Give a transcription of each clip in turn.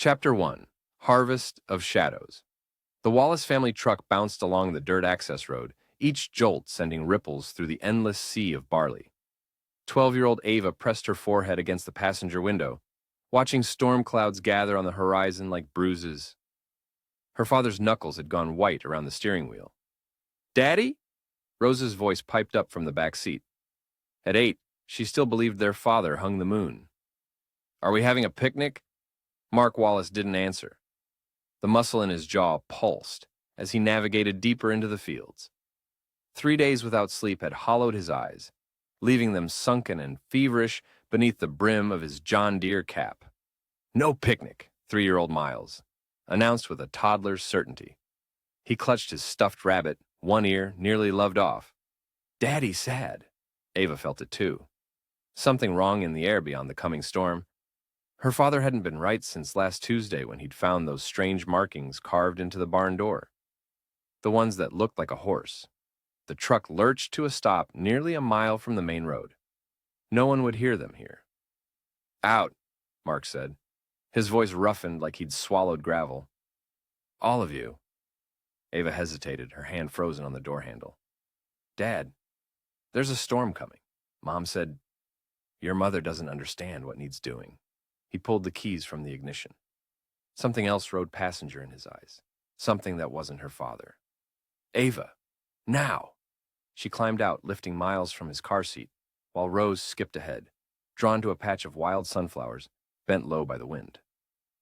Chapter 1. Harvest of Shadows. The Wallace family truck bounced along the dirt access road, each jolt sending ripples through the endless sea of barley. 12-year-old Ava pressed her forehead against the passenger window, watching storm clouds gather on the horizon like bruises. Her father's knuckles had gone white around the steering wheel. "Daddy?" Rose's voice piped up from the back seat. At 8, she still believed their father hung the moon. "Are we having a picnic?" Mark Wallace didn't answer. The muscle in his jaw pulsed as he navigated deeper into the fields. 3 days without sleep had hollowed his eyes, leaving them sunken and feverish beneath the brim of his John Deere cap. "No picnic," 3-year-old Miles announced with a toddler's certainty. He clutched his stuffed rabbit, one ear nearly loved off. "Daddy's sad." Ava felt it too. Something wrong in the air beyond the coming storm. Her father hadn't been right since last Tuesday when he'd found those strange markings carved into the barn door. The ones that looked like a horse. The truck lurched to a stop nearly a mile from the main road. No one would hear them here. "Out," Mark said, his voice roughened like he'd swallowed gravel. "All of you." Ava hesitated, her hand frozen on the door handle. "Dad, there's a storm coming. Mom said, your mother doesn't understand what needs doing." He pulled the keys from the ignition. Something else rode passenger in his eyes. Something that wasn't her father. "Ava, now!" She climbed out, lifting Miles from his car seat, while Rose skipped ahead, drawn to a patch of wild sunflowers, bent low by the wind.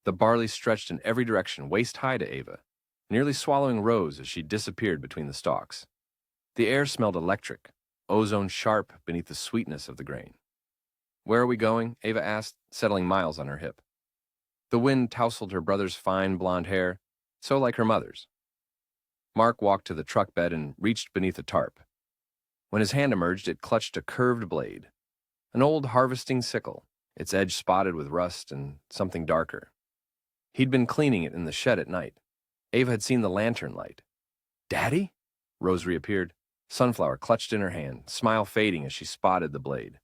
The barley stretched in every direction, waist high to Ava, nearly swallowing Rose as she disappeared between the stalks. The air smelled electric, ozone sharp beneath the sweetness of the grain. "Where are we going?" Ava asked, settling Miles on her hip. The wind tousled her brother's fine blonde hair, so like her mother's. Mark walked to the truck bed and reached beneath a tarp. When his hand emerged, it clutched a curved blade. An old harvesting sickle, its edge spotted with rust and something darker. He'd been cleaning it in the shed at night. Ava had seen the lantern light. "Daddy?" Rose reappeared, sunflower clutched in her hand, smile fading as she spotted the blade.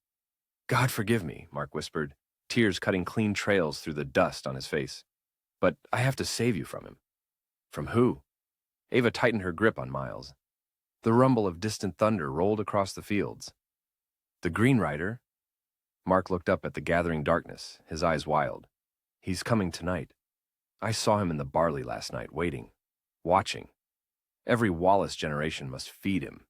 "God forgive me," Mark whispered, tears cutting clean trails through the dust on his face. "But I have to save you from him." "From who?" Ava tightened her grip on Miles. The rumble of distant thunder rolled across the fields. "The Green Rider?" Mark looked up at the gathering darkness, his eyes wild. "He's coming tonight. I saw him in the barley last night, waiting, watching. Every Wallace generation must feed him.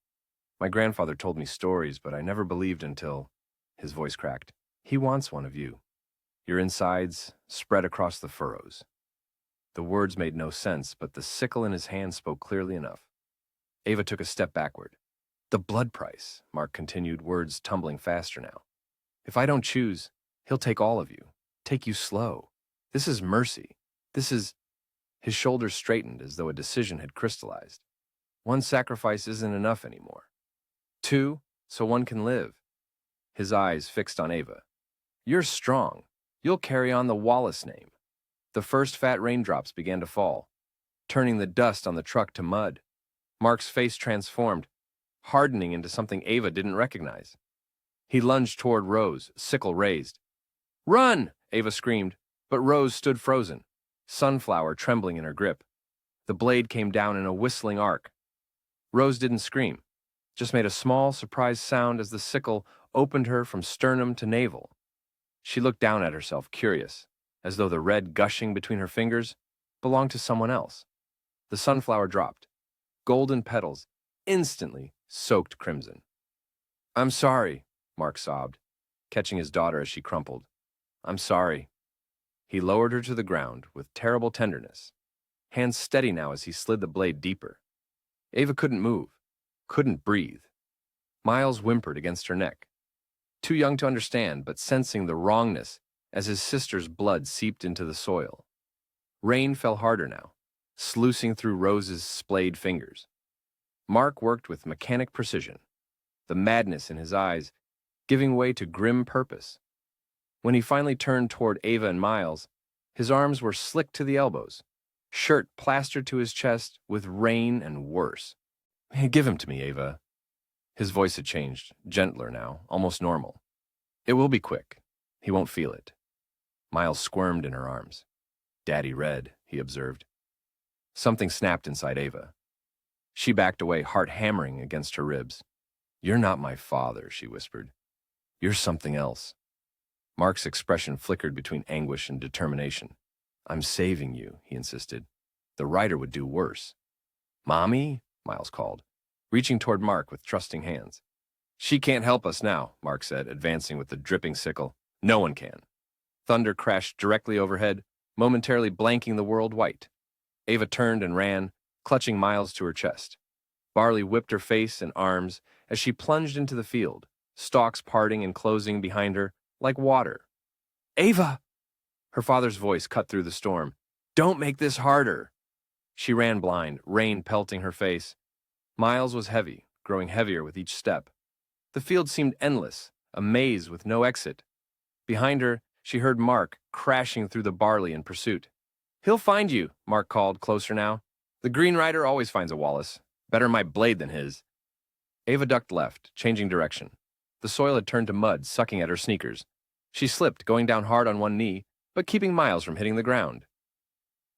My grandfather told me stories, but I never believed until..." His voice cracked. "He wants one of you. Your insides spread across the furrows." The words made no sense, but the sickle in his hand spoke clearly enough. Ava took a step backward. "The blood price," Mark continued, words tumbling faster now. "If I don't choose, he'll take all of you. Take you slow. This is mercy. This is..." His shoulders straightened as though a decision had crystallized. One sacrifice isn't enough anymore. 2, so one can live. His eyes fixed on Ava. "You're strong. You'll carry on the Wallace name." The first fat raindrops began to fall, turning the dust on the truck to mud. Mark's face transformed, hardening into something Ava didn't recognize. He lunged toward Rose, sickle raised. "Run!" Ava screamed, but Rose stood frozen, sunflower trembling in her grip. The blade came down in a whistling arc. Rose didn't scream, just made a small, surprised sound as the sickle opened her from sternum to navel. She looked down at herself, curious, as though the red gushing between her fingers belonged to someone else. The sunflower dropped, golden petals instantly soaked crimson. "I'm sorry," Mark sobbed, catching his daughter as she crumpled. "I'm sorry." He lowered her to the ground with terrible tenderness, hands steady now as he slid the blade deeper. Ava couldn't move, couldn't breathe. Miles whimpered against her neck. Too young to understand, but sensing the wrongness as his sister's blood seeped into the soil. Rain fell harder now, sluicing through Rose's splayed fingers. Mark worked with mechanic precision, the madness in his eyes giving way to grim purpose. When he finally turned toward Ava and Miles, his arms were slicked to the elbows, shirt plastered to his chest with rain and worse. "Give him to me, Ava." His voice had changed, gentler now, almost normal. "It will be quick. He won't feel it." Miles squirmed in her arms. Daddy read, he observed. Something snapped inside Ava. She backed away, heart hammering against her ribs. You're not my father, she whispered. You're something else. Mark's expression flickered between anguish and determination. I'm saving you, he insisted. The writer would do worse. Mommy? Miles called, reaching toward Mark with trusting hands. She can't help us now, Mark said, advancing with the dripping sickle. No one can. Thunder crashed directly overhead, momentarily blanking the world white. Ava turned and ran, clutching Miles to her chest. Barley whipped her face and arms as she plunged into the field, stalks parting and closing behind her like water. Ava! Her father's voice cut through the storm. Don't make this harder! She ran blind, rain pelting her face. Miles was heavy, growing heavier with each step. The field seemed endless, a maze with no exit. Behind her, she heard Mark crashing through the barley in pursuit. He'll find you, Mark called, closer now. The Green Rider always finds a Wallace. Better my blade than his. Ava ducked left, changing direction. The soil had turned to mud, sucking at her sneakers. She slipped, going down hard on one knee, but keeping Miles from hitting the ground.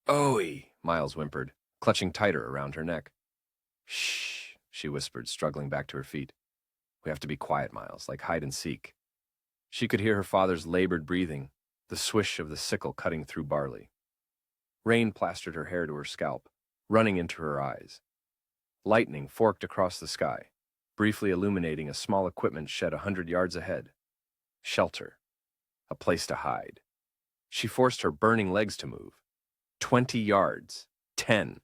Owie, Miles whimpered, clutching tighter around her neck. Shh, she whispered, struggling back to her feet. We have to be quiet, Miles, like hide and seek. She could hear her father's labored breathing, the swish of the sickle cutting through barley. Rain plastered her hair to her scalp, running into her eyes. Lightning forked across the sky, briefly illuminating a small equipment shed 100 yards ahead. Shelter. A place to hide. She forced her burning legs to move. 20 yards. 10.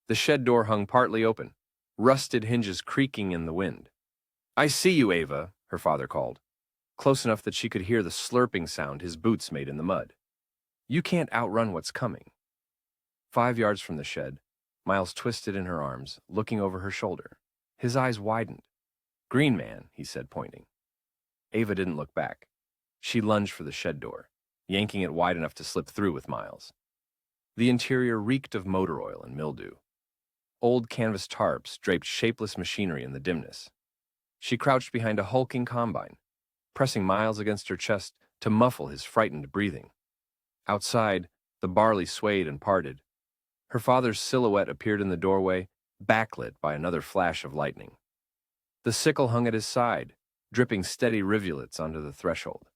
The shed door hung partly open, rusted hinges creaking in the wind. I see you, Ava, her father called, close enough that she could hear the slurping sound his boots made in the mud. You can't outrun what's coming. 5 yards from the shed, Miles twisted in her arms, looking over her shoulder. His eyes widened. Green man, he said, pointing. Ava didn't look back. She lunged for the shed door, yanking it wide enough to slip through with Miles. The interior reeked of motor oil and mildew. Old canvas tarps draped shapeless machinery in the dimness. She crouched behind a hulking combine, pressing Miles against her chest to muffle his frightened breathing. Outside, the barley swayed and parted. Her father's silhouette appeared in the doorway, backlit by another flash of lightning. The sickle hung at his side, dripping steady rivulets onto the threshold.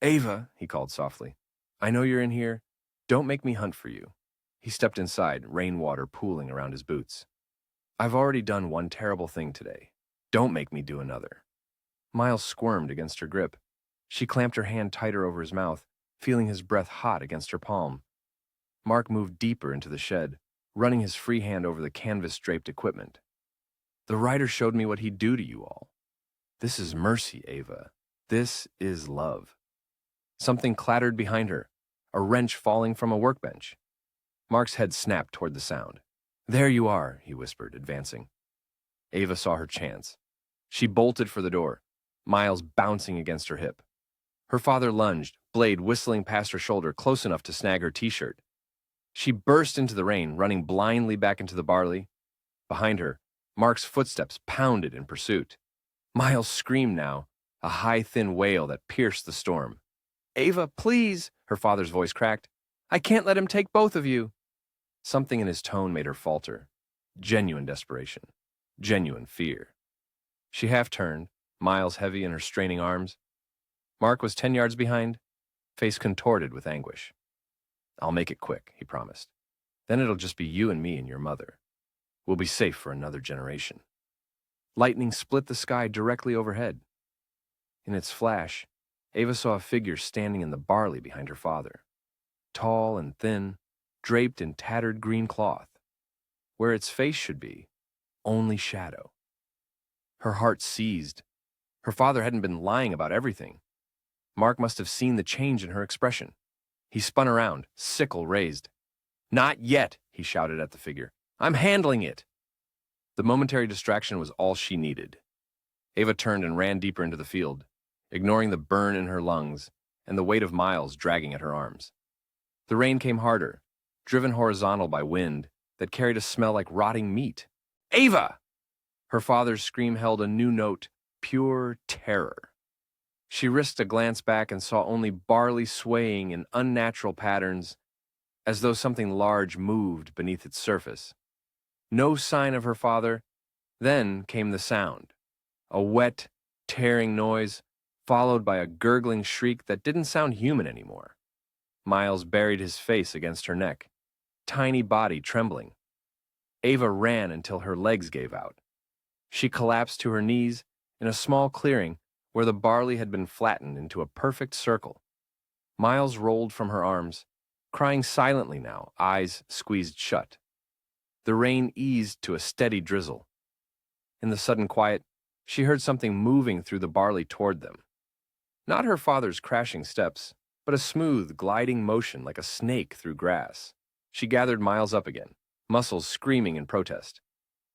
Ava, he called softly, I know you're in here. Don't make me hunt for you. He stepped inside, rainwater pooling around his boots. I've already done one terrible thing today. Don't make me do another. Miles squirmed against her grip. She clamped her hand tighter over his mouth, feeling his breath hot against her palm. Mark moved deeper into the shed, running his free hand over the canvas-draped equipment. The writer showed me what he'd do to you all. This is mercy, Ava. This is love. Something clattered behind her, a wrench falling from a workbench. Mark's head snapped toward the sound. There you are, he whispered, advancing. Ava saw her chance. She bolted for the door, Miles bouncing against her hip. Her father lunged, blade whistling past her shoulder close enough to snag her t-shirt. She burst into the rain, running blindly back into the barley. Behind her, Mark's footsteps pounded in pursuit. Miles screamed now, a high, thin wail that pierced the storm. Ava, please, her father's voice cracked. I can't let him take both of you. Something in his tone made her falter. Genuine desperation. Genuine fear. She half-turned, Miles heavy in her straining arms. Mark was 10 yards behind, face contorted with anguish. I'll make it quick, he promised. Then it'll just be you and me and your mother. We'll be safe for another generation. Lightning split the sky directly overhead. In its flash, Ava saw a figure standing in the barley behind her father. Tall and thin, draped in tattered green cloth. Where its face should be, only shadow. Her heart seized. Her father hadn't been lying about everything. Mark must have seen the change in her expression. He spun around, sickle raised. Not yet, he shouted at the figure. I'm handling it. The momentary distraction was all she needed. Ava turned and ran deeper into the field, ignoring the burn in her lungs and the weight of Miles dragging at her arms. The rain came harder, driven horizontal by wind that carried a smell like rotting meat. Ava! Her father's scream held a new note, pure terror. She risked a glance back and saw only barley swaying in unnatural patterns as though something large moved beneath its surface. No sign of her father. Then came the sound, a wet, tearing noise, followed by a gurgling shriek that didn't sound human anymore. Miles buried his face against her neck, tiny body trembling. Ava ran until her legs gave out. She collapsed to her knees in a small clearing where the barley had been flattened into a perfect circle. Miles rolled from her arms, crying silently now, eyes squeezed shut. The rain eased to a steady drizzle. In the sudden quiet, she heard something moving through the barley toward them. Not her father's crashing steps, but a smooth, gliding motion like a snake through grass. She gathered Miles up again, muscles screaming in protest.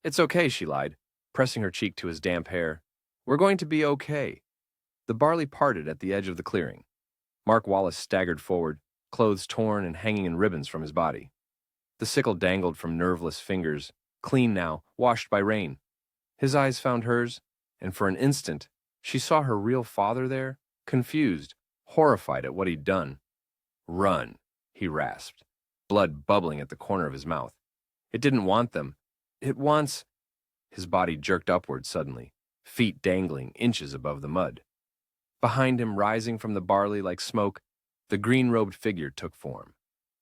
"It's okay," she lied, pressing her cheek to his damp hair. "We're going to be okay." The barley parted at the edge of the clearing. Mark Wallace staggered forward, clothes torn and hanging in ribbons from his body. The sickle dangled from nerveless fingers, clean now, washed by rain. His eyes found hers, and for an instant, she saw her real father there, confused, horrified at what he'd done. "Run," he rasped, blood bubbling at the corner of his mouth. "It didn't want them. It wants—" His body jerked upward suddenly, feet dangling inches above the mud. Behind him, rising from the barley like smoke, the green-robed figure took form.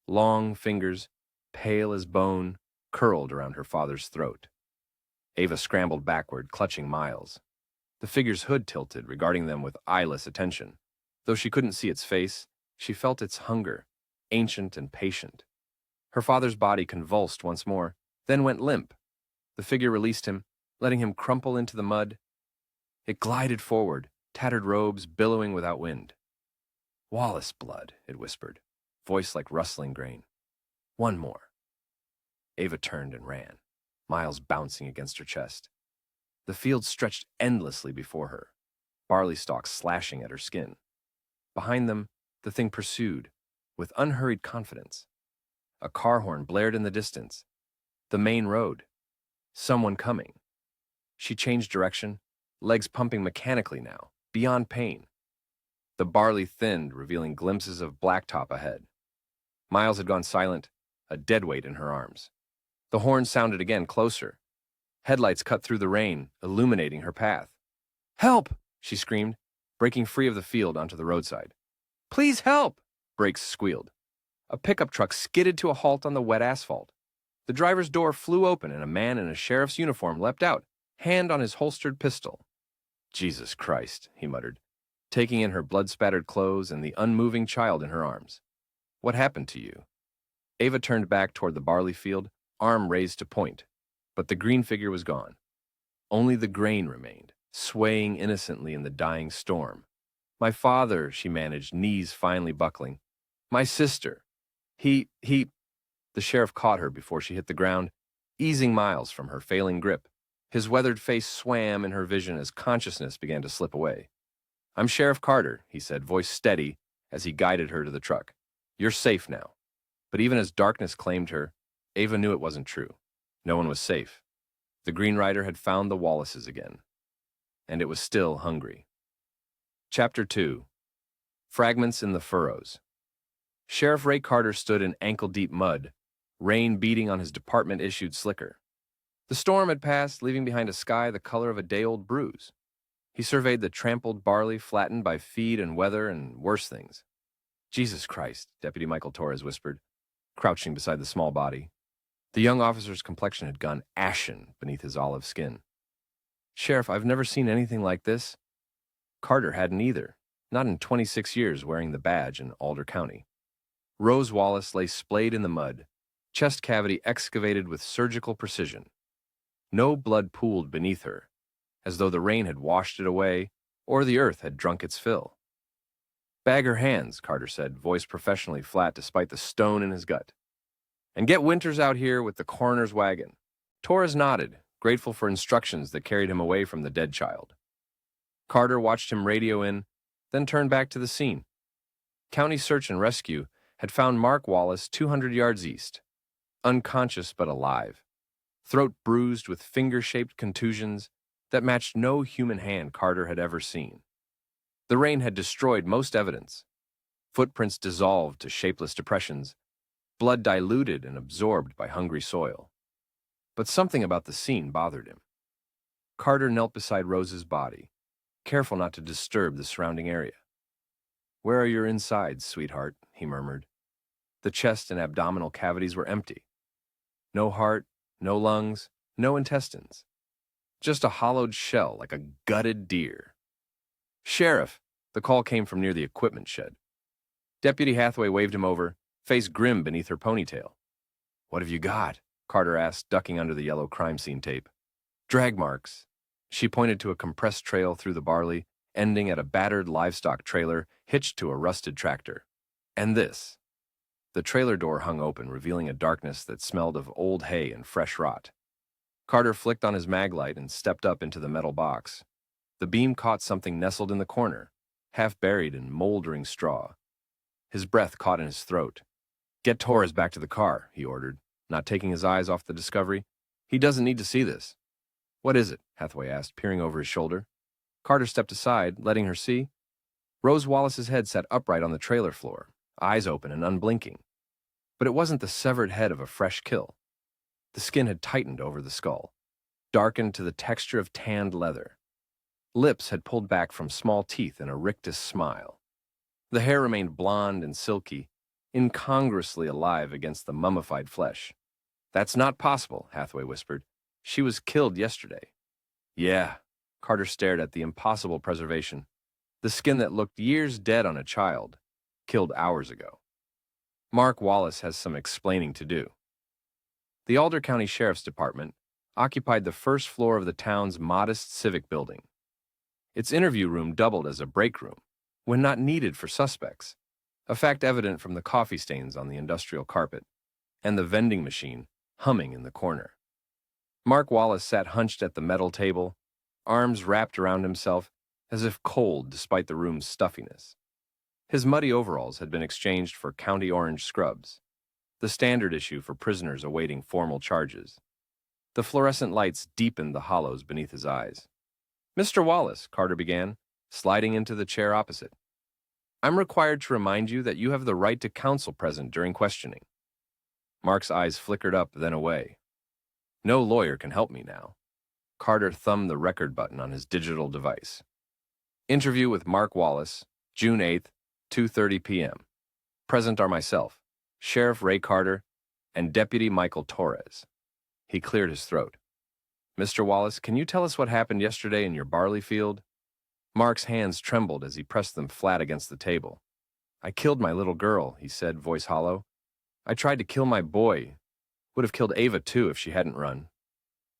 Long fingers, pale as bone, curled around her father's throat. Ava scrambled backward, clutching Miles. The figure's hood tilted, regarding them with eyeless attention. Though she couldn't see its face, she felt its hunger, ancient and patient. Her father's body convulsed once more, then went limp. The figure released him, letting him crumple into the mud. It glided forward, tattered robes billowing without wind. "Wallace blood," it whispered, voice like rustling grain. "One more." Ava turned and ran, Miles bouncing against her chest. The field stretched endlessly before her, barley stalks slashing at her skin. Behind them, the thing pursued, with unhurried confidence. A car horn blared in the distance. The main road. Someone coming. She changed direction, legs pumping mechanically now, beyond pain. The barley thinned, revealing glimpses of blacktop ahead. Miles had gone silent, a dead weight in her arms. The horn sounded again, closer. Headlights cut through the rain, illuminating her path. "Help!" she screamed, breaking free of the field onto the roadside. "Please help!" Brakes squealed. A pickup truck skidded to a halt on the wet asphalt. The driver's door flew open and a man in a sheriff's uniform leapt out, hand on his holstered pistol. "Jesus Christ," he muttered, taking in her blood-spattered clothes and the unmoving child in her arms. "What happened to you?" Ava turned back toward the barley field, arm raised to point, but the green figure was gone. Only the grain remained, swaying innocently in the dying storm. "My father," she managed, knees finally buckling. "My sister. He... The sheriff caught her before she hit the ground, easing Miles from her failing grip. His weathered face swam in her vision as consciousness began to slip away. "I'm Sheriff Carter," he said, voice steady, as he guided her to the truck. "You're safe now." But even as darkness claimed her, Ava knew it wasn't true. No one was safe. The Green Rider had found the Wallaces again. And it was still hungry. Chapter 2. Fragments in the Furrows. Sheriff Ray Carter stood in ankle-deep mud, rain beating on his department-issued slicker. The storm had passed, leaving behind a sky the color of a day-old bruise. He surveyed the trampled barley flattened by feed and weather and worse things. "Jesus Christ," Deputy Michael Torres whispered, crouching beside the small body. The young officer's complexion had gone ashen beneath his olive skin. "Sheriff, I've never seen anything like this." Carter hadn't either, not in 26 years wearing the badge in Alder County. Rose Wallace lay splayed in the mud, chest cavity excavated with surgical precision. No blood pooled beneath her, as though the rain had washed it away or the earth had drunk its fill. "Bag her hands," Carter said, voice professionally flat despite the stone in his gut. "And get Winters out here with the coroner's wagon." Torres nodded, grateful for instructions that carried him away from the dead child. Carter watched him radio in, then turned back to the scene. County Search and Rescue had found Mark Wallace 200 yards east, unconscious but alive, throat bruised with finger-shaped contusions that matched no human hand Carter had ever seen. The rain had destroyed most evidence. Footprints dissolved to shapeless depressions, blood diluted and absorbed by hungry soil. But something about the scene bothered him. Carter knelt beside Rose's body, careful not to disturb the surrounding area. "Where are your insides, sweetheart?" he murmured. The chest and abdominal cavities were empty. No heart, no lungs, no intestines. Just a hollowed shell like a gutted deer. "Sheriff!" The call came from near the equipment shed. Deputy Hathaway waved him over, face grim beneath her ponytail. "What have you got?" Carter asked, ducking under the yellow crime scene tape. "Drag marks." She pointed to a compressed trail through the barley, ending at a battered livestock trailer hitched to a rusted tractor. "And this." The trailer door hung open, revealing a darkness that smelled of old hay and fresh rot. Carter flicked on his maglite and stepped up into the metal box. The beam caught something nestled in the corner, half buried in moldering straw. His breath caught in his throat. "Get Torres back to the car," he ordered, not taking his eyes off the discovery. "He doesn't need to see this." "What is it?" Hathaway asked, peering over his shoulder. Carter stepped aside, letting her see. Rose Wallace's head sat upright on the trailer floor, eyes open and unblinking. But it wasn't the severed head of a fresh kill. The skin had tightened over the skull, darkened to the texture of tanned leather. Lips had pulled back from small teeth in a rictus smile. The hair remained blonde and silky, incongruously alive against the mummified flesh. "That's not possible," Hathaway whispered. "She was killed yesterday." "Yeah." Carter stared at the impossible preservation. The skin that looked years dead on a child, killed hours ago. "Mark Wallace has some explaining to do." The Alder County Sheriff's Department occupied the first floor of the town's modest civic building. Its interview room doubled as a break room, when not needed for suspects, a fact evident from the coffee stains on the industrial carpet, and the vending machine humming in the corner. Mark Wallace sat hunched at the metal table, arms wrapped around himself, as if cold despite the room's stuffiness. His muddy overalls had been exchanged for county orange scrubs, the standard issue for prisoners awaiting formal charges. The fluorescent lights deepened the hollows beneath his eyes. "Mr. Wallace," Carter began, sliding into the chair opposite, "I'm required to remind you that you have the right to counsel present during questioning." Mark's eyes flickered up, then away. "No lawyer can help me now." Carter thumbed the record button on his digital device. "Interview with Mark Wallace, June 8th, 2:30 p.m. Present are myself, Sheriff Ray Carter, and Deputy Michael Torres." He cleared his throat. "Mr. Wallace, can you tell us what happened yesterday in your barley field?" Mark's hands trembled as he pressed them flat against the table. "I killed my little girl," he said, voice hollow. "I tried to kill my boy. Would have killed Ava, too, if she hadn't run."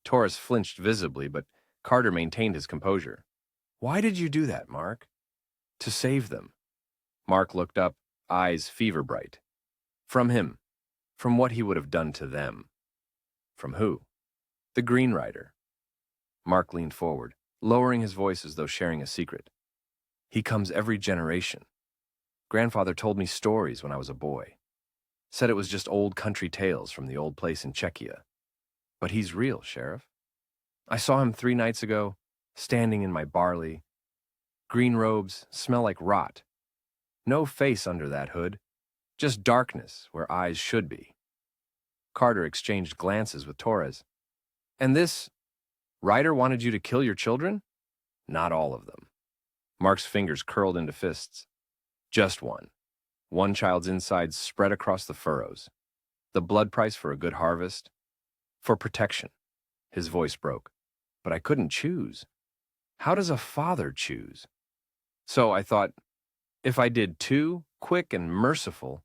Torres flinched visibly, but Carter maintained his composure. "Why did you do that, Mark?" "To save them." Mark looked up, eyes fever-bright. "From him. From what he would have done to them." "From who?" "The Green Rider." Mark leaned forward, lowering his voice as though sharing a secret. "He comes every generation. Grandfather told me stories when I was a boy. Said it was just old country tales from the old place in Czechia. But he's real, Sheriff. I saw him 3 nights ago, standing in my barley. Green robes, smell like rot. No face under that hood, just darkness where eyes should be." Carter exchanged glances with Torres. "And this Ryder wanted you to kill your children?" "Not all of them." Mark's fingers curled into fists. "Just one. One child's insides spread across the furrows. The blood price for a good harvest. For protection." His voice broke. "But I couldn't choose. How does a father choose? So I thought, if I did 2, quick and merciful,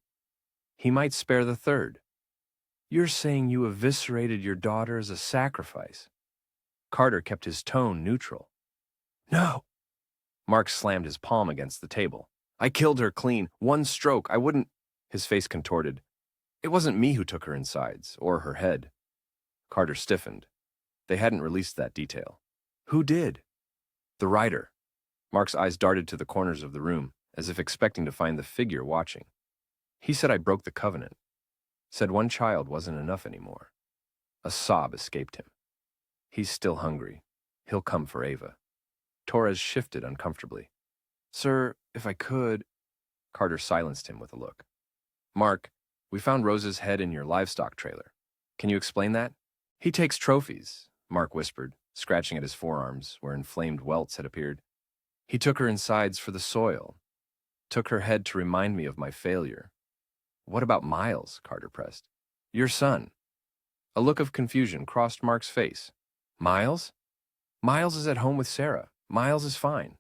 he might spare the 3rd. You're saying you eviscerated your daughter as a sacrifice?" Carter kept his tone neutral. "No." Mark slammed his palm against the table. "I killed her clean. One stroke. I wouldn't—" His face contorted. "It wasn't me who took her insides, or her head." Carter stiffened. They hadn't released that detail. "Who did?" "The rider." Mark's eyes darted to the corners of the room, as if expecting to find the figure watching. "He said I broke the covenant. Said one child wasn't enough anymore." A sob escaped him. "He's still hungry. He'll come for Ava." Torres shifted uncomfortably. "Sir, if I could—" Carter silenced him with a look. "Mark, We found Rose's head in your livestock trailer. Can you explain that? He takes trophies, Mark whispered, scratching at his forearms where inflamed welts had appeared. He took her insides for the soil, took her head to remind me of my failure. What about Miles? Carter pressed. Your son. A look of confusion crossed Mark's face. Miles? Miles is at home with Sarah. Miles is fine.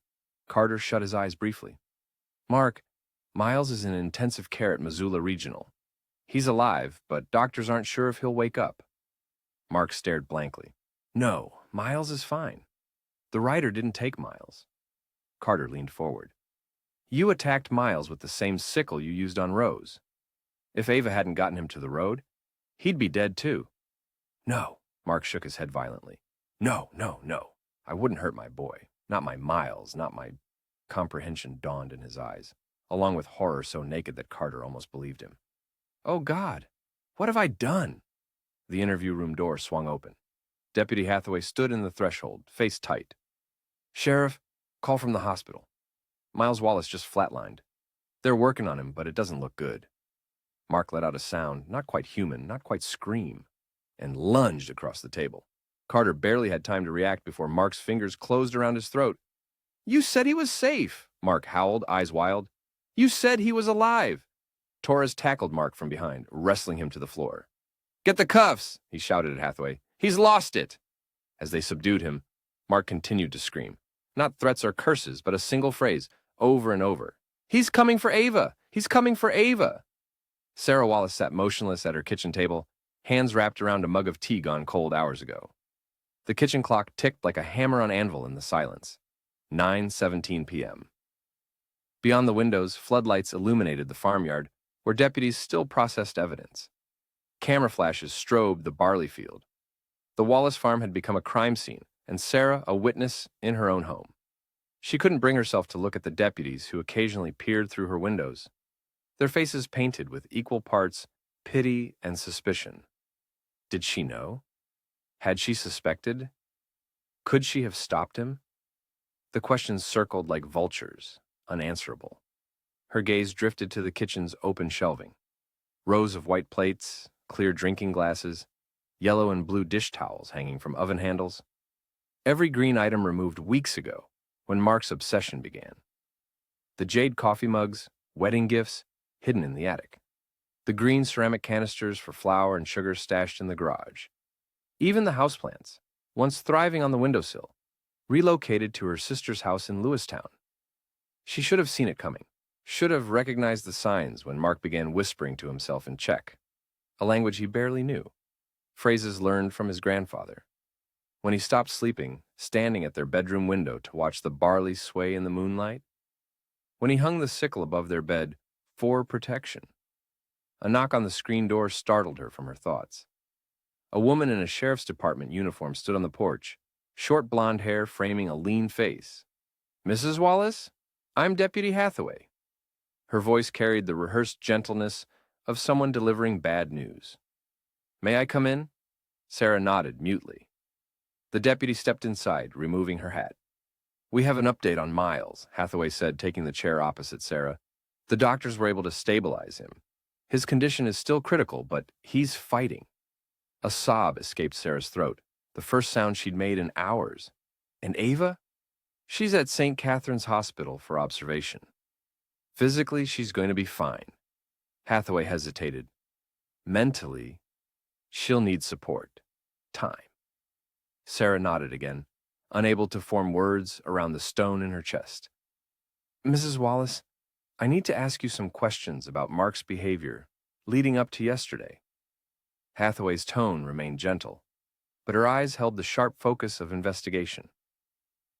Carter shut his eyes briefly. Mark, Miles is in intensive care at Missoula Regional. He's alive, but doctors aren't sure if he'll wake up. Mark stared blankly. No, Miles is fine. The rider didn't take Miles. Carter leaned forward. You attacked Miles with the same sickle you used on Rose. If Ava hadn't gotten him to the road, he'd be dead too. No, Mark shook his head violently. No. I wouldn't hurt my boy. Not my Miles, not my... Comprehension dawned in his eyes, along with horror so naked that Carter almost believed him. Oh, God, what have I done? The interview room door swung open. Deputy Hathaway stood in the threshold, face tight. Sheriff, call from the hospital. Miles Wallace just flatlined. They're working on him, but it doesn't look good. Mark let out a sound, not quite human, not quite scream, and lunged across the table. Carter barely had time to react before Mark's fingers closed around his throat. You said he was safe, Mark howled, eyes wild. You said he was alive. Torres tackled Mark from behind, wrestling him to the floor. Get the cuffs, he shouted at Hathaway. He's lost it. As they subdued him, Mark continued to scream. Not threats or curses, but a single phrase, over and over. He's coming for Ava! He's coming for Ava! Sarah Wallace sat motionless at her kitchen table, hands wrapped around a mug of tea gone cold hours ago. The kitchen clock ticked like a hammer on anvil in the silence. 9:17 p.m. Beyond the windows, floodlights illuminated the farmyard, where deputies still processed evidence. Camera flashes strobed the barley field. The Wallace farm had become a crime scene, and Sarah a witness in her own home. She couldn't bring herself to look at the deputies who occasionally peered through her windows, their faces painted with equal parts pity and suspicion. Did she know? Had she suspected? Could she have stopped him? The questions circled like vultures, unanswerable. Her gaze drifted to the kitchen's open shelving. Rows of white plates, clear drinking glasses, yellow and blue dish towels hanging from oven handles. Every green item removed weeks ago, when Mark's obsession began. The jade coffee mugs, wedding gifts, hidden in the attic. The green ceramic canisters for flour and sugar stashed in the garage. Even the houseplants, once thriving on the windowsill, relocated to her sister's house in Lewistown. She should have seen it coming, should have recognized the signs when Mark began whispering to himself in Czech, a language he barely knew, phrases learned from his grandfather. When he stopped sleeping, standing at their bedroom window to watch the barley sway in the moonlight. When he hung the sickle above their bed for protection. A knock on the screen door startled her from her thoughts. A woman in a sheriff's department uniform stood on the porch, short blonde hair framing a lean face. Mrs. Wallace? I'm Deputy Hathaway. Her voice carried the rehearsed gentleness of someone delivering bad news. May I come in? Sarah nodded mutely. The deputy stepped inside, removing her hat. We have an update on Miles, Hathaway said, taking the chair opposite Sarah. The doctors were able to stabilize him. His condition is still critical, but he's fighting. A sob escaped Sarah's throat, the first sound she'd made in hours. And Ava? She's at St. Catherine's Hospital for observation. Physically, she's going to be fine. Hathaway hesitated. Mentally, she'll need support. Time. Sarah nodded again, unable to form words around the stone in her chest. Mrs. Wallace, I need to ask you some questions about Mark's behavior leading up to yesterday. Hathaway's tone remained gentle, but her eyes held the sharp focus of investigation.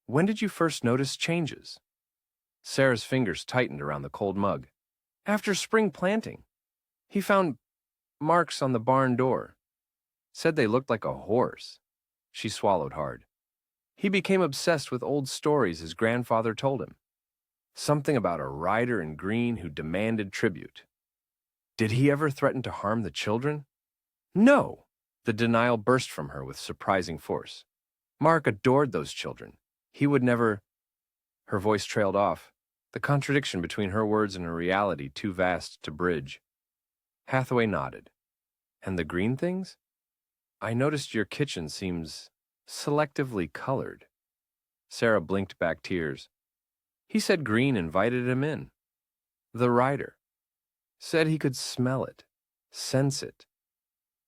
When did you first notice changes? Sarah's fingers tightened around the cold mug. After spring planting. He found marks on the barn door. Said they looked like a horse. She swallowed hard. He became obsessed with old stories his grandfather told him. Something about a rider in green who demanded tribute. Did he ever threaten to harm the children? No! The denial burst from her with surprising force. Mark adored those children. He would never... Her voice trailed off, the contradiction between her words and her reality too vast to bridge. Hathaway nodded. And the green things? I noticed your kitchen seems selectively colored. Sarah blinked back tears. He said green invited him in. The writer said he could smell it, sense it.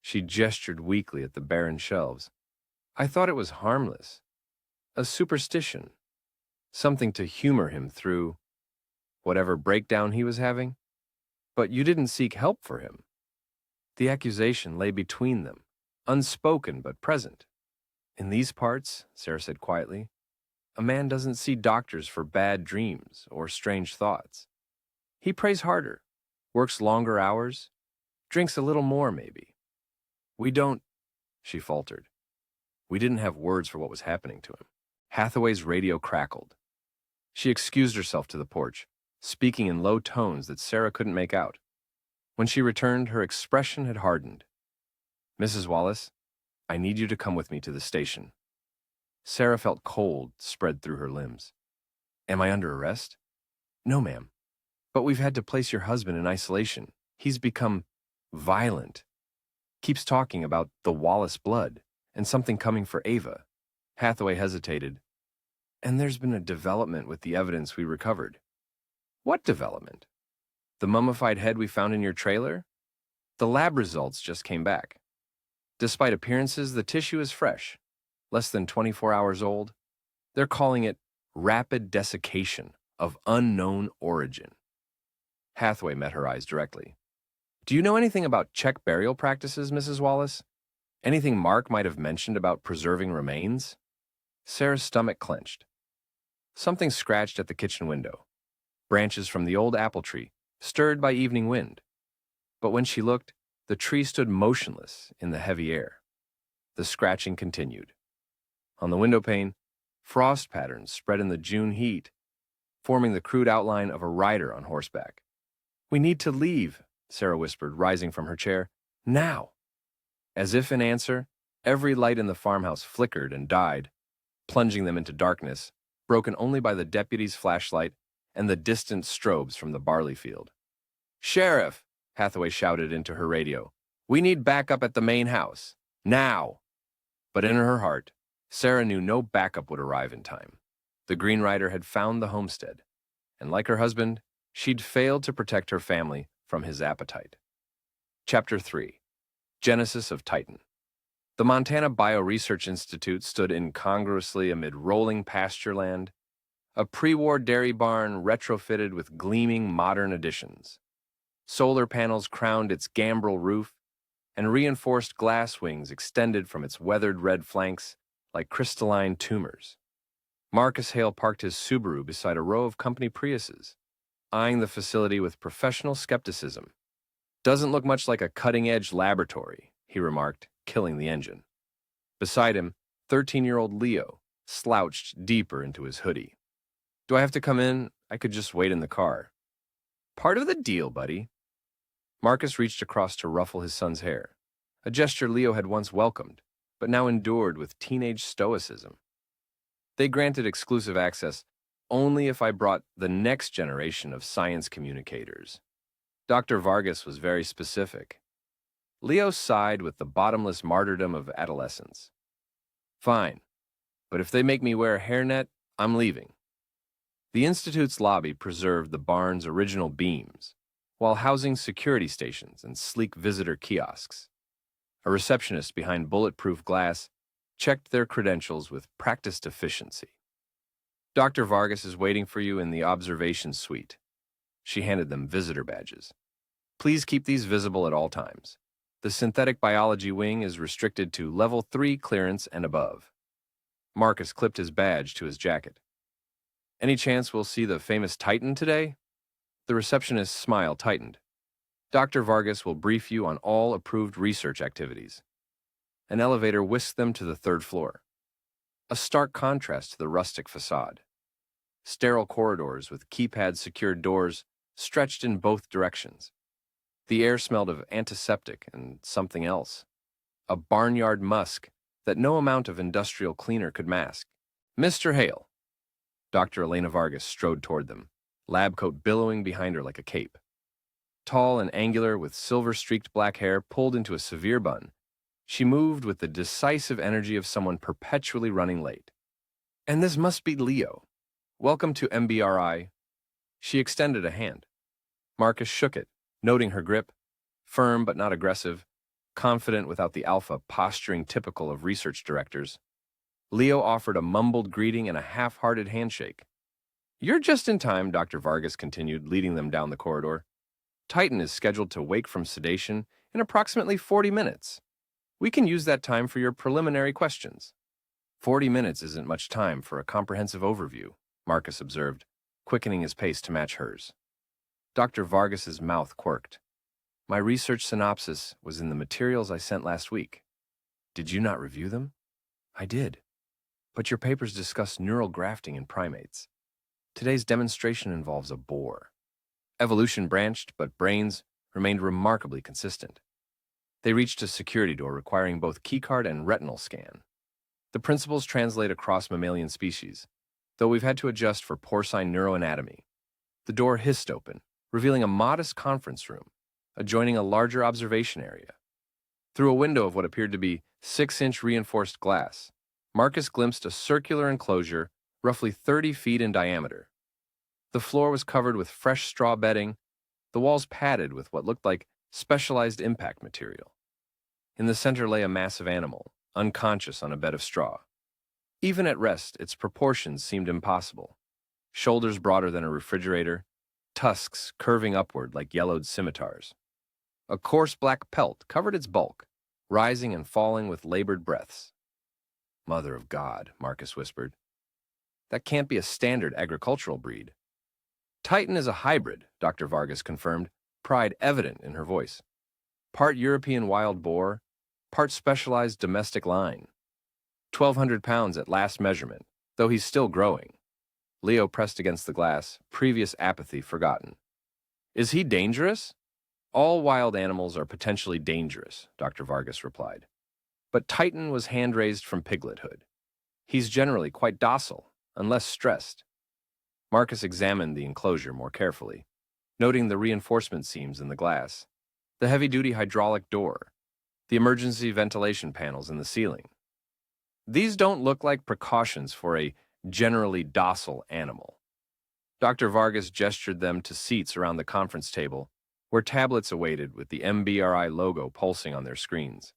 She gestured weakly at the barren shelves. I thought it was harmless, a superstition, something to humor him through whatever breakdown he was having. But you didn't seek help for him. The accusation lay between them, unspoken but present. In these parts, Sarah said quietly, a man doesn't see doctors for bad dreams or strange thoughts. He prays harder, works longer hours, drinks a little more maybe. We don't, she faltered. We didn't have words for what was happening to him. Hathaway's radio crackled. She excused herself to the porch, speaking in low tones that Sarah couldn't make out. When she returned, her expression had hardened. Mrs. Wallace, I need you to come with me to the station. Sarah felt cold spread through her limbs. Am I under arrest? No, ma'am. But we've had to place your husband in isolation. He's become violent. Keeps talking about the Wallace blood and something coming for Ava. Hathaway hesitated. And there's been a development with the evidence we recovered. What development? The mummified head we found in your trailer? The lab results just came back. Despite appearances, the tissue is fresh, less than 24 hours old. They're calling it rapid desiccation of unknown origin. Hathaway met her eyes directly. Do you know anything about Czech burial practices, Mrs. Wallace? Anything Mark might have mentioned about preserving remains? Sarah's stomach clenched. Something scratched at the kitchen window. Branches from the old apple tree, stirred by evening wind. But when she looked, the tree stood motionless in the heavy air. The scratching continued. On the window pane, frost patterns spread in the June heat, forming the crude outline of a rider on horseback. We need to leave, Sarah whispered, rising from her chair. Now! As if in answer, every light in the farmhouse flickered and died, plunging them into darkness, broken only by the deputy's flashlight and the distant strobes from the barley field. Sheriff, Hathaway shouted into her radio, we need backup at the main house. Now! But in her heart, Sarah knew no backup would arrive in time. The Green Rider had found the homestead, and like her husband, she'd failed to protect her family from his appetite. Chapter 3. Genesis of Titan. The Montana Bioresearch Institute stood incongruously amid rolling pasture land, a pre-war dairy barn retrofitted with gleaming modern additions. Solar panels crowned its gambrel roof, and reinforced glass wings extended from its weathered red flanks like crystalline tumors. Marcus Hale parked his Subaru beside a row of company Priuses, eyeing the facility with professional skepticism. Doesn't look much like a cutting-edge laboratory, he remarked, killing the engine. Beside him, 13-year-old Leo slouched deeper into his hoodie. Do I have to come in? I could just wait in the car. Part of the deal, buddy. Marcus reached across to ruffle his son's hair, a gesture Leo had once welcomed, but now endured with teenage stoicism. They granted exclusive access only if I brought the next generation of science communicators. Dr. Vargas was very specific. Leo sighed with the bottomless martyrdom of adolescence. Fine, but if they make me wear a hairnet, I'm leaving. The Institute's lobby preserved the barn's original beams, while housing security stations and sleek visitor kiosks. A receptionist behind bulletproof glass checked their credentials with practiced efficiency. Dr. Vargas is waiting for you in the observation suite. She handed them visitor badges. Please keep these visible at all times. The synthetic biology wing is restricted to level 3 clearance and above. Marcus clipped his badge to his jacket. Any chance we'll see the famous Titan today? The receptionist's smile tightened. Dr. Vargas will brief you on all approved research activities. An elevator whisked them to the 3rd floor. A stark contrast to the rustic facade. Sterile corridors with keypad-secured doors stretched in both directions. The air smelled of antiseptic and something else. A barnyard musk that no amount of industrial cleaner could mask. Mr. Hale. Dr. Elena Vargas strode toward them, lab coat billowing behind her like a cape. Tall and angular, with silver-streaked black hair pulled into a severe bun, she moved with the decisive energy of someone perpetually running late. "And this must be Leo. Welcome to MBRI." She extended a hand. Marcus shook it, noting her grip, firm but not aggressive, confident without the alpha posturing typical of research directors. Leo offered a mumbled greeting and a half-hearted handshake. "You're just in time," Dr. Vargas continued, leading them down the corridor. "Titan is scheduled to wake from sedation in approximately 40 minutes. We can use that time for your preliminary questions." 40 minutes isn't much time for a comprehensive overview, Marcus observed, quickening his pace to match hers. Dr. Vargas's mouth quirked. "My research synopsis was in the materials I sent last week. Did you not review them?" "I did. But your papers discuss neural grafting in primates. Today's demonstration involves a boar. Evolution branched, but brains remained remarkably consistent." They reached a security door requiring both keycard and retinal scan. "The principles translate across mammalian species, though we've had to adjust for porcine neuroanatomy." The door hissed open, revealing a modest conference room, adjoining a larger observation area. Through a window of what appeared to be 6-inch reinforced glass, Marcus glimpsed a circular enclosure roughly 30 feet in diameter. The floor was covered with fresh straw bedding, the walls padded with what looked like specialized impact material. In the center lay a massive animal, unconscious on a bed of straw. Even at rest, its proportions seemed impossible. Shoulders broader than a refrigerator, tusks curving upward like yellowed scimitars. A coarse black pelt covered its bulk, rising and falling with labored breaths. "Mother of God," Marcus whispered. "That can't be a standard agricultural breed." "Titan is a hybrid," Dr. Vargas confirmed, pride evident in her voice. "Part European wild boar, part specialized domestic line. 1,200 pounds at last measurement, though he's still growing." Leo pressed against the glass, previous apathy forgotten. "Is he dangerous?" "All wild animals are potentially dangerous," Dr. Vargas replied. "But Titan was hand-raised from piglethood. He's generally quite docile, unless stressed." Marcus examined the enclosure more carefully, noting the reinforcement seams in the glass, the heavy-duty hydraulic door, the emergency ventilation panels in the ceiling. "These don't look like precautions for a generally docile animal." Dr. Vargas gestured them to seats around the conference table, where tablets awaited with the MBRI logo pulsing on their screens.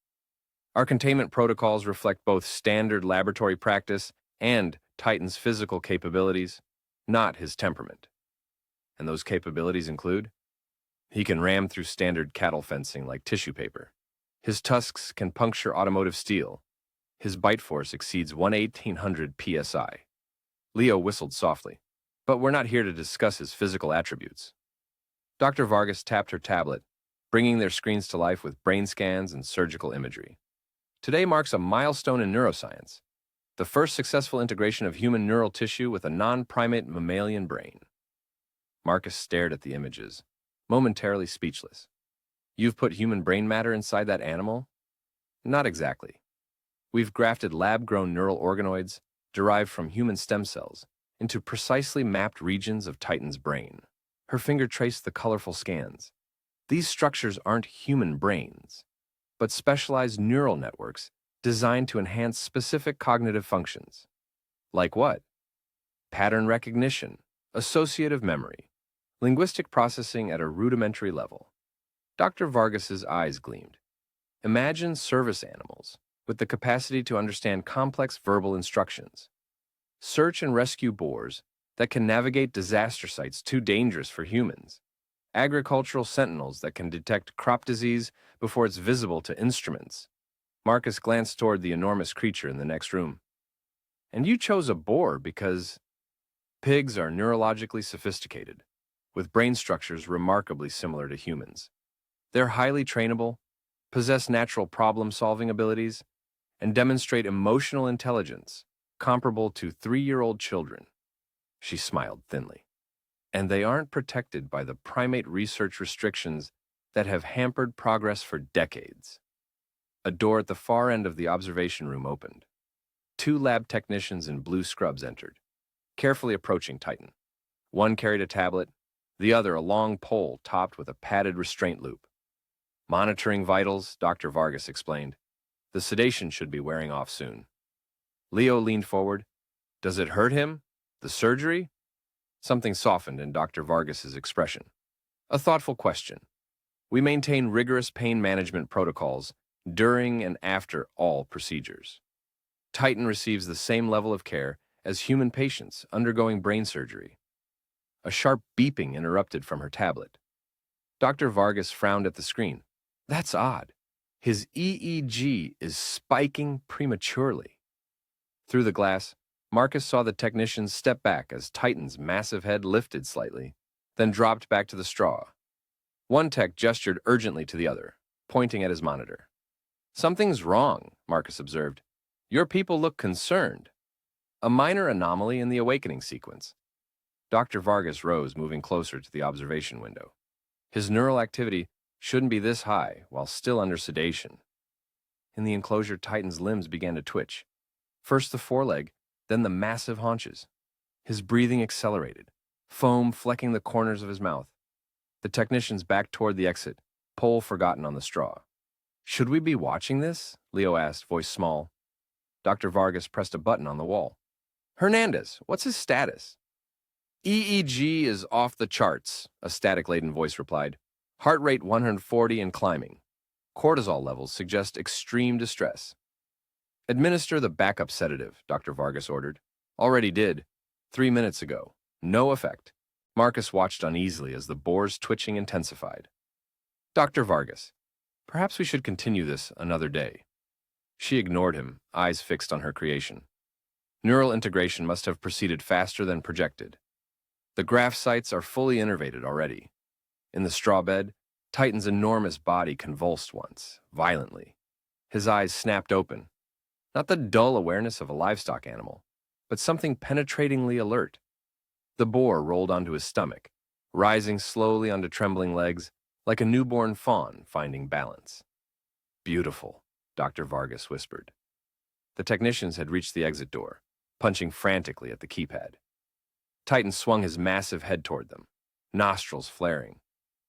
"Our containment protocols reflect both standard laboratory practice and Titan's physical capabilities, not his temperament." "And those capabilities include?" "He can ram through standard cattle fencing like tissue paper. His tusks can puncture automotive steel. His bite force exceeds 1/1800 psi. Leo whistled softly. "But we're not here to discuss his physical attributes." Dr. Vargas tapped her tablet, bringing their screens to life with brain scans and surgical imagery. "Today marks a milestone in neuroscience, the first successful integration of human neural tissue with a non-primate mammalian brain." Marcus stared at the images, momentarily speechless. "You've put human brain matter inside that animal?" "Not exactly. We've grafted lab-grown neural organoids derived from human stem cells into precisely mapped regions of Titan's brain." Her finger traced the colorful scans. "These structures aren't human brains, but specialized neural networks designed to enhance specific cognitive functions." "Like what?" "Pattern recognition, associative memory, linguistic processing at a rudimentary level." Dr. Vargas's eyes gleamed. "Imagine service animals with the capacity to understand complex verbal instructions. Search and rescue boars that can navigate disaster sites too dangerous for humans. Agricultural sentinels that can detect crop disease before it's visible to instruments." Marcus glanced toward the enormous creature in the next room. "And you chose a boar because—" "Pigs are neurologically sophisticated, with brain structures remarkably similar to humans. They're highly trainable, possess natural problem-solving abilities, and demonstrate emotional intelligence comparable to 3-year-old children." She smiled thinly. "And they aren't protected by the primate research restrictions that have hampered progress for decades." A door at the far end of the observation room opened. 2 lab technicians in blue scrubs entered, carefully approaching Titan. One carried a tablet, the other a long pole topped with a padded restraint loop. Monitoring vitals, Dr. Vargas explained. The sedation should be wearing off soon. Leo leaned forward. Does it hurt him? The surgery? Something softened in Dr. Vargas's expression. A thoughtful question. We maintain rigorous pain management protocols during and after all procedures. Titan receives the same level of care as human patients undergoing brain surgery. A sharp beeping interrupted from her tablet. Dr. Vargas frowned at the screen. That's odd. His EEG is spiking prematurely. Through the glass, Marcus saw the technicians step back as Titan's massive head lifted slightly, then dropped back to the straw. One tech gestured urgently to the other, pointing at his monitor. Something's wrong, Marcus observed. Your people look concerned. A minor anomaly in the awakening sequence. Dr. Vargas rose, moving closer to the observation window. His neural activity shouldn't be this high while still under sedation. In the enclosure, Titan's limbs began to twitch. First the foreleg, then the massive haunches. His breathing accelerated, foam flecking the corners of his mouth. The technicians backed toward the exit, pole forgotten on the straw. Should we be watching this? Leo asked, voice small. Dr. Vargas pressed a button on the wall. Hernandez, what's his status? EEG is off the charts, a static-laden voice replied. Heart rate 140 and climbing. Cortisol levels suggest extreme distress. Administer the backup sedative, Dr. Vargas ordered. Already did. 3 minutes ago. No effect. Marcus watched uneasily as the boar's twitching intensified. Dr. Vargas, perhaps we should continue this another day. She ignored him, eyes fixed on her creation. Neural integration must have proceeded faster than projected. The graph sites are fully innervated already. In the straw bed, Titan's enormous body convulsed once, violently. His eyes snapped open. Not the dull awareness of a livestock animal, but something penetratingly alert. The boar rolled onto his stomach, rising slowly onto trembling legs, like a newborn fawn finding balance. Beautiful, Dr. Vargas whispered. The technicians had reached the exit door, punching frantically at the keypad. Titan swung his massive head toward them, nostrils flaring.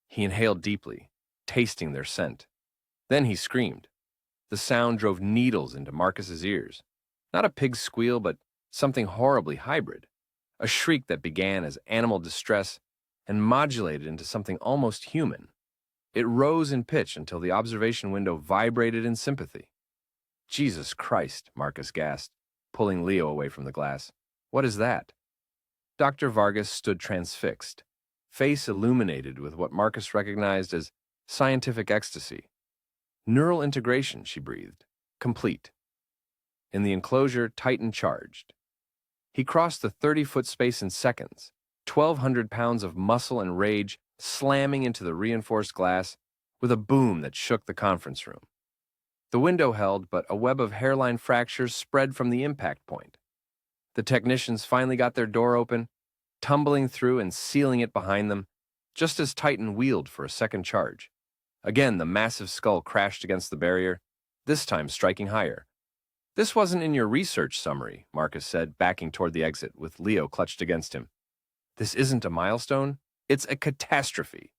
He inhaled deeply, tasting their scent. Then he screamed. The sound drove needles into Marcus's ears. Not a pig's squeal, but something horribly hybrid. A shriek that began as animal distress and modulated into something almost human. It rose in pitch until the observation window vibrated in sympathy. Jesus Christ, Marcus gasped, pulling Leo away from the glass. What is that? Dr. Vargas stood transfixed, face illuminated with what Marcus recognized as scientific ecstasy. Neural integration, she breathed. Complete. In the enclosure, Titan charged. He crossed the 30-foot space in seconds, 1,200 pounds of muscle and rage slamming into the reinforced glass with a boom that shook the conference room. The window held, but a web of hairline fractures spread from the impact point. The technicians finally got their door open, tumbling through and sealing it behind them, just as Titan wheeled for a second charge. Again, the massive skull crashed against the barrier, this time striking higher. This wasn't in your research summary, Marcus said, backing toward the exit, with Leo clutched against him. This isn't a milestone, it's a catastrophe.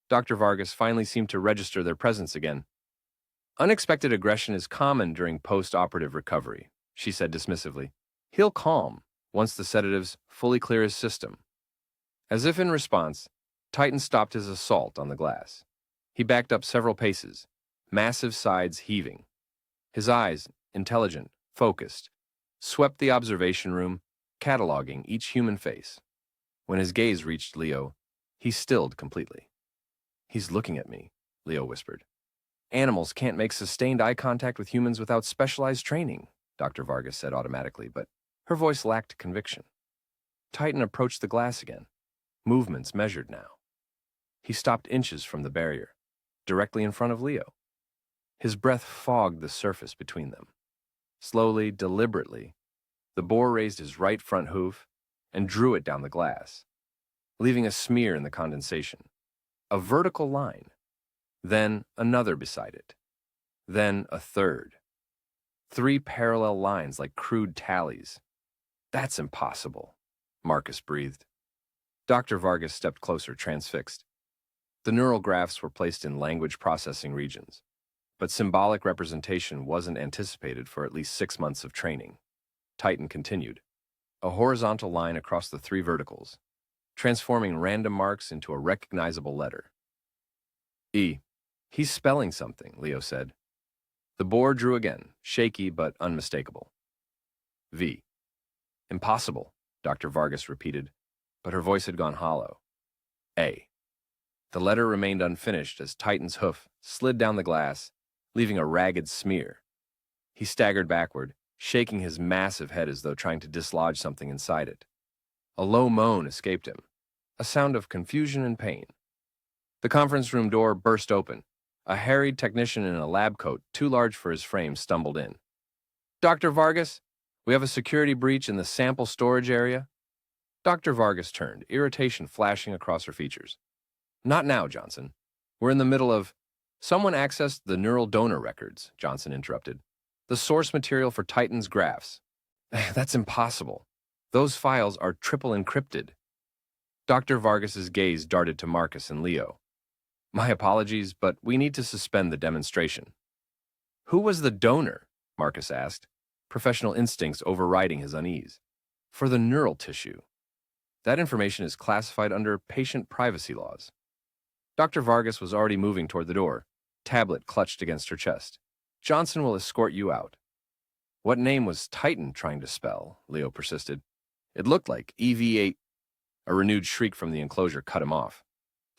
Dr. Vargas finally seemed to register their presence again. Unexpected aggression is common during post-operative recovery, she said dismissively. He'll calm once the sedatives fully clear his system. As if in response, Titan stopped his assault on the glass. He backed up several paces, massive sides heaving. His eyes, intelligent, focused, swept the observation room, cataloging each human face. When his gaze reached Leo, he stilled completely. He's looking at me, Leo whispered. Animals can't make sustained eye contact with humans without specialized training, Dr. Vargas said automatically, but her voice lacked conviction. Titan approached the glass again, movements measured now. He stopped inches from the barrier, directly in front of Leo. His breath fogged the surface between them. Slowly, deliberately, the boar raised his right front hoof and drew it down the glass, leaving a smear in the condensation. A vertical line. Then another beside it. Then a third. 3 parallel lines like crude tallies. That's impossible, Marcus breathed. Dr. Vargas stepped closer, transfixed. The neural graphs were placed in language processing regions, but symbolic representation wasn't anticipated for at least 6 months of training. Titan continued. A horizontal line across the 3 verticals, transforming random marks into a recognizable letter. E. He's spelling something, Leo said. The boar drew again, shaky but unmistakable. V. Impossible, Dr. Vargas repeated, but her voice had gone hollow. A. The letter remained unfinished as Titan's hoof slid down the glass, leaving a ragged smear. He staggered backward, shaking his massive head as though trying to dislodge something inside it. A low moan escaped him, a sound of confusion and pain. The conference room door burst open. A harried technician in a lab coat too large for his frame stumbled in. Dr. Vargas, we have a security breach in the sample storage area. Dr. Vargas turned, irritation flashing across her features. Not now, Johnson. We're in the middle of... Someone accessed the neural donor records, Johnson interrupted. The source material for Titan's graphs. That's impossible. Those files are triple encrypted. Dr. Vargas's gaze darted to Marcus and Leo. My apologies, but we need to suspend the demonstration. Who was the donor? Marcus asked, professional instincts overriding his unease. For the neural tissue. That information is classified under patient privacy laws. Dr. Vargas was already moving toward the door, tablet clutched against her chest. Johnson will escort you out. What name was Titan trying to spell? Leo persisted. It looked like EV8. A renewed shriek from the enclosure cut him off.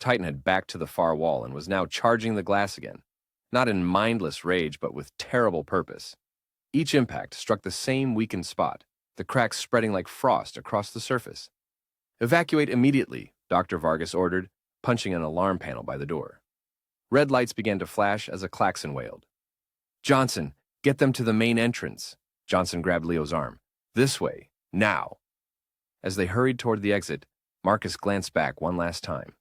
Titan had backed to the far wall and was now charging the glass again, not in mindless rage but with terrible purpose. Each impact struck the same weakened spot, the cracks spreading like frost across the surface. Evacuate immediately, Dr. Vargas ordered, punching an alarm panel by the door. Red lights began to flash as a klaxon wailed. Johnson, get them to the main entrance. Johnson grabbed Leo's arm. This way, now. As they hurried toward the exit, Marcus glanced back one last time.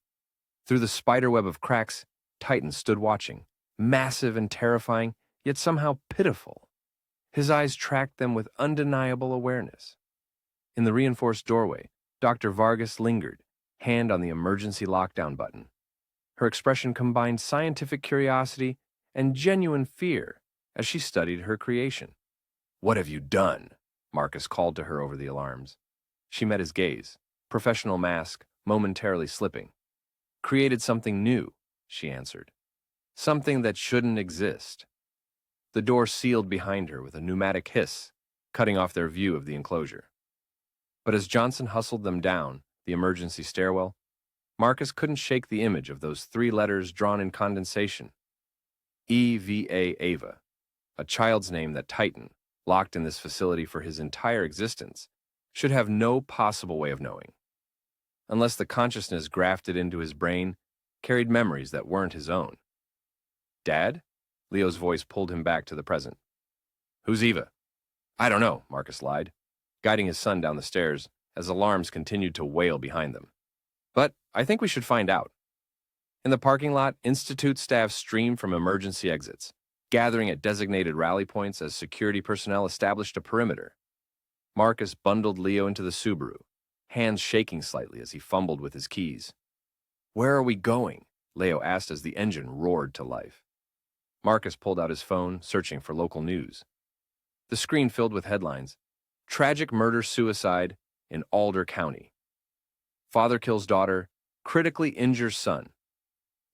Through the spiderweb of cracks, Titan stood watching, massive and terrifying, yet somehow pitiful. His eyes tracked them with undeniable awareness. In the reinforced doorway, Dr. Vargas lingered, hand on the emergency lockdown button. Her expression combined scientific curiosity and genuine fear as she studied her creation. What have you done? Marcus called to her over the alarms. She met his gaze, professional mask momentarily slipping. Created something new, she answered. Something that shouldn't exist. The door sealed behind her with a pneumatic hiss, cutting off their view of the enclosure. But as Johnson hustled them down the emergency stairwell, Marcus couldn't shake the image of those 3 letters drawn in condensation. EVA Ava, a child's name that Titan, locked in this facility for his entire existence, should have no possible way of knowing. Unless the consciousness grafted into his brain carried memories that weren't his own. Dad? Leo's voice pulled him back to the present. Who's Eva? I don't know, Marcus lied, guiding his son down the stairs as alarms continued to wail behind them. But I think we should find out. In the parking lot, Institute staff streamed from emergency exits, gathering at designated rally points as security personnel established a perimeter. Marcus bundled Leo into the Subaru, hands shaking slightly as he fumbled with his keys. Where are we going? Leo asked as the engine roared to life. Marcus pulled out his phone, searching for local news. The screen filled with headlines. Tragic murder-suicide in Alder County. Father kills daughter, critically injures son.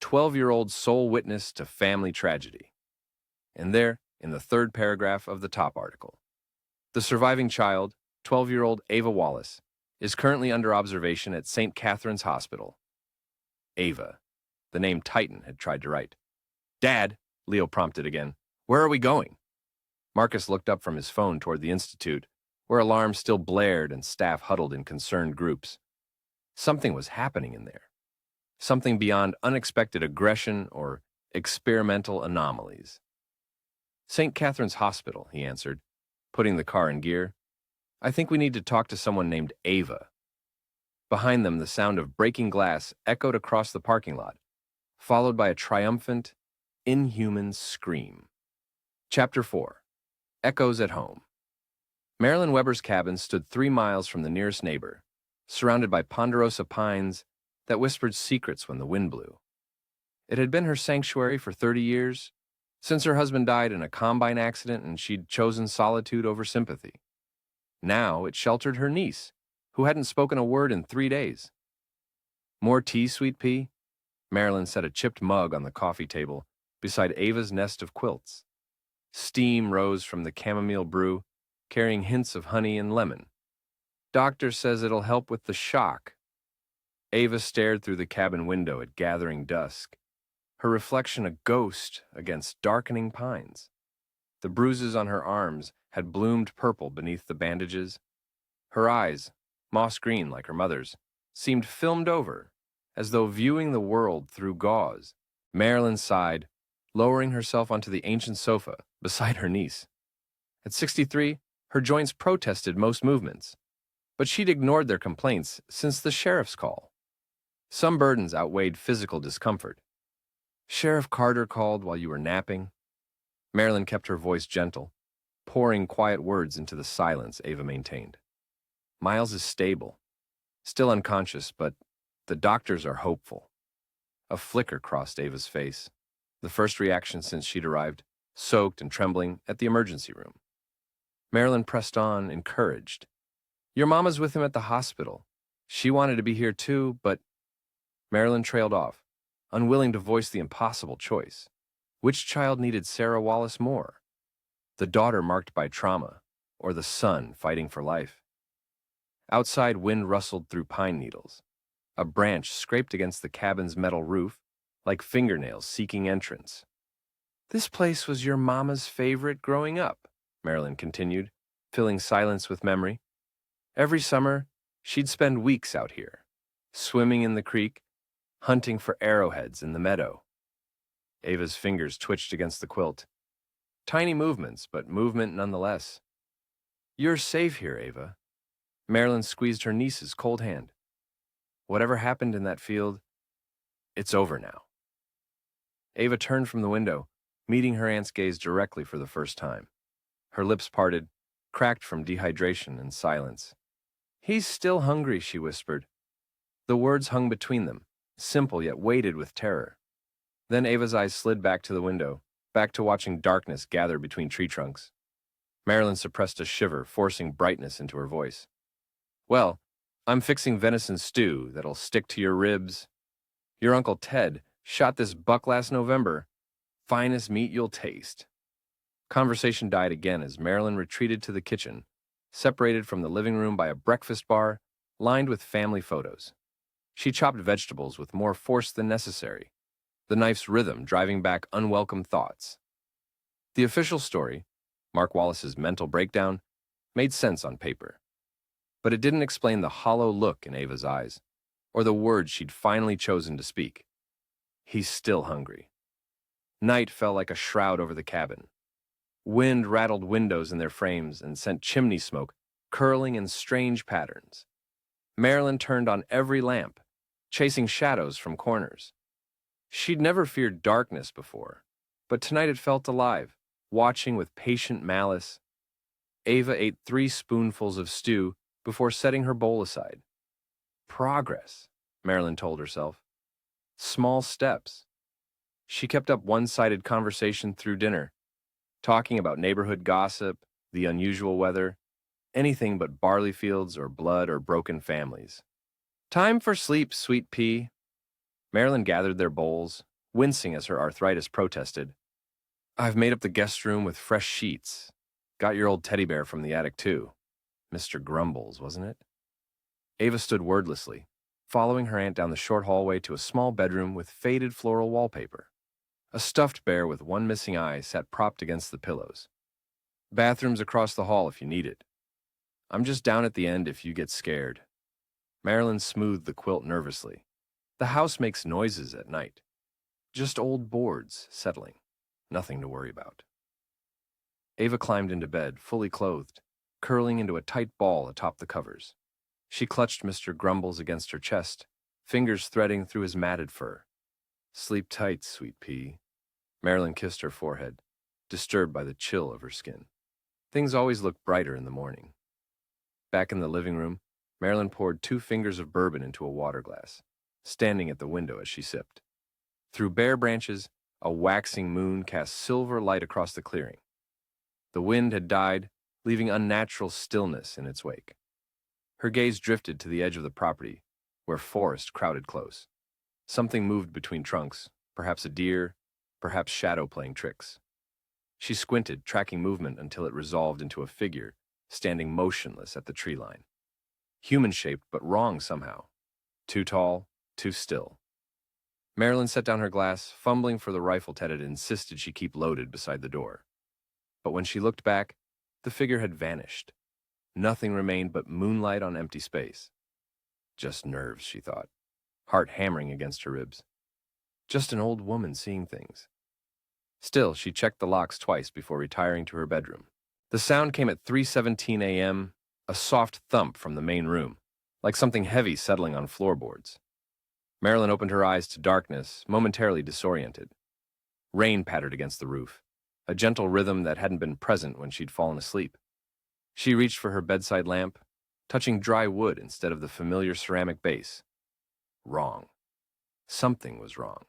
12-year-old sole witness to family tragedy. And there, in the 3rd paragraph of the top article, the surviving child, 12-year-old Ava Wallace, is currently under observation at St. Catherine's Hospital. Ava, the name Titan had tried to write. Dad, Leo prompted again, where are we going? Marcus looked up from his phone toward the Institute, where alarms still blared and staff huddled in concerned groups. Something was happening in there. Something beyond unexpected aggression or experimental anomalies. St. Catherine's Hospital, he answered, putting the car in gear. I think we need to talk to someone named Ava. Behind them, the sound of breaking glass echoed across the parking lot, followed by a triumphant, inhuman scream. Chapter 4. Echoes at Home. Marilyn Weber's cabin stood 3 miles from the nearest neighbor, surrounded by ponderosa pines that whispered secrets when the wind blew. It had been her sanctuary for 30 years, since her husband died in a combine accident and she'd chosen solitude over sympathy. Now it sheltered her niece, who hadn't spoken a word in 3 days. More tea, sweet pea? Marilyn set a chipped mug on the coffee table beside Ava's nest of quilts. Steam rose from the chamomile brew, carrying hints of honey and lemon. Doctor says it'll help with the shock. Ava stared through the cabin window at gathering dusk, her reflection a ghost against darkening pines. The bruises on her arms had bloomed purple beneath the bandages. Her eyes, moss green like her mother's, seemed filmed over, as though viewing the world through gauze. Marilyn sighed, lowering herself onto the ancient sofa beside her niece. At 63, her joints protested most movements, but she'd ignored their complaints since the sheriff's call. Some burdens outweighed physical discomfort. Sheriff Carter called while you were napping. Marilyn kept her voice gentle, pouring quiet words into the silence Ava maintained. Miles is stable, still unconscious, but the doctors are hopeful. A flicker crossed Ava's face, the first reaction since she'd arrived, soaked and trembling, at the emergency room. Marilyn pressed on, encouraged. Your mama's with him at the hospital. She wanted to be here too, but... Marilyn trailed off, unwilling to voice the impossible choice. Which child needed Sarah Wallace more? The daughter marked by trauma, or the son fighting for life? Outside, wind rustled through pine needles. A branch scraped against the cabin's metal roof, like fingernails seeking entrance. This place was your mama's favorite growing up, Marilyn continued, filling silence with memory. Every summer, she'd spend weeks out here, swimming in the creek, hunting for arrowheads in the meadow. Ava's fingers twitched against the quilt. Tiny movements, but movement nonetheless. You're safe here, Ava. Marilyn squeezed her niece's cold hand. Whatever happened in that field, it's over now. Ava turned from the window, meeting her aunt's gaze directly for the first time. Her lips parted, cracked from dehydration and silence. He's still hungry, she whispered. The words hung between them, simple yet weighted with terror. Then Ava's eyes slid back to the window, back to watching darkness gather between tree trunks. Marilyn suppressed a shiver, forcing brightness into her voice. Well, I'm fixing venison stew that'll stick to your ribs. Your Uncle Ted shot this buck last November. Finest meat you'll taste. Conversation died again as Marilyn retreated to the kitchen, separated from the living room by a breakfast bar lined with family photos. She chopped vegetables with more force than necessary, the knife's rhythm driving back unwelcome thoughts. The official story, Mark Wallace's mental breakdown, made sense on paper. But it didn't explain the hollow look in Ava's eyes, or the words she'd finally chosen to speak. He's still hungry. Night fell like a shroud over the cabin. Wind rattled windows in their frames and sent chimney smoke curling in strange patterns. Marilyn turned on every lamp, chasing shadows from corners. She'd never feared darkness before, but tonight it felt alive, watching with patient malice. Ava ate 3 spoonfuls of stew before setting her bowl aside. Progress, Marilyn told herself. Small steps. She kept up one-sided conversation through dinner, talking about neighborhood gossip, the unusual weather, anything but barley fields or blood or broken families. Time for sleep, sweet pea. Marilyn gathered their bowls, wincing as her arthritis protested. I've made up the guest room with fresh sheets. Got your old teddy bear from the attic, too. Mr. Grumbles, wasn't it? Ava stood wordlessly, following her aunt down the short hallway to a small bedroom with faded floral wallpaper. A stuffed bear with one missing eye sat propped against the pillows. Bathrooms across the hall if you need it. I'm just down at the end if you get scared. Marilyn smoothed the quilt nervously. The house makes noises at night. Just old boards settling. Nothing to worry about. Ava climbed into bed, fully clothed, curling into a tight ball atop the covers. She clutched Mr. Grumbles against her chest, fingers threading through his matted fur. Sleep tight, sweet pea. Marilyn kissed her forehead, disturbed by the chill of her skin. Things always look brighter in the morning. Back in the living room, Marilyn poured 2 fingers of bourbon into a water glass, standing at the window as she sipped. Through bare branches, a waxing moon cast silver light across the clearing. The wind had died, leaving unnatural stillness in its wake. Her gaze drifted to the edge of the property, where forest crowded close. Something moved between trunks, perhaps a deer, perhaps shadow playing tricks. She squinted, tracking movement until it resolved into a figure, standing motionless at the tree line. Human-shaped, but wrong somehow. Too tall, too still. Marilyn set down her glass, fumbling for the rifle Ted had insisted she keep loaded beside the door. But when she looked back, the figure had vanished. Nothing remained but moonlight on empty space. Just nerves, she thought, heart hammering against her ribs. Just an old woman seeing things. Still, she checked the locks twice before retiring to her bedroom. The sound came at 3:17 a.m., a soft thump from the main room, like something heavy settling on floorboards. Marilyn opened her eyes to darkness, momentarily disoriented. Rain pattered against the roof, a gentle rhythm that hadn't been present when she'd fallen asleep. She reached for her bedside lamp, touching dry wood instead of the familiar ceramic base. Wrong. Something was wrong.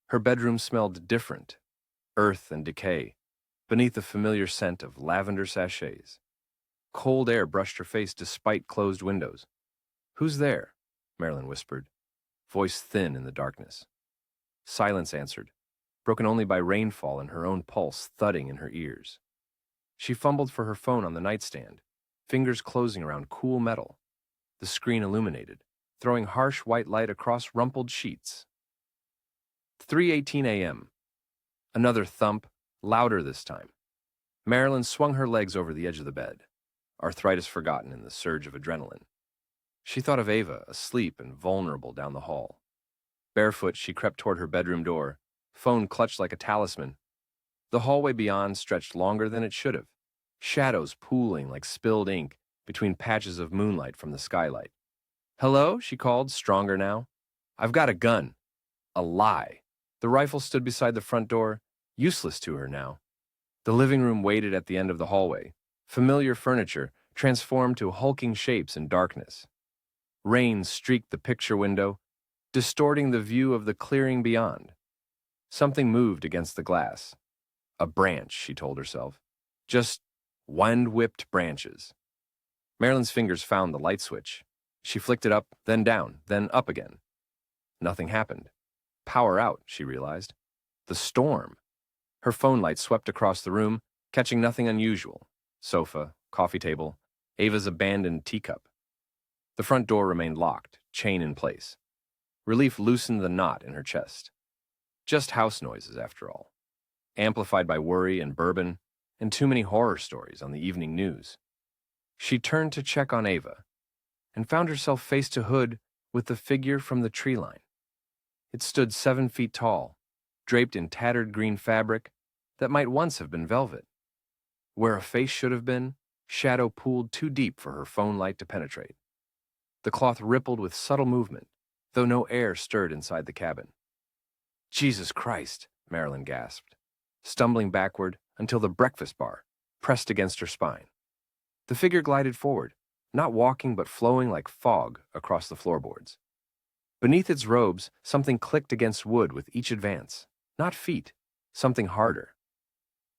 Her bedroom smelled different, earth and decay, beneath the familiar scent of lavender sachets. Cold air brushed her face despite closed windows. "Who's there?" Marilyn whispered, voice thin in the darkness. Silence answered, broken only by rainfall and her own pulse thudding in her ears. She fumbled for her phone on the nightstand, fingers closing around cool metal. The screen illuminated, throwing harsh white light across rumpled sheets. 3:18 a.m. Another thump, louder this time. Marilyn swung her legs over the edge of the bed, arthritis forgotten in the surge of adrenaline. She thought of Ava, asleep and vulnerable down the hall. Barefoot, she crept toward her bedroom door, phone clutched like a talisman. The hallway beyond stretched longer than it should have, shadows pooling like spilled ink between patches of moonlight from the skylight. "Hello?" she called, stronger now. "I've got a gun." A lie. The rifle stood beside the front door, useless to her now. The living room waited at the end of the hallway, familiar furniture transformed to hulking shapes in darkness. Rain streaked the picture window, distorting the view of the clearing beyond. Something moved against the glass. A branch, she told herself. Just wind-whipped branches. Marilyn's fingers found the light switch. She flicked it up, then down, then up again. Nothing happened. Power out, she realized. The storm. Her phone light swept across the room, catching nothing unusual. Sofa, coffee table, Ava's abandoned teacup. The front door remained locked, chain in place. Relief loosened the knot in her chest. Just house noises, after all. Amplified by worry and bourbon, and too many horror stories on the evening news. She turned to check on Ava, and found herself face to hood with the figure from the tree line. It stood 7 feet tall, draped in tattered green fabric that might once have been velvet. Where a face should have been, shadow pooled too deep for her phone light to penetrate. The cloth rippled with subtle movement, though no air stirred inside the cabin. "Jesus Christ," Marilyn gasped, stumbling backward until the breakfast bar pressed against her spine. The figure glided forward, not walking but flowing like fog across the floorboards. Beneath its robes, something clicked against wood with each advance. Not feet, something harder.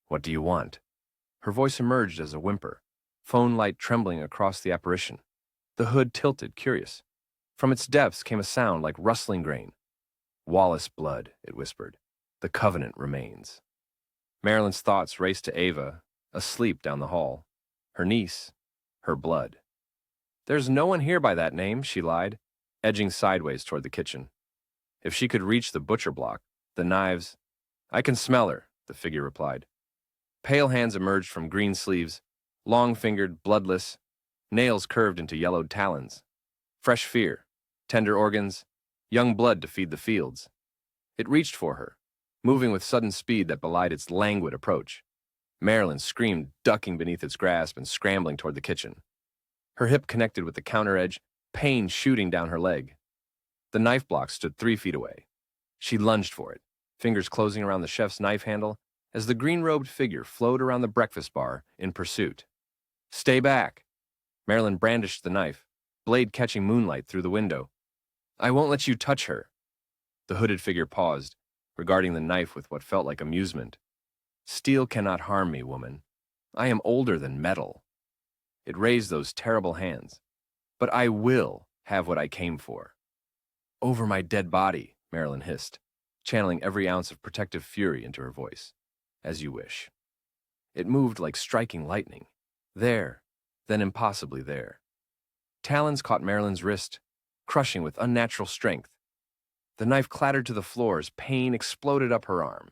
"What do you want?" Her voice emerged as a whimper, phone light trembling across the apparition. The hood tilted, curious. From its depths came a sound like rustling grain. "Wallace blood," it whispered. "The covenant remains." Marilyn's thoughts raced to Ava, asleep down the hall. Her niece, her blood. "There's no one here by that name," she lied, edging sideways toward the kitchen. If she could reach the butcher block, the knives... "I can smell her," the figure replied. Pale hands emerged from green sleeves, long-fingered, bloodless, nails curved into yellowed talons. Fresh fear, tender organs, young blood to feed the fields. It reached for her, moving with sudden speed that belied its languid approach. Marilyn screamed, ducking beneath its grasp and scrambling toward the kitchen. Her hip connected with the counter edge, pain shooting down her leg. The knife block stood 3 feet away. She lunged for it, fingers closing around the chef's knife handle as the green-robed figure flowed around the breakfast bar in pursuit. "Stay back!" Marilyn brandished the knife, blade catching moonlight through the window. I won't let you touch her. The hooded figure paused, regarding the knife with what felt like amusement. Steel cannot harm me, woman. I am older than metal. It raised those terrible hands. But I will have what I came for. Over my dead body, Marilyn hissed, channeling every ounce of protective fury into her voice. As you wish. It moved like striking lightning. There, then impossibly there. Talons caught Marilyn's wrist, crushing with unnatural strength. The knife clattered to the floor as pain exploded up her arm.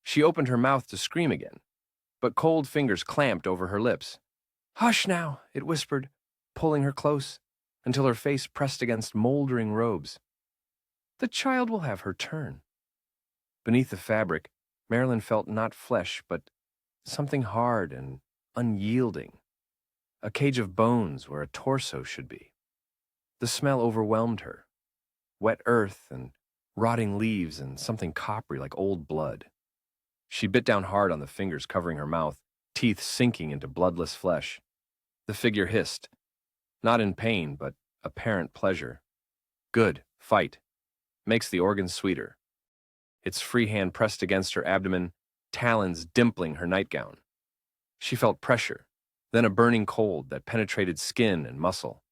She opened her mouth to scream again, but cold fingers clamped over her lips. Hush now, it whispered, pulling her close, until her face pressed against moldering robes. The child will have her turn. Beneath the fabric, Marilyn felt not flesh, but something hard and unyielding. A cage of bones where a torso should be. The smell overwhelmed her. Wet earth and rotting leaves and something coppery like old blood. She bit down hard on the fingers covering her mouth, teeth sinking into bloodless flesh. The figure hissed, not in pain, but apparent pleasure. Good, fight. Makes the organs sweeter. Its free hand pressed against her abdomen, talons dimpling her nightgown. She felt pressure, then a burning cold that penetrated skin and muscle.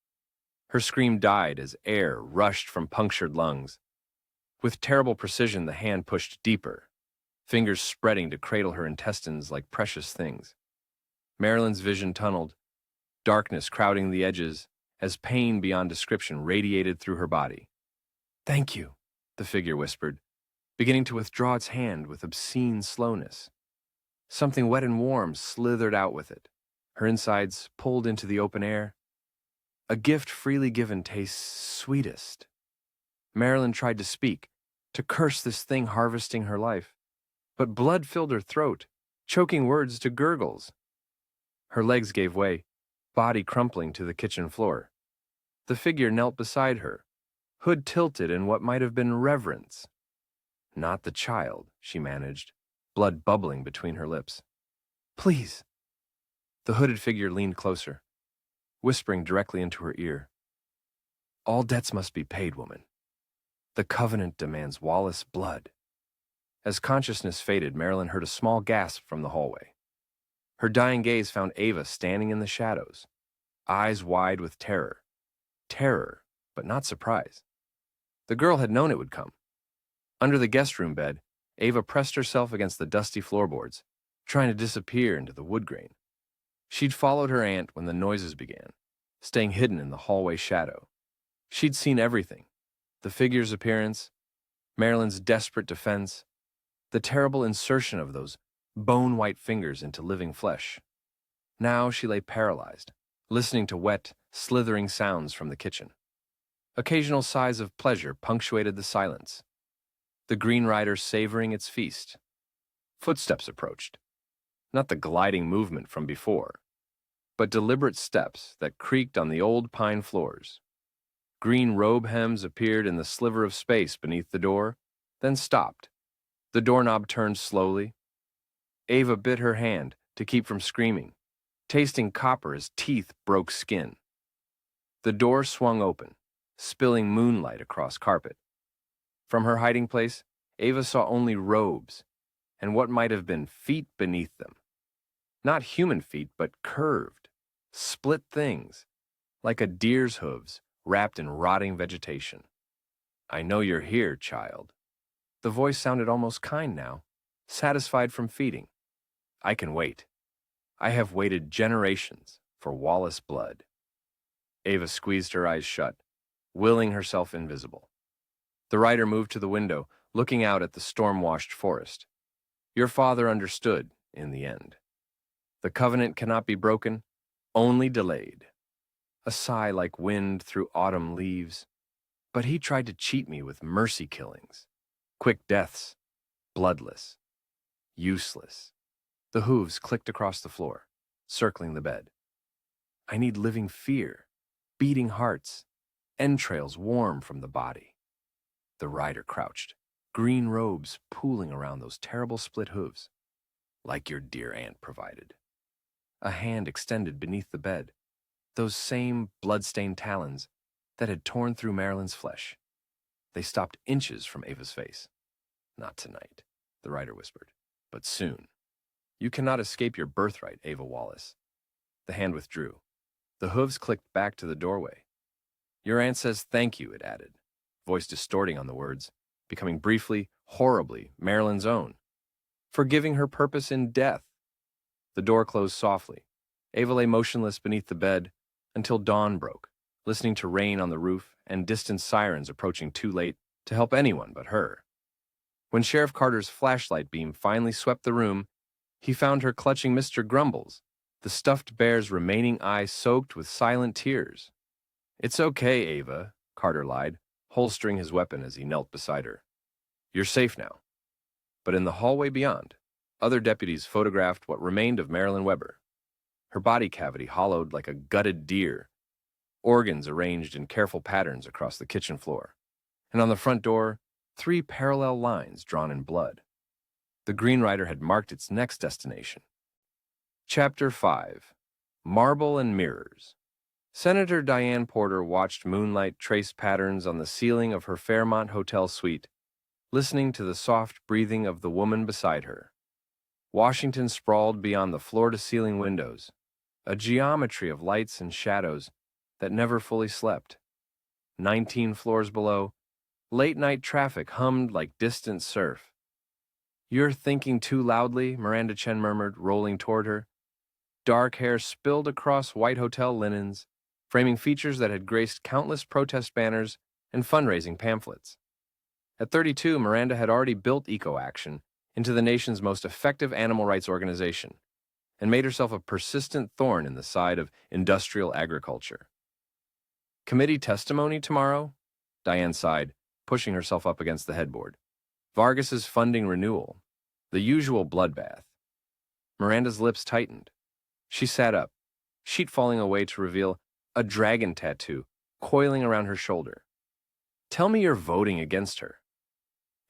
Her scream died as air rushed from punctured lungs. With terrible precision, the hand pushed deeper, fingers spreading to cradle her intestines like precious things. Marilyn's vision tunneled, darkness crowding the edges as pain beyond description radiated through her body. Thank you, the figure whispered, beginning to withdraw its hand with obscene slowness. Something wet and warm slithered out with it, her insides pulled into the open air. A gift freely given tastes sweetest. Marilyn tried to speak, to curse this thing harvesting her life, but blood filled her throat, choking words to gurgles. Her legs gave way, body crumpling to the kitchen floor. The figure knelt beside her, hood tilted in what might have been reverence. Not the child, she managed, blood bubbling between her lips. Please. The hooded figure leaned closer, whispering directly into her ear. All debts must be paid, woman. The covenant demands Wallace blood. As consciousness faded, Marilyn heard a small gasp from the hallway. Her dying gaze found Ava standing in the shadows, eyes wide with terror. Terror, but not surprise. The girl had known it would come. Under the guest room bed, Ava pressed herself against the dusty floorboards, trying to disappear into the wood grain. She'd followed her aunt when the noises began, staying hidden in the hallway shadow. She'd seen everything. The figure's appearance, Marilyn's desperate defense, the terrible insertion of those bone-white fingers into living flesh. Now she lay paralyzed, listening to wet, slithering sounds from the kitchen. Occasional sighs of pleasure punctuated the silence. The Green Rider savoring its feast. Footsteps approached. Not the gliding movement from before, but deliberate steps that creaked on the old pine floors. Green robe hems appeared in the sliver of space beneath the door, then stopped. The doorknob turned slowly. Ava bit her hand to keep from screaming, tasting copper as teeth broke skin. The door swung open, spilling moonlight across carpet. From her hiding place, Ava saw only robes and what might have been feet beneath them. Not human feet, but curved, split things, like a deer's hooves wrapped in rotting vegetation. I know you're here, child. The voice sounded almost kind now, satisfied from feeding. I can wait. I have waited generations for Wallace blood. Ava squeezed her eyes shut, willing herself invisible. The rider moved to the window, looking out at the storm-washed forest. Your father understood, in the end. The covenant cannot be broken, only delayed. A sigh like wind through autumn leaves. But he tried to cheat me with mercy killings. Quick deaths. Bloodless. Useless. The hooves clicked across the floor, circling the bed. I need living fear, beating hearts, entrails warm from the body. The rider crouched, green robes pooling around those terrible split hooves, like your dear aunt provided. A hand extended beneath the bed. those same blood-stained talons that had torn through Marilyn's flesh. They stopped inches from Ava's face. "Not tonight," the rider whispered, "but soon. You cannot escape your birthright, Ava Wallace." The hand withdrew. The hooves clicked back to the doorway. "Your aunt says thank you," it added, voice distorting on the words, becoming briefly, horribly, Marilyn's own, "for giving her purpose in death." The door closed softly. Ava lay motionless beneath the bed until dawn broke, listening to rain on the roof and distant sirens approaching too late to help anyone but her. When Sheriff Carter's flashlight beam finally swept the room, he found her clutching Mr. Grumbles, the stuffed bear's remaining eye soaked with silent tears. "It's okay, Ava," Carter lied, holstering his weapon as he knelt beside her. "You're safe now." But in the hallway beyond, other deputies photographed what remained of Marilyn Weber, her body cavity hollowed like a gutted deer, organs arranged in careful patterns across the kitchen floor, and on the front door, 3 parallel lines drawn in blood. The Green Rider had marked its next destination. Chapter 5. Marble and Mirrors. Senator Diane Porter watched moonlight trace patterns on the ceiling of her Fairmont Hotel suite, listening to the soft breathing of the woman beside her. Washington sprawled beyond the floor-to-ceiling windows, a geometry of lights and shadows that never fully slept. 19 floors below, late-night traffic hummed like distant surf. "You're thinking too loudly," Miranda Chen murmured, rolling toward her. Dark hair spilled across white hotel linens, framing features that had graced countless protest banners and fundraising pamphlets. At 32, Miranda had already built EcoAction into the nation's most effective animal rights organization and made herself a persistent thorn in the side of industrial agriculture. "Committee testimony tomorrow?" Diane sighed, pushing herself up against the headboard. "Vargas's funding renewal. The usual bloodbath." Miranda's lips tightened. She sat up, sheet falling away to reveal a dragon tattoo coiling around her shoulder. "Tell me you're voting against her."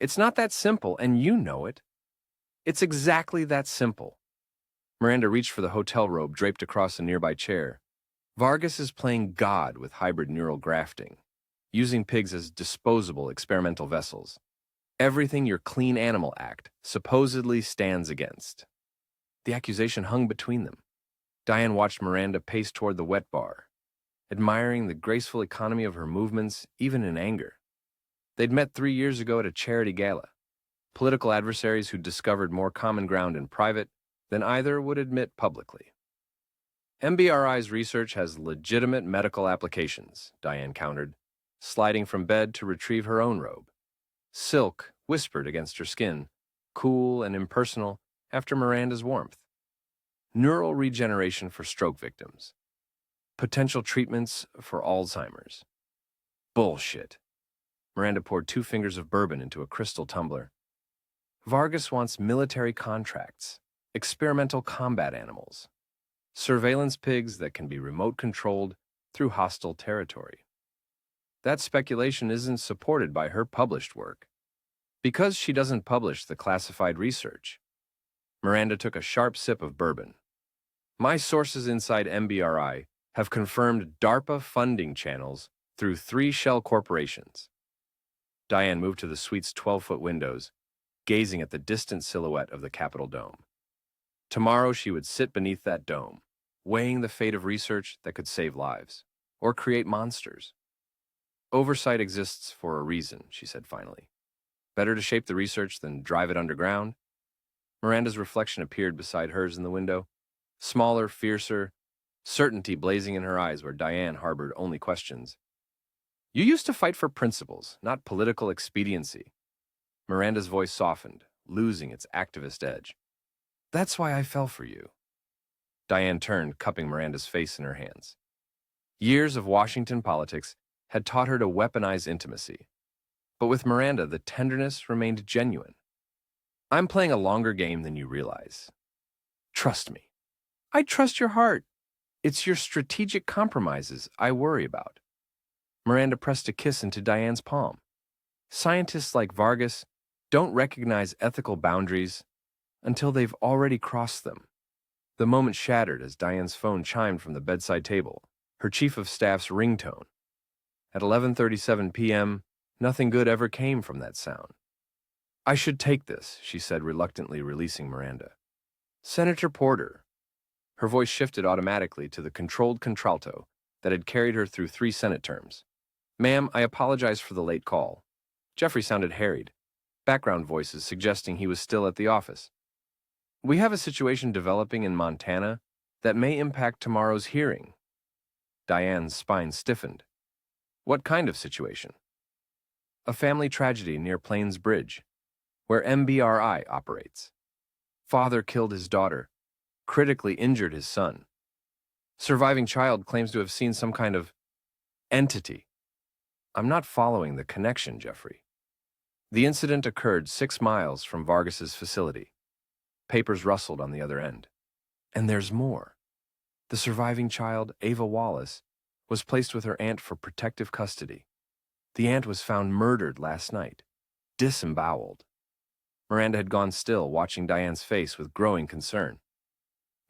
"It's not that simple, and you know it." "It's exactly that simple." Miranda reached for the hotel robe draped across a nearby chair. "Vargas is playing God with hybrid neural grafting, using pigs as disposable experimental vessels. Everything your Clean Animal Act supposedly stands against." The accusation hung between them. Diane watched Miranda pace toward the wet bar, admiring the graceful economy of her movements, even in anger. They'd met 3 years ago at a charity gala, political adversaries who discovered more common ground in private than either would admit publicly. "MBRI's research has legitimate medical applications," Diane countered, sliding from bed to retrieve her own robe. Silk whispered against her skin, cool and impersonal after Miranda's warmth. "Neural regeneration for stroke victims. Potential treatments for Alzheimer's." "Bullshit." Miranda poured 2 fingers of bourbon into a crystal tumbler. "Vargas wants military contracts, experimental combat animals, surveillance pigs that can be remote-controlled through hostile territory. That speculation isn't supported by her published work, because she doesn't publish the classified research." Miranda took a sharp sip of bourbon. "My sources inside MBRI have confirmed DARPA funding channels through 3 shell corporations." Diane moved to the suite's 12-foot windows, gazing at the distant silhouette of the Capitol dome. Tomorrow she would sit beneath that dome, weighing the fate of research that could save lives, or create monsters. "Oversight exists for a reason," she said finally. "Better to shape the research than drive it underground." Miranda's reflection appeared beside hers in the window, smaller, fiercer, certainty blazing in her eyes where Diane harbored only questions. "You used to fight for principles, not political expediency." Miranda's voice softened, losing its activist edge. "That's why I fell for you." Diane turned, cupping Miranda's face in her hands. Years of Washington politics had taught her to weaponize intimacy, but with Miranda, the tenderness remained genuine. "I'm playing a longer game than you realize. Trust me." "I trust your heart. It's your strategic compromises I worry about." Miranda pressed a kiss into Diane's palm. "Scientists like Vargas don't recognize ethical boundaries until they've already crossed them." The moment shattered as Diane's phone chimed from the bedside table, her chief of staff's ringtone. At 11:37 p.m., nothing good ever came from that sound. "I should take this," she said, reluctantly releasing Miranda. "Senator Porter." Her voice shifted automatically to the controlled contralto that had carried her through 3 Senate terms. "Ma'am, I apologize for the late call." Jeffrey sounded harried, background voices suggesting he was still at the office. "We have a situation developing in Montana that may impact tomorrow's hearing." Diane's spine stiffened. "What kind of situation?" "A family tragedy near Plains Bridge, where MBRI operates. Father killed his daughter, critically injured his son. Surviving child claims to have seen some kind of entity." "I'm not following the connection, Jeffrey." "The incident occurred 6 miles from Vargas's facility." Papers rustled on the other end. "And there's more. The surviving child, Ava Wallace, was placed with her aunt for protective custody. The aunt was found murdered last night, disemboweled." Miranda had gone still, watching Diane's face with growing concern.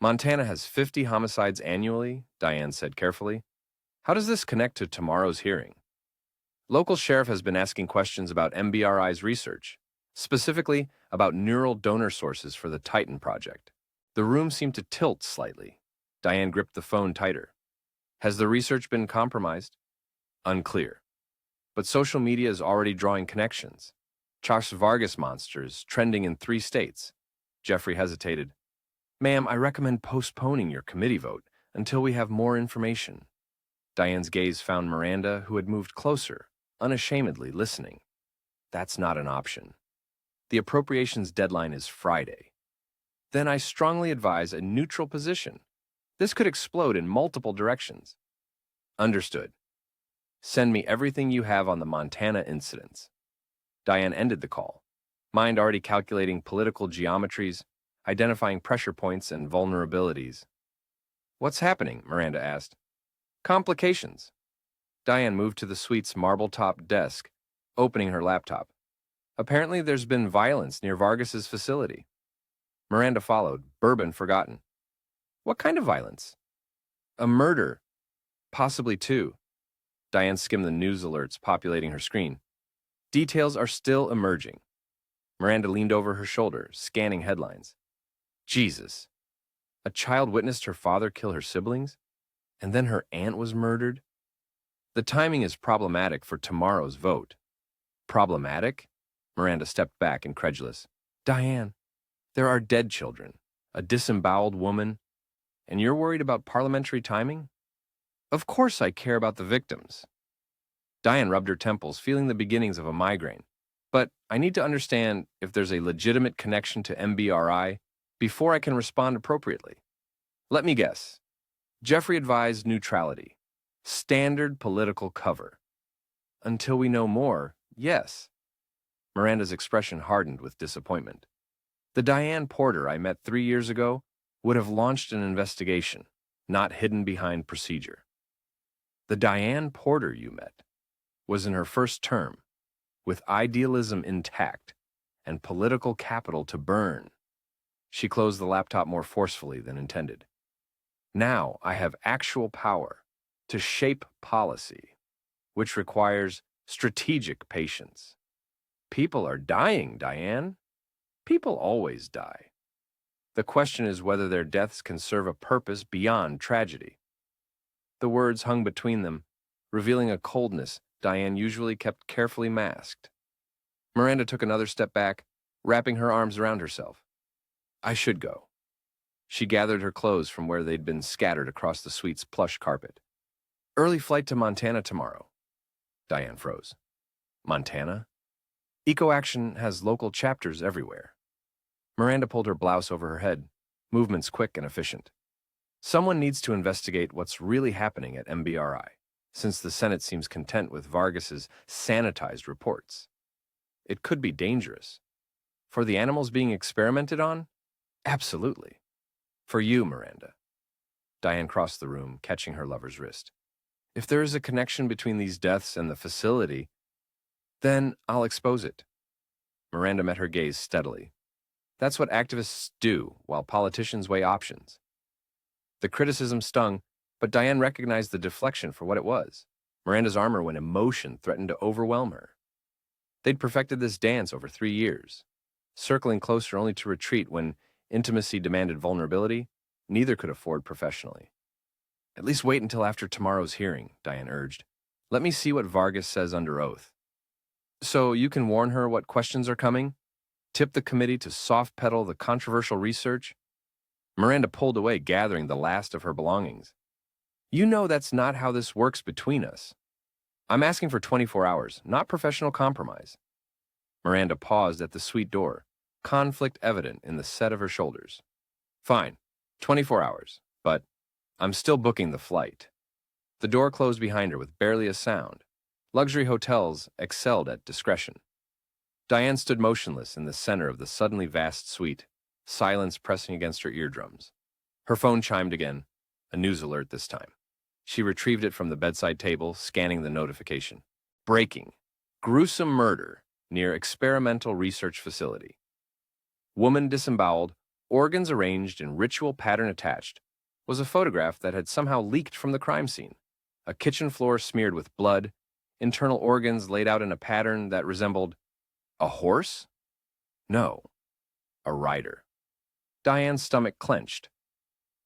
"Montana has 50 homicides annually," Diane said carefully. "How does this connect to tomorrow's hearing?" "Local sheriff has been asking questions about MBRI's research, specifically about neural donor sources for the Titan project." The room seemed to tilt slightly. Diane gripped the phone tighter. "Has the research been compromised?" "Unclear. But social media is already drawing connections. Charles Vargas monsters trending in 3 states. Jeffrey hesitated. "Ma'am, I recommend postponing your committee vote until we have more information." Diane's gaze found Miranda, who had moved closer, unashamedly listening. "That's not an option. The appropriations deadline is Friday." "Then I strongly advise a neutral position. This could explode in multiple directions." "Understood. Send me everything you have on the Montana incidents." Diane ended the call, mind already calculating political geometries, identifying pressure points and vulnerabilities. "What's happening?" Miranda asked. "Complications." Diane moved to the suite's marble-topped desk, opening her laptop. "Apparently there's been violence near Vargas's facility." Miranda followed, bourbon forgotten. "What kind of violence?" "A murder. Possibly 2. Diane skimmed the news alerts populating her screen. "Details are still emerging." Miranda leaned over her shoulder, scanning headlines. "Jesus. A child witnessed her father kill her siblings, and then her aunt was murdered? The timing is problematic for tomorrow's vote." "Problematic?" Miranda stepped back, incredulous. "Diane, there are dead children, a disemboweled woman, and you're worried about parliamentary timing?" "Of course I care about the victims." Diane rubbed her temples, feeling the beginnings of a migraine. "But I need to understand if there's a legitimate connection to MBRI before I can respond appropriately. Let me guess. Jeffrey advised neutrality. Standard political cover. Until we know more, yes." Miranda's expression hardened with disappointment. "The Diane Porter I met 3 years ago would have launched an investigation, not hidden behind procedure." "The Diane Porter you met was in her first term, with idealism intact and political capital to burn." She closed the laptop more forcefully than intended. "Now I have actual power to shape policy, which requires strategic patience." "People are dying, Diane. People always die. The question is whether their deaths can serve a purpose beyond tragedy." The words hung between them, revealing a coldness Diane usually kept carefully masked. Miranda took another step back, wrapping her arms around herself. "I should go." She gathered her clothes from where they'd been scattered across the suite's plush carpet. "Early flight to Montana tomorrow." Diane froze. "Montana?" "Eco Action has local chapters everywhere." Miranda pulled her blouse over her head, movements quick and efficient. "Someone needs to investigate what's really happening at MBRI, since the Senate seems content with Vargas's sanitized reports. It could be dangerous. For the animals being experimented on? Absolutely. For you, Miranda." Diane crossed the room, catching her lover's wrist. "If there is a connection between these deaths and the facility, then I'll expose it." Miranda met her gaze steadily. "That's what activists do while politicians weigh options." The criticism stung, But Diane recognized the deflection for what it was. Miranda's armor when emotion threatened to overwhelm her. They'd perfected this dance over 3 years, circling closer only to retreat when intimacy demanded vulnerability neither could afford professionally. At least wait until after tomorrow's hearing, Diane urged. Let me see what Vargas says under oath. So you can warn her what questions are coming? Tip the committee to soft-pedal the controversial research? Miranda pulled away, gathering the last of her belongings. You know that's not how this works between us. I'm asking for 24 hours, not professional compromise. Miranda paused at the suite door, conflict evident in the set of her shoulders. Fine, 24 hours, but I'm still booking the flight. The door closed behind her with barely a sound. Luxury hotels excelled at discretion. Diane stood motionless in the center of the suddenly vast suite, silence pressing against her eardrums. Her phone chimed again, a news alert this time. She retrieved it from the bedside table, scanning the notification. Breaking. Gruesome murder near experimental research facility. Woman disemboweled, organs arranged in ritual pattern attached, was a photograph that had somehow leaked from the crime scene. A kitchen floor smeared with blood, internal organs laid out in a pattern that resembled a horse? No, a rider. Diane's stomach clenched.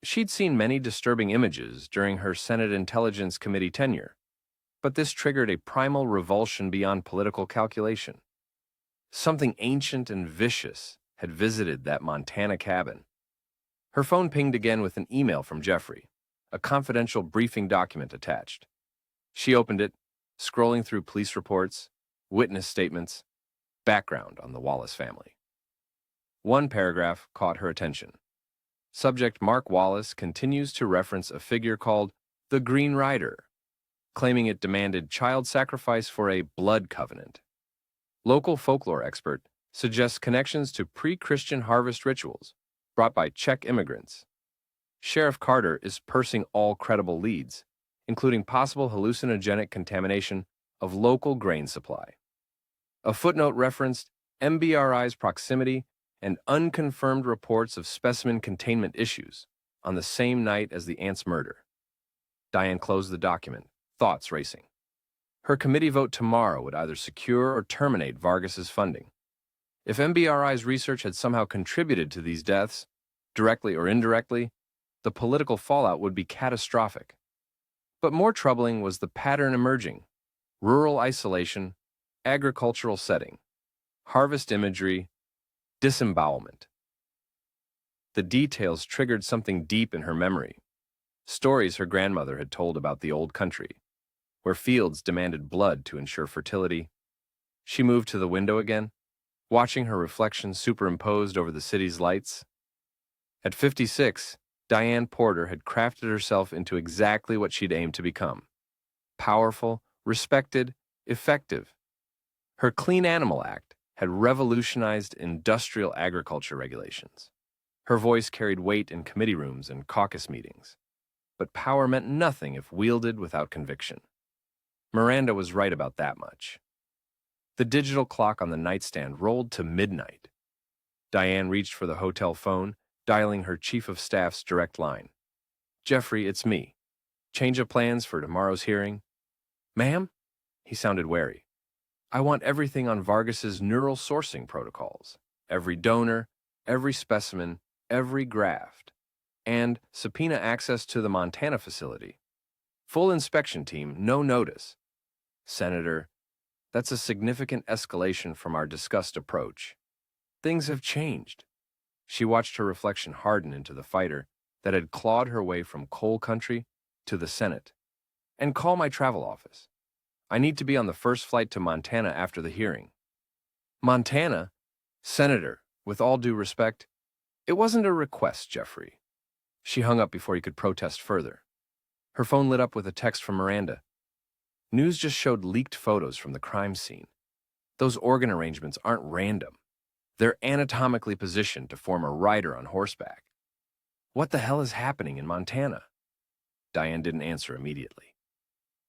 She'd seen many disturbing images during her Senate Intelligence Committee tenure, but this triggered a primal revulsion beyond political calculation. Something ancient and vicious had visited that Montana cabin. Her phone pinged again with an email from Jeffrey, a confidential briefing document attached. She opened it, scrolling through police reports, witness statements, background on the Wallace family. One paragraph caught her attention. Subject Mark Wallace continues to reference a figure called the Green Rider, claiming it demanded child sacrifice for a blood covenant. Local folklore expert suggests connections to pre-Christian harvest rituals brought by Czech immigrants. Sheriff Carter is pursing all credible leads, including possible hallucinogenic contamination of local grain supply. A footnote referenced MBRI's proximity and unconfirmed reports of specimen containment issues on the same night as the aunt's murder. Diane closed the document, thoughts racing. Her committee vote tomorrow would either secure or terminate Vargas's funding. If MBRI's research had somehow contributed to these deaths, directly or indirectly, the political fallout would be catastrophic. But more troubling was the pattern emerging: rural isolation, agricultural setting, harvest imagery, disembowelment. The details triggered something deep in her memory. Stories her grandmother had told about the old country, where fields demanded blood to ensure fertility. She moved to the window again, watching her reflection superimposed over the city's lights. At 56, Diane Porter had crafted herself into exactly what she'd aimed to become: powerful, respected, effective. Her Clean Animal Act had revolutionized industrial agriculture regulations. Her voice carried weight in committee rooms and caucus meetings. But power meant nothing if wielded without conviction. Miranda was right about that much. The digital clock on the nightstand rolled to midnight. Diane reached for the hotel phone, dialing her chief of staff's direct line. Jeffrey, it's me. Change of plans for tomorrow's hearing? Ma'am? He sounded wary. I want everything on Vargas's neural sourcing protocols. Every donor, every specimen, every graft. And subpoena access to the Montana facility. Full inspection team, no notice. Senator, that's a significant escalation from our discussed approach. Things have changed. She watched her reflection harden into the fighter that had clawed her way from coal country to the Senate. And call my travel office. I need to be on the first flight to Montana after the hearing. Montana? Senator, with all due respect, it wasn't a request, Jeffrey. She hung up before he could protest further. Her phone lit up with a text from Miranda. News just showed leaked photos from the crime scene. Those organ arrangements aren't random. They're anatomically positioned to form a rider on horseback. What the hell is happening in Montana? Diane didn't answer immediately.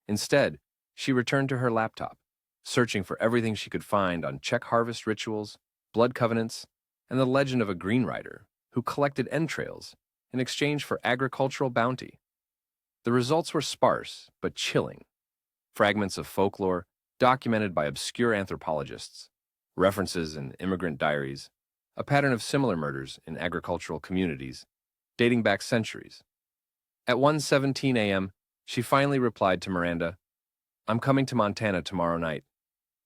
Instead, she returned to her laptop, searching for everything she could find on Czech harvest rituals, blood covenants, and the legend of a green rider who collected entrails in exchange for agricultural bounty. The results were sparse, but chilling. Fragments of folklore documented by obscure anthropologists, references in immigrant diaries, a pattern of similar murders in agricultural communities, dating back centuries. At 1:17 a.m., she finally replied to Miranda, "I'm coming to Montana tomorrow night.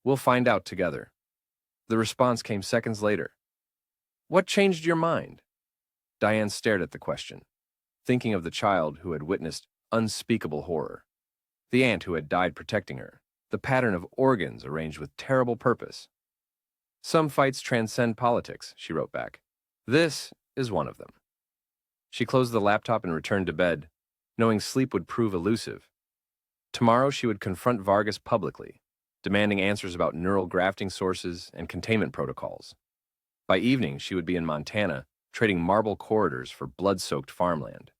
We'll find out together." The response came seconds later. "What changed your mind?" Diane stared at the question, thinking of the child who had witnessed unspeakable horror, the aunt who had died protecting her, the pattern of organs arranged with terrible purpose. "Some fights transcend politics," she wrote back. "This is one of them." She closed the laptop and returned to bed, knowing sleep would prove elusive. Tomorrow she would confront Vargas publicly, demanding answers about neural grafting sources and containment protocols. By evening, she would be in Montana, trading marble corridors for blood-soaked farmland.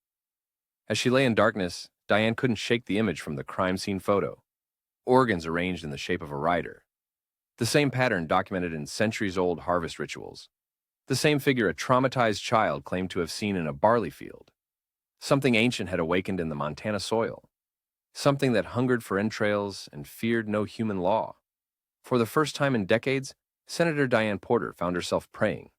As she lay in darkness, Diane couldn't shake the image from the crime scene photo. Organs arranged in the shape of a rider. The same pattern documented in centuries-old harvest rituals. The same figure a traumatized child claimed to have seen in a barley field. Something ancient had awakened in the Montana soil. Something that hungered for entrails and feared no human law. For the first time in decades, Senator Diane Porter found herself praying,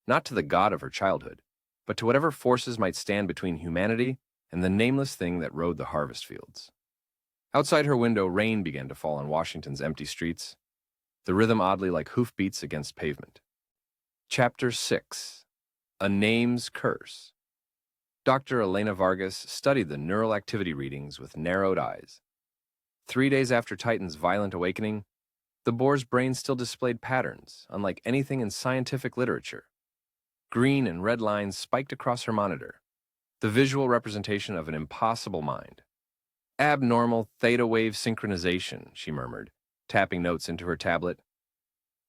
not to the God of her childhood, but to whatever forces might stand between humanity and the nameless thing that rode the harvest fields. Outside her window, rain began to fall on Washington's empty streets, the rhythm oddly like hoofbeats against pavement. Chapter 6. A Name's Curse. Dr. Elena Vargas studied the neural activity readings with narrowed eyes. 3 days after Titan's violent awakening, the boar's brain still displayed patterns, unlike anything in scientific literature. Green and red lines spiked across her monitor, the visual representation of an impossible mind. "Abnormal theta wave synchronization," she murmured, tapping notes into her tablet.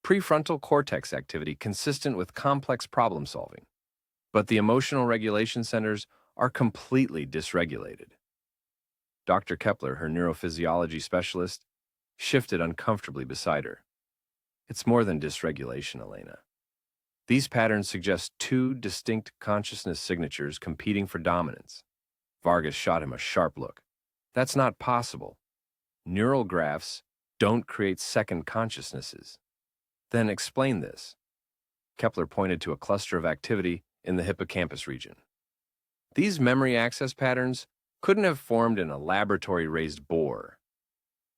"Prefrontal cortex activity consistent with complex problem solving. But the emotional regulation centers are completely dysregulated." Dr. Kepler, her neurophysiology specialist, shifted uncomfortably beside her. "It's more than dysregulation, Elena. These patterns suggest two distinct consciousness signatures competing for dominance." Vargas shot him a sharp look. "That's not possible. Neural graphs don't create second consciousnesses." "Then explain this." Kepler pointed to a cluster of activity in the hippocampus region. "These memory access patterns couldn't have formed in a laboratory-raised boar.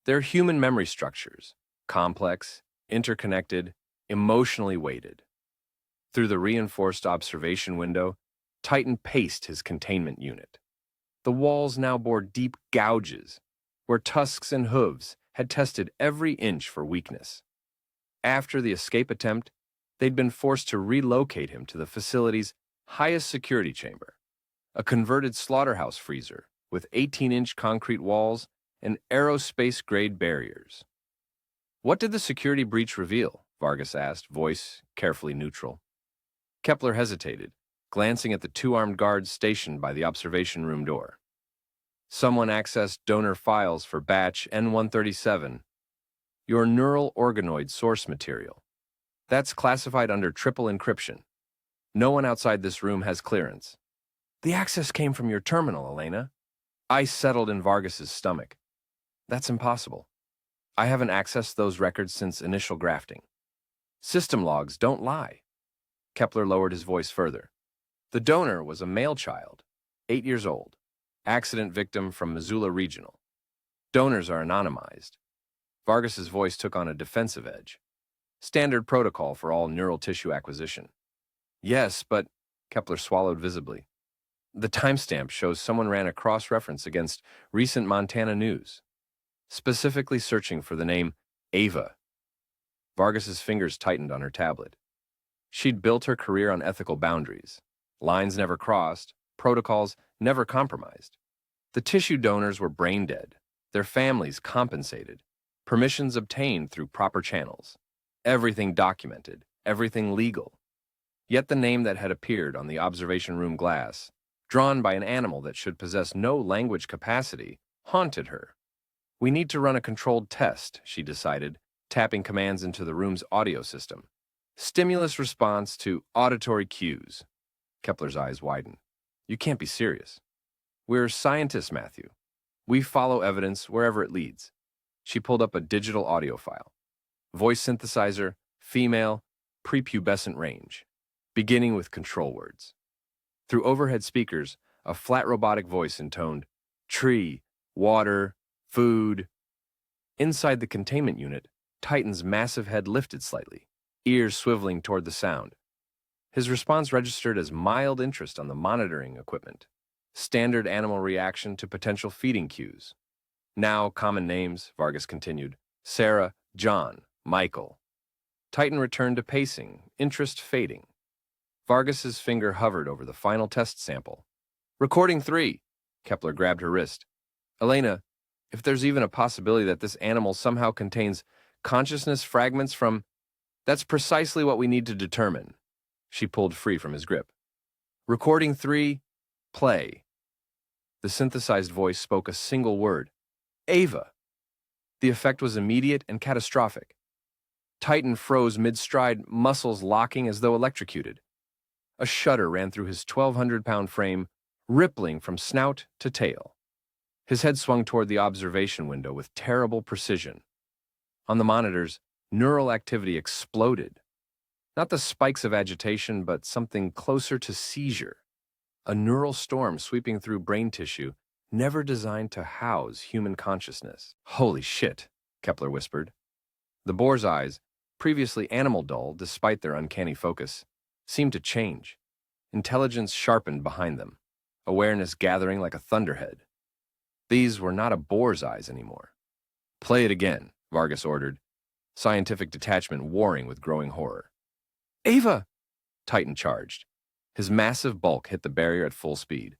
They're human memory structures, complex, interconnected, emotionally weighted." Through the reinforced observation window, Titan paced his containment unit. The walls now bore deep gouges, where tusks and hooves had tested every inch for weakness. After the escape attempt, they'd been forced to relocate him to the facility's highest security chamber, a converted slaughterhouse freezer with 18-inch concrete walls and aerospace-grade barriers. "What did the security breach reveal?" Vargas asked, voice carefully neutral. Kepler hesitated, glancing at the two-armed guards stationed by the observation room door. "Someone accessed donor files for batch N137, your neural organoid source material. That's classified under triple encryption. No one outside this room has clearance." "The access came from your terminal, Elena." Ice settled in Vargas's stomach. "That's impossible. I haven't accessed those records since initial grafting. System logs don't lie." Kepler lowered his voice further. "The donor was a male child, 8 years old, accident victim from Missoula Regional. Donors are anonymized." Vargas's voice took on a defensive edge. "Standard protocol for all neural tissue acquisition." "Yes, but..." Kepler swallowed visibly. "The timestamp shows someone ran a cross-reference against recent Montana news, specifically searching for the name Ava." Vargas's fingers tightened on her tablet. She'd built her career on ethical boundaries. Lines never crossed, protocols never compromised. The tissue donors were brain dead, their families compensated, permissions obtained through proper channels. Everything documented, everything legal. Yet the name that had appeared on the observation room glass, drawn by an animal that should possess no language capacity, haunted her. "We need to run a controlled test," she decided, tapping commands into the room's audio system. "Stimulus response to auditory cues." Kepler's eyes widened. "You can't be serious." We're scientists, Matthew. We follow evidence wherever it leads. She pulled up a digital audio file. Voice synthesizer, female, prepubescent range, beginning with control words. Through overhead speakers, a flat robotic voice intoned, tree, water, food. Inside the containment unit, Titan's massive head lifted slightly, ears swiveling toward the sound. His response registered as mild interest on the monitoring equipment, standard animal reaction to potential feeding cues. Now common names, Vargas continued, Sarah, John, Michael. Titan returned to pacing, interest fading. Vargas's finger hovered over the final test sample. Recording 3. Kepler grabbed her wrist. Elena, if there's even a possibility that this animal somehow contains consciousness fragments from... That's precisely what we need to determine. She pulled free from his grip. Recording 3. Play. The synthesized voice spoke a single word. Ava. The effect was immediate and catastrophic. Titan froze mid-stride, muscles locking as though electrocuted. A shudder ran through his 1,200-pound frame, rippling from snout to tail. His head swung toward the observation window with terrible precision. On the monitors, neural activity exploded. Not the spikes of agitation, but something closer to seizure. A neural storm sweeping through brain tissue, never designed to house human consciousness. Holy shit, Kepler whispered. The boar's eyes, previously animal-dull despite their uncanny focus, seemed to change. Intelligence sharpened behind them, awareness gathering like a thunderhead. These were not a boar's eyes anymore. Play it again, Vargas ordered, scientific detachment warring with growing horror. Ava! Titan charged. His massive bulk hit the barrier at full speed,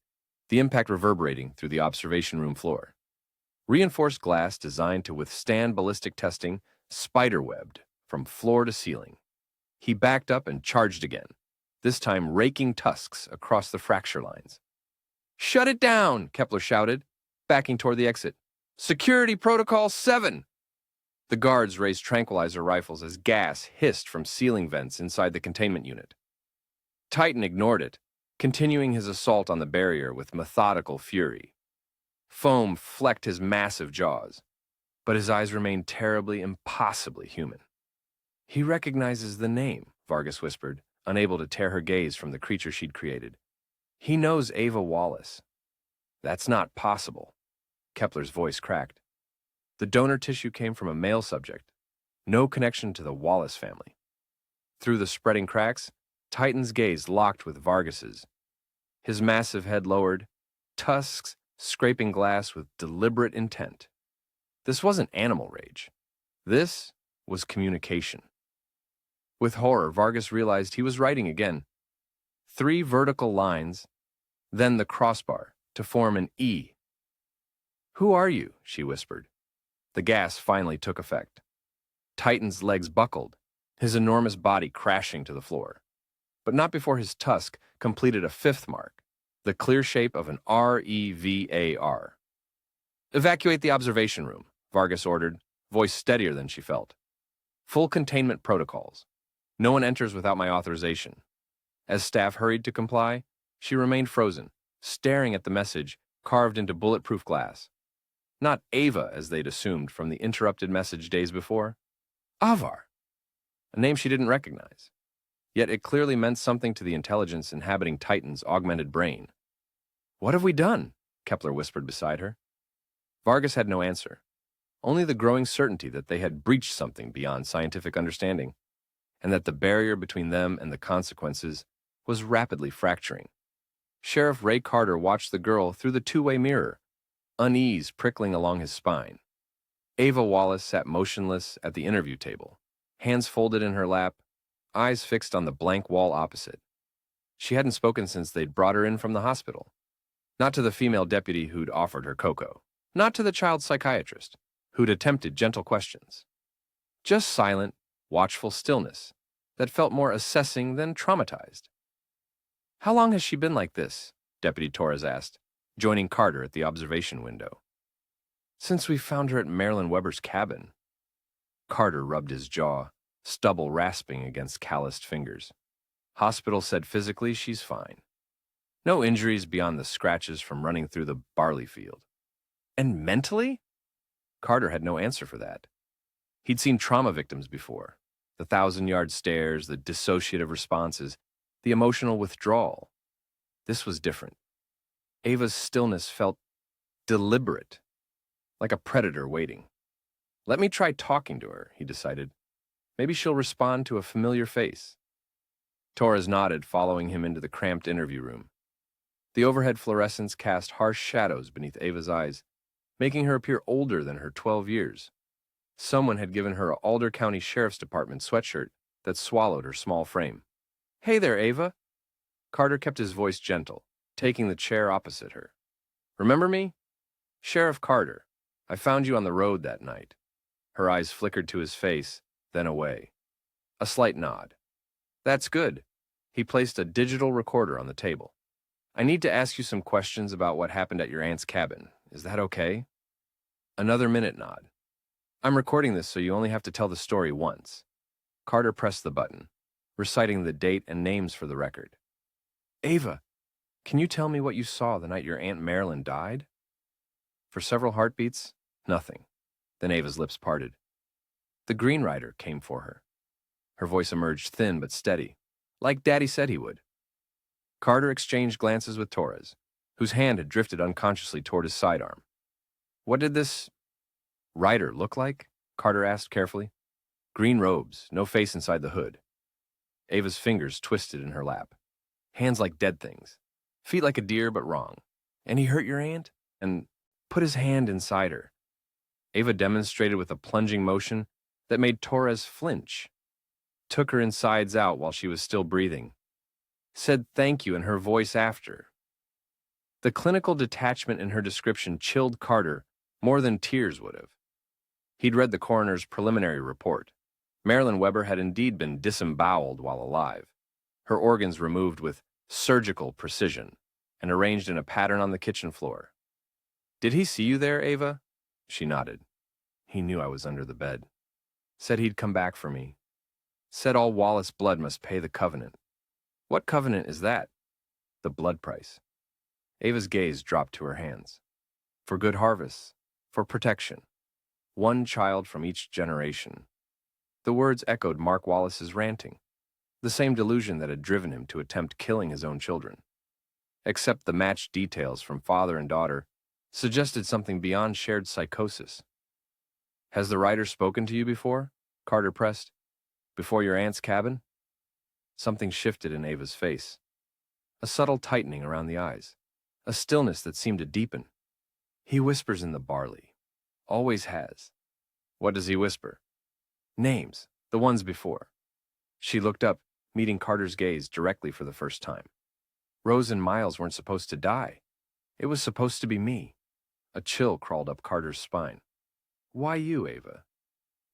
the impact reverberating through the observation room floor. Reinforced glass designed to withstand ballistic testing, spiderwebbed from floor to ceiling. He backed up and charged again, this time raking tusks across the fracture lines. Shut it down, Kepler shouted, backing toward the exit. Security Protocol 7! The guards raised tranquilizer rifles as gas hissed from ceiling vents inside the containment unit. Titan ignored it, continuing his assault on the barrier with methodical fury. Foam flecked his massive jaws, but his eyes remained terribly, impossibly human. He recognizes the name, Vargas whispered, unable to tear her gaze from the creature she'd created. He knows Ava Wallace. That's not possible. Kepler's voice cracked. The donor tissue came from a male subject, no connection to the Wallace family. Through the spreading cracks, Titan's gaze locked with Vargas's. His massive head lowered, tusks scraping glass with deliberate intent. This wasn't animal rage. This was communication. With horror, Vargas realized he was writing again. 3 vertical lines, then the crossbar to form an E. Who are you? She whispered. The gas finally took effect. Titan's legs buckled, his enormous body crashing to the floor. But not before his tusk completed a 5th mark, the clear shape of an REVAR. Evacuate the observation room, Vargas ordered, voice steadier than she felt. Full containment protocols. No one enters without my authorization. As staff hurried to comply, she remained frozen, staring at the message carved into bulletproof glass. Not Ava, as they'd assumed from the interrupted message days before. Avar, a name she didn't recognize. Yet it clearly meant something to the intelligence inhabiting Titan's augmented brain. What have we done? Kepler whispered beside her. Vargas had no answer, only the growing certainty that they had breached something beyond scientific understanding, and that the barrier between them and the consequences was rapidly fracturing. Sheriff Ray Carter watched the girl through the two-way mirror, unease prickling along his spine. Ava Wallace sat motionless at the interview table, hands folded in her lap, eyes fixed on the blank wall opposite. She hadn't spoken since they'd brought her in from the hospital. Not to the female deputy who'd offered her cocoa. Not to the child psychiatrist who'd attempted gentle questions. Just silent, watchful stillness that felt more assessing than traumatized. How long has she been like this? Deputy Torres asked, joining Carter at the observation window. Since we found her at Marilyn Weber's cabin. Carter rubbed his jaw, stubble rasping against calloused fingers. Hospital said physically she's fine. No injuries beyond the scratches from running through the barley field. And mentally? Carter had no answer for that. He'd seen trauma victims before. The 1,000-yard stares, the dissociative responses, the emotional withdrawal. This was different. Ava's stillness felt deliberate, like a predator waiting. Let me try talking to her, he decided. Maybe she'll respond to a familiar face. Torres nodded, following him into the cramped interview room. The overhead fluorescents cast harsh shadows beneath Ava's eyes, making her appear older than her 12 years. Someone had given her an Alder County Sheriff's Department sweatshirt that swallowed her small frame. Hey there, Ava. Carter kept his voice gentle, taking the chair opposite her. Remember me? Sheriff Carter. I found you on the road that night. Her eyes flickered to his face, then away. A slight nod. That's good. He placed a digital recorder on the table. I need to ask you some questions about what happened at your aunt's cabin. Is that okay? Another minute nod. I'm recording this so you only have to tell the story once. Carter pressed the button, reciting the date and names for the record. Ava, can you tell me what you saw the night your Aunt Marilyn died? For several heartbeats, nothing. Then Ava's lips parted. The Green Rider came for her. Her voice emerged thin but steady, like Daddy said he would. Carter exchanged glances with Torres, whose hand had drifted unconsciously toward his sidearm. What did this rider look like? Carter asked carefully. Green robes, no face inside the hood. Ava's fingers twisted in her lap. Hands like dead things. Feet like a deer, but wrong. And he hurt your aunt? And put his hand inside her. Ava demonstrated with a plunging motion that made Torres flinch. Took her insides out while she was still breathing. Said thank you in her voice after. The clinical detachment in her description chilled Carter more than tears would have. He'd read the coroner's preliminary report. Marilyn Weber had indeed been disemboweled while alive, her organs removed with surgical precision and arranged in a pattern on the kitchen floor. Did he see you there, Ava? She nodded. He knew I was under the bed. Said he'd come back for me. Said all Wallace blood must pay the covenant. What covenant is that? The blood price. Ava's gaze dropped to her hands. For good harvests, for protection. One child from each generation. The words echoed Mark Wallace's ranting, the same delusion that had driven him to attempt killing his own children. Except the matched details from father and daughter suggested something beyond shared psychosis. Has the writer spoken to you before? Carter pressed. Before your aunt's cabin? Something shifted in Ava's face. A subtle tightening around the eyes. A stillness that seemed to deepen. He whispers in the barley. Always has. What does he whisper? Names, the ones before. She looked up, meeting Carter's gaze directly for the first time. Rose and Miles weren't supposed to die. It was supposed to be me. A chill crawled up Carter's spine. Why you, Ava?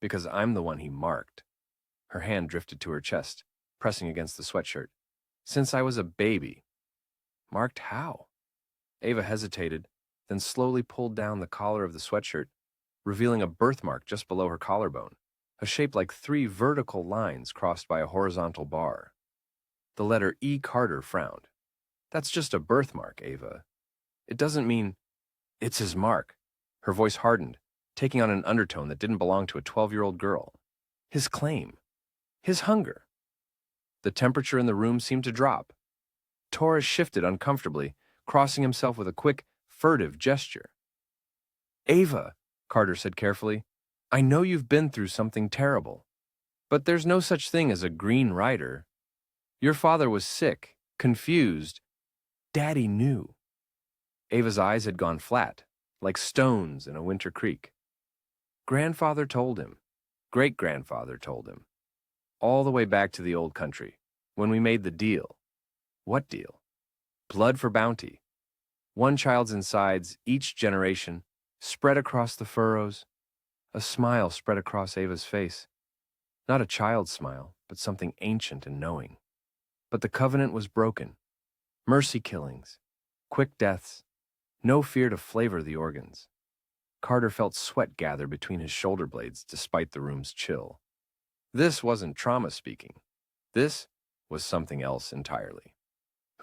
Because I'm the one he marked. Her hand drifted to her chest, pressing against the sweatshirt. Since I was a baby. Marked how? Ava hesitated, then slowly pulled down the collar of the sweatshirt, revealing a birthmark just below her collarbone, a shape like 3 vertical lines crossed by a horizontal bar. The letter E. Carter frowned. That's just a birthmark, Ava. It doesn't mean... It's his mark. Her voice hardened, taking on an undertone that didn't belong to a 12-year-old girl. His claim. His hunger. The temperature in the room seemed to drop. Torres shifted uncomfortably, crossing himself with a quick, furtive gesture. Ava, Carter said carefully, I know you've been through something terrible, but there's no such thing as a green rider. Your father was sick, confused. Daddy knew. Ava's eyes had gone flat, like stones in a winter creek. Grandfather told him. Great-grandfather told him. All the way back to the old country, when we made the deal. What deal? Blood for bounty. One child's insides, each generation, spread across the furrows. A smile spread across Ava's face. Not a child's smile, but something ancient and knowing. But the covenant was broken. Mercy killings, quick deaths, no fear to flavor the organs. Carter felt sweat gather between his shoulder blades despite the room's chill. This wasn't trauma speaking. This was something else entirely.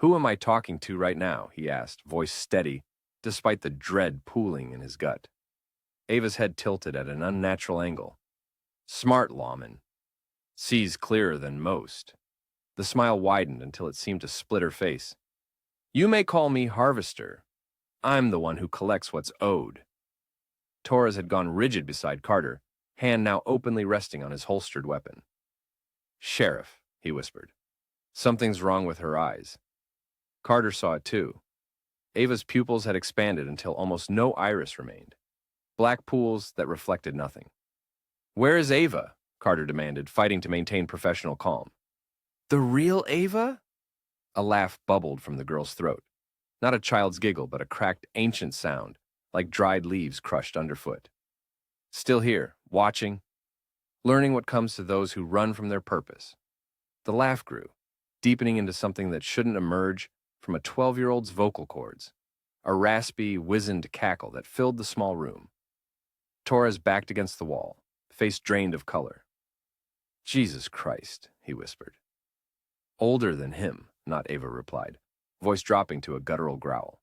"Who am I talking to right now?" he asked, voice steady, despite the dread pooling in his gut. Ava's head tilted at an unnatural angle. "Smart lawman. Sees clearer than most." The smile widened until it seemed to split her face. "You may call me Harvester. I'm the one who collects what's owed." Torres had gone rigid beside Carter, hand now openly resting on his holstered weapon. "Sheriff," he whispered. "Something's wrong with her eyes." Carter saw it too. Ava's pupils had expanded until almost no iris remained. Black pools that reflected nothing. "Where is Ava?" Carter demanded, fighting to maintain professional calm. "The real Ava?" A laugh bubbled from the girl's throat. Not a child's giggle, but a cracked, ancient sound, like dried leaves crushed underfoot. "Still here, watching, learning what comes to those who run from their purpose." The laugh grew, deepening into something that shouldn't emerge from a 12-year-old's vocal cords, a raspy, wizened cackle that filled the small room. Torres backed against the wall, face drained of color. "Jesus Christ," he whispered. "Older than him," not Ava replied, voice dropping to a guttural growl.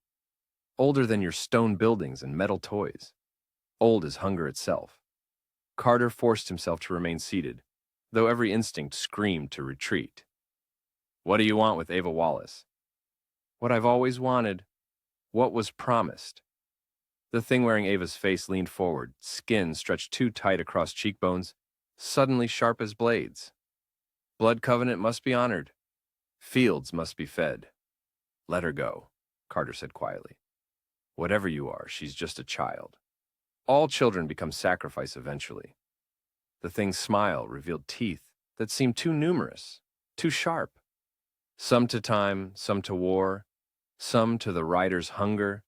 "Older than your stone buildings and metal toys. Old as hunger itself." Carter forced himself to remain seated, though every instinct screamed to retreat. "What do you want with Ava Wallace?" "What I've always wanted. What was promised." The thing wearing Ava's face leaned forward, skin stretched too tight across cheekbones, suddenly sharp as blades. "Blood covenant must be honored. Fields must be fed. Let her go," Carter said quietly. "Whatever you are, she's just a child. All children become sacrifice eventually." The thing's smile revealed teeth that seemed too numerous, too sharp. Some to time, some to war, some to the rider's hunger.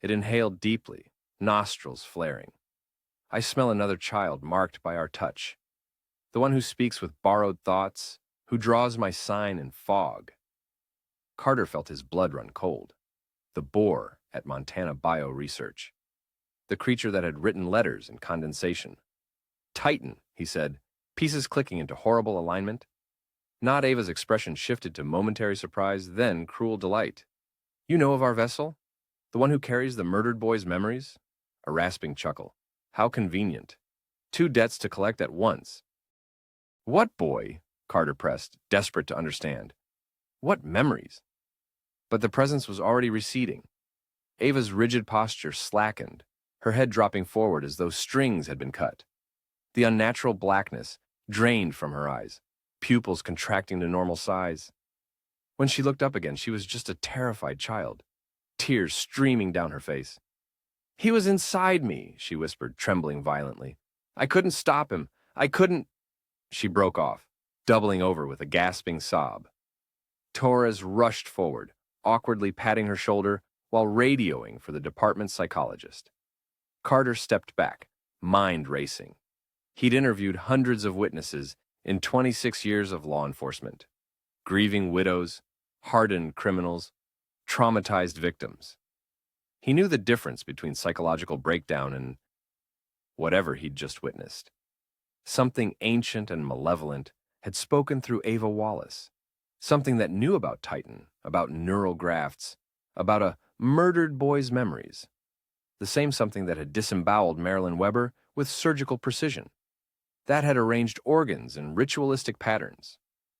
It inhaled deeply, nostrils flaring. "I smell another child marked by our touch. The one who speaks with borrowed thoughts, who draws my sign in fog." Carter felt his blood run cold. The boar at Montana Bio Research. The creature that had written letters in condensation. "Titan," he said, pieces clicking into horrible alignment. Not Ava's expression shifted to momentary surprise, then cruel delight. "You know of our vessel? The one who carries the murdered boy's memories?" A rasping chuckle. "How convenient. 2 debts to collect at once." "What boy?" Carter pressed, desperate to understand. "What memories?" But the presence was already receding. Ava's rigid posture slackened, her head dropping forward as though strings had been cut. The unnatural blackness drained from her eyes, pupils contracting to normal size. When she looked up again, she was just a terrified child, tears streaming down her face. "He was inside me," she whispered, trembling violently. "I couldn't stop him. I couldn't—" She broke off, doubling over with a gasping sob. Torres rushed forward, awkwardly patting her shoulder while radioing for the department psychologist. Carter stepped back, mind racing. He'd interviewed hundreds of witnesses in 26 years of law enforcement. Grieving widows, hardened criminals, traumatized victims. He knew the difference between psychological breakdown and whatever he'd just witnessed. Something ancient and malevolent had spoken through Ava Wallace. Something that knew about Titan, about neural grafts, about a murdered boy's memories. The same something that had disemboweled Marilyn Weber with surgical precision. That had arranged organs in ritualistic patterns.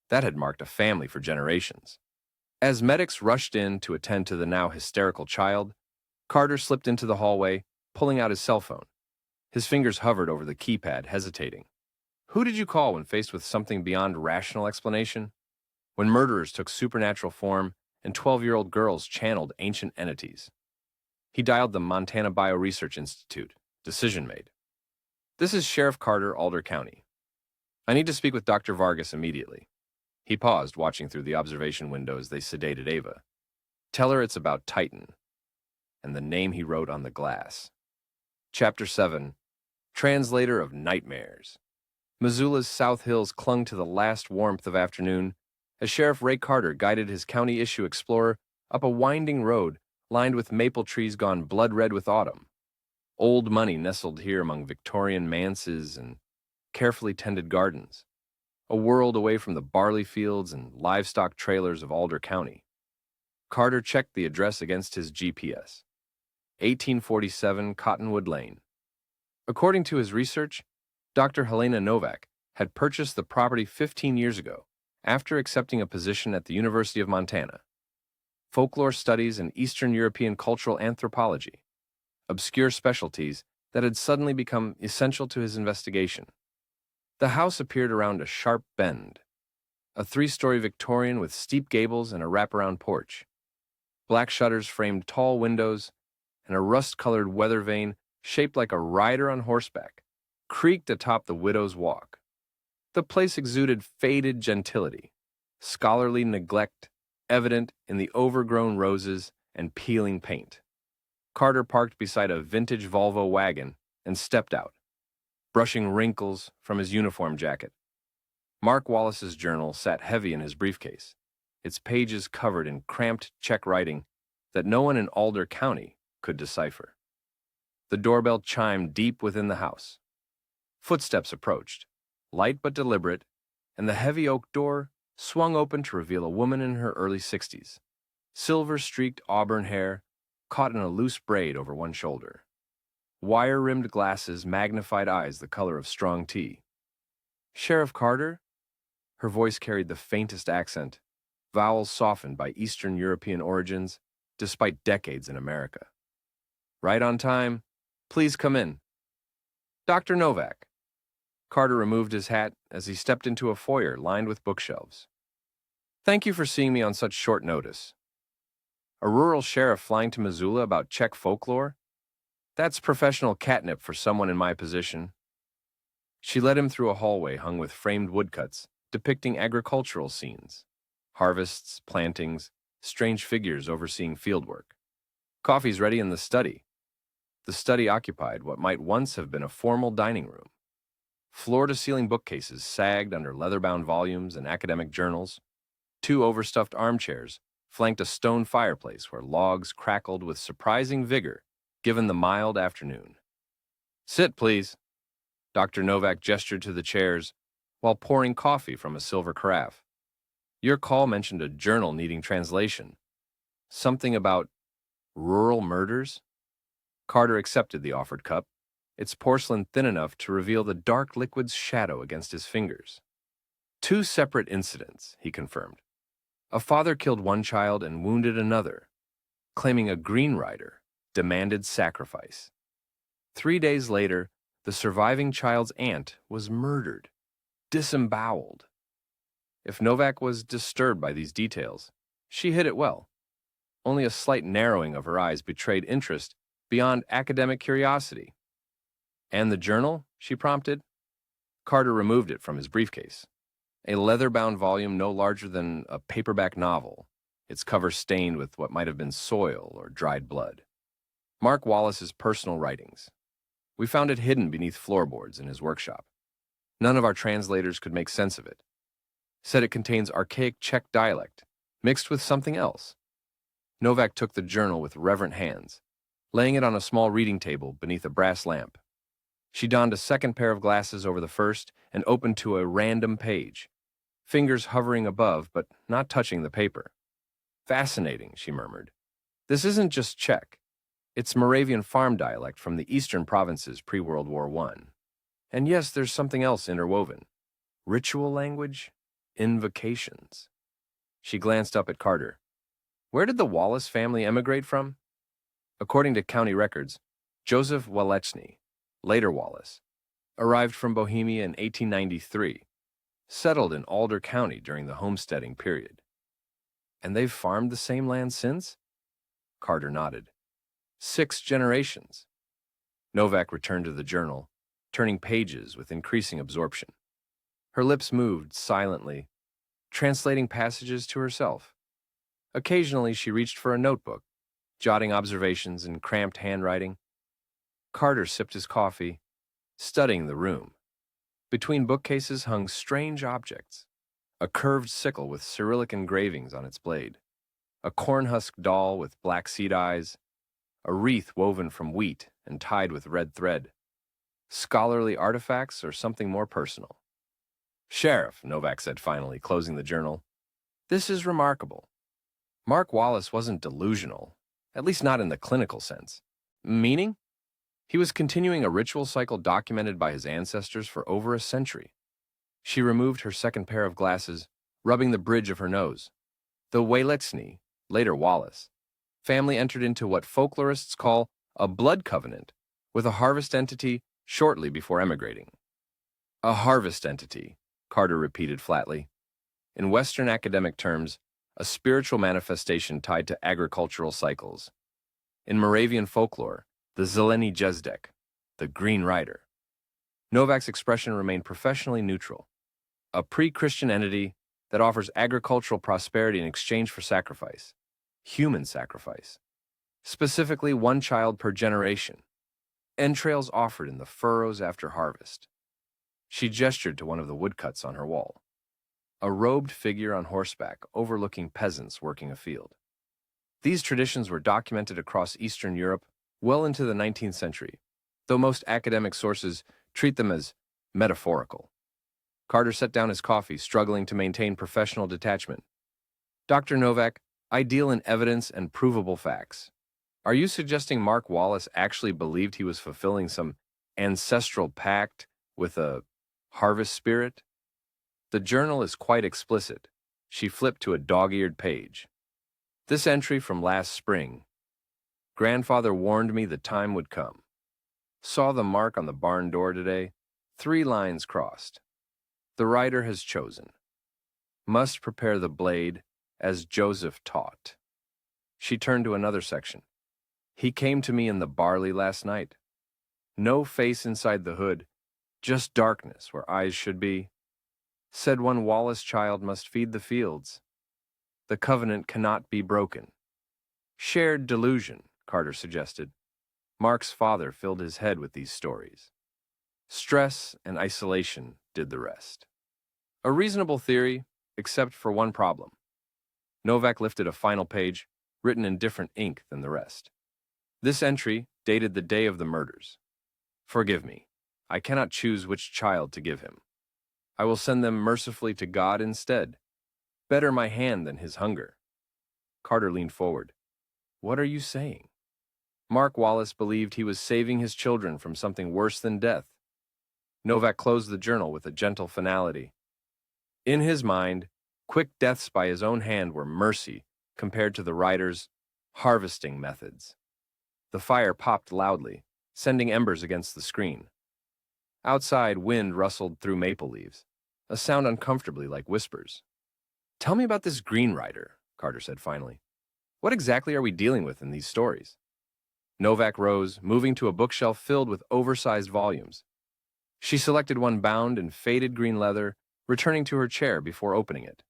That had marked a family for generations. As medics rushed in to attend to the now hysterical child, Carter slipped into the hallway, pulling out his cell phone. His fingers hovered over the keypad, hesitating. Who did you call when faced with something beyond rational explanation? When murderers took supernatural form and 12-year-old girls channeled ancient entities. He dialed the Montana Bio Research Institute. Decision made. "This is Sheriff Carter, Alder County. I need to speak with Dr. Vargas immediately." He paused, watching through the observation window as they sedated Ava. "Tell her it's about Titan," and the name he wrote on the glass. Chapter 7. Translator of Nightmares. Missoula's South Hills clung to the last warmth of afternoon as Sheriff Ray Carter guided his county issue explorer up a winding road lined with maple trees gone blood-red with autumn. Old money nestled here among Victorian manses and carefully tended gardens, a world away from the barley fields and livestock trailers of Alder County. Carter checked the address against his GPS. 1847 Cottonwood Lane. According to his research, Dr. Helena Novak had purchased the property 15 years ago after accepting a position at the University of Montana. Folklore studies and Eastern European cultural anthropology, obscure specialties that had suddenly become essential to his investigation. The house appeared around a sharp bend, a three-story Victorian with steep gables and a wraparound porch. Black shutters framed tall windows, and a rust-colored weather vane shaped like a rider on horseback creaked atop the widow's walk. The place exuded faded gentility, scholarly neglect evident in the overgrown roses and peeling paint. Carter parked beside a vintage Volvo wagon and stepped out, brushing wrinkles from his uniform jacket. Mark Wallace's journal sat heavy in his briefcase, its pages covered in cramped Czech writing that no one in Alder County could decipher. The doorbell chimed deep within the house. Footsteps approached, light but deliberate, and the heavy oak door swung open to reveal a woman in her early 60s, silver-streaked auburn hair caught in a loose braid over one shoulder. Wire-rimmed glasses, magnified eyes the color of strong tea. "Sheriff Carter?" Her voice carried the faintest accent, vowels softened by Eastern European origins, despite decades in America. "Right on time. Please come in." "Dr. Novak." Carter removed his hat as he stepped into a foyer lined with bookshelves. "Thank you for seeing me on such short notice." A rural sheriff flying to Missoula about Czech folklore? That's professional catnip for someone in my position. She led him through a hallway hung with framed woodcuts depicting agricultural scenes, harvests, plantings, strange figures overseeing fieldwork. "Coffee's ready in the study." The study occupied what might once have been a formal dining room. Floor-to-ceiling bookcases sagged under leather-bound volumes and academic journals. Two overstuffed armchairs flanked a stone fireplace where logs crackled with surprising vigor given the mild afternoon. "Sit, please." Dr. Novak gestured to the chairs while pouring coffee from a silver carafe. "Your call mentioned a journal needing translation. Something about rural murders?" Carter accepted the offered cup, its porcelain thin enough to reveal the dark liquid's shadow against his fingers. "Two separate incidents," he confirmed. "A father killed one child and wounded another, claiming a green rider demanded sacrifice. 3 days later, the surviving child's aunt was murdered, disemboweled." If Novak was disturbed by these details, she hid it well. Only a slight narrowing of her eyes betrayed interest beyond academic curiosity. "And the journal?" she prompted. Carter removed it from his briefcase. A leather-bound volume no larger than a paperback novel, its cover stained with what might have been soil or dried blood. Mark Wallace's personal writings. We found it hidden beneath floorboards in his workshop. None of our translators could make sense of it. Said it contains archaic Czech dialect, mixed with something else. Novak took the journal with reverent hands, laying it on a small reading table beneath a brass lamp. She donned a second pair of glasses over the first and opened to a random page, fingers hovering above but not touching the paper. "Fascinating," she murmured. "This isn't just Czech. It's Moravian farm dialect from the eastern provinces pre-World War I. And yes, there's something else interwoven. Ritual language? Invocations." She glanced up at Carter. "Where did the Wallace family emigrate from?" According to county records, Joseph Waleczny, later Wallace, arrived from Bohemia in 1893, settled in Alder County during the homesteading period. "And they've farmed the same land since?" Carter nodded. 6 generations. Novak returned to the journal, turning pages with increasing absorption. Her lips moved silently, translating passages to herself. Occasionally, she reached for a notebook, jotting observations in cramped handwriting. Carter sipped his coffee, studying the room. Between bookcases hung strange objects. A curved sickle with Cyrillic engravings on its blade, a cornhusk doll with black seed eyes, a wreath woven from wheat and tied with red thread. Scholarly artifacts or something more personal? "Sheriff," Novak said finally, closing the journal, "this is remarkable. Mark Wallace wasn't delusional, at least not in the clinical sense. Meaning? He was continuing a ritual cycle documented by his ancestors for over a century. She removed her second pair of glasses, rubbing the bridge of her nose. The Waletsny, later Wallace, family entered into what folklorists call a blood covenant with a harvest entity shortly before emigrating. A harvest entity, Carter repeated flatly. In Western academic terms, a spiritual manifestation tied to agricultural cycles. In Moravian folklore, the Zeleny Jezdek, the Green Rider. Novak's expression remained professionally neutral, a pre-Christian entity that offers agricultural prosperity in exchange for sacrifice, human sacrifice, specifically one child per generation, entrails offered in the furrows after harvest. She gestured to one of the woodcuts on her wall, a robed figure on horseback overlooking peasants working a field. These traditions were documented across Eastern Europe well into the 19th century, though most academic sources treat them as metaphorical. Carter set down his coffee, struggling to maintain professional detachment. Dr. Novak, I deal in evidence and provable facts. Are you suggesting Mark Wallace actually believed he was fulfilling some ancestral pact with a harvest spirit? The journal is quite explicit. She flipped to a dog-eared page. This entry from last spring. Grandfather warned me the time would come. Saw the mark on the barn door today. 3 lines crossed. The writer has chosen. Must prepare the blade as Joseph taught. She turned to another section. He came to me in the barley last night. No face inside the hood, just darkness where eyes should be. Said one Wallace child must feed the fields. The covenant cannot be broken. Shared delusion, Carter suggested. Mark's father filled his head with these stories. Stress and isolation did the rest. A reasonable theory, except for one problem. Novak lifted a final page, written in different ink than the rest. This entry dated the day of the murders. Forgive me, I cannot choose which child to give him. I will send them mercifully to God instead. Better my hand than his hunger. Carter leaned forward. What are you saying? Mark Wallace believed he was saving his children from something worse than death. Novak closed the journal with a gentle finality. In his mind, quick deaths by his own hand were mercy compared to the writer's harvesting methods. The fire popped loudly, sending embers against the screen. Outside, wind rustled through maple leaves, a sound uncomfortably like whispers. Tell me about this Green Rider, Carter said finally. What exactly are we dealing with in these stories? Novak rose, moving to a bookshelf filled with oversized volumes. She selected one bound in faded green leather, returning to her chair before opening it.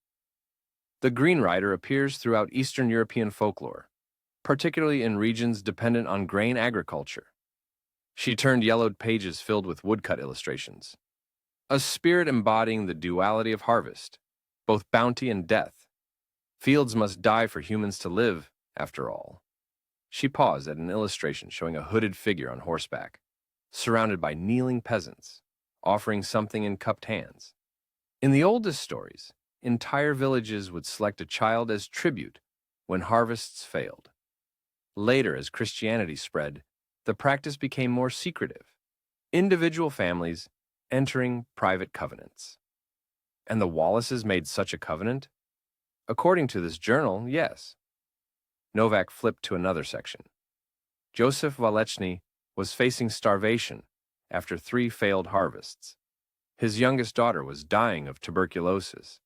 The Green Rider appears throughout Eastern European folklore, particularly in regions dependent on grain agriculture. She turned yellowed pages filled with woodcut illustrations. A spirit embodying the duality of harvest, both bounty and death. Fields must die for humans to live, after all. She paused at an illustration showing a hooded figure on horseback, surrounded by kneeling peasants, offering something in cupped hands. In the oldest stories, entire villages would select a child as tribute when harvests failed. Later, as Christianity spread, the practice became more secretive, individual families entering private covenants. And the Wallaces made such a covenant? According to this journal, yes. Novak flipped to another section. Joseph Waleczny was facing starvation after 3 failed harvests. His youngest daughter was dying of tuberculosis.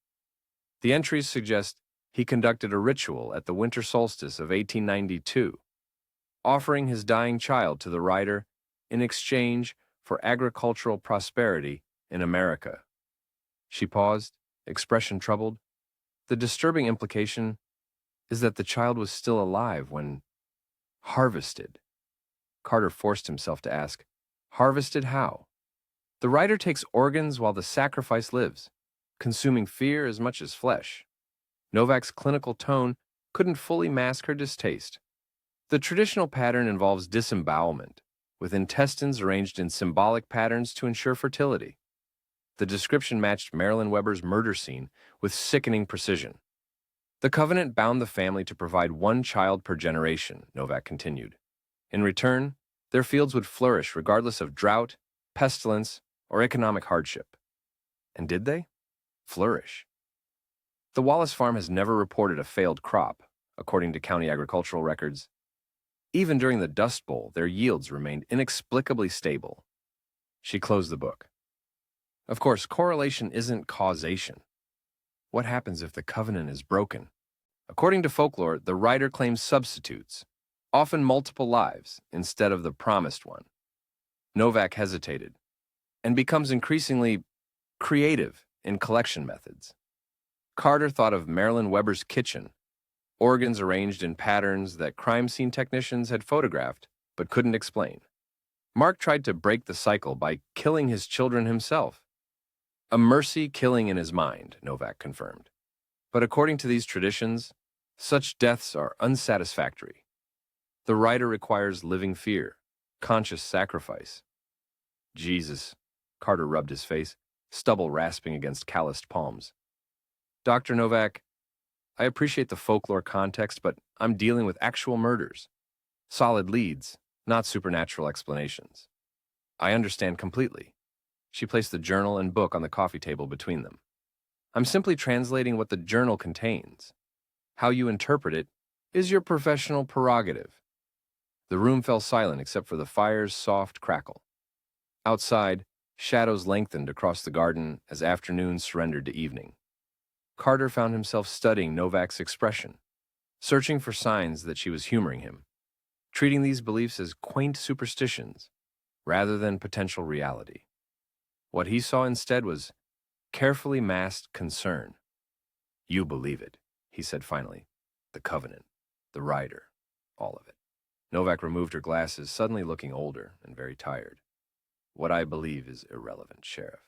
The entries suggest he conducted a ritual at the winter solstice of 1892, offering his dying child to the writer in exchange for agricultural prosperity in America. She paused, expression troubled. The disturbing implication is that the child was still alive when harvested. Carter forced himself to ask, harvested how? The writer takes organs while the sacrifice lives, consuming fear as much as flesh. Novak's clinical tone couldn't fully mask her distaste. The traditional pattern involves disembowelment, with intestines arranged in symbolic patterns to ensure fertility. The description matched Marilyn Weber's murder scene with sickening precision. The covenant bound the family to provide one child per generation, Novak continued. In return, their fields would flourish regardless of drought, pestilence, or economic hardship. And did they? Flourish. The Wallace farm has never reported a failed crop, according to county agricultural records. Even during the Dust Bowl, their yields remained inexplicably stable. She closed the book. Of course, correlation isn't causation. What happens if the covenant is broken? According to folklore, the writer claims substitutes, often multiple lives, instead of the promised one. Novak hesitated, and becomes increasingly creative in collection methods. Carter thought of Marilyn Weber's kitchen, organs arranged in patterns that crime scene technicians had photographed but couldn't explain. Mark tried to break the cycle by killing his children himself. A mercy killing in his mind, Novak confirmed. But according to these traditions, such deaths are unsatisfactory. The writer requires living fear, conscious sacrifice. Jesus, Carter rubbed his face, stubble rasping against calloused palms. Dr. Novak, I appreciate the folklore context, but I'm dealing with actual murders. Solid leads, not supernatural explanations. I understand completely. She placed the journal and book on the coffee table between them. I'm simply translating what the journal contains. How you interpret it is your professional prerogative. The room fell silent except for the fire's soft crackle. Outside, shadows lengthened across the garden as afternoon surrendered to evening. Carter found himself studying Novak's expression, searching for signs that she was humoring him, treating these beliefs as quaint superstitions rather than potential reality. What he saw instead was carefully masked concern. You believe it, he said finally. The covenant, the rider, all of it. Novak removed her glasses, suddenly looking older and very tired. What I believe is irrelevant, Sheriff.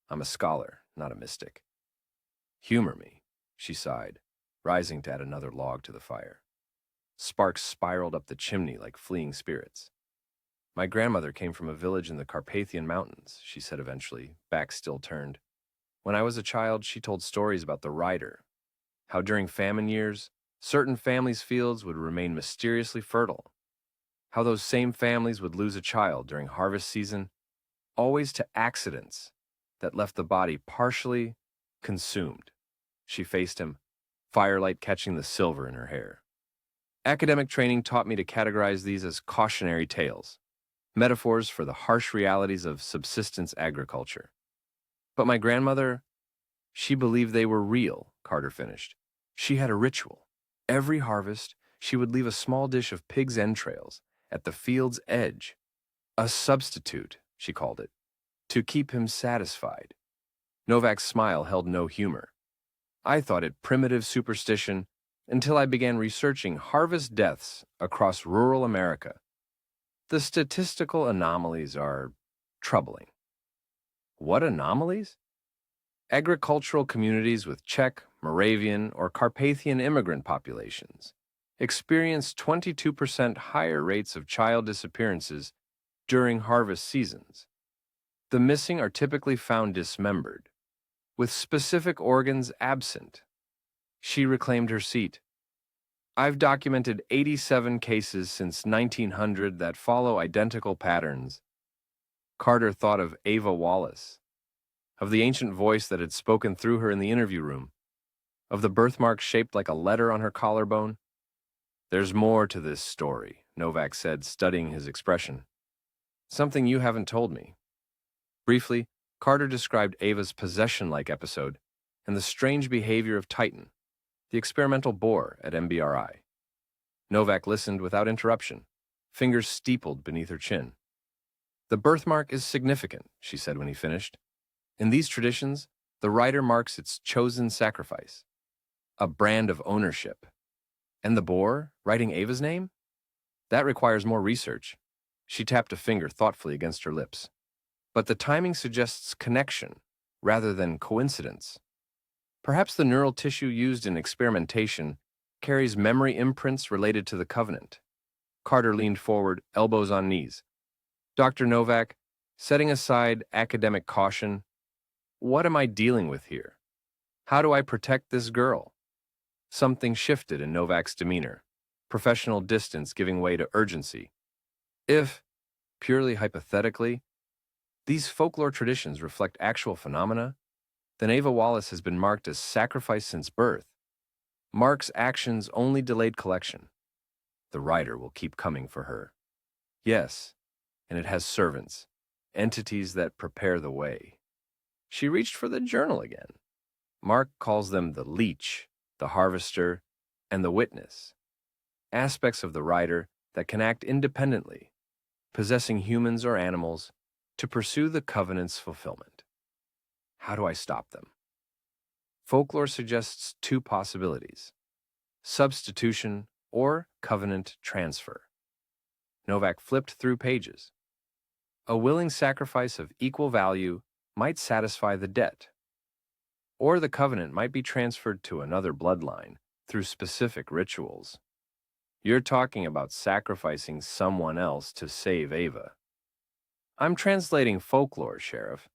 I'm a scholar, not a mystic. Humor me, she sighed, rising to add another log to the fire. Sparks spiraled up the chimney like fleeing spirits. My grandmother came from a village in the Carpathian Mountains, she said eventually, back still turned. When I was a child, she told stories about the rider, how during famine years, certain families' fields would remain mysteriously fertile, how those same families would lose a child during harvest season, always to accidents that left the body partially consumed. She faced him, firelight catching the silver in her hair. Academic training taught me to categorize these as cautionary tales, metaphors for the harsh realities of subsistence agriculture. But my grandmother, she believed they were real, Carter finished. She had a ritual. Every harvest, she would leave a small dish of pig's entrails at the field's edge. A substitute, she called it, to keep him satisfied. Novak's smile held no humor. I thought it primitive superstition until I began researching harvest deaths across rural America. The statistical anomalies are troubling. What anomalies? Agricultural communities with Czech, Moravian, or Carpathian immigrant populations experience 22% higher rates of child disappearances during harvest seasons. The missing are typically found dismembered, with specific organs absent. She reclaimed her seat. I've documented 87 cases since 1900 that follow identical patterns. Carter thought of Ava Wallace, of the ancient voice that had spoken through her in the interview room, of the birthmark shaped like a letter on her collarbone. There's more to this story, Novak said, studying his expression. Something you haven't told me. Briefly, Carter described Ava's possession-like episode and the strange behavior of Titan, the experimental boar at MBRI. Novak listened without interruption, fingers steepled beneath her chin. The birthmark is significant, she said when he finished. In these traditions, the rider marks its chosen sacrifice, a brand of ownership. And the boar, writing Ava's name? That requires more research. She tapped a finger thoughtfully against her lips. But the timing suggests connection, rather than coincidence. Perhaps the neural tissue used in experimentation carries memory imprints related to the covenant. Carter leaned forward, elbows on knees. Dr. Novak, setting aside academic caution, what am I dealing with here? How do I protect this girl? Something shifted in Novak's demeanor, professional distance giving way to urgency. If, purely hypothetically, these folklore traditions reflect actual phenomena, then Ava Wallace has been marked as sacrificed since birth. Mark's actions only delayed collection. The rider will keep coming for her. Yes, and it has servants, entities that prepare the way. She reached for the journal again. Mark calls them the leech, the harvester, and the witness. Aspects of the rider that can act independently, possessing humans or animals, to pursue the covenant's fulfillment. How do I stop them? Folklore suggests two possibilities: substitution or covenant transfer. Novak flipped through pages. A willing sacrifice of equal value might satisfy the debt, or the covenant might be transferred to another bloodline through specific rituals. You're talking about sacrificing someone else to save Ava. I'm translating folklore, Sheriff,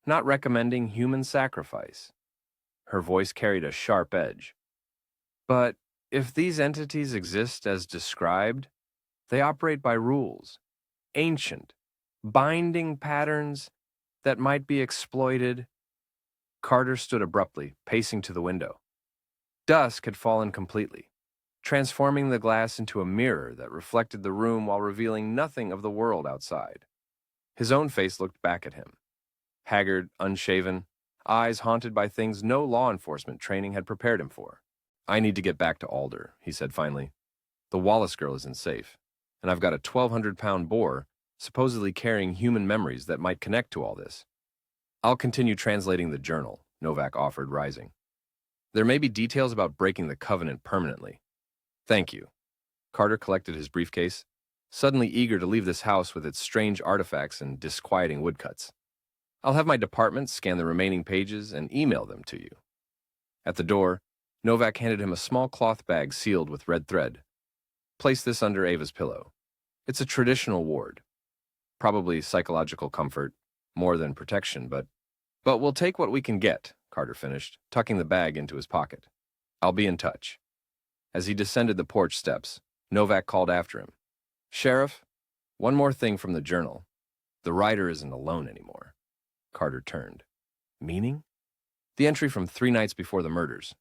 not recommending human sacrifice. Her voice carried a sharp edge. But if these entities exist as described, they operate by rules, ancient, binding patterns that might be exploited. Carter stood abruptly, pacing to the window. Dusk had fallen completely, transforming the glass into a mirror that reflected the room while revealing nothing of the world outside. His own face looked back at him, haggard, unshaven, eyes haunted by things no law enforcement training had prepared him for. I need to get back to Alder, he said finally. The Wallace girl isn't safe, and I've got a 1,200-pound boar supposedly carrying human memories that might connect to all this. I'll continue translating the journal, Novak offered, rising. There may be details about breaking the covenant permanently. Thank you. Carter collected his briefcase, suddenly eager to leave this house with its strange artifacts and disquieting woodcuts. I'll have my department scan the remaining pages and email them to you. At the door, Novak handed him a small cloth bag sealed with red thread. Place this under Ava's pillow. It's a traditional ward. Probably psychological comfort, more than protection, but we'll take what we can get, Carter finished, tucking the bag into his pocket. I'll be in touch. As he descended the porch steps, Novak called after him. Sheriff, one more thing from the journal. The rider isn't alone anymore. Carter turned. Meaning? The entry from 3 nights before the murders.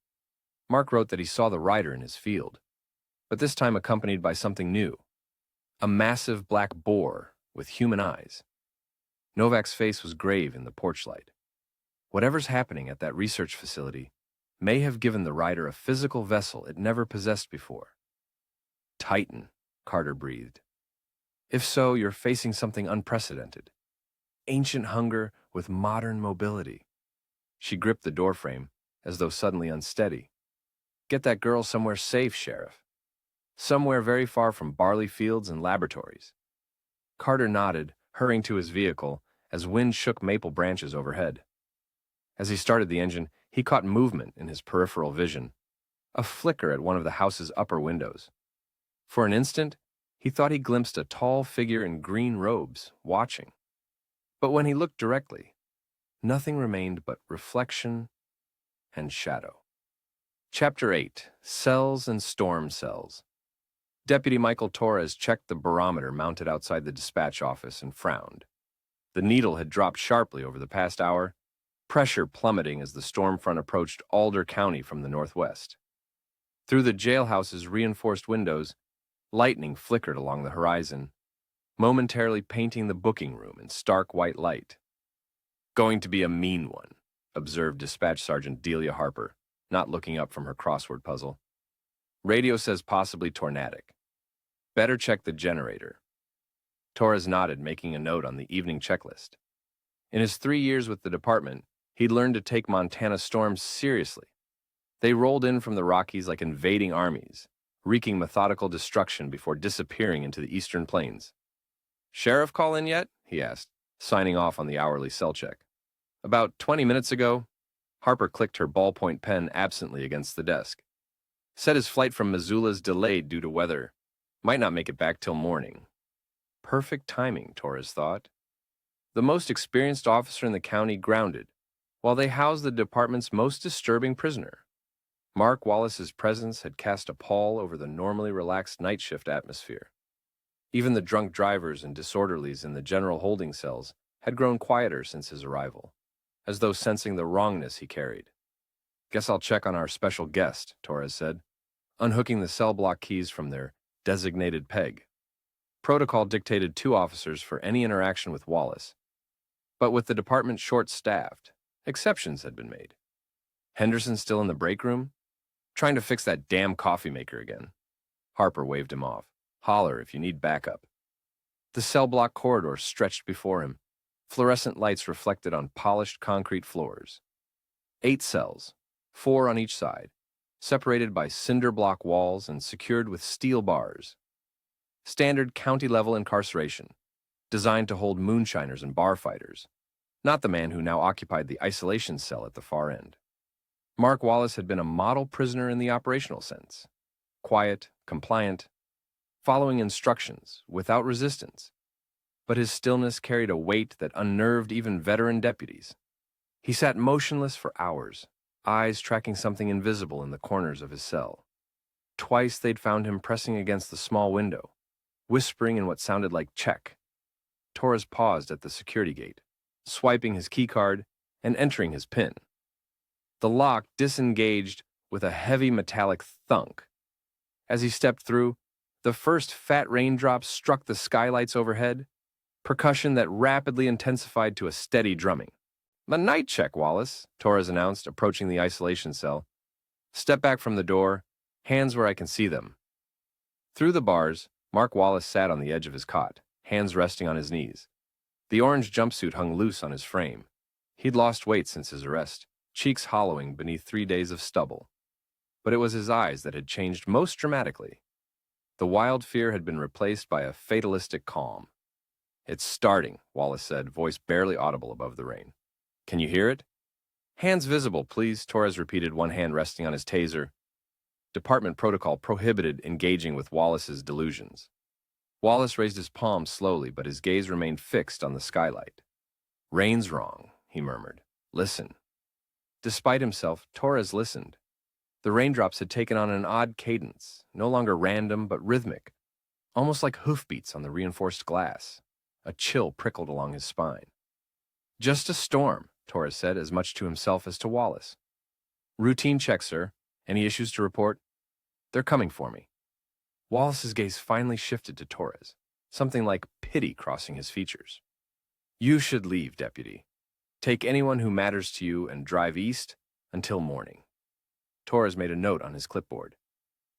Mark wrote that he saw the rider in his field, but this time accompanied by something new. A massive black boar with human eyes. Novak's face was grave in the porch light. Whatever's happening at that research facility may have given the rider a physical vessel it never possessed before. Titan, Carter breathed. If so, you're facing something unprecedented. Ancient hunger with modern mobility. She gripped the doorframe, as though suddenly unsteady. Get that girl somewhere safe, Sheriff. Somewhere very far from barley fields and laboratories. Carter nodded, hurrying to his vehicle as wind shook maple branches overhead. As he started the engine, he caught movement in his peripheral vision, a flicker at one of the house's upper windows. For an instant, he thought he glimpsed a tall figure in green robes, watching. But when he looked directly, nothing remained but reflection and shadow. Chapter 8. Cells and Storm Cells. Deputy Michael Torres checked the barometer mounted outside the dispatch office and frowned. The needle had dropped sharply over the past hour, pressure plummeting as the storm front approached Alder County from the northwest. Through the jailhouse's reinforced windows, lightning flickered along the horizon, momentarily painting the booking room in stark white light. Going to be a mean one, observed Dispatch Sergeant Delia Harper, not looking up from her crossword puzzle. Radio says possibly tornadic. Better check the generator. Torres nodded, making a note on the evening checklist. In his 3 years with the department, he'd learned to take Montana storms seriously. They rolled in from the Rockies like invading armies, wreaking methodical destruction before disappearing into the eastern plains. Sheriff call in yet? He asked, signing off on the hourly cell check. About 20 minutes ago. Harper clicked her ballpoint pen absently against the desk. Said his flight from Missoula's delayed due to weather. Might not make it back till morning. Perfect timing, Torres thought. The most experienced officer in the county grounded, while they housed the department's most disturbing prisoner. Mark Wallace's presence had cast a pall over the normally relaxed night shift atmosphere. Even the drunk drivers and disorderlies in the general holding cells had grown quieter since his arrival, as though sensing the wrongness he carried. "Guess I'll check on our special guest," Torres said, unhooking the cell block keys from their designated peg. Protocol dictated 2 officers for any interaction with Wallace, but with the department short-staffed, exceptions had been made. "Henderson still in the break room? Trying to fix that damn coffee maker again." Harper waved him off. "Holler if you need backup." The cell block corridor stretched before him. Fluorescent lights reflected on polished concrete floors. 8 cells, 4 on each side, separated by cinder block walls and secured with steel bars. Standard county-level incarceration, designed to hold moonshiners and bar fighters, not the man who now occupied the isolation cell at the far end. Mark Wallace had been a model prisoner in the operational sense. Quiet, compliant, following instructions without resistance. But his stillness carried a weight that unnerved even veteran deputies. He sat motionless for hours, eyes tracking something invisible in the corners of his cell. Twice they'd found him pressing against the small window, whispering in what sounded like check. Torres paused at the security gate, swiping his keycard and entering his PIN. The lock disengaged with a heavy metallic thunk. As he stepped through, the first fat raindrops struck the skylights overhead, percussion that rapidly intensified to a steady drumming. "A night check, Wallace," Torres announced, approaching the isolation cell. "Step back from the door, hands where I can see them." Through the bars, Mark Wallace sat on the edge of his cot, hands resting on his knees. The orange jumpsuit hung loose on his frame. He'd lost weight since his arrest, cheeks hollowing beneath 3 days of stubble. But it was his eyes that had changed most dramatically. The wild fear had been replaced by a fatalistic calm. "It's starting," Wallace said, voice barely audible above the rain. "Can you hear it?" "Hands visible, please," Torres repeated, one hand resting on his taser. Department protocol prohibited engaging with Wallace's delusions. Wallace raised his palm slowly, but his gaze remained fixed on the skylight. "Rain's wrong," he murmured. "Listen." Despite himself, Torres listened. The raindrops had taken on an odd cadence, no longer random but rhythmic, almost like hoofbeats on the reinforced glass. A chill prickled along his spine. "Just a storm," Torres said, as much to himself as to Wallace. "Routine check, sir. Any issues to report?" "They're coming for me." Wallace's gaze finally shifted to Torres, something like pity crossing his features. "You should leave, Deputy. Take anyone who matters to you and drive east until morning." Torres made a note on his clipboard.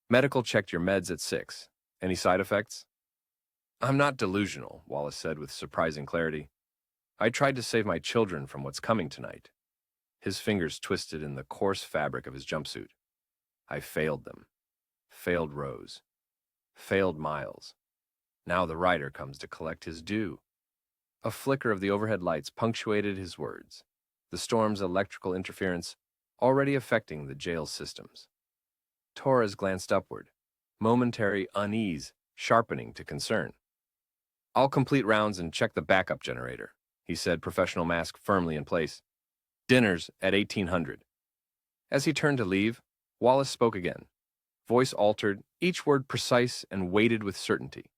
"Medical checked your meds at 6. Any side effects?" "I'm not delusional," Wallace said with surprising clarity. "I tried to save my children from what's coming tonight." His fingers twisted in the coarse fabric of his jumpsuit. "I failed them. Failed Rose. Failed Miles. Now the rider comes to collect his due." A flicker of the overhead lights punctuated his words, the storm's electrical interference already affecting the jail's systems. Torres glanced upward, momentary unease sharpening to concern. "I'll complete rounds and check the backup generator," he said, professional mask firmly in place. "Dinner's at 1800. As he turned to leave, Wallace spoke again, voice altered, each word precise and weighted with certainty.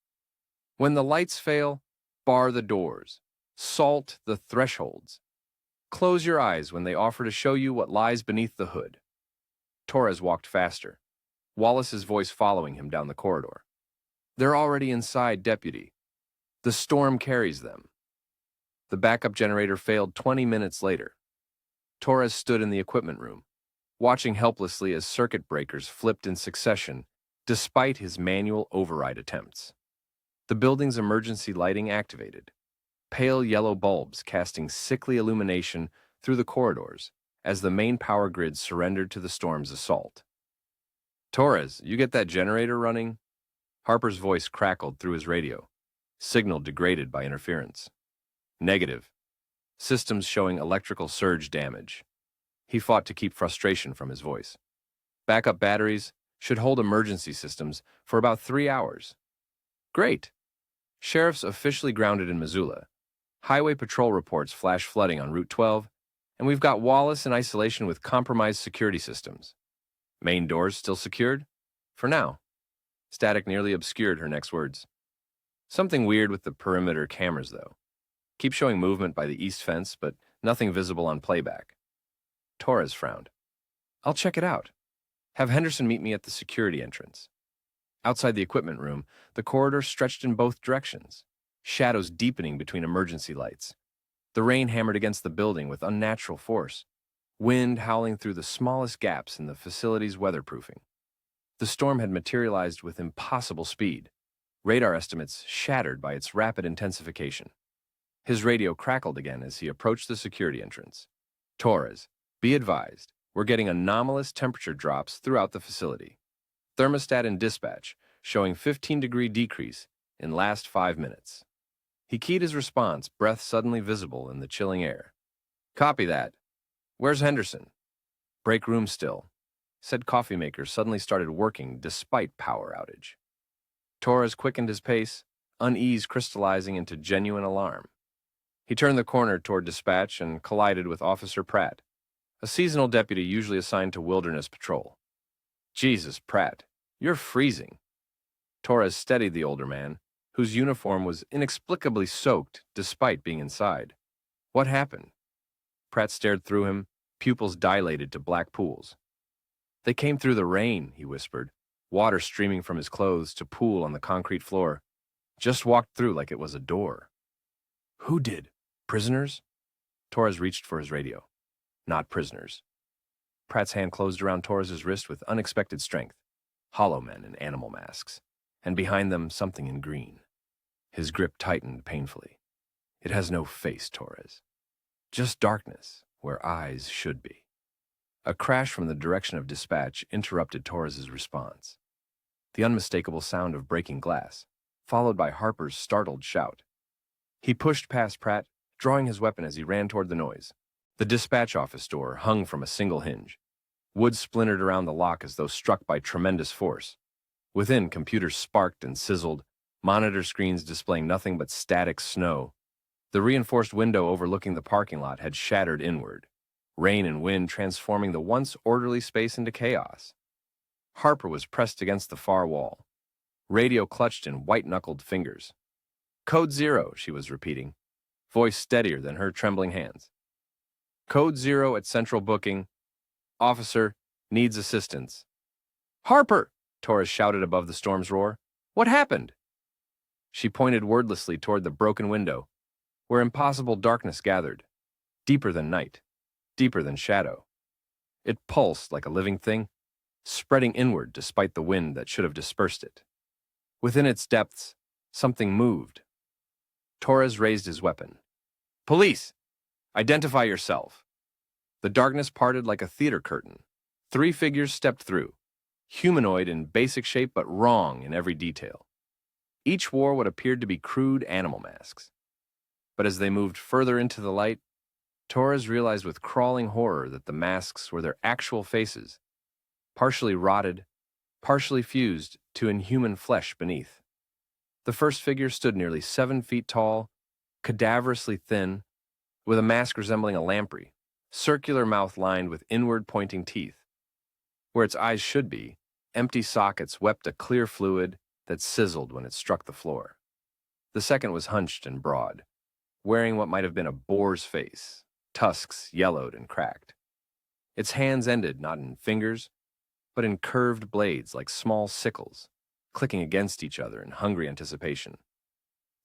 "When the lights fail, bar the doors, salt the thresholds. Close your eyes when they offer to show you what lies beneath the hood." Torres walked faster, Wallace's voice following him down the corridor. "They're already inside, Deputy. The storm carries them." The backup generator failed 20 minutes later. Torres stood in the equipment room, watching helplessly as circuit breakers flipped in succession, despite his manual override attempts. The building's emergency lighting activated, pale yellow bulbs casting sickly illumination through the corridors as the main power grid surrendered to the storm's assault. "Torres, you get that generator running?" Harper's voice crackled through his radio, signal degraded by interference. "Negative. Systems showing electrical surge damage." He fought to keep frustration from his voice. "Backup batteries should hold emergency systems for about 3 hours." "Great." Sheriffs officially grounded in Missoula. Highway patrol reports flash flooding on Route 12, and we've got Wallace in isolation with compromised security systems. Main doors still secured? For now. Static nearly obscured her next words. Something weird with the perimeter cameras, though. Keep showing movement by the east fence, but nothing visible on playback. Torres frowned. I'll check it out. Have Henderson meet me at the security entrance. Outside the equipment room, the corridor stretched in both directions, shadows deepening between emergency lights. The rain hammered against the building with unnatural force, wind howling through the smallest gaps in the facility's weatherproofing. The storm had materialized with impossible speed, radar estimates shattered by its rapid intensification. His radio crackled again as he approached the security entrance. Torres, be advised, we're getting anomalous temperature drops throughout the facility. Thermostat in dispatch, showing 15-degree decrease in last 5 minutes. He keyed his response, breath suddenly visible in the chilling air. Copy that. Where's Henderson? Break room still. Said coffee maker suddenly started working despite power outage. Torres quickened his pace, unease crystallizing into genuine alarm. He turned the corner toward dispatch and collided with Officer Pratt, a seasonal deputy usually assigned to wilderness patrol. Jesus, Pratt, you're freezing. Torres steadied the older man, whose uniform was inexplicably soaked despite being inside. What happened? Pratt stared through him, pupils dilated to black pools. They came through the rain, he whispered, water streaming from his clothes to pool on the concrete floor. Just walked through like it was a door. Who did? Prisoners? Torres reached for his radio. Not prisoners. Pratt's hand closed around Torres's wrist with unexpected strength. Hollow men in animal masks, and behind them something in green. His grip tightened painfully. It has no face, Torres. Just darkness, where eyes should be. A crash from the direction of dispatch interrupted Torres's response. The unmistakable sound of breaking glass, followed by Harper's startled shout. He pushed past Pratt, drawing his weapon as he ran toward the noise. The dispatch office door hung from a single hinge. Wood splintered around the lock as though struck by tremendous force. Within, computers sparked and sizzled, monitor screens displaying nothing but static snow. The reinforced window overlooking the parking lot had shattered inward, rain and wind transforming the once orderly space into chaos. Harper was pressed against the far wall, radio clutched in white-knuckled fingers. Code 0, she was repeating, voice steadier than her trembling hands. Code 0 at central booking. Officer, needs assistance. Harper! Torres shouted above the storm's roar. What happened? She pointed wordlessly toward the broken window, where impossible darkness gathered, deeper than night, deeper than shadow. It pulsed like a living thing, spreading inward despite the wind that should have dispersed it. Within its depths, something moved. Torres raised his weapon. Police! Identify yourself. The darkness parted like a theater curtain. 3 figures stepped through, humanoid in basic shape but wrong in every detail. Each wore what appeared to be crude animal masks. But as they moved further into the light, Torres realized with crawling horror that the masks were their actual faces, partially rotted, partially fused to inhuman flesh beneath. The first figure stood nearly 7 feet tall, cadaverously thin, with a mask resembling a lamprey, circular mouth lined with inward-pointing teeth. Where its eyes should be, empty sockets wept a clear fluid that sizzled when it struck the floor. The second was hunched and broad, wearing what might have been a boar's face, tusks yellowed and cracked. Its hands ended not in fingers, but in curved blades like small sickles, clicking against each other in hungry anticipation.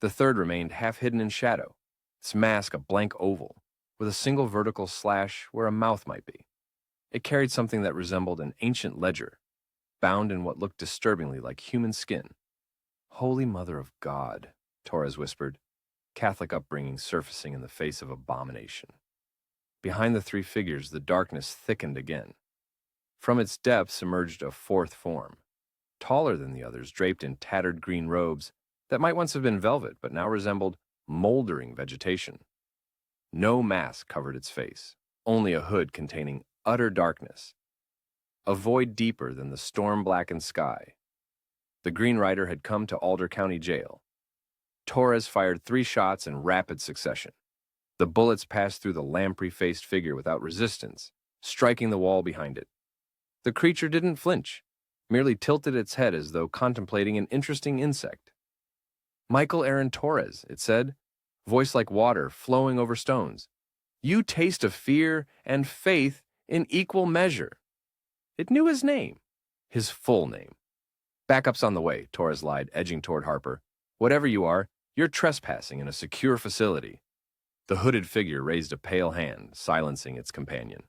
The third remained half hidden in shadow, its mask a blank oval, with a single vertical slash where a mouth might be. It carried something that resembled an ancient ledger, bound in what looked disturbingly like human skin. Holy Mother of God, Torres whispered, Catholic upbringing surfacing in the face of abomination. Behind the 3 figures, the darkness thickened again. From its depths emerged a fourth form, taller than the others, draped in tattered green robes that might once have been velvet but now resembled moldering vegetation. No mask covered its face, only a hood containing utter darkness, a void deeper than the storm-blackened sky. The Green Rider had come to Alder County Jail. Torres fired 3 shots in rapid succession. The bullets passed through the lamprey-faced figure without resistance, striking the wall behind it. The creature didn't flinch, merely tilted its head as though contemplating an interesting insect. Michael Aaron Torres, it said, voice like water flowing over stones. You taste of fear and faith in equal measure. It knew his name, his full name. Backup's on the way, Torres lied, edging toward Harper. Whatever you are, you're trespassing in a secure facility. The hooded figure raised a pale hand, silencing its companion.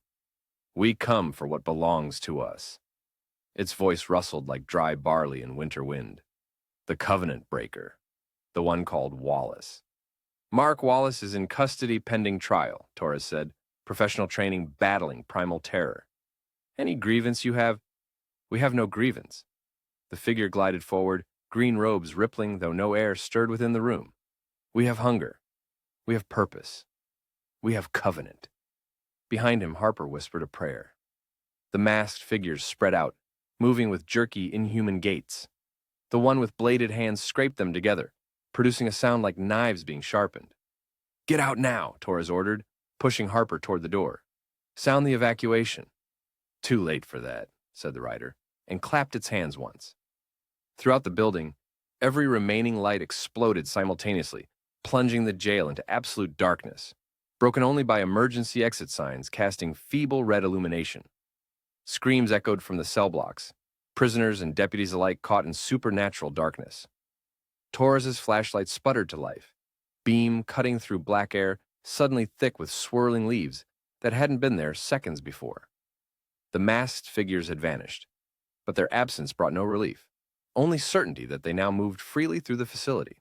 We come for what belongs to us. Its voice rustled like dry barley in winter wind. The covenant breaker, the one called Wallace. Mark Wallace is in custody pending trial, Torres said, professional training battling primal terror. Any grievance you have? We have no grievance. The figure glided forward, green robes rippling though no air stirred within the room. We have hunger. We have purpose. We have covenant. Behind him, Harper whispered a prayer. The masked figures spread out, moving with jerky, inhuman gaits. The one with bladed hands scraped them together, producing a sound like knives being sharpened. Get out now, Torres ordered, pushing Harper toward the door. Sound the evacuation. Too late for that, said the rider, and clapped its hands once. Throughout the building, every remaining light exploded simultaneously, plunging the jail into absolute darkness, broken only by emergency exit signs casting feeble red illumination. Screams echoed from the cell blocks, prisoners and deputies alike caught in supernatural darkness. Torres's flashlight sputtered to life, beam cutting through black air suddenly thick with swirling leaves that hadn't been there seconds before. The masked figures had vanished, but their absence brought no relief, only certainty that they now moved freely through the facility.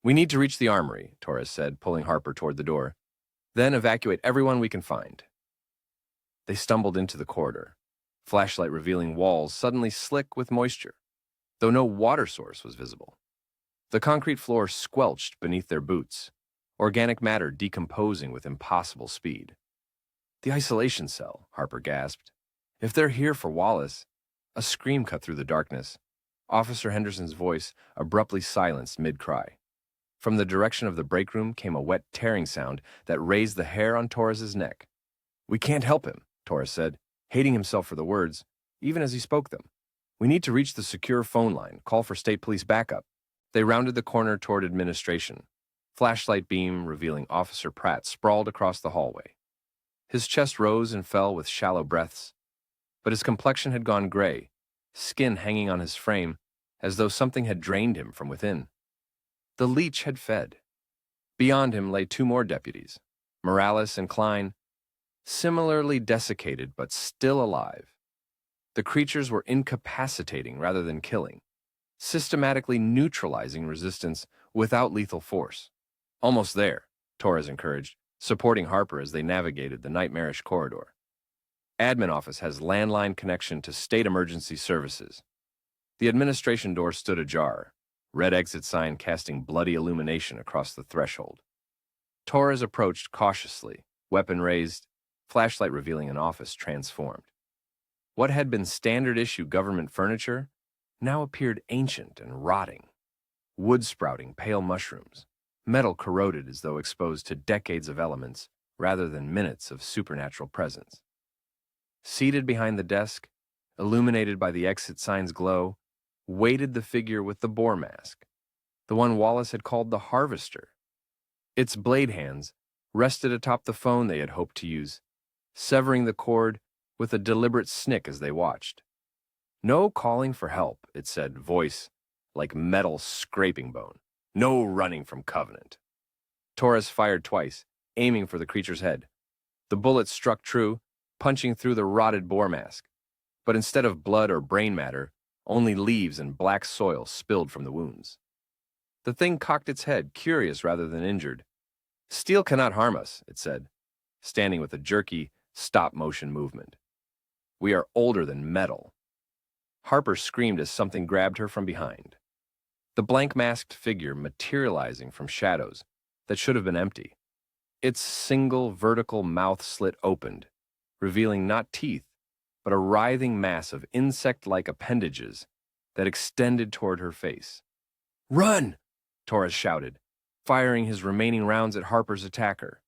We need to reach the armory, Torres said, pulling Harper toward the door. Then evacuate everyone we can find. They stumbled into the corridor, flashlight revealing walls suddenly slick with moisture, though no water source was visible. The concrete floor squelched beneath their boots, organic matter decomposing with impossible speed. The isolation cell, Harper gasped. If they're here for Wallace. A scream cut through the darkness. Officer Henderson's voice abruptly silenced mid-cry. From the direction of the break room came a wet tearing sound that raised the hair on Torres's neck. We can't help him, Torres said, hating himself for the words, even as he spoke them. We need to reach the secure phone line, call for state police backup. They rounded the corner toward administration. Flashlight beam revealing Officer Pratt sprawled across the hallway. His chest rose and fell with shallow breaths, but his complexion had gone gray, skin hanging on his frame, as though something had drained him from within. The leech had fed. Beyond him lay two more deputies, Morales and Klein, similarly desiccated but still alive. The creatures were incapacitating rather than killing, systematically neutralizing resistance without lethal force. Almost there, Torres encouraged, supporting Harper as they navigated the nightmarish corridor. Admin office has landline connection to state emergency services. The administration door stood ajar, red exit sign casting bloody illumination across the threshold. Torres approached cautiously, weapon raised, flashlight revealing an office transformed. What had been standard-issue government furniture now appeared ancient and rotting. Wood sprouting pale mushrooms, metal corroded as though exposed to decades of elements rather than minutes of supernatural presence. Seated behind the desk, illuminated by the exit sign's glow, waited the figure with the boar mask, the one Wallace had called the Harvester. Its blade hands rested atop the phone they had hoped to use, severing the cord with a deliberate snick as they watched. No calling for help, it said, voice like metal scraping bone. No running from Covenant. Torres fired twice, aiming for the creature's head. The bullet struck true, punching through the rotted boar mask. But instead of blood or brain matter, only leaves and black soil spilled from the wounds. The thing cocked its head, curious rather than injured. Steel cannot harm us, it said, standing with a jerky, stop-motion movement. We are older than metal. Harper screamed as something grabbed her from behind. The blank-masked figure materializing from shadows that should have been empty. Its single vertical mouth slit opened, revealing not teeth, but a writhing mass of insect-like appendages that extended toward her face. Run! Torres shouted, firing his remaining rounds at Harper's attacker.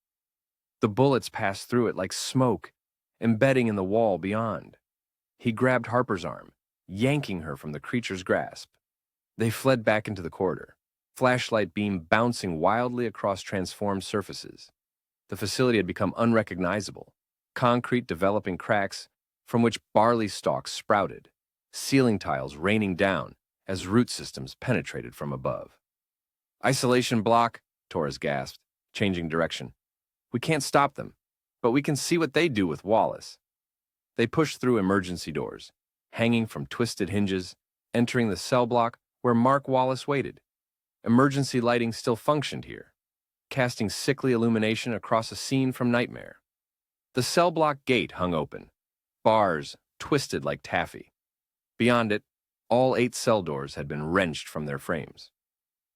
The bullets passed through it like smoke, embedding in the wall beyond. He grabbed Harper's arm, yanking her from the creature's grasp. They fled back into the corridor, flashlight beam bouncing wildly across transformed surfaces. The facility had become unrecognizable, concrete developing cracks from which barley stalks sprouted, ceiling tiles raining down as root systems penetrated from above. "Isolation block," Torres gasped, changing direction. "We can't stop them, but we can see what they do with Wallace." They pushed through emergency doors, hanging from twisted hinges, entering the cell block where Mark Wallace waited. Emergency lighting still functioned here, casting sickly illumination across a scene from nightmare. The cell block gate hung open, bars twisted like taffy. Beyond it, all 8 cell doors had been wrenched from their frames.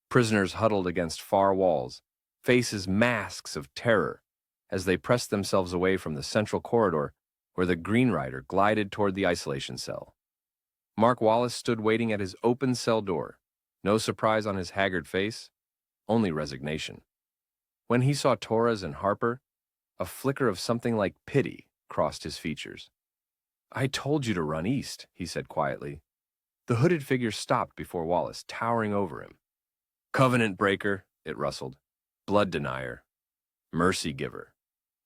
Prisoners huddled against far walls, faces masks of terror, as they pressed themselves away from the central corridor where the Green Rider glided toward the isolation cell. Mark Wallace stood waiting at his open cell door, no surprise on his haggard face, only resignation. When he saw Torres and Harper, a flicker of something like pity crossed his features. "I told you to run east," he said quietly. The hooded figure stopped before Wallace, towering over him. "Covenant breaker," it rustled. "Blood denier. Mercy giver."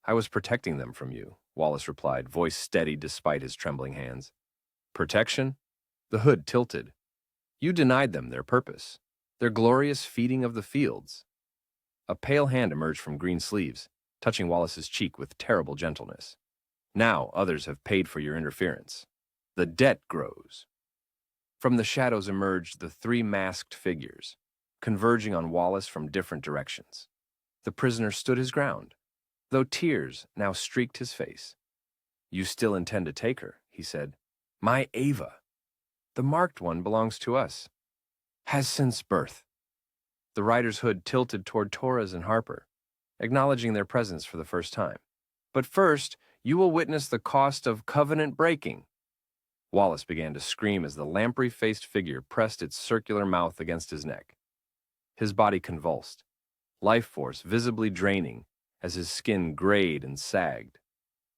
"I was protecting them from you," Wallace replied, voice steady despite his trembling hands. "Protection?" The hood tilted. "You denied them their purpose, their glorious feeding of the fields." A pale hand emerged from green sleeves, touching Wallace's cheek with terrible gentleness. "Now others have paid for your interference. The debt grows." From the shadows emerged the 3 masked figures, converging on Wallace from different directions. The prisoner stood his ground, though tears now streaked his face. "You still intend to take her," he said. "My Ava. The marked one belongs to us. Has since birth." The rider's hood tilted toward Torres and Harper, acknowledging their presence for the first time. "But first, you will witness the cost of covenant breaking." Wallace began to scream as the lamprey-faced figure pressed its circular mouth against his neck. His body convulsed, life force visibly draining as his skin grayed and sagged.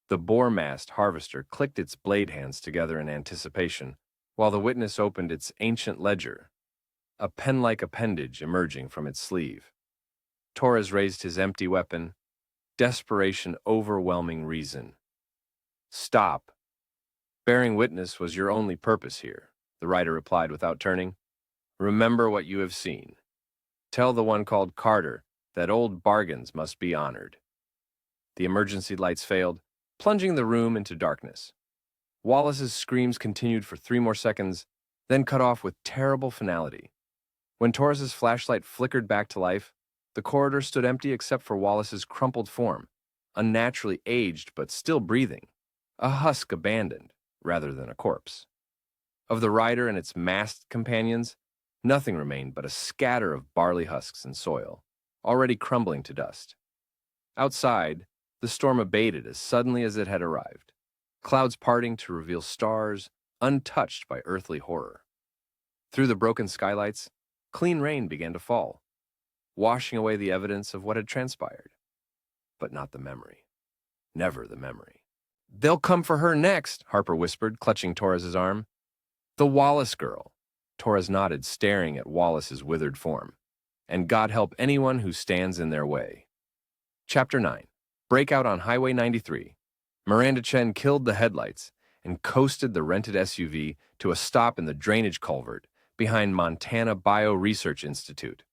The boar-mast harvester clicked its blade hands together in anticipation, while the witness opened its ancient ledger, a pen-like appendage emerging from its sleeve. Torres raised his empty weapon, desperation overwhelming reason. "Stop. Bearing witness was your only purpose here," the rider replied without turning. "Remember what you have seen. Tell the one called Carter that old bargains must be honored." The emergency lights failed, plunging the room into darkness. Wallace's screams continued for 3 more seconds, then cut off with terrible finality. When Torres's flashlight flickered back to life, the corridor stood empty except for Wallace's crumpled form, unnaturally aged but still breathing, a husk abandoned rather than a corpse. Of the rider and its masked companions, nothing remained but a scatter of barley husks and soil, already crumbling to dust. Outside, the storm abated as suddenly as it had arrived, clouds parting to reveal stars untouched by earthly horror. Through the broken skylights, clean rain began to fall, washing away the evidence of what had transpired. But not the memory. Never the memory. "They'll come for her next," Harper whispered, clutching Torres's arm. "The Wallace girl." Torres nodded, staring at Wallace's withered form. "And God help anyone who stands in their way." Chapter 9. Breakout on Highway 93. Miranda Chen killed the headlights and coasted the rented SUV to a stop in the drainage culvert behind Montana Bio-Research Institute.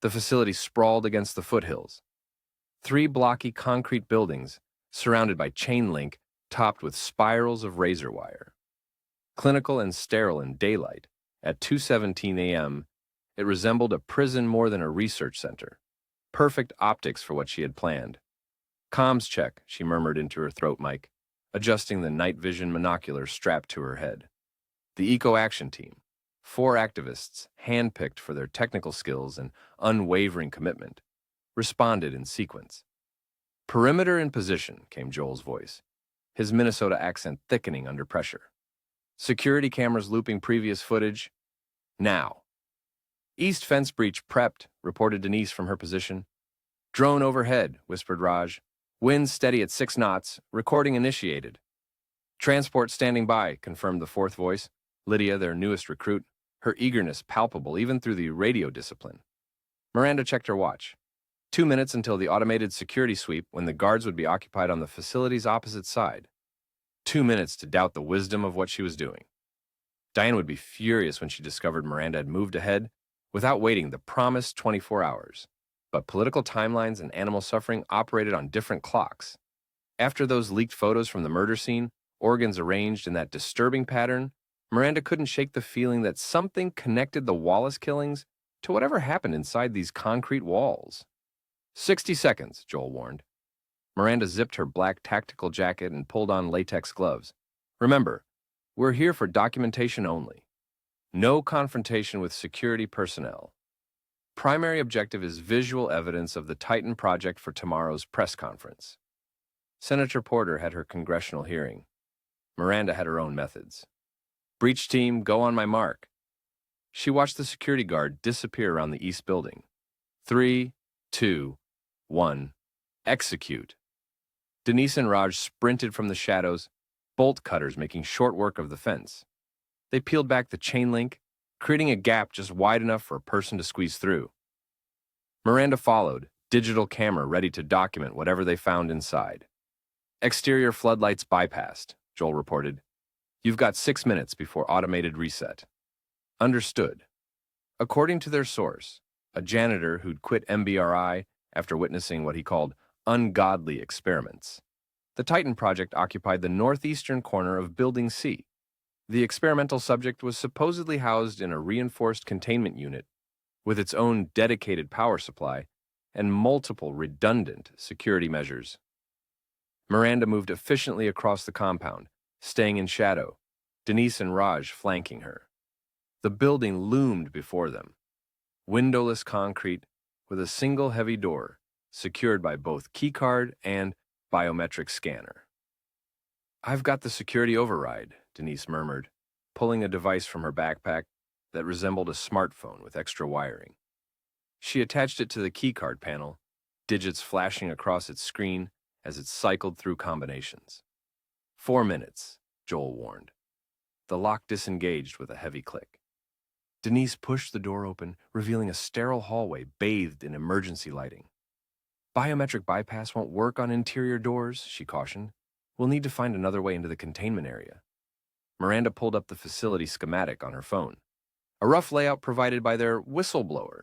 The facility sprawled against the foothills. 3 blocky concrete buildings surrounded by chain link topped with spirals of razor wire. Clinical and sterile in daylight, at 2:17 a.m., it resembled a prison more than a research center. Perfect optics for what she had planned. "Comms check," she murmured into her throat mic, adjusting the night vision monocular strapped to her head. The Eco-Action Team, 4 activists handpicked for their technical skills and unwavering commitment, responded in sequence. "Perimeter in position," came Joel's voice, his Minnesota accent thickening under pressure. "Security cameras looping previous footage. Now." "East fence breach prepped," reported Denise from her position. "Drone overhead," whispered Raj. "Wind steady at 6 knots. Recording initiated." Transport standing by, confirmed the fourth voice. Lydia, their newest recruit, her eagerness palpable even through the radio discipline. Miranda checked her watch. 2 minutes until the automated security sweep when the guards would be occupied on the facility's opposite side. 2 minutes to doubt the wisdom of what she was doing. Diane would be furious when she discovered Miranda had moved ahead without waiting the promised 24 hours. But political timelines and animal suffering operated on different clocks. After those leaked photos from the murder scene, organs arranged in that disturbing pattern, Miranda couldn't shake the feeling that something connected the Wallace killings to whatever happened inside these concrete walls. 60 seconds, Joel warned. Miranda zipped her black tactical jacket and pulled on latex gloves. Remember, we're here for documentation only. No confrontation with security personnel. Primary objective is visual evidence of the Titan project for tomorrow's press conference. Senator Porter had her congressional hearing. Miranda had her own methods. Breach team, go on my mark. She watched the security guard disappear around the east building. 3, 2, 1, execute. Denise and Raj sprinted from the shadows, bolt cutters making short work of the fence. They peeled back the chain link, creating a gap just wide enough for a person to squeeze through. Miranda followed, digital camera ready to document whatever they found inside. Exterior floodlights bypassed, Joel reported. You've got 6 minutes before automated reset. Understood. According to their source, a janitor who'd quit MBRI after witnessing what he called ungodly experiments, the Titan project occupied the northeastern corner of Building C. The experimental subject was supposedly housed in a reinforced containment unit with its own dedicated power supply and multiple redundant security measures. Miranda moved efficiently across the compound, staying in shadow, Denise and Raj flanking her. The building loomed before them, windowless concrete with a single heavy door, secured by both keycard and biometric scanner. I've got the security override, Denise murmured, pulling a device from her backpack that resembled a smartphone with extra wiring. She attached it to the keycard panel, digits flashing across its screen as it cycled through combinations. 4 minutes, Joel warned. The lock disengaged with a heavy click. Denise pushed the door open, revealing a sterile hallway bathed in emergency lighting. Biometric bypass won't work on interior doors, she cautioned. We'll need to find another way into the containment area. Miranda pulled up the facility schematic on her phone, a rough layout provided by their whistleblower.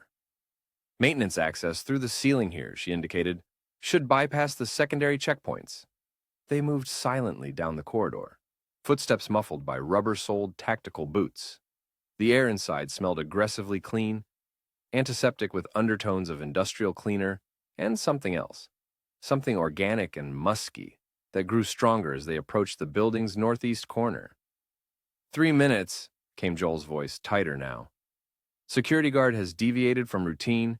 Maintenance access through the ceiling here, she indicated, should bypass the secondary checkpoints. They moved silently down the corridor, footsteps muffled by rubber-soled tactical boots. The air inside smelled aggressively clean, antiseptic with undertones of industrial cleaner, and something else, something organic and musky that grew stronger as they approached the building's northeast corner. 3 minutes, came Joel's voice, tighter now. Security guard has deviated from routine.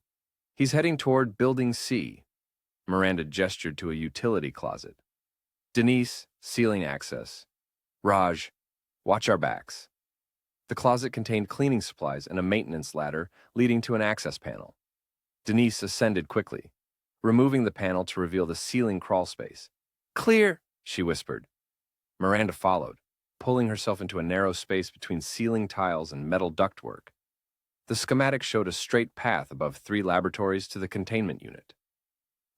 He's heading toward Building C. Miranda gestured to a utility closet. Denise, ceiling access. Raj, watch our backs. The closet contained cleaning supplies and a maintenance ladder leading to an access panel. Denise ascended quickly, removing the panel to reveal the ceiling crawl space. Clear, she whispered. Miranda followed, pulling herself into a narrow space between ceiling tiles and metal ductwork. The schematic showed a straight path above 3 laboratories to the containment unit.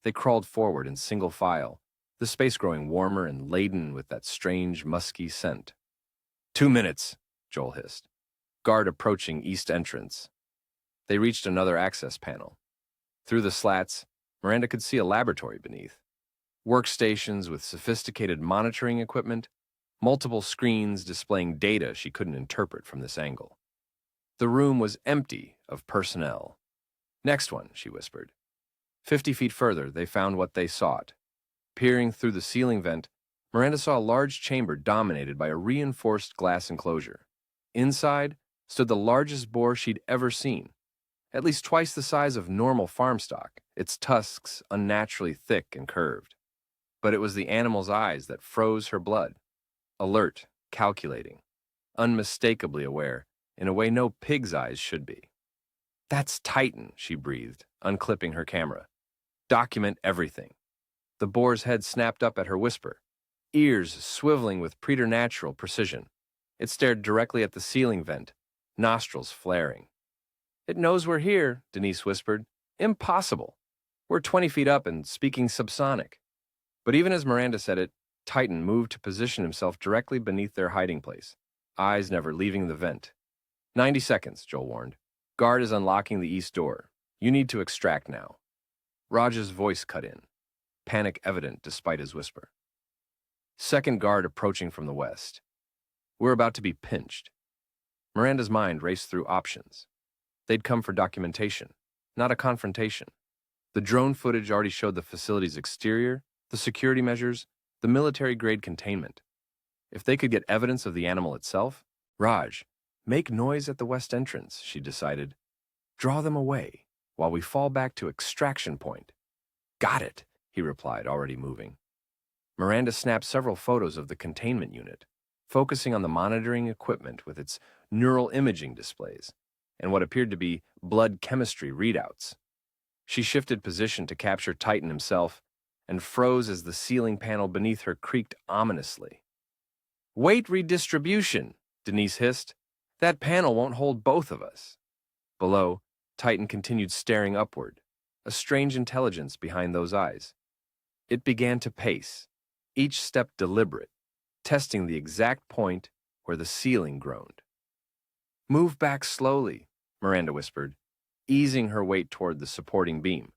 They crawled forward in single file, the space growing warmer and laden with that strange, musky scent. 2 minutes, Joel hissed. Guard approaching east entrance. They reached another access panel. Through the slats, Miranda could see a laboratory beneath. Workstations with sophisticated monitoring equipment, multiple screens displaying data she couldn't interpret from this angle. The room was empty of personnel. Next one, she whispered. 50 feet further, they found what they sought. Peering through the ceiling vent, Miranda saw a large chamber dominated by a reinforced glass enclosure. Inside stood the largest boar she'd ever seen, at least twice the size of normal farm stock, its tusks unnaturally thick and curved. But it was the animal's eyes that froze her blood. Alert, calculating, unmistakably aware, in a way no pig's eyes should be. That's Titan, she breathed, unclipping her camera. Document everything. The boar's head snapped up at her whisper. ears swiveling with preternatural precision. It stared directly at the ceiling vent, nostrils flaring. "It knows we're here," Denise whispered. "Impossible. We're 20 feet up and speaking subsonic." But even as Miranda said it, Titan moved to position himself directly beneath their hiding place, eyes never leaving the vent. 90 seconds, Joel warned. "Guard is unlocking the east door. You need to extract now." Raj's voice cut in, panic evident despite his whisper. Second guard approaching from the west. "We're about to be pinched." Miranda's mind raced through options. They'd come for documentation, not a confrontation. The drone footage already showed the facility's exterior, the security measures, the military-grade containment. If they could get evidence of the animal itself, Raj, make noise at the west entrance, she decided. Draw them away, while we fall back to extraction point. "Got it," he replied, already moving. Miranda snapped several photos of the containment unit, focusing on the monitoring equipment with its neural imaging displays and what appeared to be blood chemistry readouts. She shifted position to capture Titan himself and froze as the ceiling panel beneath her creaked ominously. "Weight redistribution," Denise hissed. "That panel won't hold both of us." Below, Titan continued staring upward, a strange intelligence behind those eyes. It began to pace, each step deliberate, testing the exact point where the ceiling groaned. "Move back slowly," Miranda whispered, easing her weight toward the supporting beam.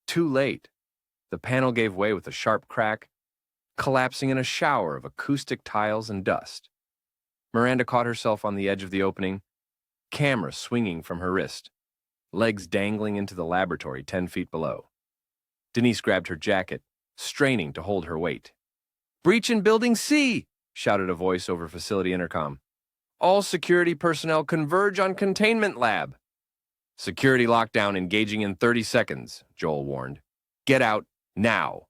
Too late. The panel gave way with a sharp crack, collapsing in a shower of acoustic tiles and dust. Miranda caught herself on the edge of the opening, camera swinging from her wrist, legs dangling into the laboratory 10 feet below. Denise grabbed her jacket, straining to hold her weight. "Breach in Building C!" shouted a voice over facility intercom. "All security personnel converge on containment lab." "Security lockdown engaging in 30 seconds, Joel warned. "Get out, now."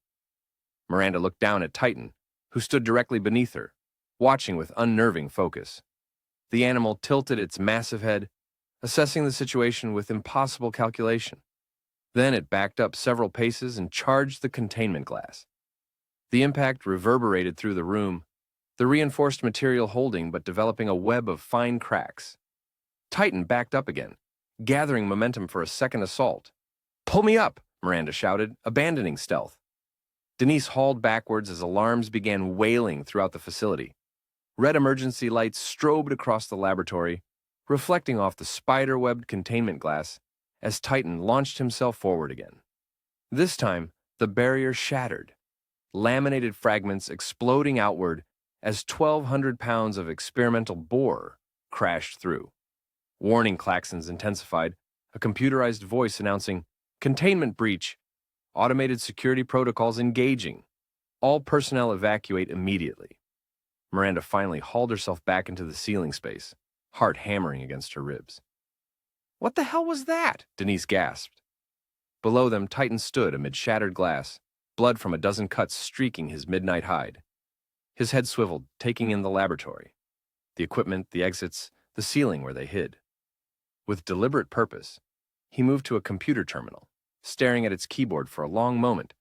Miranda looked down at Titan, who stood directly beneath her, watching with unnerving focus. The animal tilted its massive head, assessing the situation with impossible calculation. Then it backed up several paces and charged the containment glass. The impact reverberated through the room, the reinforced material holding but developing a web of fine cracks. Titan backed up again, gathering momentum for a second assault. "Pull me up," Miranda shouted, abandoning stealth. Denise hauled backwards as alarms began wailing throughout the facility. Red emergency lights strobed across the laboratory, reflecting off the spider-webbed containment glass as Titan launched himself forward again. This time, the barrier shattered, laminated fragments exploding outward as 1,200 pounds of experimental boar crashed through. Warning klaxons intensified, a computerized voice announcing, "Containment breach. Automated security protocols engaging. All personnel evacuate immediately." Miranda finally hauled herself back into the ceiling space, heart hammering against her ribs. "What the hell was that?" Denise gasped. Below them, Titan stood amid shattered glass, blood from a dozen cuts streaking his midnight hide. His head swiveled, taking in the laboratory, the equipment, the exits, the ceiling where they hid. With deliberate purpose, he moved to a computer terminal, staring at its keyboard for a long moment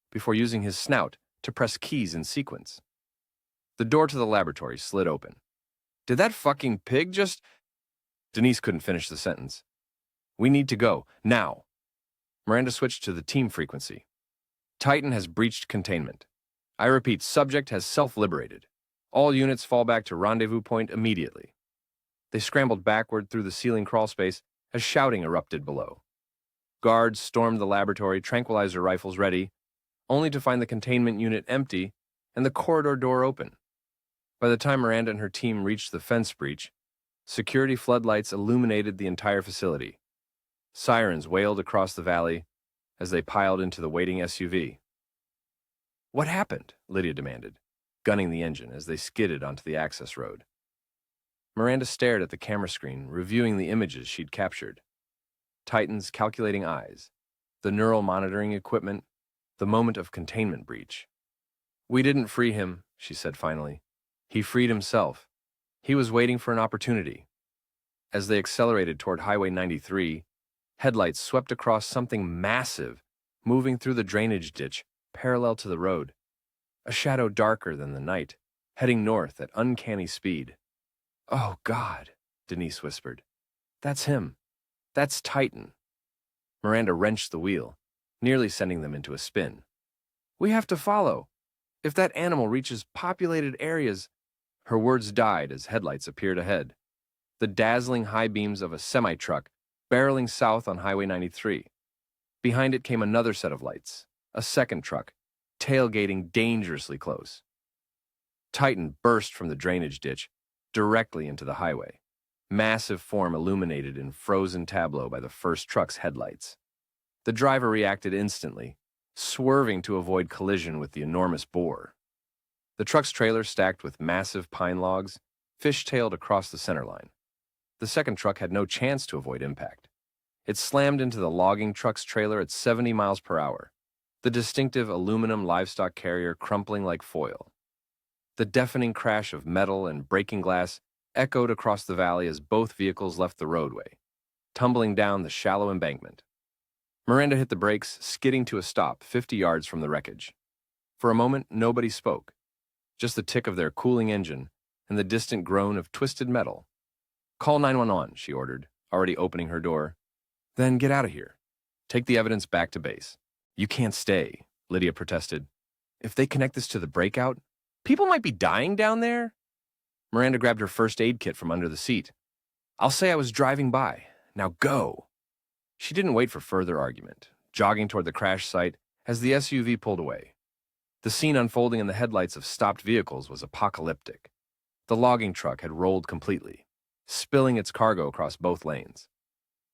before using his snout to press keys in sequence. The door to the laboratory slid open. "Did that fucking pig just—" Denise couldn't finish the sentence. "We need to go, now." Miranda switched to the team frequency. "Titan has breached containment. I repeat, subject has self-liberated. All units fall back to rendezvous point immediately." They scrambled backward through the ceiling crawlspace as shouting erupted below. Guards stormed the laboratory, tranquilizer rifles ready, only to find the containment unit empty and the corridor door open. By the time Miranda and her team reached the fence breach, security floodlights illuminated the entire facility. Sirens wailed across the valley as they piled into the waiting SUV. "What happened?" Lydia demanded, gunning the engine as they skidded onto the access road. Miranda stared at the camera screen, reviewing the images she'd captured. Titan's calculating eyes, the neural monitoring equipment, the moment of containment breach. "We didn't free him," she said finally. "He freed himself. He was waiting for an opportunity." As they accelerated toward Highway 93, headlights swept across something massive, moving through the drainage ditch parallel to the road. a shadow darker than the night, heading north at uncanny speed. "Oh, God," Denise whispered. "That's him. That's Titan." Miranda wrenched the wheel, nearly sending them into a spin. "We have to follow. If that animal reaches populated areas—" Her words died as headlights appeared ahead. The dazzling high beams of a semi-truck barreling south on Highway 93. Behind it came another set of lights, a second truck, tailgating dangerously close. Titan burst from the drainage ditch directly into the highway, massive form illuminated in frozen tableau by the first truck's headlights. The driver reacted instantly, swerving to avoid collision with the enormous boar. The truck's trailer, stacked with massive pine logs, fish-tailed across the center line. The second truck had no chance to avoid impact. It slammed into the logging truck's trailer at 70 miles per hour, the distinctive aluminum livestock carrier crumpling like foil. The deafening crash of metal and breaking glass echoed across the valley as both vehicles left the roadway, tumbling down the shallow embankment. Miranda hit the brakes, skidding to a stop 50 yards from the wreckage. For a moment, nobody spoke, just the tick of their cooling engine and the distant groan of twisted metal. "Call 911, she ordered, already opening her door. "Then get out of here. Take the evidence back to base." "You can't stay," Lydia protested. "If they connect this to the breakout, people might be dying down there." Miranda grabbed her first aid kit from under the seat. "I'll say I was driving by. Now go." She didn't wait for further argument, jogging toward the crash site as the SUV pulled away. The scene unfolding in the headlights of stopped vehicles was apocalyptic. The logging truck had rolled completely, spilling its cargo across both lanes.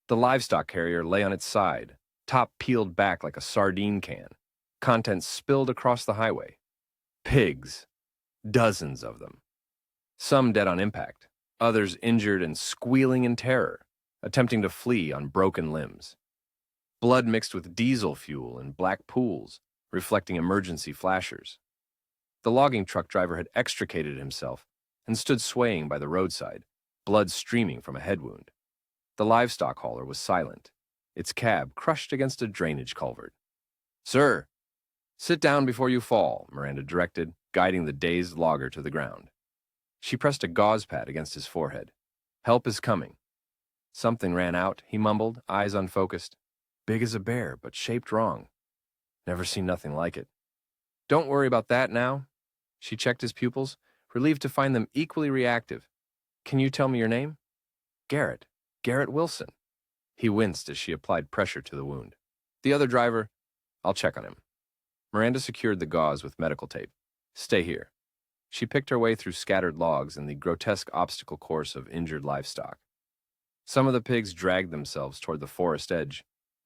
The livestock carrier lay on its side, top peeled back like a sardine can, contents spilled across the highway. Pigs. Dozens of them. Some dead on impact, others injured and squealing in terror, attempting to flee on broken limbs. Blood mixed with diesel fuel in black pools, reflecting emergency flashers. The logging truck driver had extricated himself and stood swaying by the roadside, blood streaming from a head wound. The livestock hauler was silent, its cab crushed against a drainage culvert. "Sir, sit down before you fall," Miranda directed, guiding the dazed logger to the ground. She pressed a gauze pad against his forehead. "Help is coming." "Something ran out," he mumbled, eyes unfocused. "Big as a bear, but shaped wrong. Never seen nothing like it." "Don't worry about that now." She checked his pupils, relieved to find them equally reactive. "Can you tell me your name?" "Garrett. Garrett Wilson." He winced as she applied pressure to the wound. "The other driver, I'll check on him." Miranda secured the gauze with medical tape. "Stay here." She picked her way through scattered logs and the grotesque obstacle course of injured livestock. Some of the pigs dragged themselves toward the forest edge,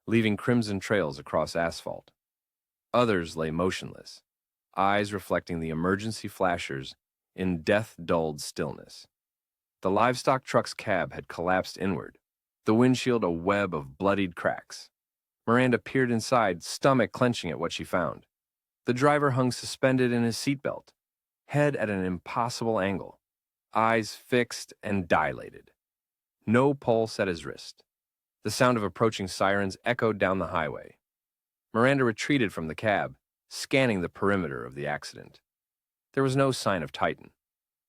leaving crimson trails across asphalt. Others lay motionless, eyes reflecting the emergency flashers in death-dulled stillness. The livestock truck's cab had collapsed inward, the windshield a web of bloodied cracks. Miranda peered inside, stomach clenching at what she found. The driver hung suspended in his seatbelt, head at an impossible angle, eyes fixed and dilated. No pulse at his wrist. The sound of approaching sirens echoed down the highway. Miranda retreated from the cab, scanning the perimeter of the accident. There was no sign of Titan,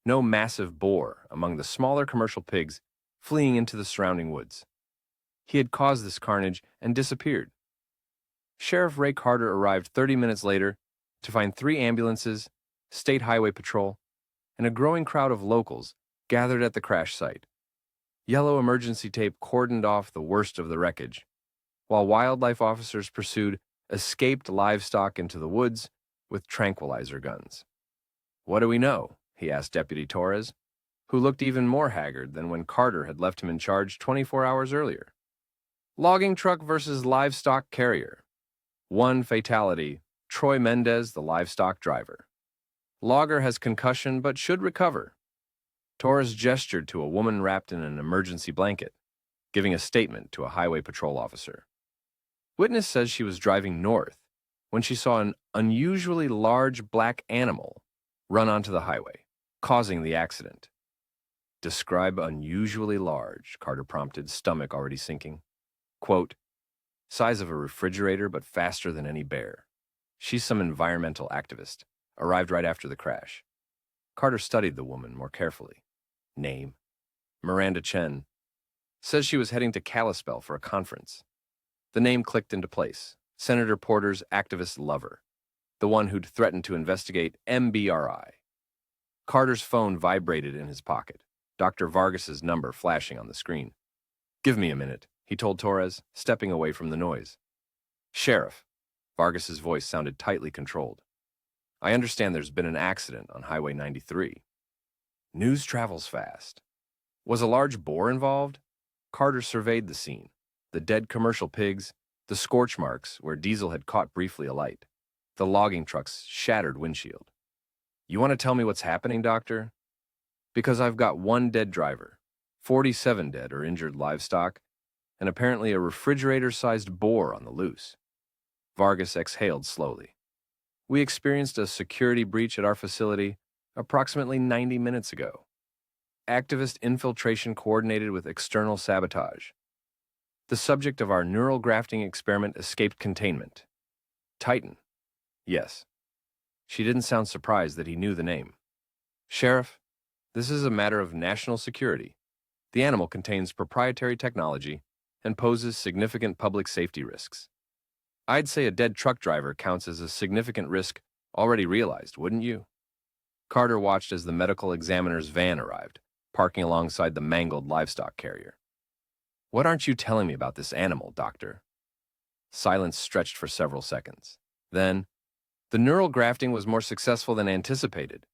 no massive boar among the smaller commercial pigs fleeing into the surrounding woods. He had caused this carnage and disappeared. Sheriff Ray Carter arrived 30 minutes later to find 3 ambulances, State Highway Patrol, and a growing crowd of locals gathered at the crash site. Yellow emergency tape cordoned off the worst of the wreckage, while wildlife officers pursued escaped livestock into the woods with tranquilizer guns. "What do we know?" he asked Deputy Torres, who looked even more haggard than when Carter had left him in charge 24 hours earlier. "Logging truck versus livestock carrier. 1 fatality, Troy Mendez, the livestock driver. Logger has concussion but should recover." Torres gestured to a woman wrapped in an emergency blanket, giving a statement to a highway patrol officer. Witness says she was driving north when she saw an unusually large black animal run onto the highway, causing the accident. "Describe unusually large," Carter prompted, stomach already sinking. Quote, "Size of a refrigerator but faster than any bear. She's some environmental activist. arrived right after the crash. Carter studied the woman more carefully. Name: Miranda Chen. Says she was heading to Kalispell for a conference. The name clicked into place. Senator Porter's activist lover. The one who'd threatened to investigate MBRI. Carter's phone vibrated in his pocket, Dr. Vargas's number flashing on the screen. "Give me a minute," he told Torres, stepping away from the noise. "Sheriff." Vargas's voice sounded tightly controlled. "I understand there's been an accident on Highway 93. News travels fast. Was a large boar involved?" Carter surveyed the scene. The dead commercial pigs, the scorch marks where diesel had caught briefly alight, the logging truck's shattered windshield. "You want to tell me what's happening, Doctor?" "Because I've got one dead driver, 47 dead or injured livestock, and apparently a refrigerator-sized boar on the loose." Vargas exhaled slowly. "We experienced a security breach at our facility approximately 90 minutes ago. Activist infiltration coordinated with external sabotage. The subject of our neural grafting experiment escaped containment. Titan." "Yes." She didn't sound surprised that he knew the name. "Sheriff, this is a matter of national security. The animal contains proprietary technology and poses significant public safety risks. I'd say a dead truck driver counts as a significant risk already realized, wouldn't you?" Carter watched as the medical examiner's van arrived, parking alongside the mangled livestock carrier. "What aren't you telling me about this animal, Doctor?" Silence stretched for several seconds. Then, "The neural grafting was more successful than anticipated.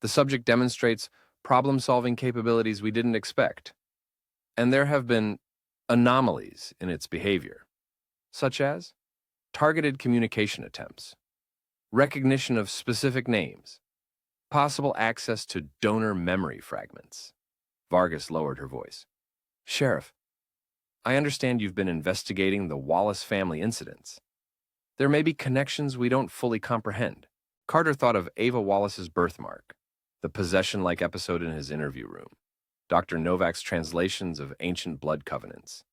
The subject demonstrates problem-solving capabilities we didn't expect. And there have been anomalies in its behavior, such as targeted communication attempts, recognition of specific names, possible access to donor memory fragments." Vargas lowered her voice. "Sheriff, I understand you've been investigating the Wallace family incidents. There may be connections we don't fully comprehend." Carter thought of Ava Wallace's birthmark, the possession-like episode in his interview room, Dr. Novak's translations of ancient blood covenants.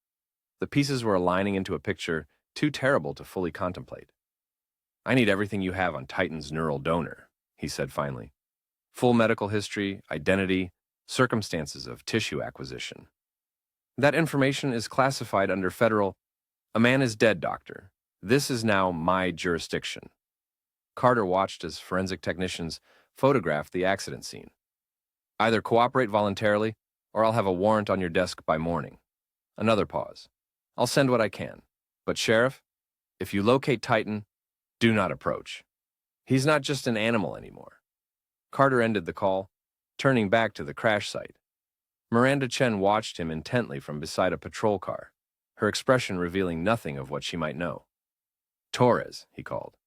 The pieces were aligning into a picture too terrible to fully contemplate. "I need everything you have on Titan's neural donor," he said finally. "Full medical history, identity, circumstances of tissue acquisition. That information is classified under federal—" "A man is dead, Doctor. This is now my jurisdiction." Carter watched as forensic technicians photographed the accident scene. "Either cooperate voluntarily, or I'll have a warrant on your desk by morning." Another pause. "I'll send what I can. But Sheriff, if you locate Titan, do not approach. He's not just an animal anymore." Carter ended the call, turning back to the crash site. Miranda Chen watched him intently from beside a patrol car, her expression revealing nothing of what she might know. "Torres," he called.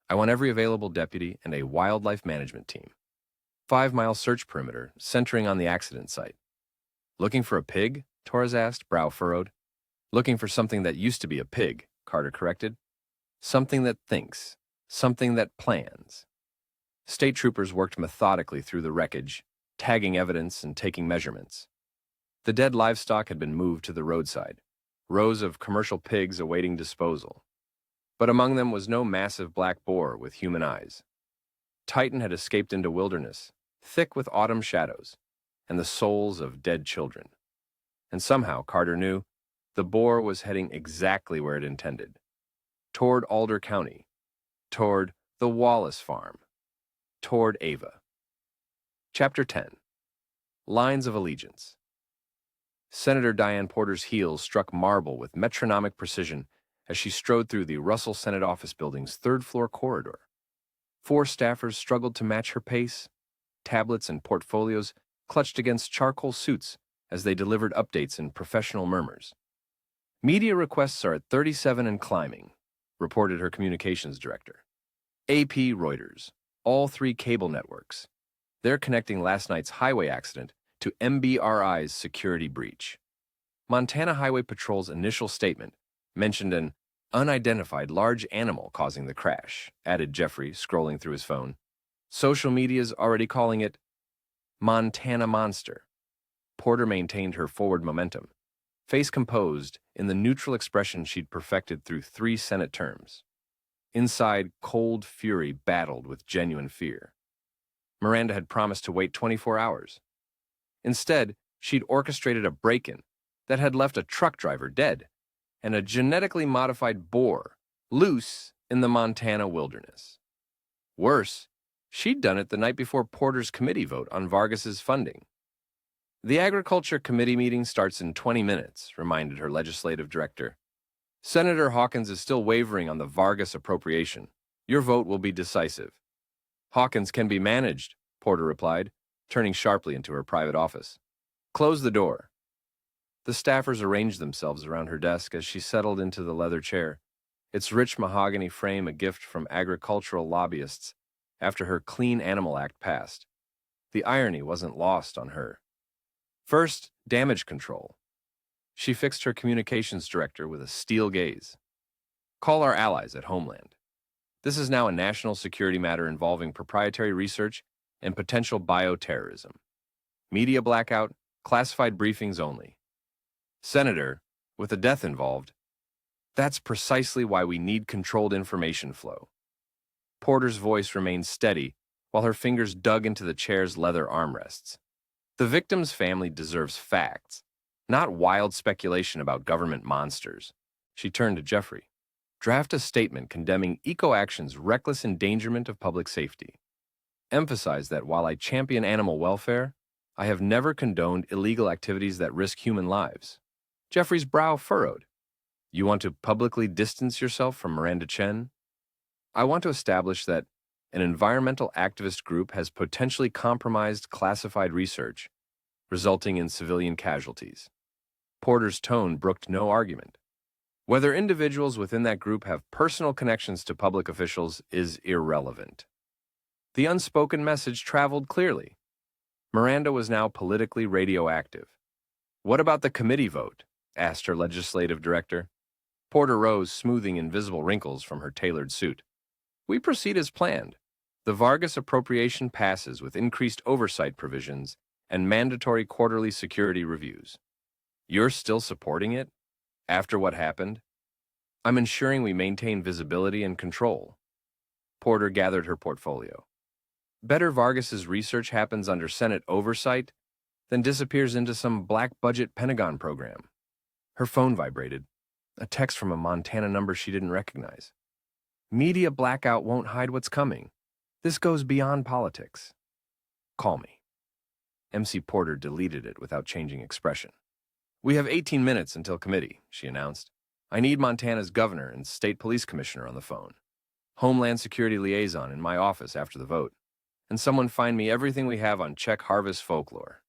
"I want every available deputy and a wildlife management team. 5-mile search perimeter centering on the accident site." "Looking for a pig?" Torres asked, brow furrowed. "Looking for something that used to be a pig," Carter corrected. "Something that thinks, something that plans." State troopers worked methodically through the wreckage, tagging evidence and taking measurements. The dead livestock had been moved to the roadside, rows of commercial pigs awaiting disposal. But among them was no massive black boar with human eyes. Titan had escaped into wilderness, thick with autumn shadows, and the souls of dead children. And somehow, Carter knew, the boar was heading exactly where it intended. Toward Alder County, toward the Wallace farm, toward Ava. Chapter 10. Lines of Allegiance. Senator Diane Porter's heels struck marble with metronomic precision as she strode through the Russell Senate Office Building's third-floor corridor. 4 staffers struggled to match her pace. Tablets and portfolios clutched against charcoal suits as they delivered updates in professional murmurs. "Media requests are at 37 and climbing," reported her communications director. AP, Reuters, all 3 cable networks. They're connecting last night's highway accident to MBRI's security breach. Montana Highway Patrol's initial statement mentioned an unidentified large animal causing the crash, added Jeffrey, scrolling through his phone. Social media's already calling it Montana Monster. Porter maintained her forward momentum, face composed in the neutral expression she'd perfected through 3 Senate terms. Inside, cold fury battled with genuine fear. Miranda had promised to wait 24 hours. Instead, she'd orchestrated a break-in that had left a truck driver dead and a genetically modified boar loose in the Montana wilderness. Worse, she'd done it the night before Porter's committee vote on Vargas's funding. The Agriculture Committee meeting starts in 20 minutes, reminded her legislative director. Senator Hawkins is still wavering on the Vargas appropriation. Your vote will be decisive. Hawkins can be managed, Porter replied, turning sharply into her private office. Close the door. The staffers arranged themselves around her desk as she settled into the leather chair, its rich mahogany frame a gift from agricultural lobbyists after her Clean Animal Act passed. The irony wasn't lost on her. First, damage control. She fixed her communications director with a steel gaze. Call our allies at Homeland. This is now a national security matter involving proprietary research and potential bioterrorism. Media blackout, classified briefings only. Senator, with a death involved, that's precisely why we need controlled information flow. Porter's voice remained steady while her fingers dug into the chair's leather armrests. The victim's family deserves facts, not wild speculation about government monsters. She turned to Jeffrey. Draft a statement condemning EcoAction's reckless endangerment of public safety. Emphasize that while I champion animal welfare, I have never condoned illegal activities that risk human lives. Jeffrey's brow furrowed. You want to publicly distance yourself from Miranda Chen? I want to establish that an environmental activist group has potentially compromised classified research, resulting in civilian casualties. Porter's tone brooked no argument. Whether individuals within that group have personal connections to public officials is irrelevant. The unspoken message traveled clearly. Miranda was now politically radioactive. What about the committee vote? Asked her legislative director. Porter rose, smoothing invisible wrinkles from her tailored suit. We proceed as planned. The Vargas appropriation passes with increased oversight provisions and mandatory quarterly security reviews. You're still supporting it? After what happened? I'm ensuring we maintain visibility and control. Porter gathered her portfolio. Better Vargas's research happens under Senate oversight than disappears into some black-budget Pentagon program. Her phone vibrated, a text from a Montana number she didn't recognize. Media blackout won't hide what's coming. This goes beyond politics. Call me. MC Porter deleted it without changing expression. We have 18 minutes until committee, she announced. I need Montana's governor and state police commissioner on the phone. Homeland Security liaison in my office after the vote. And someone find me everything we have on Czech harvest folklore.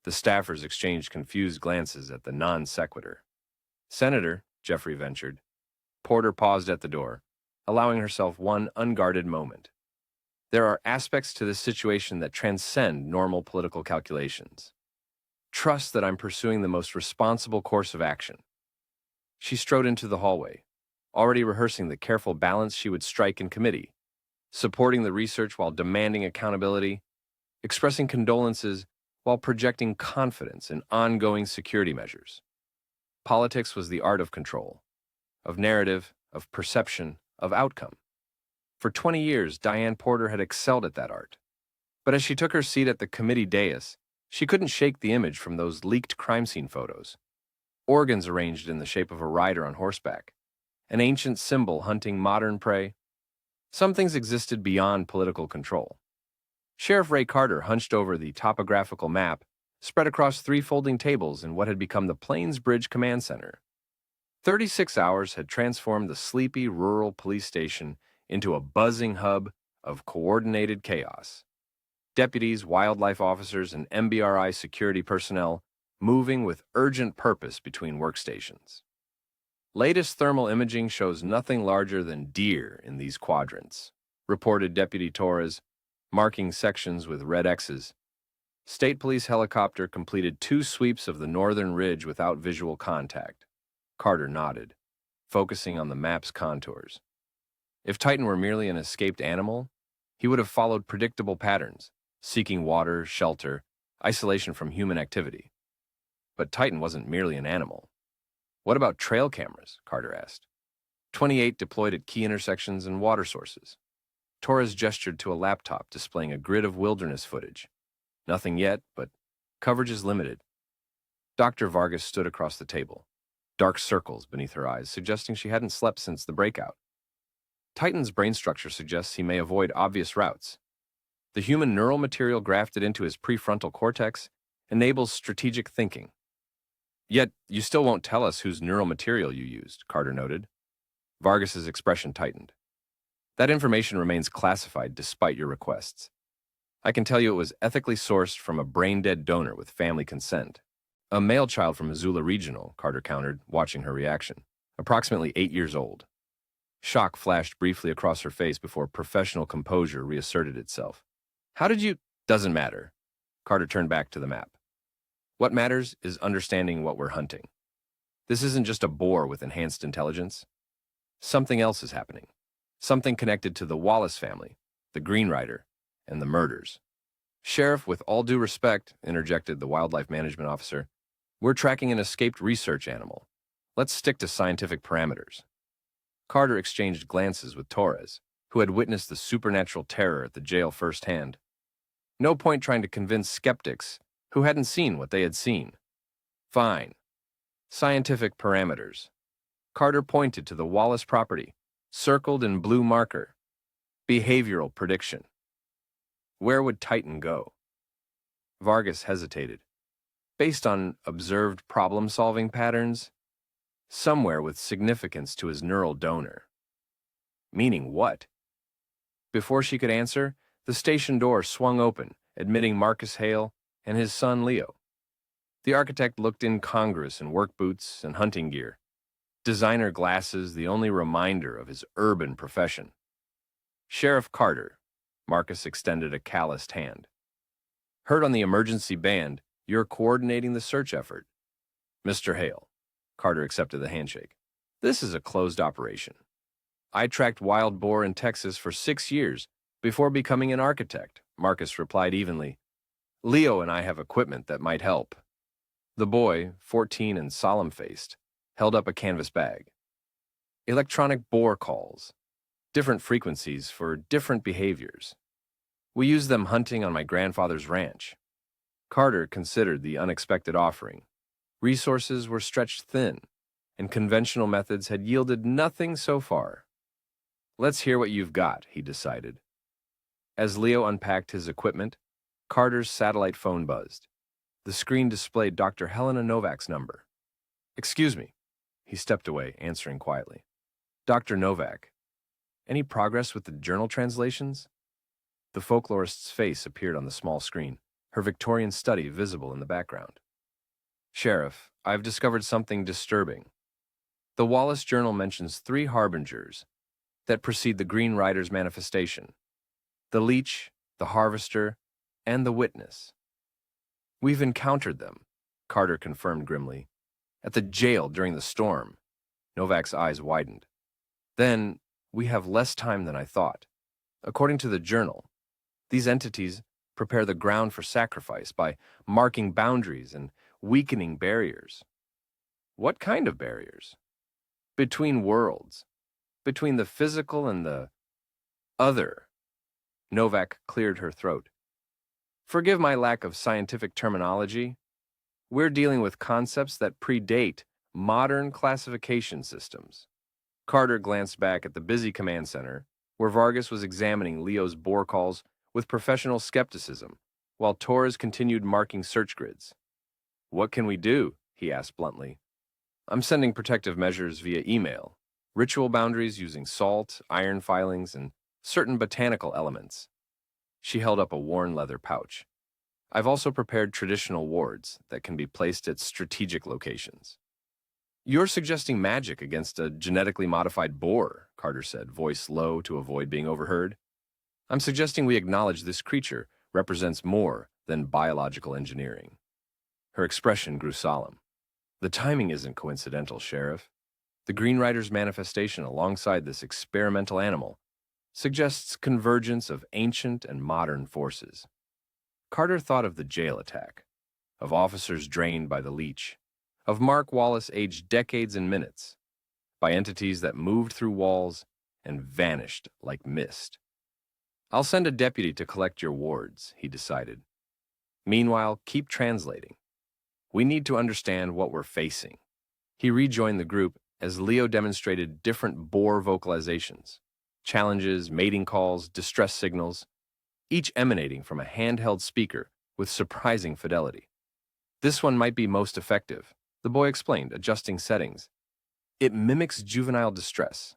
The staffers exchanged confused glances at the non-sequitur. Senator, Jeffrey ventured. Porter paused at the door, allowing herself one unguarded moment. There are aspects to this situation that transcend normal political calculations. Trust that I'm pursuing the most responsible course of action. She strode into the hallway, already rehearsing the careful balance she would strike in committee, supporting the research while demanding accountability, expressing condolences while projecting confidence in ongoing security measures. Politics was the art of control, of narrative, of perception, of outcome. For 20 years, Diane Porter had excelled at that art. But as she took her seat at the committee dais, she couldn't shake the image from those leaked crime scene photos. Organs arranged in the shape of a rider on horseback, an ancient symbol hunting modern prey. Some things existed beyond political control. Sheriff Ray Carter hunched over the topographical map spread across 3 folding tables in what had become the Plains Bridge Command Center. 36 hours had transformed the sleepy rural police station into a buzzing hub of coordinated chaos. Deputies, wildlife officers, and MBRI security personnel moving with urgent purpose between workstations. Latest thermal imaging shows nothing larger than deer in these quadrants, reported Deputy Torres, marking sections with red X's. State Police helicopter completed 2 sweeps of the northern ridge without visual contact. Carter nodded, focusing on the map's contours. If Titan were merely an escaped animal, he would have followed predictable patterns, seeking water, shelter, isolation from human activity. But Titan wasn't merely an animal. What about trail cameras? Carter asked. 28 deployed at key intersections and water sources. Torres gestured to a laptop displaying a grid of wilderness footage. Nothing yet, but coverage is limited. Dr. Vargas stood across the table, dark circles beneath her eyes, suggesting she hadn't slept since the breakout. Titan's brain structure suggests he may avoid obvious routes. The human neural material grafted into his prefrontal cortex enables strategic thinking. Yet, you still won't tell us whose neural material you used, Carter noted. Vargas's expression tightened. That information remains classified despite your requests. I can tell you it was ethically sourced from a brain-dead donor with family consent. A male child from Missoula Regional, Carter countered, watching her reaction. Approximately 8 years old. Shock flashed briefly across her face before professional composure reasserted itself. How did you— Doesn't matter. Carter turned back to the map. What matters is understanding what we're hunting. This isn't just a boar with enhanced intelligence. Something else is happening. Something connected to the Wallace family, the Green Rider, and the murders. Sheriff, with all due respect, interjected the wildlife management officer, we're tracking an escaped research animal. Let's stick to scientific parameters. Carter exchanged glances with Torres, who had witnessed the supernatural terror at the jail firsthand. No point trying to convince skeptics who hadn't seen what they had seen. Fine. Scientific parameters. Carter pointed to the Wallace property, circled in blue marker. Behavioral prediction. Where would Titan go? Vargas hesitated. Based on observed problem-solving patterns, somewhere with significance to his neural donor. Meaning what? Before she could answer, the station door swung open, admitting Marcus Hale and his son Leo. The architect looked incongruous in work boots and hunting gear, designer glasses the only reminder of his urban profession. Sheriff Carter, Marcus extended a calloused hand. Heard on the emergency band, you're coordinating the search effort. Mr. Hale, Carter accepted the handshake. This is a closed operation. I tracked wild boar in Texas for 6 years before becoming an architect, Marcus replied evenly. Leo and I have equipment that might help. The boy, 14 and solemn-faced, held up a canvas bag. Electronic boar calls. Different frequencies for different behaviors. We used them hunting on my grandfather's ranch. Carter considered the unexpected offering. Resources were stretched thin, and conventional methods had yielded nothing so far. Let's hear what you've got, he decided. As Leo unpacked his equipment, Carter's satellite phone buzzed. The screen displayed Dr. Helena Novak's number. Excuse me. He stepped away, answering quietly. Dr. Novak. Any progress with the journal translations? The folklorist's face appeared on the small screen, her Victorian study visible in the background. Sheriff, I've discovered something disturbing. The Wallace Journal mentions 3 harbingers that precede the Green Rider's manifestation. The leech, the harvester, and the witness. We've encountered them, Carter confirmed grimly. At the jail during the storm. Novak's eyes widened. Then, we have less time than I thought. According to the journal, these entities prepare the ground for sacrifice by marking boundaries and weakening barriers. What kind of barriers? Between worlds. Between the physical and the other. Novak cleared her throat. Forgive my lack of scientific terminology. We're dealing with concepts that predate modern classification systems. Carter glanced back at the busy command center, where Vargas was examining Leo's boar calls with professional skepticism, while Torres continued marking search grids. What can we do? He asked bluntly. I'm sending protective measures via email, ritual boundaries using salt, iron filings, and certain botanical elements. She held up a worn leather pouch. I've also prepared traditional wards that can be placed at strategic locations. You're suggesting magic against a genetically modified boar, Carter said, voice low to avoid being overheard. I'm suggesting we acknowledge this creature represents more than biological engineering. Her expression grew solemn. The timing isn't coincidental, Sheriff. The Green Rider's manifestation alongside this experimental animal suggests convergence of ancient and modern forces. Carter thought of the jail attack, of officers drained by the leech, of Mark Wallace aged decades in minutes, by entities that moved through walls and vanished like mist. I'll send a deputy to collect your wards, he decided. Meanwhile, keep translating. We need to understand what we're facing. He rejoined the group as Leo demonstrated different boar vocalizations, challenges, mating calls, distress signals, each emanating from a handheld speaker with surprising fidelity. This one might be most effective, the boy explained, adjusting settings. It mimics juvenile distress.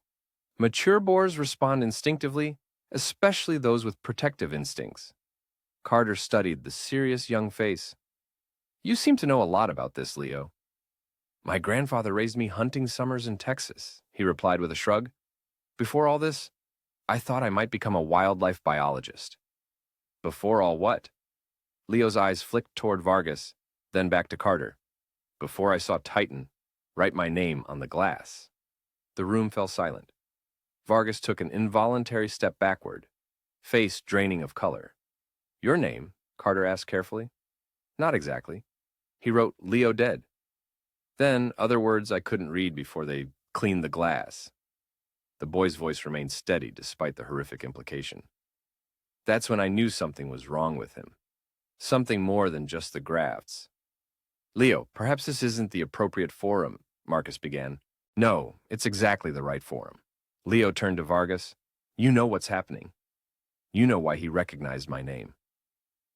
Mature boars respond instinctively, especially those with protective instincts. Carter studied the serious young face. You seem to know a lot about this, Leo. My grandfather raised me hunting summers in Texas, he replied with a shrug. Before all this, I thought I might become a wildlife biologist. Before all what? Leo's eyes flicked toward Vargas, then back to Carter. Before I saw Titan write my name on the glass. The room fell silent. Vargas took an involuntary step backward, face draining of color. Your name? Carter asked carefully. Not exactly. He wrote Leo dead. Then other words I couldn't read before they cleaned the glass. The boy's voice remained steady despite the horrific implication. That's when I knew something was wrong with him. Something more than just the grafts. Leo, perhaps this isn't the appropriate forum, Marcus began. No, it's exactly the right forum. Leo turned to Vargas. You know what's happening. You know why he recognized my name.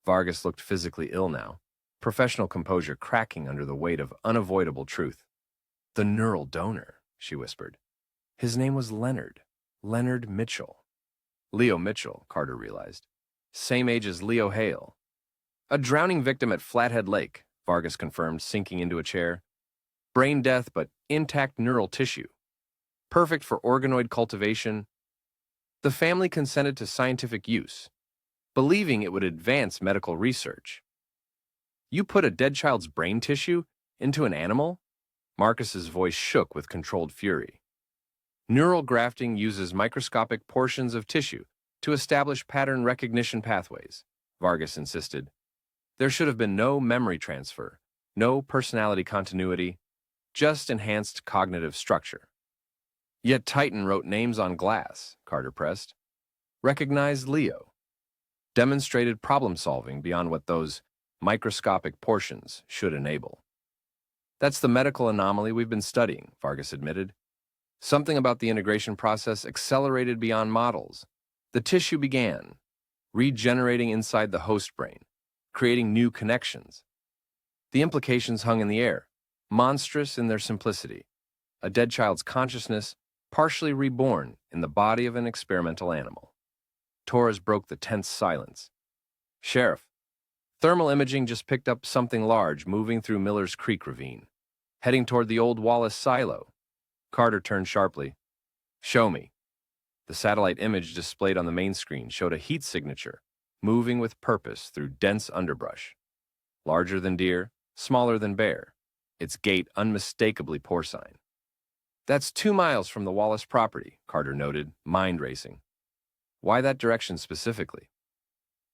Vargas looked physically ill now, professional composure cracking under the weight of unavoidable truth. The neural donor, she whispered. His name was Leonard Mitchell. Leo Mitchell, Carter realized. Same age as Leo Hale. A drowning victim at Flathead Lake, Vargas confirmed, sinking into a chair. Brain death, but intact neural tissue. Perfect for organoid cultivation. The family consented to scientific use, believing it would advance medical research. You put a dead child's brain tissue into an animal? Marcus's voice shook with controlled fury. Neural grafting uses microscopic portions of tissue to establish pattern recognition pathways, Vargas insisted. There should have been no memory transfer, no personality continuity, just enhanced cognitive structure. Yet Titan wrote names on glass, Carter pressed. Recognized Leo. Demonstrated problem-solving beyond what those microscopic portions should enable. That's the medical anomaly we've been studying, Vargas admitted. Something about the integration process accelerated beyond models. The tissue began, regenerating inside the host brain, creating new connections. The implications hung in the air, monstrous in their simplicity. A dead child's consciousness partially reborn in the body of an experimental animal. Torres broke the tense silence. Sheriff, thermal imaging just picked up something large moving through Miller's Creek ravine, heading toward the old Wallace silo. Carter turned sharply. Show me. The satellite image displayed on the main screen showed a heat signature, moving with purpose through dense underbrush. Larger than deer, smaller than bear, its gait unmistakably porcine. That's 2 miles from the Wallace property, Carter noted, mind racing. Why that direction specifically?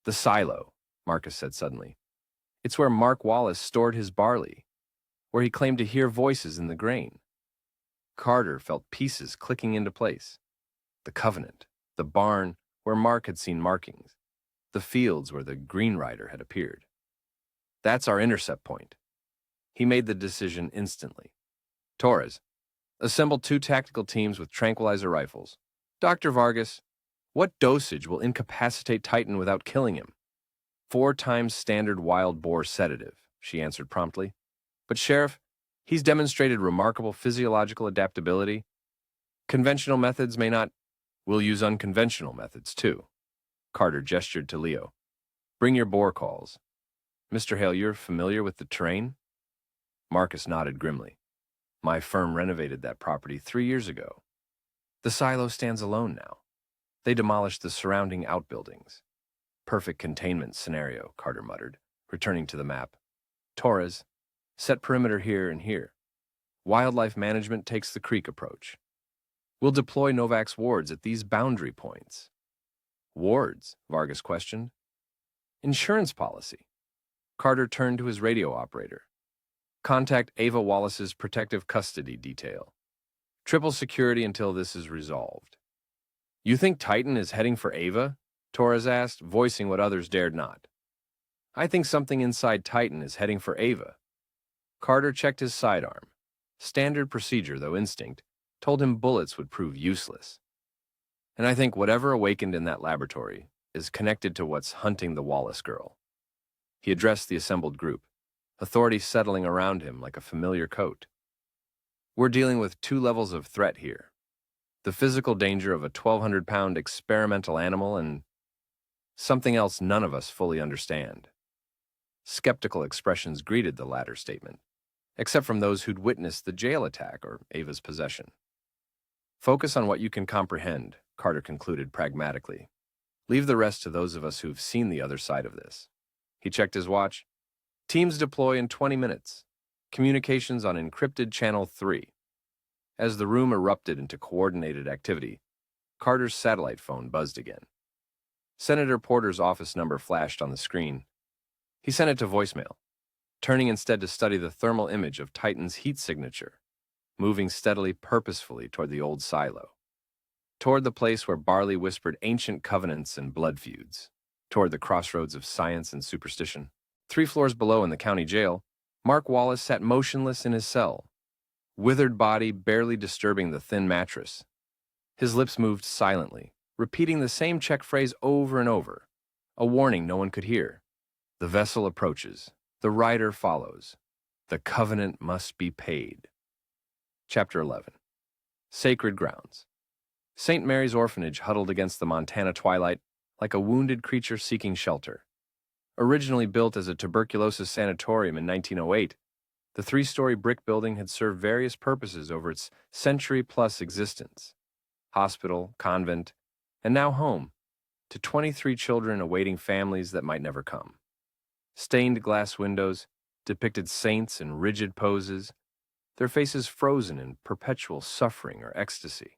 The silo, Marcus said suddenly. It's where Mark Wallace stored his barley, where he claimed to hear voices in the grain. Carter felt pieces clicking into place. The Covenant, the barn where Mark had seen markings, the fields where the Green Rider had appeared. That's our intercept point. He made the decision instantly. Torres, assemble 2 tactical teams with tranquilizer rifles. Dr. Vargas, what dosage will incapacitate Titan without killing him? 4 times standard wild boar sedative, she answered promptly. But Sheriff, he's demonstrated remarkable physiological adaptability. Conventional methods may not. We'll use unconventional methods, too. Carter gestured to Leo. Bring your boar calls. Mr. Hale, you're familiar with the terrain? Marcus nodded grimly. My firm renovated that property 3 years ago. The silo stands alone now. They demolished the surrounding outbuildings. Perfect containment scenario, Carter muttered, returning to the map. Torres, set perimeter here and here. Wildlife management takes the creek approach. We'll deploy Novak's wards at these boundary points. Wards? Vargas questioned. Insurance policy. Carter turned to his radio operator. Contact Ava Wallace's protective custody detail. Triple security until this is resolved. You think Titan is heading for Ava? Torres asked, voicing what others dared not. I think something inside Titan is heading for Ava. Carter checked his sidearm. Standard procedure, though instinct, told him bullets would prove useless. And I think whatever awakened in that laboratory is connected to what's hunting the Wallace girl. He addressed the assembled group, authority settling around him like a familiar coat. We're dealing with two levels of threat here. The physical danger of a 1,200-pound experimental animal and something else none of us fully understand. Skeptical expressions greeted the latter statement, except from those who'd witnessed the jail attack or Ava's possession. Focus on what you can comprehend, Carter concluded pragmatically. Leave the rest to those of us who've seen the other side of this. He checked his watch. Teams deploy in 20 minutes. Communications on encrypted channel 3. As the room erupted into coordinated activity, Carter's satellite phone buzzed again. Senator Porter's office number flashed on the screen. He sent it to voicemail, turning instead to study the thermal image of Titan's heat signature, moving steadily, purposefully toward the old silo, toward the place where barley whispered ancient covenants and blood feuds, toward the crossroads of science and superstition. 3 floors below in the county jail, Mark Wallace sat motionless in his cell, withered body barely disturbing the thin mattress. His lips moved silently, repeating the same check phrase over and over, a warning no one could hear. The vessel approaches. The rider follows. The covenant must be paid. Chapter 11. Sacred Grounds. St. Mary's Orphanage huddled against the Montana twilight like a wounded creature seeking shelter. Originally built as a tuberculosis sanatorium in 1908, the 3-story brick building had served various purposes over its century-plus existence. Hospital, convent, and now home to 23 children awaiting families that might never come. Stained glass windows depicted saints in rigid poses, their faces frozen in perpetual suffering or ecstasy,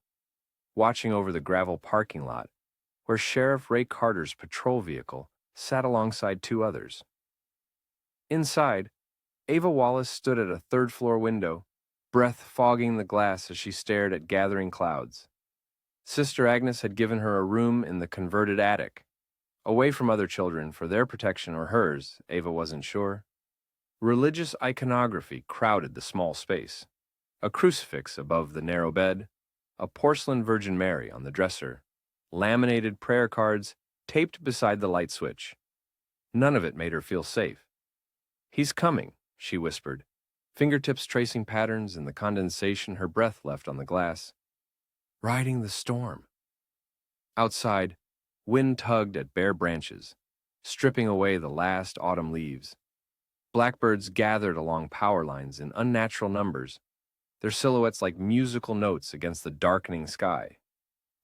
watching over the gravel parking lot where Sheriff Ray Carter's patrol vehicle sat alongside 2 others. Inside, Ava Wallace stood at a 3rd-floor window, breath fogging the glass as she stared at gathering clouds. Sister Agnes had given her a room in the converted attic, away from other children for their protection or hers, Ava wasn't sure. Religious iconography crowded the small space. A crucifix above the narrow bed, a porcelain Virgin Mary on the dresser, laminated prayer cards taped beside the light switch. None of it made her feel safe. "He's coming," she whispered, fingertips tracing patterns in the condensation her breath left on the glass. "Riding the storm." Outside, wind tugged at bare branches, stripping away the last autumn leaves. Blackbirds gathered along power lines in unnatural numbers, their silhouettes like musical notes against the darkening sky.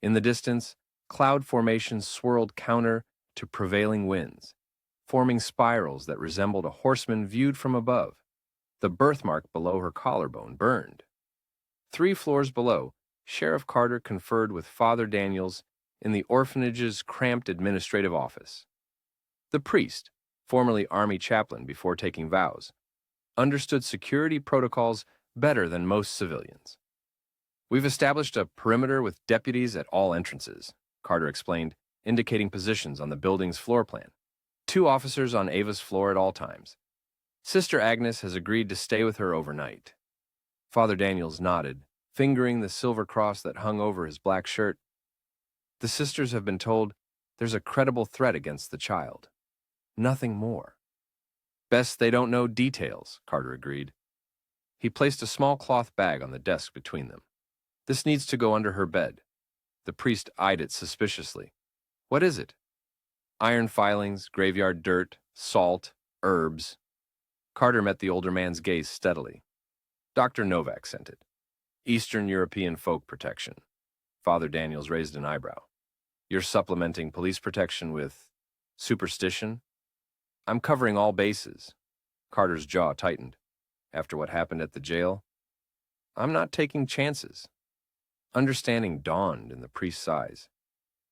In the distance, cloud formations swirled counter to prevailing winds, forming spirals that resembled a horseman viewed from above. The birthmark below her collarbone burned. 3 floors below, Sheriff Carter conferred with Father Daniels in the orphanage's cramped administrative office. The priest, formerly Army chaplain before taking vows, understood security protocols better than most civilians. "We've established a perimeter with deputies at all entrances," Carter explained, indicating positions on the building's floor plan. 2 officers on Ava's floor at all times. Sister Agnes has agreed to stay with her overnight. Father Daniels nodded, fingering the silver cross that hung over his black shirt. "The sisters have been told there's a credible threat against the child. Nothing more." "Best they don't know details," Carter agreed. He placed a small cloth bag on the desk between them. "This needs to go under her bed." The priest eyed it suspiciously. "What is it?" "Iron filings, graveyard dirt, salt, herbs." Carter met the older man's gaze steadily. "Dr. Novak sent it. Eastern European folk protection." Father Daniels raised an eyebrow. "You're supplementing police protection with superstition?" "I'm covering all bases." Carter's jaw tightened. "After what happened at the jail, I'm not taking chances." Understanding dawned in the priest's eyes.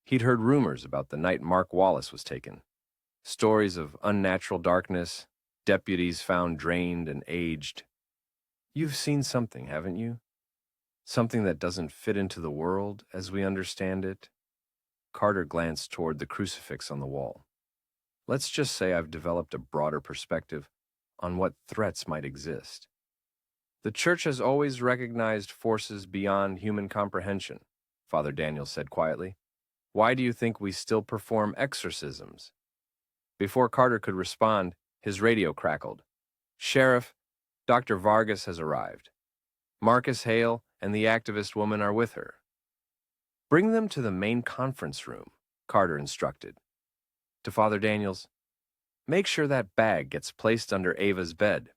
He'd heard rumors about the night Mark Wallace was taken. Stories of unnatural darkness, deputies found drained and aged. "You've seen something, haven't you?" Something that doesn't fit into the world as we understand it? Carter glanced toward the crucifix on the wall. Let's just say I've developed a broader perspective on what threats might exist. The church has always recognized forces beyond human comprehension, Father Daniel said quietly. Why do you think we still perform exorcisms? Before Carter could respond, his radio crackled. Sheriff, Dr. Vargas has arrived. Marcus Hale and the activist woman are with her. Bring them to the main conference room, Carter instructed. To Father Daniels, make sure that bag gets placed under Ava's bed.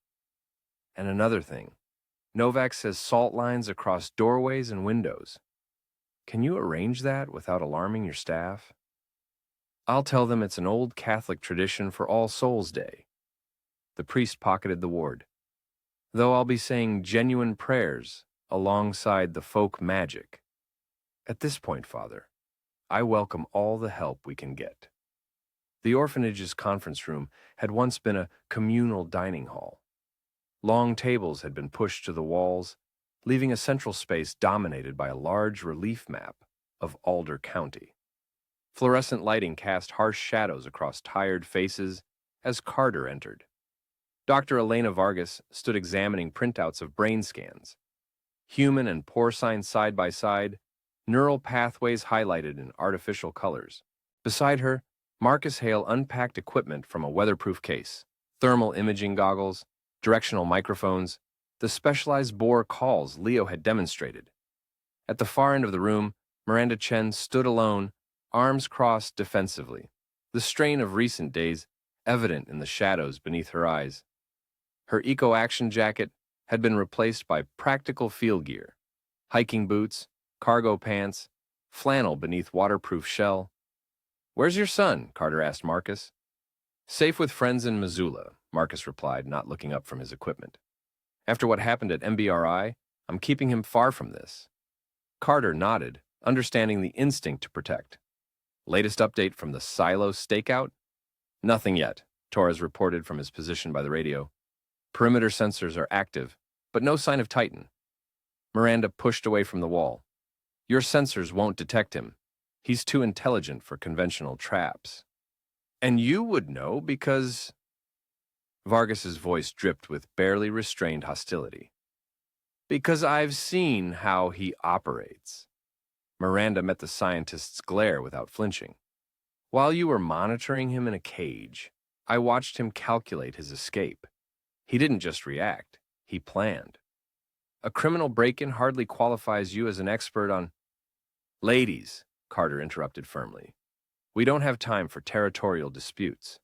And another thing, Novak says salt lines across doorways and windows. Can you arrange that without alarming your staff? I'll tell them it's an old Catholic tradition for All Souls Day. The priest pocketed the ward. Though I'll be saying genuine prayers alongside the folk magic. At this point, Father, I welcome all the help we can get. The orphanage's conference room had once been a communal dining hall. Long tables had been pushed to the walls, leaving a central space dominated by a large relief map of Alder County. Fluorescent lighting cast harsh shadows across tired faces as Carter entered. Dr. Elena Vargas stood examining printouts of brain scans. Human and porcine side by side, neural pathways highlighted in artificial colors. Beside her, Marcus Hale unpacked equipment from a weatherproof case, thermal imaging goggles, directional microphones, the specialized boar calls Leo had demonstrated. At the far end of the room, Miranda Chen stood alone, arms crossed defensively, the strain of recent days evident in the shadows beneath her eyes. Her eco-action jacket had been replaced by practical field gear, hiking boots, cargo pants, flannel beneath waterproof shell. Where's your son? Carter asked Marcus. Safe with friends in Missoula, Marcus replied, not looking up from his equipment. After what happened at MBRI, I'm keeping him far from this. Carter nodded, understanding the instinct to protect. Latest update from the silo stakeout? Nothing yet, Torres reported from his position by the radio. Perimeter sensors are active, but no sign of Titan. Miranda pushed away from the wall. Your sensors won't detect him. He's too intelligent for conventional traps. And you would know because... Vargas's voice dripped with barely restrained hostility. Because I've seen how he operates. Miranda met the scientist's glare without flinching. While you were monitoring him in a cage, I watched him calculate his escape. He didn't just react, he planned. A criminal break-in hardly qualifies you as an expert on... Ladies, Carter interrupted firmly. We don't have time for territorial disputes.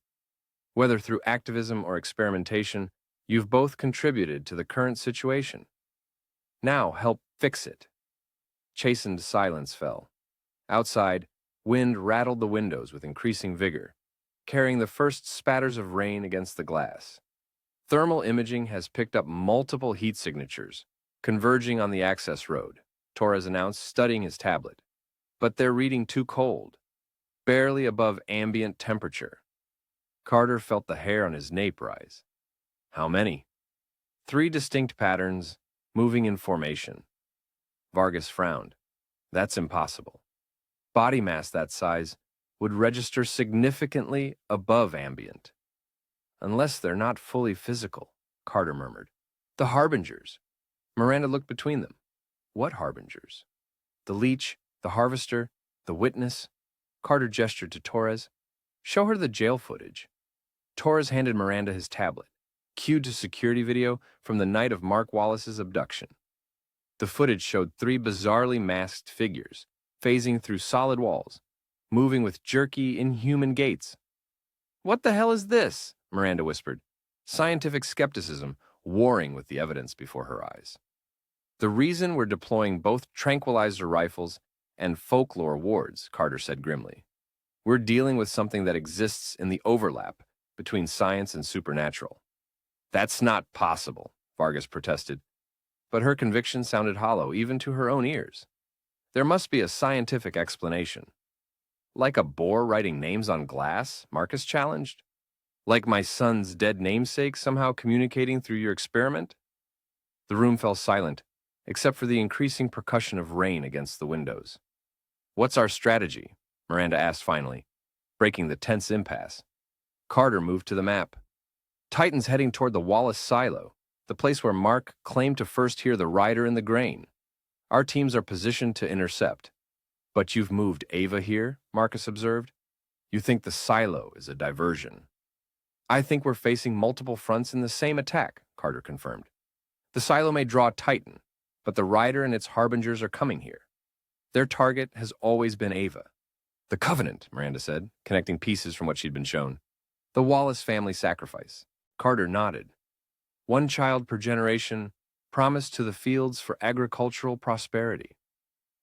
Whether through activism or experimentation, you've both contributed to the current situation. Now help fix it. Chastened silence fell. Outside, wind rattled the windows with increasing vigor, carrying the first spatters of rain against the glass. Thermal imaging has picked up multiple heat signatures, converging on the access road, Torres announced, studying his tablet. But they're reading too cold, barely above ambient temperature. Carter felt the hair on his nape rise. How many? 3 distinct patterns, moving in formation. Vargas frowned. That's impossible. Body mass that size would register significantly above ambient. Unless they're not fully physical, Carter murmured. The harbingers. Miranda looked between them. What harbingers? The leech, the harvester, the witness. Carter gestured to Torres. Show her the jail footage. Torres handed Miranda his tablet, cued to security video from the night of Mark Wallace's abduction. The footage showed 3 bizarrely masked figures, phasing through solid walls, moving with jerky, inhuman gaits. What the hell is this? Miranda whispered, scientific skepticism warring with the evidence before her eyes. The reason we're deploying both tranquilizer rifles and folklore wards, Carter said grimly. We're dealing with something that exists in the overlap between science and supernatural. That's not possible, Vargas protested, but her conviction sounded hollow even to her own ears. There must be a scientific explanation. Like a boar writing names on glass, Marcus challenged? Like my son's dead namesake somehow communicating through your experiment? The room fell silent except for the increasing percussion of rain against the windows. "What's our strategy?" Miranda asked finally, breaking the tense impasse. Carter moved to the map. "Titan's heading toward the Wallace silo, the place where Mark claimed to first hear the rider in the grain. Our teams are positioned to intercept." "But you've moved Ava here," Marcus observed. "You think the silo is a diversion." "I think we're facing multiple fronts in the same attack," Carter confirmed. "The silo may draw Titan, but the rider and its harbingers are coming here. Their target has always been Ava." "The Covenant," Miranda said, connecting pieces from what she'd been shown. "The Wallace family sacrifice." Carter nodded. "One child per generation, promised to the fields for agricultural prosperity.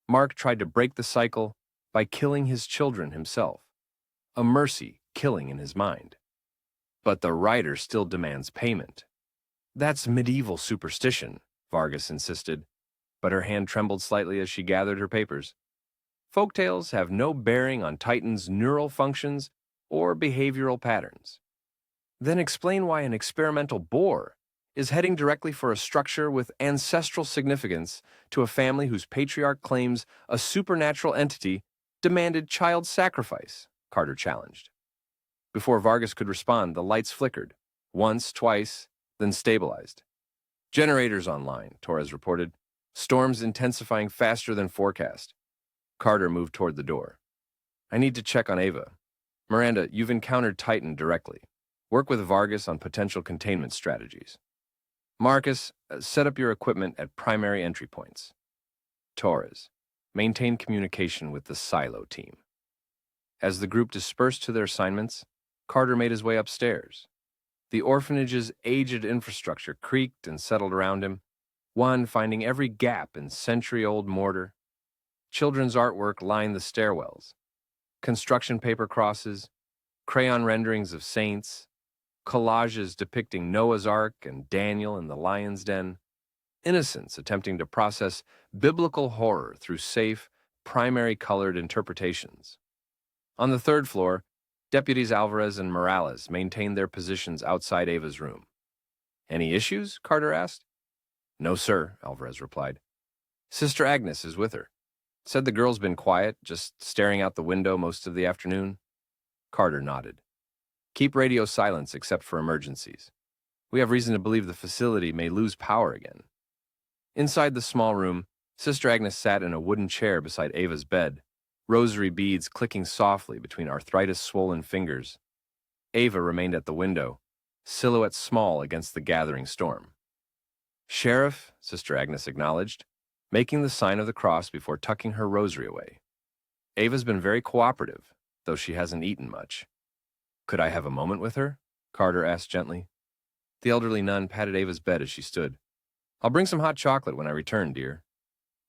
Mark tried to break the cycle by killing his children himself, a mercy killing in his mind. But the rider still demands payment." "That's medieval superstition," Vargas insisted, but her hand trembled slightly as she gathered her papers. "Folktales have no bearing on Titan's neural functions or behavioral patterns." "Then explain why an experimental boar is heading directly for a structure with ancestral significance to a family whose patriarch claims a supernatural entity demanded child sacrifice," Carter challenged. Before Vargas could respond, the lights flickered, once, twice, then stabilized. "Generators online," Torres reported. "Storms intensifying faster than forecast." Carter moved toward the door. "I need to check on Ava. Miranda, you've encountered Titan directly. Work with Vargas on potential containment strategies. Marcus, set up your equipment at primary entry points. Torres, maintain communication with the silo team." As the group dispersed to their assignments, Carter made his way upstairs. The orphanage's aged infrastructure creaked and settled around him, one finding every gap in century-old mortar. Children's artwork lined the stairwells. Construction paper crosses, crayon renderings of saints, collages depicting Noah's Ark and Daniel in the lion's den. Innocents attempting to process biblical horror through safe, primary-colored interpretations. On the third floor, Deputies Alvarez and Morales maintained their positions outside Ava's room. "Any issues?" Carter asked. "No, sir," Alvarez replied. "Sister Agnes is with her. Said the girl's been quiet, just staring out the window most of the afternoon." Carter nodded. "Keep radio silence except for emergencies. We have reason to believe the facility may lose power again." Inside the small room, Sister Agnes sat in a wooden chair beside Ava's bed, rosary beads clicking softly between arthritis-swollen fingers. Ava remained at the window, silhouette small against the gathering storm. "Sheriff," Sister Agnes acknowledged, making the sign of the cross before tucking her rosary away. "Ava's been very cooperative, though she hasn't eaten much." "Could I have a moment with her?" Carter asked gently. The elderly nun patted Ava's bed as she stood. "I'll bring some hot chocolate when I return, dear."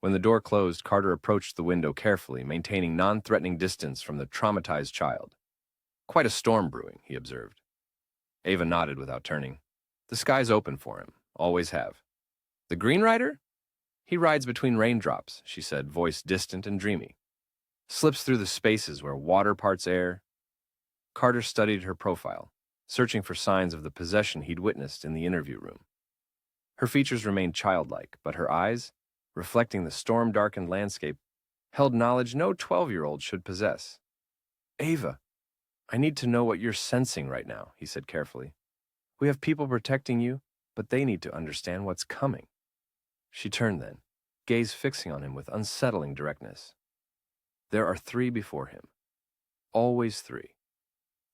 When the door closed, Carter approached the window carefully, maintaining non-threatening distance from the traumatized child. "Quite a storm brewing," he observed. Ava nodded without turning. "The sky's open for him. Always have." "The Green Rider?" "He rides between raindrops," she said, voice distant and dreamy. "Slips through the spaces where water parts air." Carter studied her profile, searching for signs of the possession he'd witnessed in the interview room. Her features remained childlike, but her eyes, reflecting the storm-darkened landscape, held knowledge no 12-year-old should possess. "Ava, I need to know what you're sensing right now," he said carefully. "We have people protecting you, but they need to understand what's coming." She turned then, gaze fixing on him with unsettling directness. There are three before him. Always three.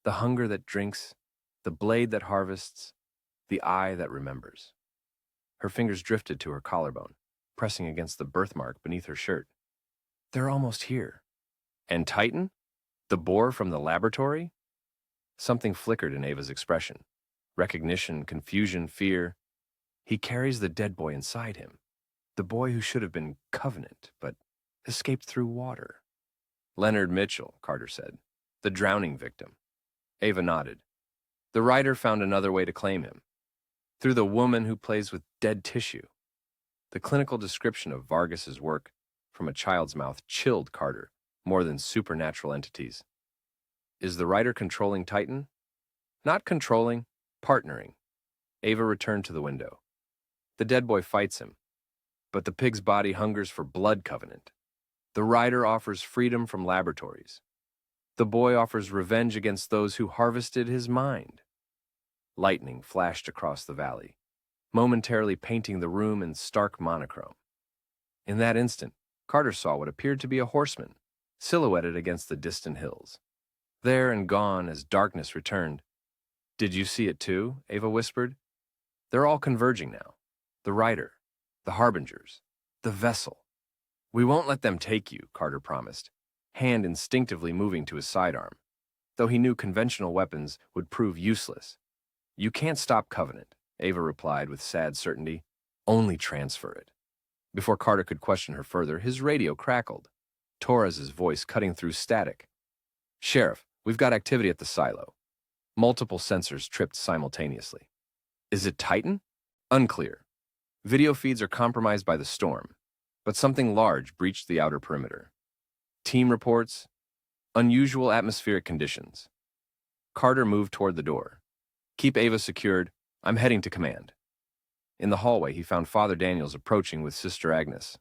The hunger that drinks, the blade that harvests, the eye that remembers. Her fingers drifted to her collarbone, pressing against the birthmark beneath her shirt. "They're almost here." "And Titan? The boar from the laboratory?" Something flickered in Ava's expression. Recognition, confusion, fear. "He carries the dead boy inside him. The boy who should have been Covenant, but escaped through water." "Leonard Mitchell," Carter said. "The drowning victim." Ava nodded. "The writer found another way to claim him. Through the woman who plays with dead tissue." The clinical description of Vargas's work from a child's mouth chilled Carter more than supernatural entities. "Is the writer controlling Titan?" "Not controlling, partnering." Ava returned to the window. "The dead boy fights him. But the pig's body hungers for blood covenant. The rider offers freedom from laboratories. The boy offers revenge against those who harvested his mind. Lightning flashed across the valley, momentarily painting the room in stark monochrome. In that instant, Carter saw what appeared to be a horseman, silhouetted against the distant hills. There and gone as darkness returned. "Did you see it too?" Ava whispered. "They're all converging now. The rider, the harbingers, the vessel." "We won't let them take you," Carter promised, hand instinctively moving to his sidearm, though he knew conventional weapons would prove useless. "You can't stop Covenant," Ava replied with sad certainty. "Only transfer it." Before Carter could question her further, his radio crackled, Torres's voice cutting through static. "Sheriff, we've got activity at the silo." Multiple sensors tripped simultaneously. "Is it Titan?" "Unclear. Video feeds are compromised by the storm, but something large breached the outer perimeter. Team reports, unusual atmospheric conditions." Carter moved toward the door. "Keep Ava secured. I'm heading to command." In the hallway, he found Father Daniels approaching with Sister Agnes.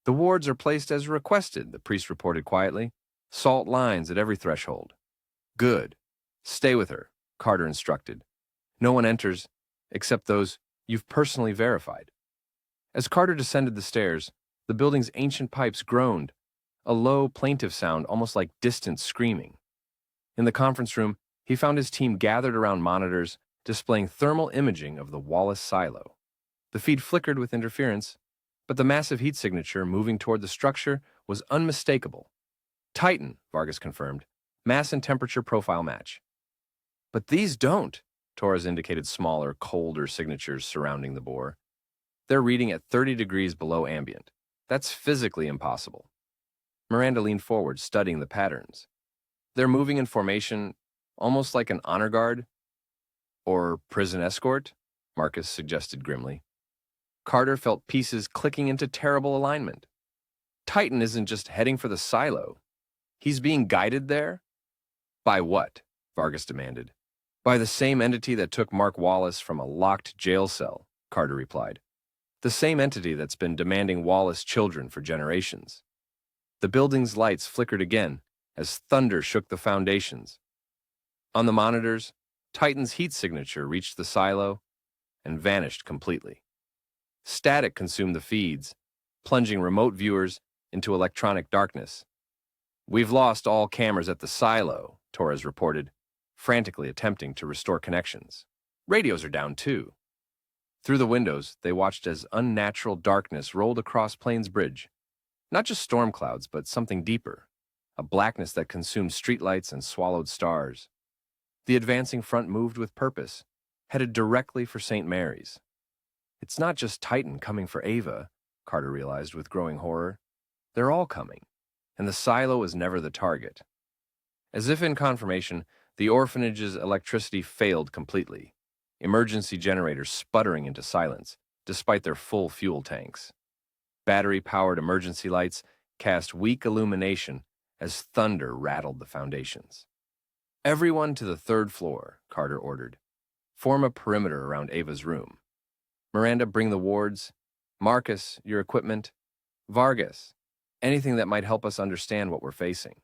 "The wards are placed as requested," the priest reported quietly. "Salt lines at every threshold." "Good. Stay with her," Carter instructed. "No one enters, except those you've personally verified." As Carter descended the stairs, the building's ancient pipes groaned, a low, plaintive sound almost like distant screaming. In the conference room, he found his team gathered around monitors displaying thermal imaging of the Wallace silo. The feed flickered with interference, but the massive heat signature moving toward the structure was unmistakable. "Titan," Vargas confirmed. "Mass and temperature profile match." "But these don't," Torres indicated smaller, colder signatures surrounding the boar. "They're reading at 30 degrees below ambient. That's physically impossible." Miranda leaned forward, studying the patterns. "They're moving in formation, almost like an honor guard." "Or prison escort," Marcus suggested grimly. Carter felt pieces clicking into terrible alignment. Titan isn't just heading for the silo. He's being guided there? "By what?" Vargas demanded. "By the same entity that took Mark Wallace from a locked jail cell," Carter replied. "The same entity that's been demanding Wallace children for generations." The building's lights flickered again as thunder shook the foundations. On the monitors, Titan's heat signature reached the silo and vanished completely. Static consumed the feeds, plunging remote viewers into electronic darkness. "We've lost all cameras at the silo," Torres reported, frantically attempting to restore connections. "Radios are down too." Through the windows, they watched as unnatural darkness rolled across Plains Bridge. Not just storm clouds, but something deeper, a blackness that consumed streetlights and swallowed stars. The advancing front moved with purpose, headed directly for St. Mary's. "It's not just Titan coming for Ava," Carter realized with growing horror. "They're all coming, and the silo is never the target." As if in confirmation, the orphanage's electricity failed completely, emergency generators sputtering into silence, despite their full fuel tanks. Battery-powered emergency lights cast weak illumination as thunder rattled the foundations. "Everyone to the 3rd floor," Carter ordered. "Form a perimeter around Ava's room. Miranda, bring the wards. Marcus, your equipment. Vargas, anything that might help us understand what we're facing."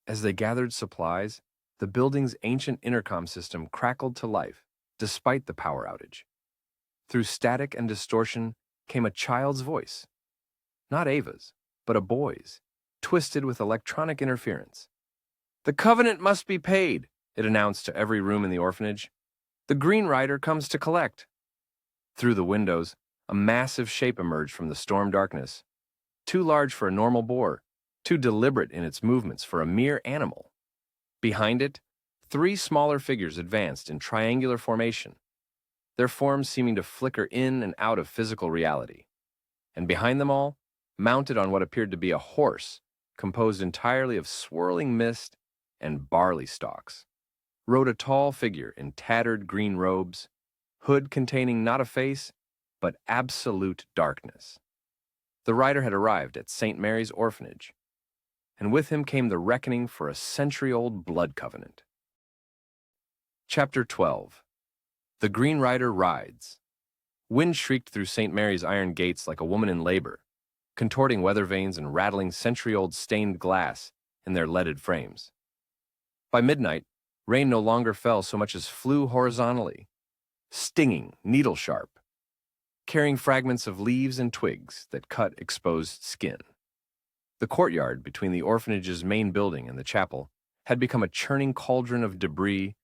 As they gathered supplies, the building's ancient intercom system crackled to life, despite the power outage. Through static and distortion came a child's voice. Not Ava's, but a boy's, twisted with electronic interference. "The Covenant must be paid," it announced to every room in the orphanage. "The Green Rider comes to collect." Through the windows, a massive shape emerged from the storm darkness. Too large for a normal boar, too deliberate in its movements for a mere animal. Behind it, 3 smaller figures advanced in triangular formation, their forms seeming to flicker in and out of physical reality. And behind them all, mounted on what appeared to be a horse, composed entirely of swirling mist and barley stalks, rode a tall figure in tattered green robes, hood containing not a face, but absolute darkness. The rider had arrived at St. Mary's Orphanage, and with him came the reckoning for a century-old blood covenant. Chapter 12. The Green Rider Rides. Wind shrieked through St. Mary's iron gates like a woman in labor, contorting weather vanes and rattling century-old stained glass in their leaded frames. By midnight, rain no longer fell so much as flew horizontally, stinging, needle-sharp, carrying fragments of leaves and twigs that cut exposed skin. The courtyard between the orphanage's main building and the chapel had become a churning cauldron of debris,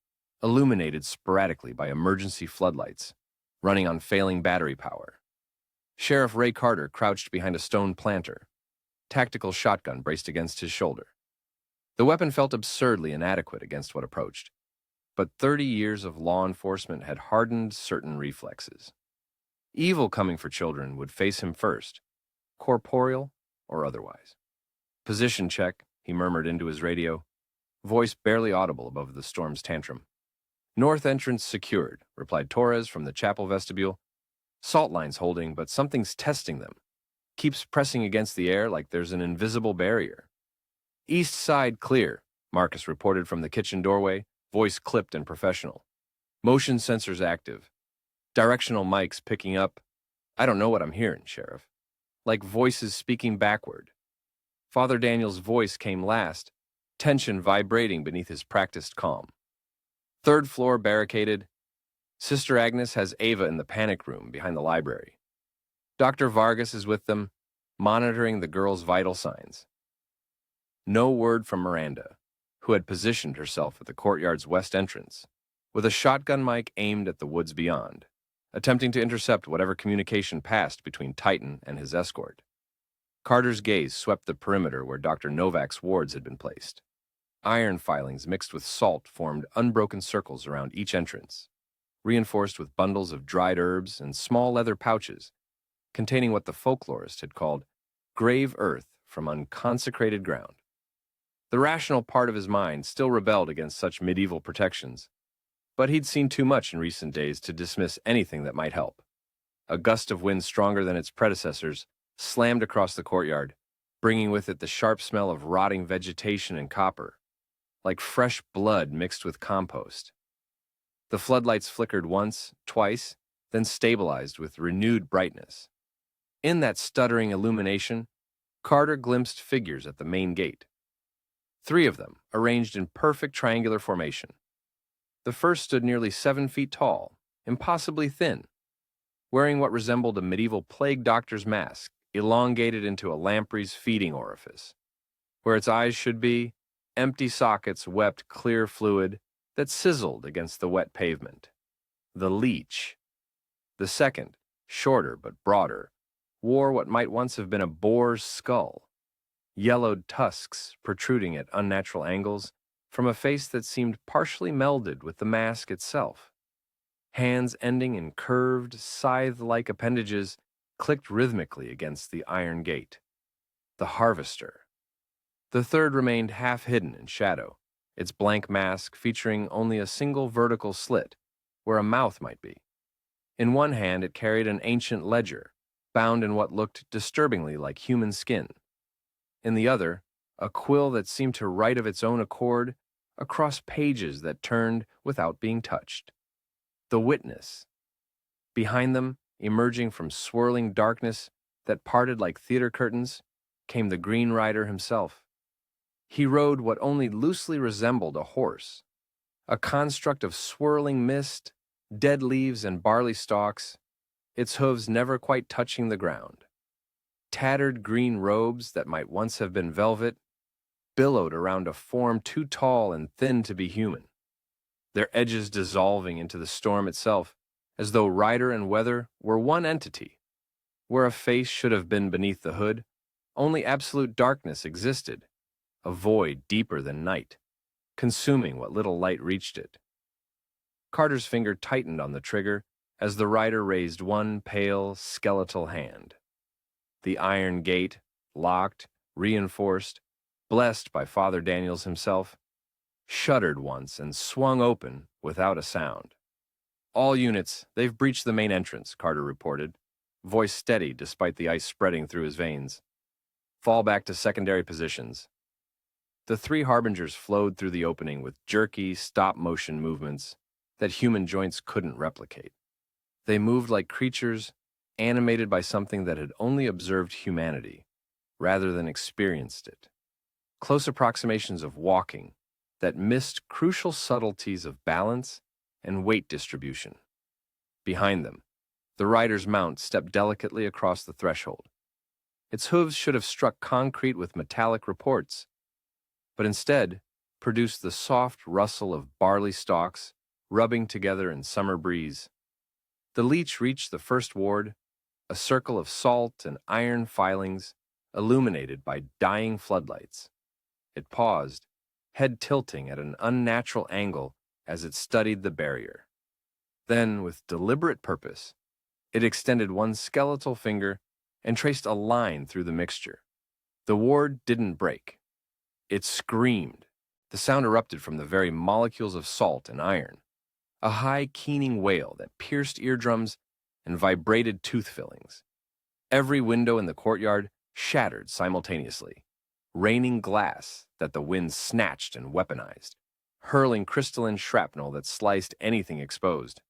illuminated sporadically by emergency floodlights, running on failing battery power. Sheriff Ray Carter crouched behind a stone planter, tactical shotgun braced against his shoulder. The weapon felt absurdly inadequate against what approached, but 30 years of law enforcement had hardened certain reflexes. Evil coming for children would face him first, corporeal or otherwise. "Position check," he murmured into his radio, voice barely audible above the storm's tantrum. "North entrance secured," replied Torres from the chapel vestibule. "Salt lines holding, but something's testing them. Keeps pressing against the air like there's an invisible barrier." "East side clear," Marcus reported from the kitchen doorway, voice clipped and professional. "Motion sensors active. Directional mics picking up. I don't know what I'm hearing, Sheriff. Like voices speaking backward." Father Daniel's voice came last, tension vibrating beneath his practiced calm. "Third floor barricaded. Sister Agnes has Ava in the panic room behind the library. Dr. Vargas is with them, monitoring the girl's vital signs." No word from Miranda, who had positioned herself at the courtyard's west entrance, with a shotgun mic aimed at the woods beyond, attempting to intercept whatever communication passed between Titan and his escort. Carter's gaze swept the perimeter where Dr. Novak's wards had been placed. Iron filings mixed with salt formed unbroken circles around each entrance, reinforced with bundles of dried herbs and small leather pouches containing what the folklorist had called grave earth from unconsecrated ground. The rational part of his mind still rebelled against such medieval protections, but he'd seen too much in recent days to dismiss anything that might help. A gust of wind stronger than its predecessors slammed across the courtyard, bringing with it the sharp smell of rotting vegetation and copper, like fresh blood mixed with compost. The floodlights flickered once, twice, then stabilized with renewed brightness. In that stuttering illumination, Carter glimpsed figures at the main gate. 3 of them, arranged in perfect triangular formation. The first stood nearly 7 feet tall, impossibly thin, wearing what resembled a medieval plague doctor's mask, elongated into a lamprey's feeding orifice. Where its eyes should be, empty sockets wept clear fluid that sizzled against the wet pavement. The leech. The second, shorter but broader, wore what might once have been a boar's skull, yellowed tusks protruding at unnatural angles from a face that seemed partially melded with the mask itself. Hands ending in curved, scythe-like appendages clicked rhythmically against the iron gate. The harvester. The third remained half hidden in shadow, its blank mask featuring only a single vertical slit where a mouth might be. In one hand it carried an ancient ledger, bound in what looked disturbingly like human skin. In the other, a quill that seemed to write of its own accord across pages that turned without being touched. The witness. Behind them, emerging from swirling darkness that parted like theater curtains, came the Green Rider himself. He rode what only loosely resembled a horse, a construct of swirling mist, dead leaves and barley stalks, its hooves never quite touching the ground. Tattered green robes that might once have been velvet billowed around a form too tall and thin to be human, their edges dissolving into the storm itself, as though rider and weather were one entity. Where a face should have been beneath the hood, only absolute darkness existed, a void deeper than night, consuming what little light reached it. Carter's finger tightened on the trigger as the rider raised one pale, skeletal hand. The iron gate, locked, reinforced, blessed by Father Daniels himself, shuddered once and swung open without a sound. "All units, they've breached the main entrance," Carter reported, voice steady despite the ice spreading through his veins. "Fall back to secondary positions." The 3 harbingers flowed through the opening with jerky, stop-motion movements that human joints couldn't replicate. They moved like creatures animated by something that had only observed humanity, rather than experienced it. Close approximations of walking that missed crucial subtleties of balance and weight distribution. Behind them, the rider's mount stepped delicately across the threshold. Its hooves should have struck concrete with metallic reports, but instead produced the soft rustle of barley stalks rubbing together in summer breeze. The leech reached the first ward, a circle of salt and iron filings illuminated by dying floodlights. It paused, head tilting at an unnatural angle as it studied the barrier. Then, with deliberate purpose, it extended one skeletal finger and traced a line through the mixture. The ward didn't break. It screamed. The sound erupted from the very molecules of salt and iron, a high, keening wail that pierced eardrums and vibrated tooth fillings. Every window in the courtyard shattered simultaneously, raining glass that the wind snatched and weaponized, hurling crystalline shrapnel that sliced anything exposed.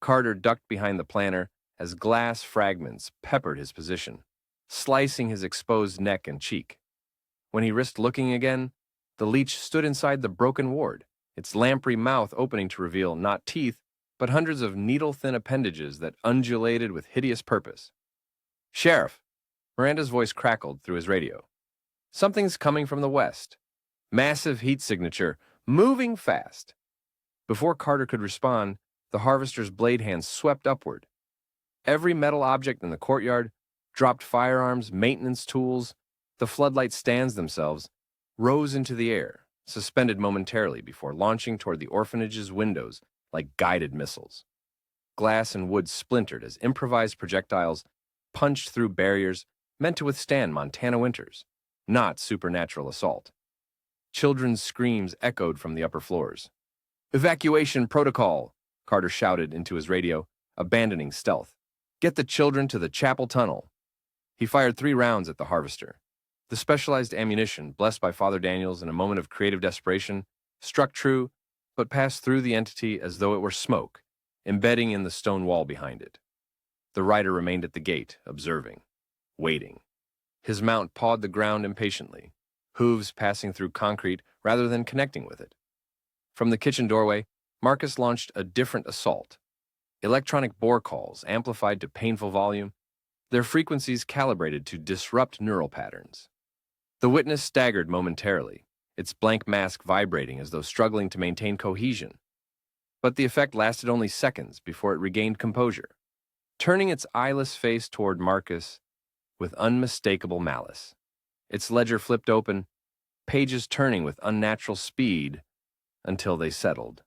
Carter ducked behind the planter as glass fragments peppered his position, slicing his exposed neck and cheek. When he risked looking again, the leech stood inside the broken ward, its lamprey mouth opening to reveal not teeth, but hundreds of needle-thin appendages that undulated with hideous purpose. "Sheriff!" Miranda's voice crackled through his radio. "Something's coming from the west. Massive heat signature, moving fast." Before Carter could respond, the harvester's blade hands swept upward. Every metal object in the courtyard, dropped firearms, maintenance tools, the floodlight stands themselves, rose into the air, suspended momentarily before launching toward the orphanage's windows like guided missiles. Glass and wood splintered as improvised projectiles punched through barriers meant to withstand Montana winters, not supernatural assault. Children's screams echoed from the upper floors. "Evacuation protocol," Carter shouted into his radio, abandoning stealth. "Get the children to the chapel tunnel." He fired 3 rounds at the harvester. The specialized ammunition, blessed by Father Daniels in a moment of creative desperation, struck true, but passed through the entity as though it were smoke, embedding in the stone wall behind it. The rider remained at the gate, observing, waiting. His mount pawed the ground impatiently, hooves passing through concrete rather than connecting with it. From the kitchen doorway, Marcus launched a different assault. Electronic boar calls, amplified to painful volume, their frequencies calibrated to disrupt neural patterns. The witness staggered momentarily, its blank mask vibrating as though struggling to maintain cohesion. But the effect lasted only seconds before it regained composure, turning its eyeless face toward Marcus with unmistakable malice. Its ledger flipped open, pages turning with unnatural speed until they settled.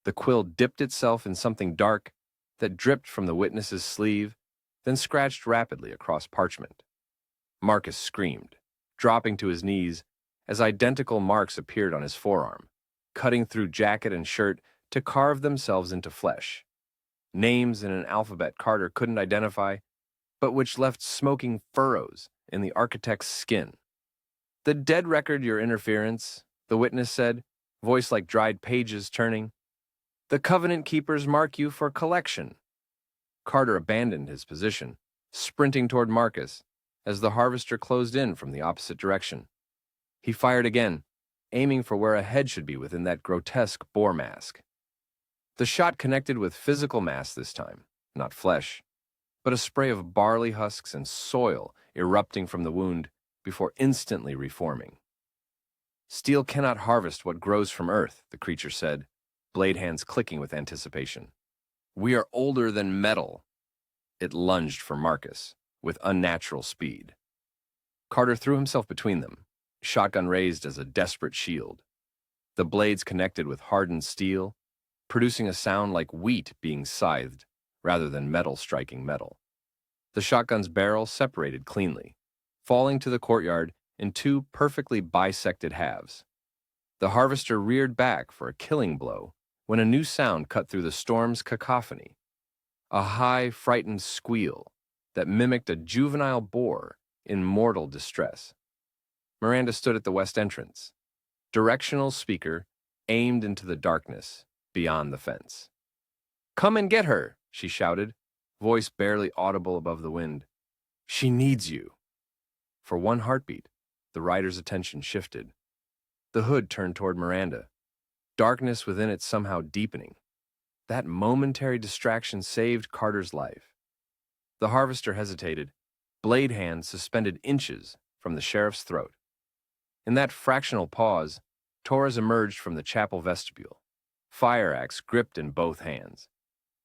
The quill dipped itself in something dark that dripped from the witness's sleeve, then scratched rapidly across parchment. Marcus screamed, dropping to his knees as identical marks appeared on his forearm, cutting through jacket and shirt to carve themselves into flesh. Names in an alphabet Carter couldn't identify, but which left smoking furrows in the architect's skin. "The dead record your interference," the witness said, voice like dried pages turning. "The covenant keepers mark you for collection." Carter abandoned his position, sprinting toward Marcus as the harvester closed in from the opposite direction. He fired again, aiming for where a head should be within that grotesque boar mask. The shot connected with physical mass this time, not flesh, but a spray of barley husks and soil erupting from the wound before instantly reforming. "Steel cannot harvest what grows from earth," the creature said, blade hands clicking with anticipation. "We are older than metal." It lunged for Marcus with unnatural speed. Carter threw himself between them, shotgun raised as a desperate shield. The blades connected with hardened steel, producing a sound like wheat being scythed rather than metal striking metal. The shotgun's barrel separated cleanly, falling to the courtyard in 2 perfectly bisected halves. The harvester reared back for a killing blow when a new sound cut through the storm's cacophony, a high, frightened squeal that mimicked a juvenile boar in mortal distress. Miranda stood at the west entrance, directional speaker aimed into the darkness beyond the fence. "Come and get her," she shouted, voice barely audible above the wind. She needs you. For one heartbeat, the rider's attention shifted. The hood turned toward Miranda, darkness within it somehow deepening. That momentary distraction saved Carter's life. The harvester hesitated, blade hand suspended inches from the sheriff's throat. In that fractional pause, Torres emerged from the chapel vestibule, fire axe gripped in both hands.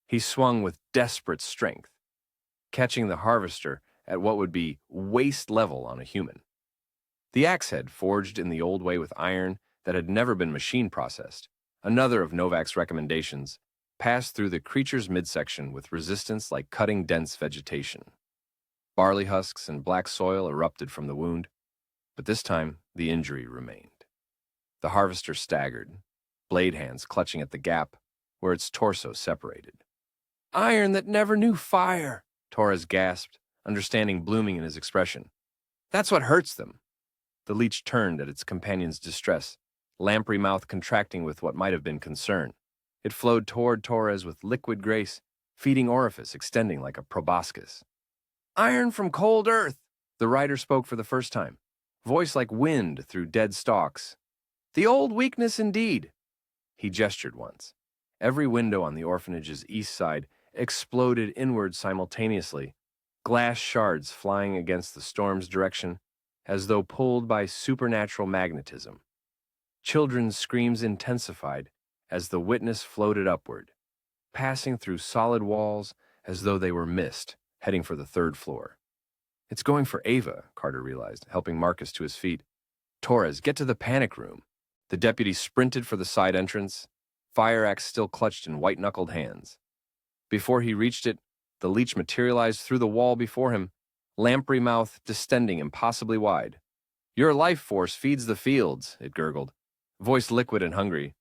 He swung with desperate strength, catching the harvester at what would be waist level on a human. The axe head, forged in the old way with iron that had never been machine processed, another of Novak's recommendations, passed through the creature's midsection with resistance like cutting dense vegetation. Barley husks and black soil erupted from the wound, but this time the injury remained. The harvester staggered, blade hands clutching at the gap where its torso separated. Iron that never knew fire, Torres gasped, understanding blooming in his expression. That's what hurts them. The leech turned at its companion's distress, lamprey mouth contracting with what might have been concern. It flowed toward Torres with liquid grace, feeding orifice extending like a proboscis. Iron from cold earth, the rider spoke for the first time, voice like wind through dead stalks. The old weakness indeed. He gestured once. Every window on the orphanage's east side exploded inward simultaneously, glass shards flying against the storm's direction as though pulled by supernatural magnetism. Children's screams intensified as the witness floated upward, passing through solid walls as though they were mist, heading for the third floor. It's going for Ava, Carter realized, helping Marcus to his feet. Torres, get to the panic room. The deputy sprinted for the side entrance, fire axe still clutched in white-knuckled hands. Before he reached it, the leech materialized through the wall before him, lamprey mouth distending impossibly wide. Your life force feeds the fields, it gurgled, voice liquid and hungry.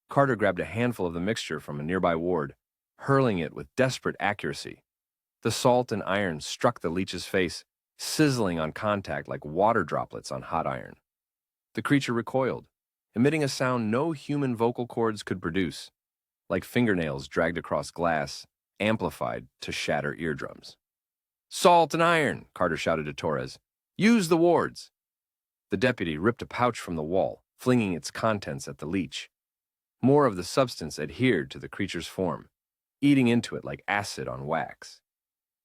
Carter grabbed a handful of the mixture from a nearby ward, hurling it with desperate accuracy. The salt and iron struck the leech's face, sizzling on contact like water droplets on hot iron. The creature recoiled, emitting a sound no human vocal cords could produce, like fingernails dragged across glass, amplified to shatter eardrums. Salt and iron, Carter shouted to Torres. Use the wards. The deputy ripped a pouch from the wall, flinging its contents at the leech. More of the substance adhered to the creature's form, eating into it like acid on wax.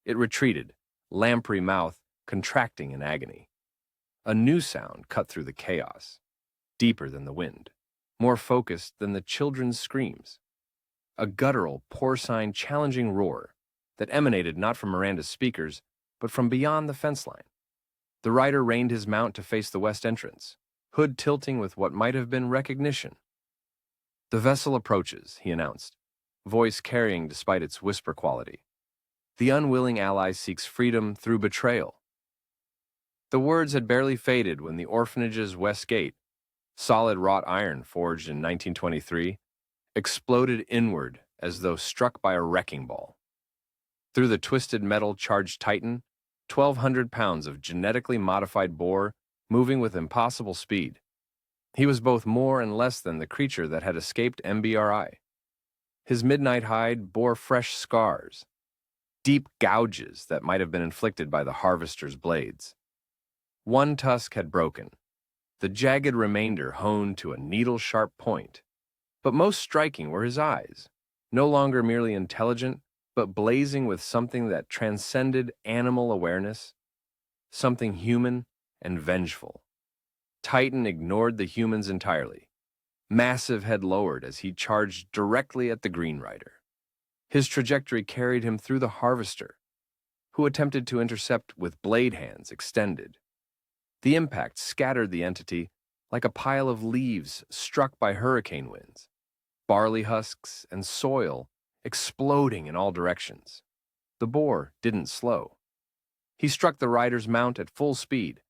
It retreated, lamprey mouth contracting in agony. A new sound cut through the chaos, deeper than the wind, more focused than the children's screams. A guttural, porcine, challenging roar that emanated not from Miranda's speakers, but from beyond the fence line. The rider reined his mount to face the west entrance, hood tilting with what might have been recognition. The vessel approaches, he announced, voice carrying despite its whisper quality. The unwilling ally seeks freedom through betrayal. The words had barely faded when the orphanage's west gate, solid wrought iron forged in 1923, exploded inward as though struck by a wrecking ball. Through the twisted metal charged Titan, 1,200 pounds of genetically modified boar moving with impossible speed. He was both more and less than the creature that had escaped MBRI. His midnight hide bore fresh scars, deep gouges that might have been inflicted by the harvester's blades. One tusk had broken, the jagged remainder honed to a needle-sharp point. But most striking were his eyes, no longer merely intelligent, but blazing with something that transcended animal awareness, something human and vengeful. Titan ignored the humans entirely, massive head lowered as he charged directly at the Green Rider. His trajectory carried him through the harvester, who attempted to intercept with blade hands extended. The impact scattered the entity like a pile of leaves struck by hurricane winds, barley husks and soil exploding in all directions. The boar didn't slow. He struck the rider's mount at full speed,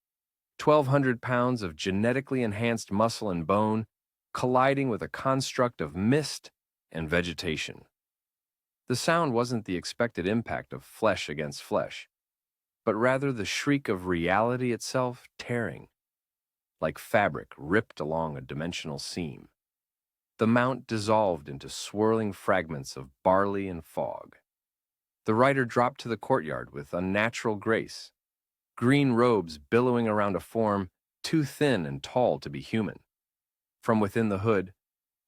1,200 pounds of genetically enhanced muscle and bone colliding with a construct of mist and vegetation. The sound wasn't the expected impact of flesh against flesh, but rather the shriek of reality itself tearing, like fabric ripped along a dimensional seam. The mount dissolved into swirling fragments of barley and fog. The rider dropped to the courtyard with unnatural grace, green robes billowing around a form too thin and tall to be human. From within the hood,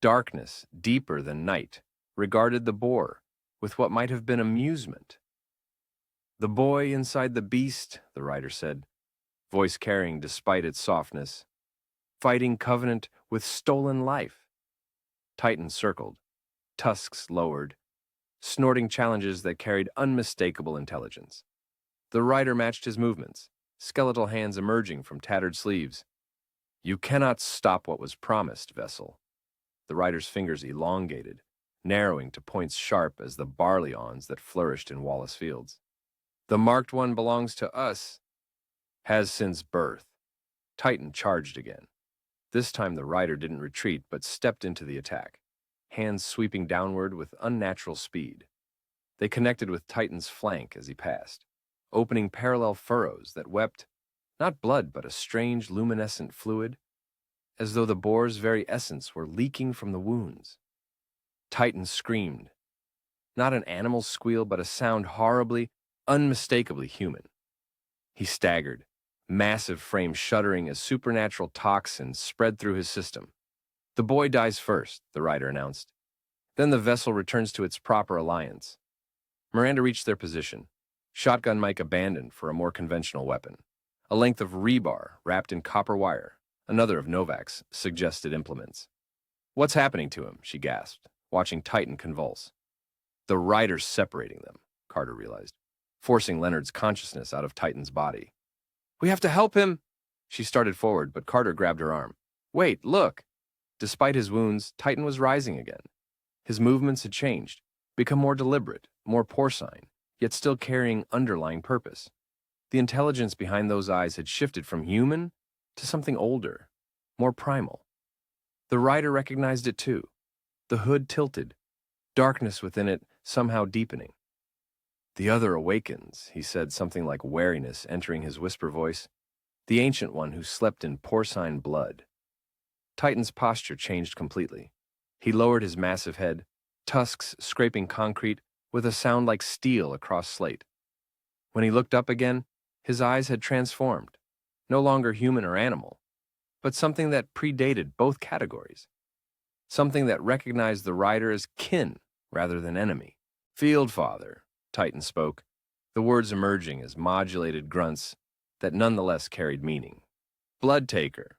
darkness, deeper than night, regarded the boar with what might have been amusement. "The boy inside the beast," the rider said, voice carrying despite its softness, "fighting covenant with stolen life." Titan circled, tusks lowered, snorting challenges that carried unmistakable intelligence. The rider matched his movements, skeletal hands emerging from tattered sleeves. "You cannot stop what was promised, vessel." The rider's fingers elongated, narrowing to points sharp as the barley awns that flourished in Wallace fields. "The marked one belongs to us." "Has since birth." Titan charged again. This time the rider didn't retreat but stepped into the attack, hands sweeping downward with unnatural speed. They connected with Titan's flank as he passed, opening parallel furrows that wept, not blood but a strange luminescent fluid, as though the boar's very essence were leaking from the wounds. Titan screamed. Not an animal's squeal, but a sound horribly, unmistakably human. He staggered, massive frame shuddering as supernatural toxins spread through his system. "The boy dies first," the rider announced. "Then the vessel returns to its proper alliance." Miranda reached their position, shotgun mic abandoned for a more conventional weapon. A length of rebar wrapped in copper wire, another of Novak's suggested implements. "What's happening to him?" she gasped, watching Titan convulse. "The rider's separating them," Carter realized, forcing Leonard's consciousness out of Titan's body. "We have to help him!" She started forward, but Carter grabbed her arm. "Wait, look!" Despite his wounds, Titan was rising again. His movements had changed, become more deliberate, more porcine, yet still carrying underlying purpose. The intelligence behind those eyes had shifted from human to something older, more primal. The rider recognized it too. The hood tilted, darkness within it somehow deepening. "The other awakens," he said, something like wariness entering his whisper voice. "The ancient one who slept in porcine blood." Titan's posture changed completely. He lowered his massive head, tusks scraping concrete with a sound like steel across slate. When he looked up again, his eyes had transformed, no longer human or animal, but something that predated both categories. Something that recognized the rider as kin rather than enemy. "Field father," Titan spoke, the words emerging as modulated grunts that nonetheless carried meaning. "Blood taker."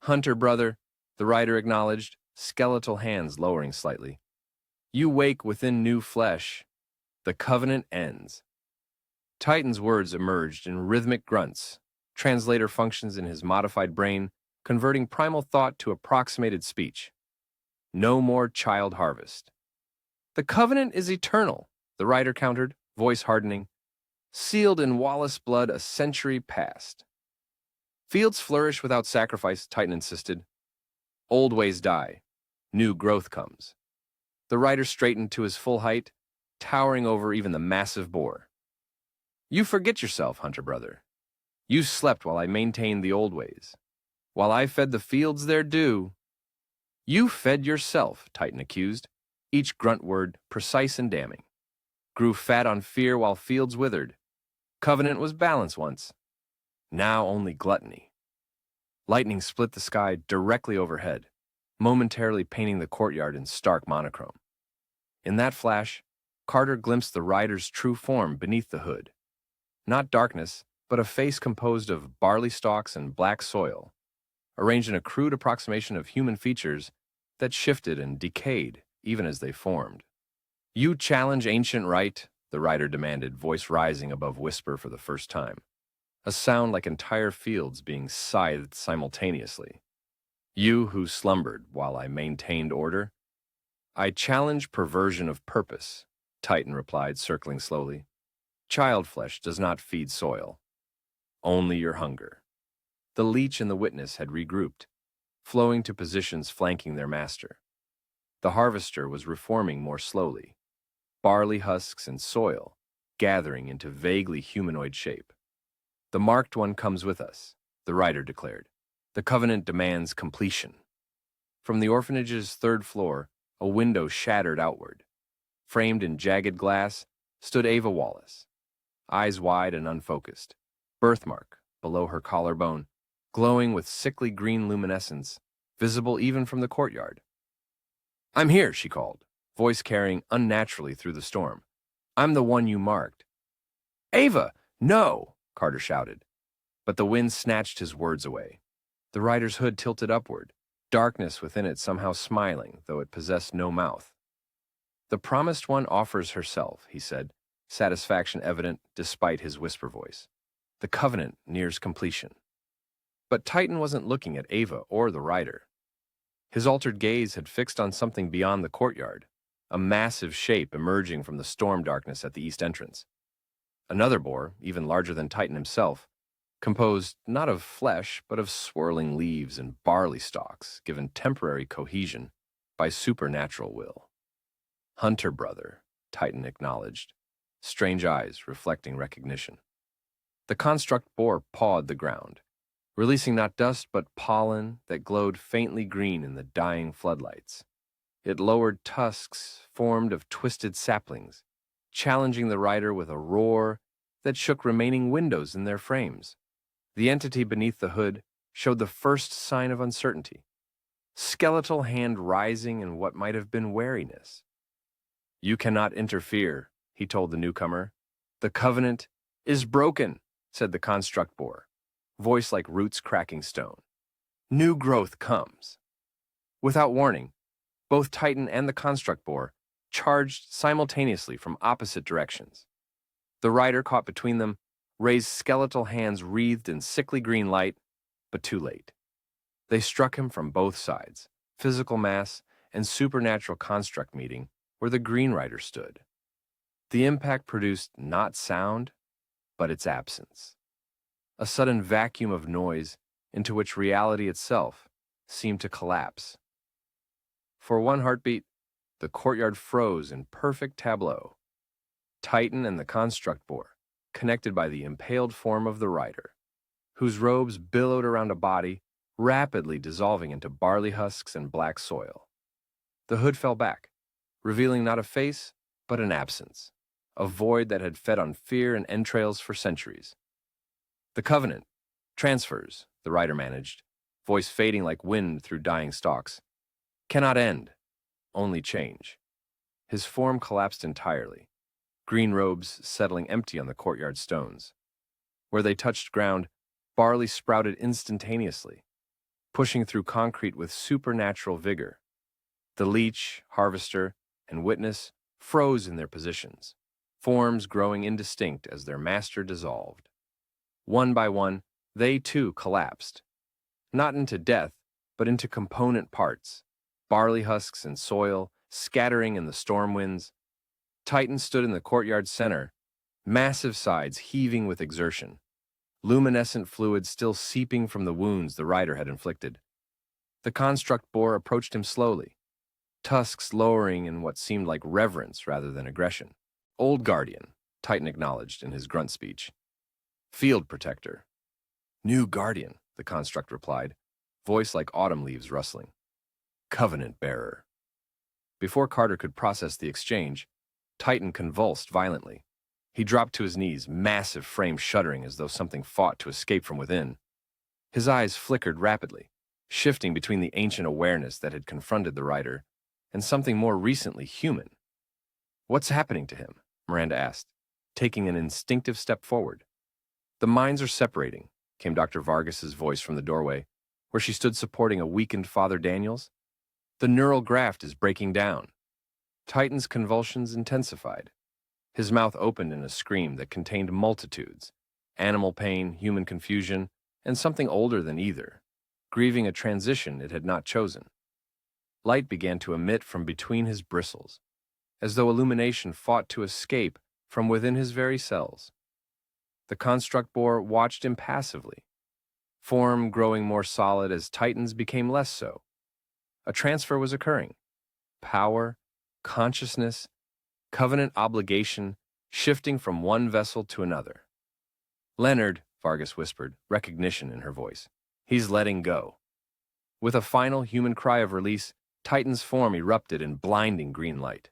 "Hunter brother," the rider acknowledged, skeletal hands lowering slightly. "You wake within new flesh. The covenant ends." Titan's words emerged in rhythmic grunts, translator functions in his modified brain, converting primal thought to approximated speech. "No more child harvest." "The covenant is eternal," the rider countered, voice hardening. "Sealed in Wallace blood a century past." "Fields flourish without sacrifice," Titan insisted. "Old ways die. New growth comes." The rider straightened to his full height, towering over even the massive boar. "You forget yourself, Hunter brother. You slept while I maintained the old ways. While I fed the fields their due." "You fed yourself," Titan accused, each grunt word precise and damning. "Grew fat on fear while fields withered. Covenant was balance once. Now only gluttony." Lightning split the sky directly overhead, momentarily painting the courtyard in stark monochrome. In that flash, Carter glimpsed the rider's true form beneath the hood. Not darkness, but a face composed of barley stalks and black soil, arranged in a crude approximation of human features that shifted and decayed even as they formed. "You challenge ancient right?" the rider demanded, voice rising above whisper for the first time, a sound like entire fields being scythed simultaneously. "You who slumbered while I maintained order?" "I challenge perversion of purpose," Titan replied, circling slowly. "Child flesh does not feed soil. Only your hunger." The leech and the witness had regrouped, flowing to positions flanking their master. The harvester was reforming more slowly, barley husks and soil gathering into vaguely humanoid shape. "The marked one comes with us," the rider declared. "The covenant demands completion." From the orphanage's third floor, a window shattered outward. Framed in jagged glass, stood Ava Wallace, eyes wide and unfocused, birthmark below her collarbone, glowing with sickly green luminescence, visible even from the courtyard. "I'm here," she called, voice carrying unnaturally through the storm. "I'm the one you marked." "Ava, no!" Carter shouted, but the wind snatched his words away. The rider's hood tilted upward, darkness within it somehow smiling, though it possessed no mouth. "The promised one offers herself," he said, satisfaction evident despite his whisper voice. "The covenant nears completion." But Titan wasn't looking at Ava or the rider. His altered gaze had fixed on something beyond the courtyard, a massive shape emerging from the storm darkness at the east entrance. Another boar, even larger than Titan himself, composed not of flesh but of swirling leaves and barley stalks, given temporary cohesion by supernatural will. "Hunter brother," Titan acknowledged, strange eyes reflecting recognition. The construct boar pawed the ground, releasing not dust but pollen that glowed faintly green in the dying floodlights. It lowered tusks formed of twisted saplings, challenging the rider with a roar that shook remaining windows in their frames. The entity beneath the hood showed the first sign of uncertainty, skeletal hand rising in what might have been wariness. "You cannot interfere," he told the newcomer. "The covenant is broken," said the construct boar, voice like roots cracking stone. "New growth comes." Without warning, both Titan and the construct boar charged simultaneously from opposite directions. The rider, caught between them, raised skeletal hands wreathed in sickly green light, but too late. They struck him from both sides, physical mass and supernatural construct meeting where the green rider stood. The impact produced not sound, but its absence. A sudden vacuum of noise into which reality itself seemed to collapse. For one heartbeat, the courtyard froze in perfect tableau. Titan and the construct boar, connected by the impaled form of the rider, whose robes billowed around a body, rapidly dissolving into barley husks and black soil. The hood fell back, revealing not a face, but an absence, a void that had fed on fear and entrails for centuries. "The covenant transfers," the rider managed, voice fading like wind through dying stalks, "cannot end, only change." His form collapsed entirely, green robes settling empty on the courtyard stones. Where they touched ground, barley sprouted instantaneously, pushing through concrete with supernatural vigor. The leech, harvester, and witness froze in their positions, forms growing indistinct as their master dissolved. One by one, they too collapsed, not into death, but into component parts, barley husks and soil scattering in the storm winds. Titan stood in the courtyard center, massive sides heaving with exertion, luminescent fluid still seeping from the wounds the rider had inflicted. The construct boar approached him slowly, tusks lowering in what seemed like reverence rather than aggression. "Old guardian," Titan acknowledged in his grunt speech. "Field protector." "New guardian," the construct replied, voice like autumn leaves rustling. "Covenant bearer." Before Carter could process the exchange, Titan convulsed violently. He dropped to his knees, massive frame shuddering as though something fought to escape from within. His eyes flickered rapidly, shifting between the ancient awareness that had confronted the rider and something more recently human. "What's happening to him?" Miranda asked, taking an instinctive step forward. "The minds are separating," came Dr. Vargas's voice from the doorway, where she stood supporting a weakened Father Daniels. "The neural graft is breaking down." Titan's convulsions intensified. His mouth opened in a scream that contained multitudes, animal pain, human confusion, and something older than either, grieving a transition it had not chosen. Light began to emit from between his bristles, as though illumination fought to escape from within his very cells. The construct boar watched impassively, form growing more solid as Titan's became less so. A transfer was occurring. Power, consciousness, covenant obligation shifting from one vessel to another. "Leonard," Vargas whispered, recognition in her voice. "He's letting go." With a final human cry of release, Titan's form erupted in blinding green light.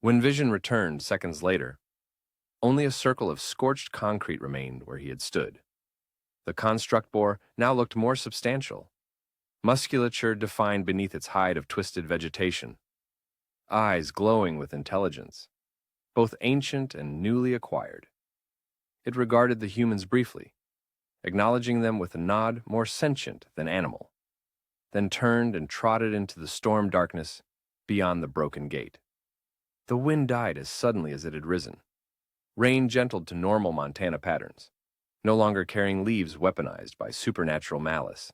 When vision returned seconds later, Only a circle of scorched concrete remained where he had stood. The construct boar now looked more substantial, musculature defined beneath its hide of twisted vegetation, eyes glowing with intelligence, both ancient and newly acquired. It regarded the humans briefly, acknowledging them with a nod more sentient than animal, then turned and trotted into the storm darkness beyond the broken gate. The wind died as suddenly as it had risen. Rain gentled to normal Montana patterns, no longer carrying leaves weaponized by supernatural malice.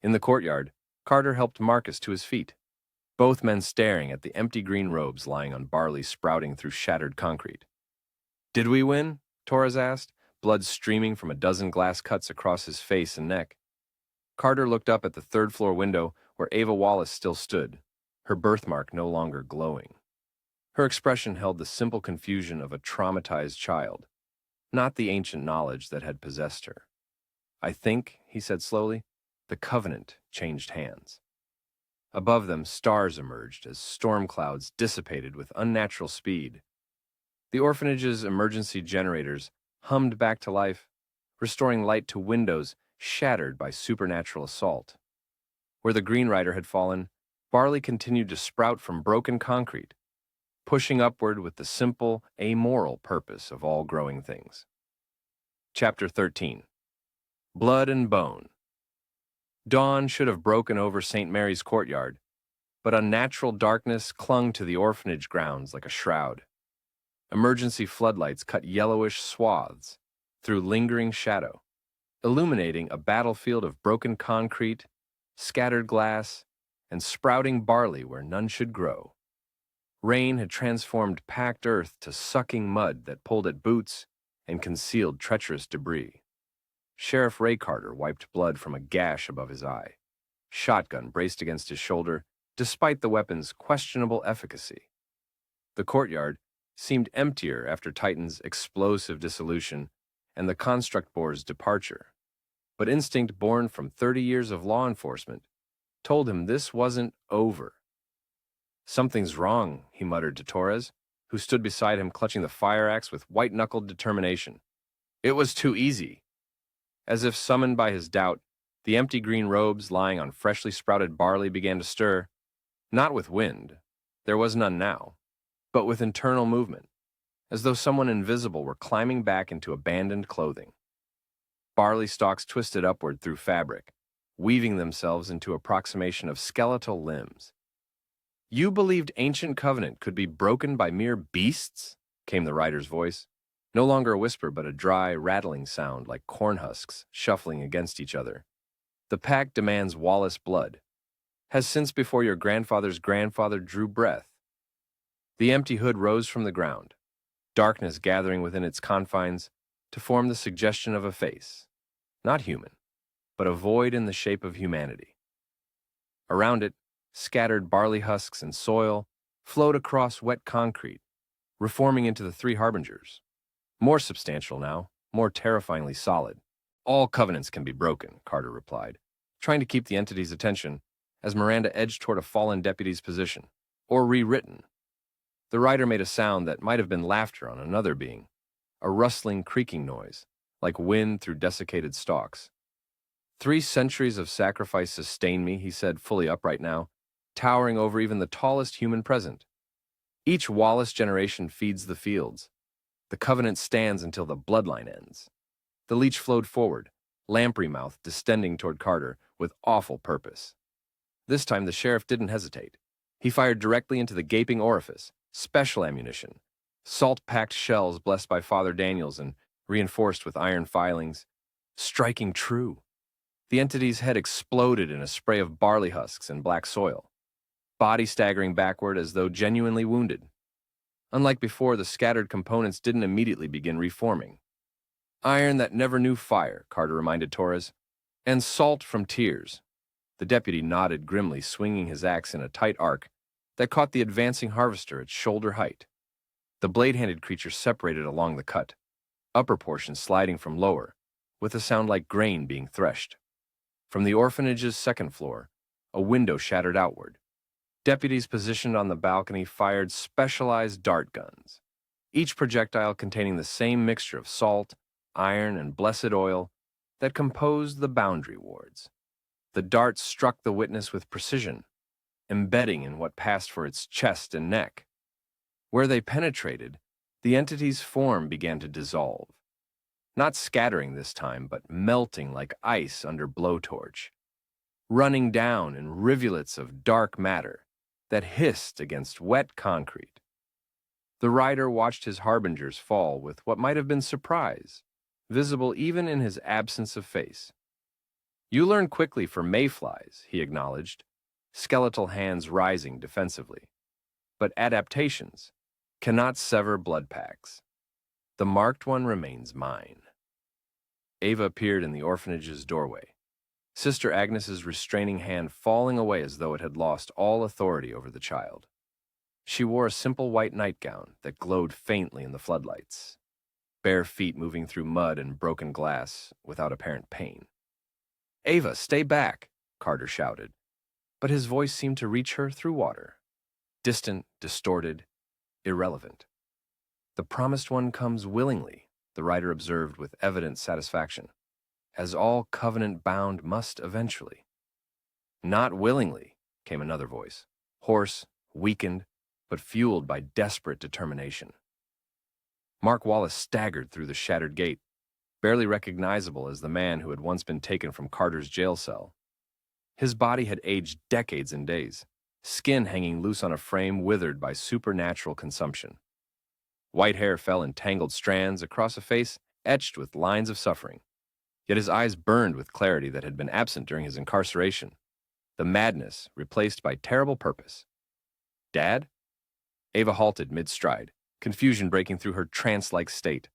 In the courtyard, Carter helped Marcus to his feet, both men staring at the empty green robes lying on barley sprouting through shattered concrete. "Did we win?" Torres asked, blood streaming from a dozen glass cuts across his face and neck. Carter looked up at the third-floor window where Ava Wallace still stood, her birthmark no longer glowing. Her expression held the simple confusion of a traumatized child, not the ancient knowledge that had possessed her. "I think," he said slowly, "the Covenant changed hands." Above them, stars emerged as storm clouds dissipated with unnatural speed. The orphanage's emergency generators hummed back to life, restoring light to windows shattered by supernatural assault. Where the Green Rider had fallen, barley continued to sprout from broken concrete, pushing upward with the simple, amoral purpose of all growing things. Chapter 13. Blood and Bone. Dawn should have broken over St. Mary's courtyard, but unnatural darkness clung to the orphanage grounds like a shroud. Emergency floodlights cut yellowish swaths through lingering shadow, illuminating a battlefield of broken concrete, scattered glass, and sprouting barley where none should grow. Rain had transformed packed earth to sucking mud that pulled at boots and concealed treacherous debris. Sheriff Ray Carter wiped blood from a gash above his eye, shotgun braced against his shoulder despite the weapon's questionable efficacy. The courtyard seemed emptier after Titan's explosive dissolution and the construct boar's departure, but instinct born from 30 years of law enforcement told him this wasn't over. "Something's wrong," he muttered to Torres, who stood beside him clutching the fire axe with white-knuckled determination. "It was too easy." As if summoned by his doubt, the empty green robes lying on freshly sprouted barley began to stir, not with wind, there was none now, but with internal movement, as though someone invisible were climbing back into abandoned clothing. Barley stalks twisted upward through fabric, weaving themselves into approximation of skeletal limbs. "You believed ancient covenant could be broken by mere beasts?" came the rider's voice, no longer a whisper but a dry, rattling sound like corn husks shuffling against each other. "The pack demands Wallace blood, has since before your grandfather's grandfather drew breath." The empty hood rose from the ground, darkness gathering within its confines to form the suggestion of a face, not human, but a void in the shape of humanity. Around it, scattered barley husks and soil flowed across wet concrete, reforming into the three harbingers. More substantial now, more terrifyingly solid. "All covenants can be broken," Carter replied, trying to keep the entity's attention as Miranda edged toward a fallen deputy's position, "or rewritten." The rider made a sound that might have been laughter on another being, a rustling, creaking noise, like wind through desiccated stalks. "3 centuries of sacrifice sustain me," he said, fully upright now, towering over even the tallest human present. "Each Wallace generation feeds the fields. The covenant stands until the bloodline ends." The leech flowed forward, lamprey-mouthed, distending toward Carter with awful purpose. This time the sheriff didn't hesitate. He fired directly into the gaping orifice, special ammunition, salt-packed shells blessed by Father Daniels and reinforced with iron filings, striking true. The entity's head exploded in a spray of barley husks and black soil, body staggering backward as though genuinely wounded. Unlike before, the scattered components didn't immediately begin reforming. "Iron that never knew fire," Carter reminded Torres, "and salt from tears." The deputy nodded grimly, swinging his axe in a tight arc that caught the advancing harvester at shoulder height. The blade-handed creature separated along the cut, upper portion sliding from lower, with a sound like grain being threshed. From the orphanage's second floor, a window shattered outward. Deputies positioned on the balcony fired specialized dart guns. each projectile containing the same mixture of salt, iron, and blessed oil that composed the boundary wards. The darts struck the witness with precision, embedding in what passed for its chest and neck. Where they penetrated, the entity's form began to dissolve, not scattering this time, but melting like ice under blowtorch, running down in rivulets of dark matter that hissed against wet concrete. The rider watched his harbingers fall with what might have been surprise, visible even in his absence of face. "You learn quickly for mayflies," he acknowledged, skeletal hands rising defensively. "But adaptations cannot sever blood packs. The marked one remains mine." Ava appeared in the orphanage's doorway, Sister Agnes's restraining hand falling away as though it had lost all authority over the child. She wore a simple white nightgown that glowed faintly in the floodlights, bare feet moving through mud and broken glass without apparent pain. "Ava, stay back," Carter shouted, but his voice seemed to reach her through water. Distant, distorted, irrelevant. "The promised one comes willingly," the writer observed with evident satisfaction, "as all covenant-bound must eventually." "Not willingly," came another voice, hoarse, weakened, but fueled by desperate determination. Mark Wallace staggered through the shattered gate, barely recognizable as the man who had once been taken from Carter's jail cell. His body had aged decades and days, skin hanging loose on a frame withered by supernatural consumption. White hair fell in tangled strands across a face etched with lines of suffering, yet his eyes burned with clarity that had been absent during his incarceration, the madness replaced by terrible purpose. "Dad?" Ava halted mid-stride, confusion breaking through her trance-like state.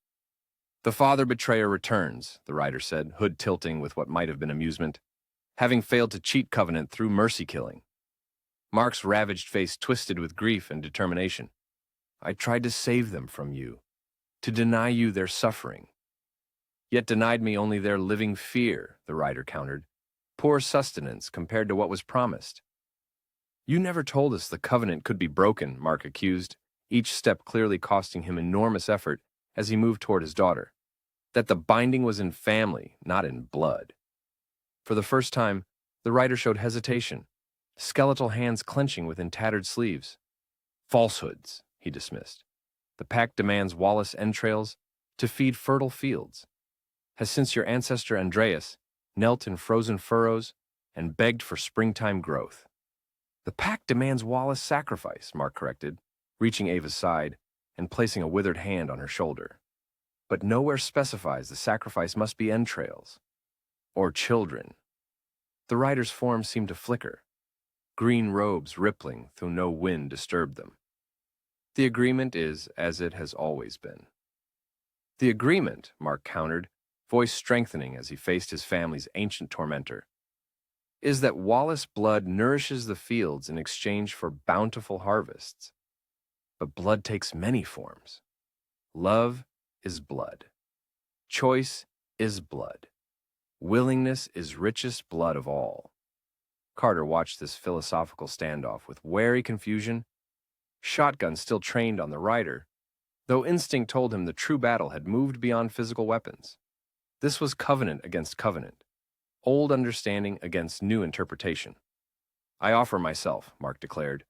"The father betrayer returns," the writer said, hood tilting with what might have been amusement, "having failed to cheat covenant through mercy-killing." Mark's ravaged face twisted with grief and determination. "I tried to save them from you, to deny you their suffering, yet denied me only their living fear," the writer countered. "Poor sustenance compared to what was promised." "You never told us the covenant could be broken," Mark accused, each step clearly costing him enormous effort as he moved toward his daughter. "That the binding was in family, not in blood." For the first time, the writer showed hesitation, skeletal hands clenching within tattered sleeves. "Falsehoods," he dismissed. "The pact demands Wallace entrails to feed fertile fields. Has since your ancestor Andreas knelt in frozen furrows and begged for springtime growth." "The pact demands Wallace sacrifice," Mark corrected, reaching Ava's side and placing a withered hand on her shoulder. "But nowhere specifies the sacrifice must be entrails. Or children." The writer's form seemed to flicker, green robes rippling though no wind disturbed them. "The agreement is as it has always been." "The agreement," Mark countered, voice strengthening as he faced his family's ancient tormentor, "is that Wallace blood nourishes the fields in exchange for bountiful harvests. But blood takes many forms. Love is blood. Choice is blood. Willingness is richest blood of all." Carter watched this philosophical standoff with wary confusion, shotgun still trained on the rider, though instinct told him the true battle had moved beyond physical weapons. This was covenant against covenant, old understanding against new interpretation. "I offer myself," Mark declared,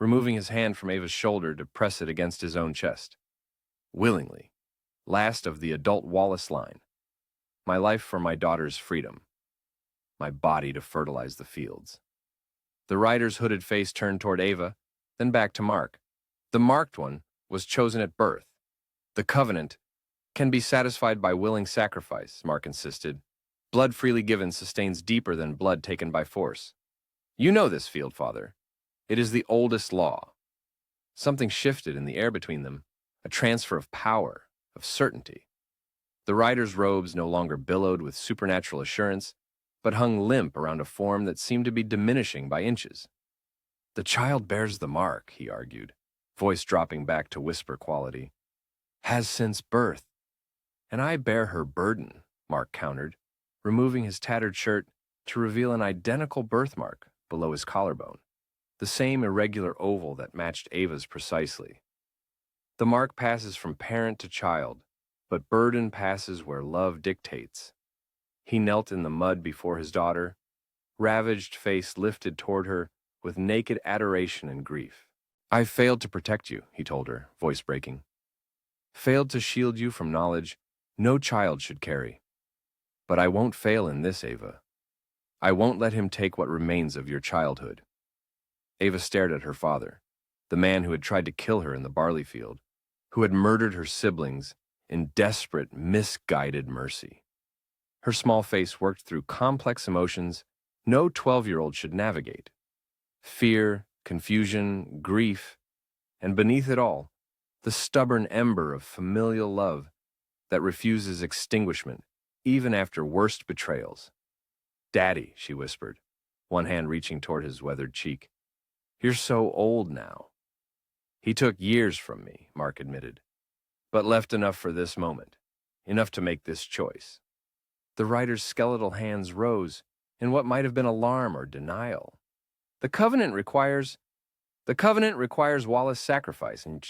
removing his hand from Ava's shoulder to press it against his own chest. "Willingly, last of the adult Wallace line. My life for my daughter's freedom. My body to fertilize the fields." The rider's hooded face turned toward Ava, then back to Mark. "The marked one was chosen at birth. The covenant can be satisfied by willing sacrifice," Mark insisted. "Blood freely given sustains deeper than blood taken by force. You know this, Field Father. It is the oldest law." Something shifted in the air between them, a transfer of power, of certainty. The rider's robes no longer billowed with supernatural assurance, but hung limp around a form that seemed to be diminishing by inches. "The child bears the mark," he argued, voice dropping back to whisper quality. "Has since birth. And I bear her burden," Mark countered, removing his tattered shirt to reveal an identical birthmark below his collarbone, the same irregular oval that matched Ava's precisely. The mark passes from parent to child, but burden passes where love dictates. He knelt in the mud before his daughter, ravaged face lifted toward her with naked adoration and grief. "I failed to protect you," he told her, voice breaking. "Failed to shield you from knowledge no child should carry. But I won't fail in this, Ava. I won't let him take what remains of your childhood." Ava stared at her father, the man who had tried to kill her in the barley field, who had murdered her siblings in desperate, misguided mercy. Her small face worked through complex emotions no 12-year-old should navigate. Fear, confusion, grief, and beneath it all, the stubborn ember of familial love that refuses extinguishment even after worst betrayals. "Daddy," she whispered, one hand reaching toward his weathered cheek. "You're so old now." "He took years from me," Mark admitted, "but left enough for this moment, enough to make this choice." The writer's skeletal hands rose in what might have been alarm or denial. The covenant requires Wallace sacrifice, and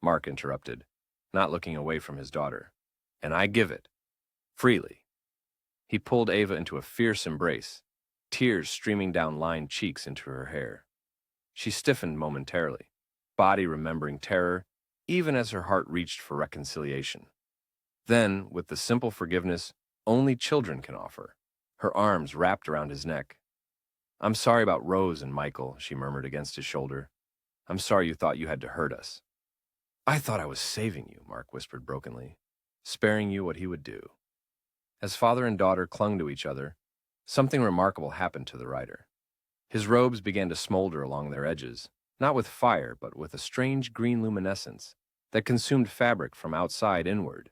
Mark interrupted, not looking away from his daughter. "And I give it, freely." He pulled Ava into a fierce embrace, tears streaming down lined cheeks into her hair. She stiffened momentarily, body remembering terror, even as her heart reached for reconciliation. Then, with the simple forgiveness only children can offer, her arms wrapped around his neck. "I'm sorry about Rose and Michael," she murmured against his shoulder. "I'm sorry you thought you had to hurt us." "I thought I was saving you," Mark whispered brokenly, "sparing you what he would do." As father and daughter clung to each other, something remarkable happened to the writer. His robes began to smolder along their edges, not with fire, but with a strange green luminescence that consumed fabric from outside inward.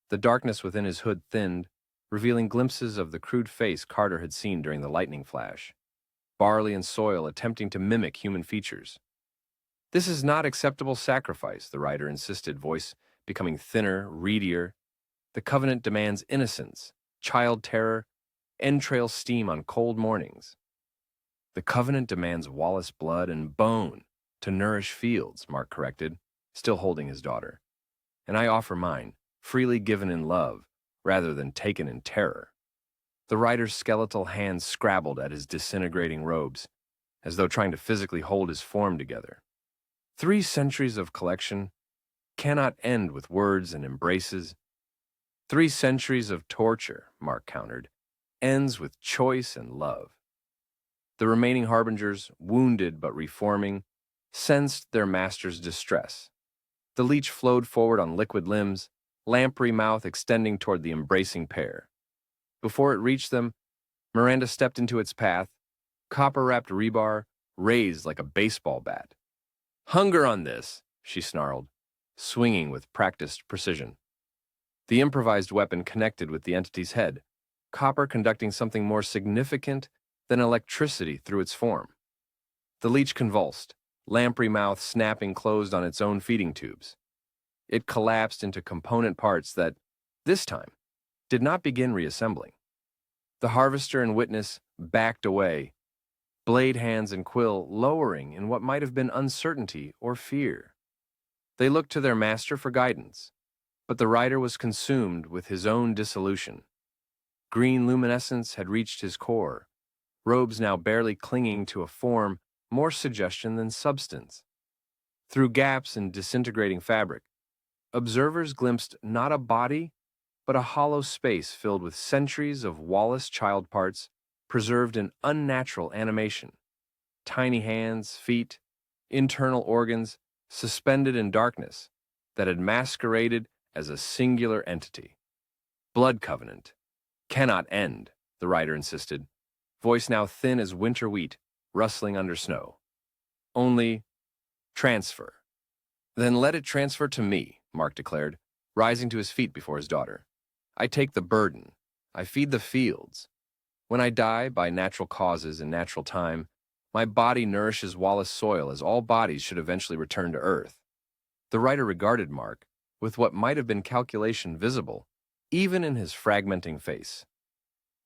The darkness within his hood thinned, revealing glimpses of the crude face Carter had seen during the lightning flash. Barley and soil attempting to mimic human features. "This is not acceptable sacrifice," the writer insisted, voice becoming thinner, reedier. "The covenant demands innocence, child terror, entrail steam on cold mornings." "The covenant demands Wallace blood and bone to nourish fields," Mark corrected, still holding his daughter. "And I offer mine, freely given in love, rather than taken in terror." The writer's skeletal hands scrabbled at his disintegrating robes, as though trying to physically hold his form together. 3 centuries of collection cannot end with words and embraces. 3 centuries of torture, Mark countered, ends with choice and love. The remaining harbingers, wounded but reforming, sensed their master's distress. The leech flowed forward on liquid limbs, lamprey mouth extending toward the embracing pair. Before it reached them, Miranda stepped into its path, copper-wrapped rebar raised like a baseball bat. "Hunger on this," she snarled, swinging with practiced precision. The improvised weapon connected with the entity's head, copper conducting something more significant than electricity through its form. The leech convulsed, lamprey mouth snapping closed on its own feeding tubes. It collapsed into component parts that, this time, did not begin reassembling. The harvester and witness backed away, blade hands and quill lowering in what might have been uncertainty or fear. They looked to their master for guidance, but the writer was consumed with his own dissolution. Green luminescence had reached his core, robes now barely clinging to a form more suggestion than substance. Through gaps in disintegrating fabric, observers glimpsed not a body, but a hollow space filled with centuries of Wallace child parts preserved in unnatural animation. Tiny hands, feet, internal organs suspended in darkness that had masqueraded as a singular entity. "Blood covenant cannot end," the writer insisted, voice now thin as winter wheat rustling under snow. "Only transfer." "Then let it transfer to me," Mark declared, rising to his feet before his daughter. "I take the burden. I feed the fields. When I die by natural causes in natural time, my body nourishes Wallace soil as all bodies should eventually return to Earth." The writer regarded Mark with what might have been calculation visible, even in his fragmenting face.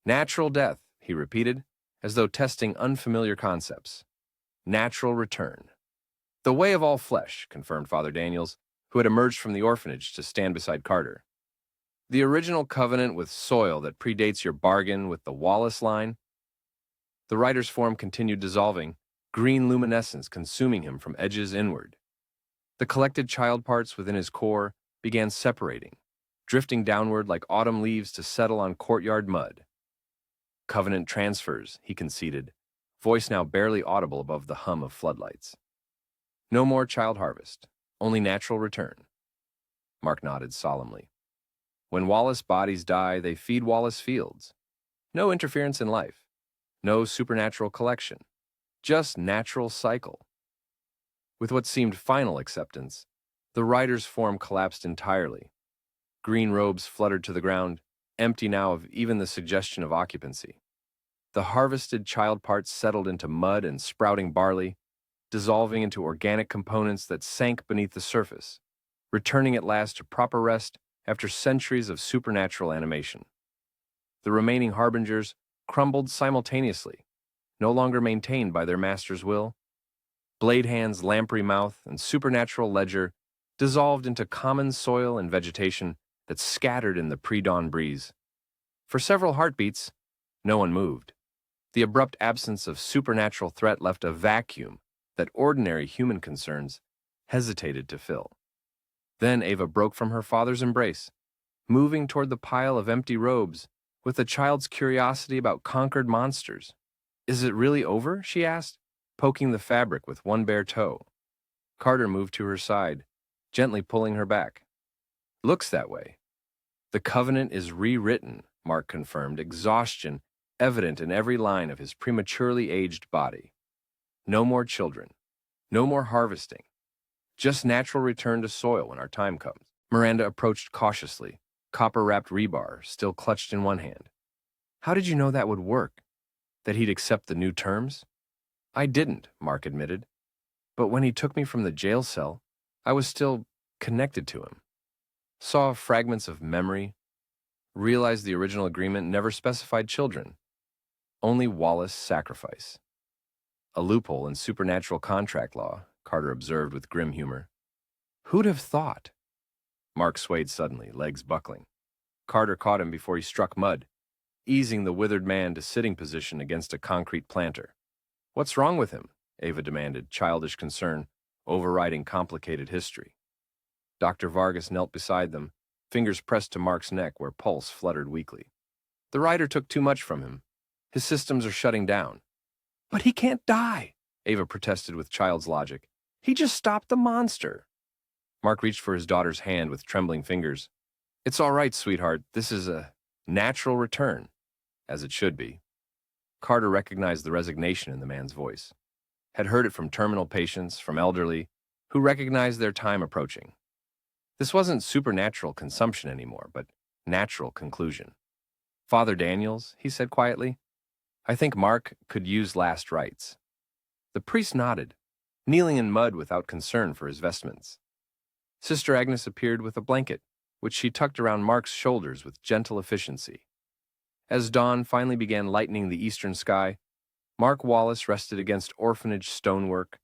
"Natural death," he repeated, as though testing unfamiliar concepts. "Natural return." "The way of all flesh," confirmed Father Daniels, who had emerged from the orphanage to stand beside Carter. The original covenant with soil that predates your bargain with the Wallace line? The writer's form continued dissolving, green luminescence consuming him from edges inward. The collected child parts within his core began separating, drifting downward like autumn leaves to settle on courtyard mud. Covenant transfers, he conceded, voice now barely audible above the hum of floodlights. No more child harvest, only natural return. Mark nodded solemnly. When Wallace bodies die, they feed Wallace fields. No interference in life. No supernatural collection. Just natural cycle. With what seemed final acceptance, the writer's form collapsed entirely. Green robes fluttered to the ground, empty now of even the suggestion of occupancy. The harvested child parts settled into mud and sprouting barley, dissolving into organic components that sank beneath the surface, returning at last to proper rest after centuries of supernatural animation. The remaining harbingers crumbled simultaneously, no longer maintained by their master's will. Blade hands, lamprey mouth, and supernatural ledger dissolved into common soil and vegetation that scattered in the pre-dawn breeze. For several heartbeats, no one moved. The abrupt absence of supernatural threat left a vacuum that ordinary human concerns hesitated to fill. Then Ava broke from her father's embrace, moving toward the pile of empty robes with a child's curiosity about conquered monsters. "Is it really over?" she asked, poking the fabric with one bare toe. Carter moved to her side, gently pulling her back. "Looks that way." "The covenant is rewritten," Mark confirmed, exhaustion evident in every line of his prematurely aged body. "No more children. No more harvesting. Just natural return to soil when our time comes." Miranda approached cautiously, copper-wrapped rebar still clutched in one hand. "How did you know that would work? That he'd accept the new terms?" "I didn't," Mark admitted. "But when he took me from the jail cell, I was still connected to him. Saw fragments of memory, realized the original agreement never specified children. Only Wallace sacrifice." "A loophole in supernatural contract law," Carter observed with grim humor. "Who'd have thought?" Mark swayed suddenly, legs buckling. Carter caught him before he struck mud, easing the withered man to sitting position against a concrete planter. "What's wrong with him?" Ava demanded, childish concern overriding complicated history. Dr. Vargas knelt beside them, fingers pressed to Mark's neck where pulse fluttered weakly. "The writer took too much from him. His systems are shutting down." "But he can't die," Ava protested with child's logic. "He just stopped the monster." Mark reached for his daughter's hand with trembling fingers. "It's all right, sweetheart. This is a natural return, as it should be." Carter recognized the resignation in the man's voice. Had heard it from terminal patients, from elderly, who recognized their time approaching. This wasn't supernatural consumption anymore, but natural conclusion. "Father Daniels," he said quietly, "I think Mark could use last rites." The priest nodded, kneeling in mud without concern for his vestments. Sister Agnes appeared with a blanket, which she tucked around Mark's shoulders with gentle efficiency. As dawn finally began lightening the eastern sky, Mark Wallace rested against orphanage stonework,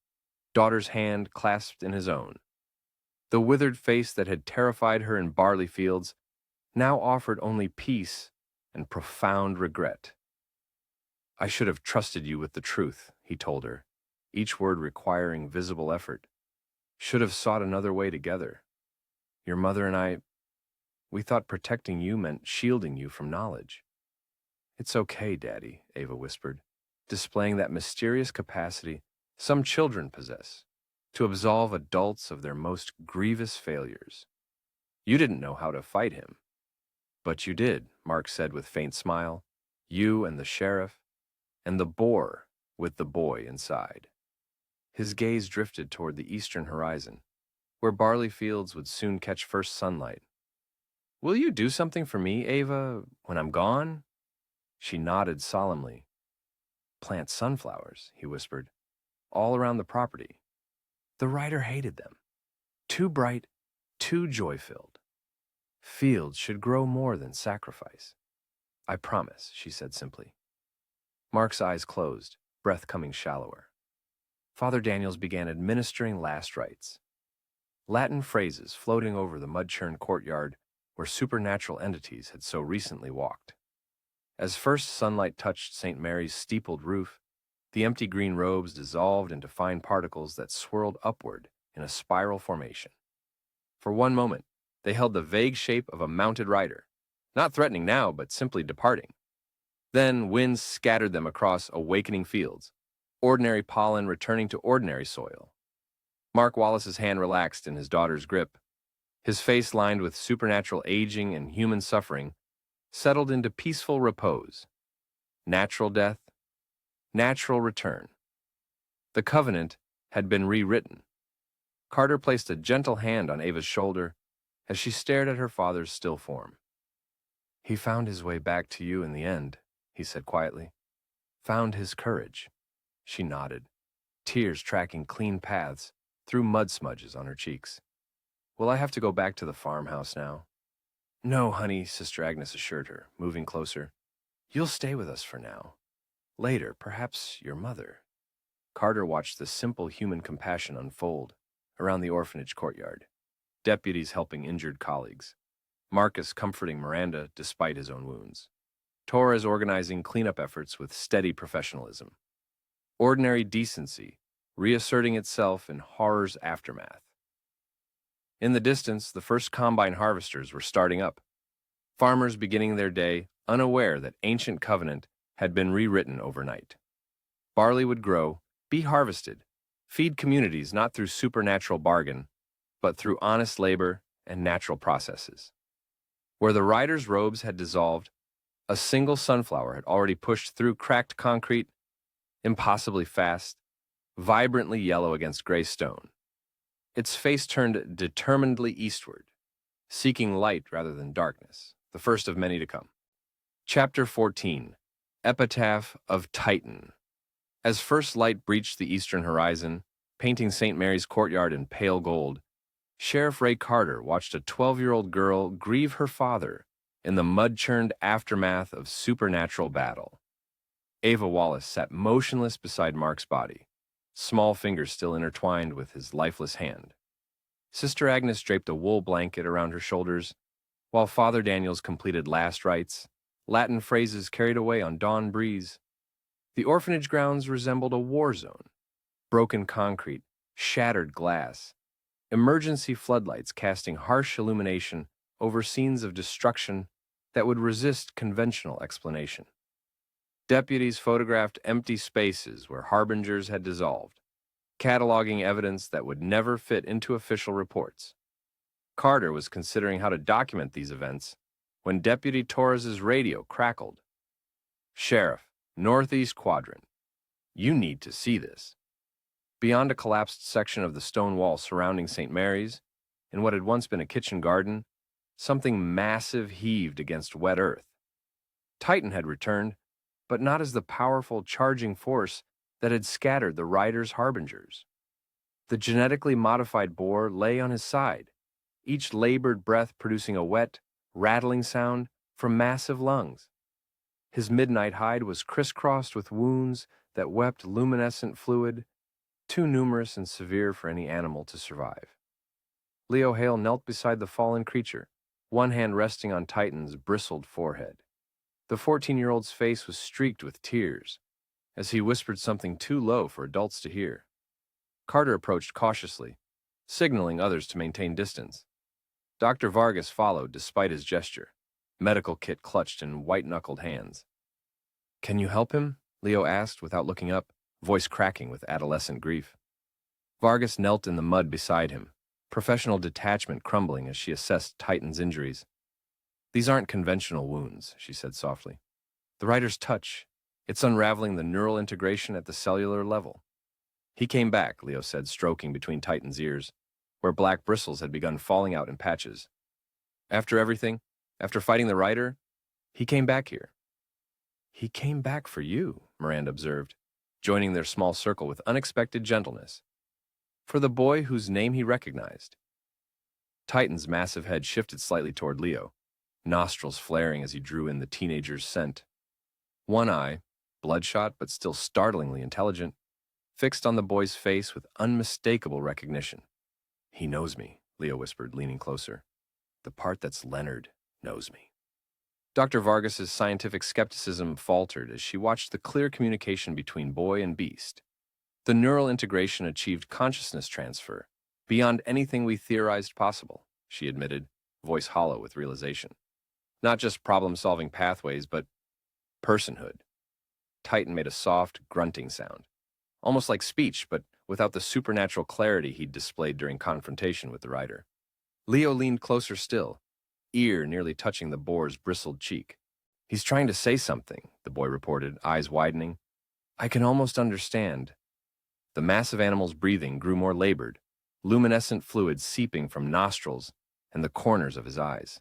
daughter's hand clasped in his own. The withered face that had terrified her in barley fields now offered only peace and profound regret. "I should have trusted you with the truth," he told her, each word requiring visible effort. "Should have sought another way together. Your mother and I, we thought protecting you meant shielding you from knowledge." "It's okay, Daddy," Ava whispered, displaying that mysterious capacity some children possess, to absolve adults of their most grievous failures. "You didn't know how to fight him." "But you did," Mark said with faint smile. "You and the sheriff, and the boar with the boy inside." His gaze drifted toward the eastern horizon, where barley fields would soon catch first sunlight. "Will you do something for me, Ava, when I'm gone?" She nodded solemnly. "Plant sunflowers," he whispered, "all around the property." The writer hated them. Too bright, too joy-filled. Fields should grow more than sacrifice. "I promise," she said simply. Mark's eyes closed, breath coming shallower. Father Daniels began administering last rites. Latin phrases floating over the mud-churned courtyard where supernatural entities had so recently walked. As first sunlight touched St. Mary's steepled roof, the empty green robes dissolved into fine particles that swirled upward in a spiral formation. For one moment, they held the vague shape of a mounted rider, not threatening now, but simply departing. Then winds scattered them across awakening fields, ordinary pollen returning to ordinary soil. Mark Wallace's hand relaxed in his daughter's grip. His face, lined with supernatural aging and human suffering, settled into peaceful repose. Natural death, natural return. The covenant had been rewritten. Carter placed a gentle hand on Ava's shoulder as she stared at her father's still form. "He found his way back to you in the end," he said quietly. "Found his courage." She nodded, tears tracking clean paths through mud smudges on her cheeks. "Will I have to go back to the farmhouse now?" "No, honey," Sister Agnes assured her, moving closer. "You'll stay with us for now. Later, perhaps your mother." Carter watched the simple human compassion unfold around the orphanage courtyard. Deputies helping injured colleagues. Marcus comforting Miranda despite his own wounds. Torres organizing cleanup efforts with steady professionalism. Ordinary decency reasserting itself in horror's aftermath. In the distance, the first combine harvesters were starting up. Farmers beginning their day unaware that ancient covenant had been rewritten overnight. Barley would grow, be harvested, feed communities not through supernatural bargain, but through honest labor and natural processes. Where the riders' robes had dissolved, a single sunflower had already pushed through cracked concrete, impossibly fast, vibrantly yellow against gray stone. Its face turned determinedly eastward, seeking light rather than darkness, the first of many to come. Chapter 14. Epitaph of Titan. As first light breached the eastern horizon, painting St. Mary's courtyard in pale gold, Sheriff Ray Carter watched a 12-year-old girl grieve her father in the mud-churned aftermath of supernatural battle. Ava Wallace sat motionless beside Mark's body, small fingers still intertwined with his lifeless hand. Sister Agnes draped a wool blanket around her shoulders, while Father Daniels completed last rites, Latin phrases carried away on dawn breeze. The orphanage grounds resembled a war zone. Broken concrete, shattered glass, emergency floodlights casting harsh illumination over scenes of destruction that would resist conventional explanation. Deputies photographed empty spaces where harbingers had dissolved, cataloging evidence that would never fit into official reports. Carter was considering how to document these events when Deputy Torres's radio crackled. "Sheriff, Northeast Quadrant. You need to see this." Beyond a collapsed section of the stone wall surrounding St. Mary's, in what had once been a kitchen garden, something massive heaved against wet earth. Titan had returned, but not as the powerful charging force that had scattered the riders' harbingers. The genetically modified boar lay on his side, each labored breath producing a wet, rattling sound from massive lungs. His midnight hide was crisscrossed with wounds that wept luminescent fluid, too numerous and severe for any animal to survive. Leo Hale knelt beside the fallen creature, one hand resting on Titan's bristled forehead. The 14-year-old's face was streaked with tears as he whispered something too low for adults to hear. Carter approached cautiously, signaling others to maintain distance. Dr. Vargas followed despite his gesture, medical kit clutched in white-knuckled hands. "Can you help him?" Leo asked without looking up, voice cracking with adolescent grief. Vargas knelt in the mud beside him, professional detachment crumbling as she assessed Titan's injuries. "These aren't conventional wounds," she said softly. "The rider's touch, it's unraveling the neural integration at the cellular level." "He came back," Leo said, stroking between Titan's ears, where black bristles had begun falling out in patches. "After everything, after fighting the rider, he came back here." "He came back for you," Miranda observed, joining their small circle with unexpected gentleness. "For the boy whose name he recognized." Titan's massive head shifted slightly toward Leo, nostrils flaring as he drew in the teenager's scent. One eye, bloodshot but still startlingly intelligent, fixed on the boy's face with unmistakable recognition. He knows me, Leo whispered, leaning closer. The part that's Leonard knows me. Dr. Vargas's scientific skepticism faltered as she watched the clear communication between boy and beast. The neural integration achieved consciousness transfer, beyond anything we theorized possible, she admitted, voice hollow with realization. Not just problem-solving pathways, but personhood. Titan made a soft, grunting sound, almost like speech, but without the supernatural clarity he'd displayed during confrontation with the rider. Leo leaned closer still, ear nearly touching the boar's bristled cheek. He's trying to say something, the boy reported, eyes widening. I can almost understand. The massive animal's breathing grew more labored, luminescent fluid seeping from nostrils and the corners of his eyes.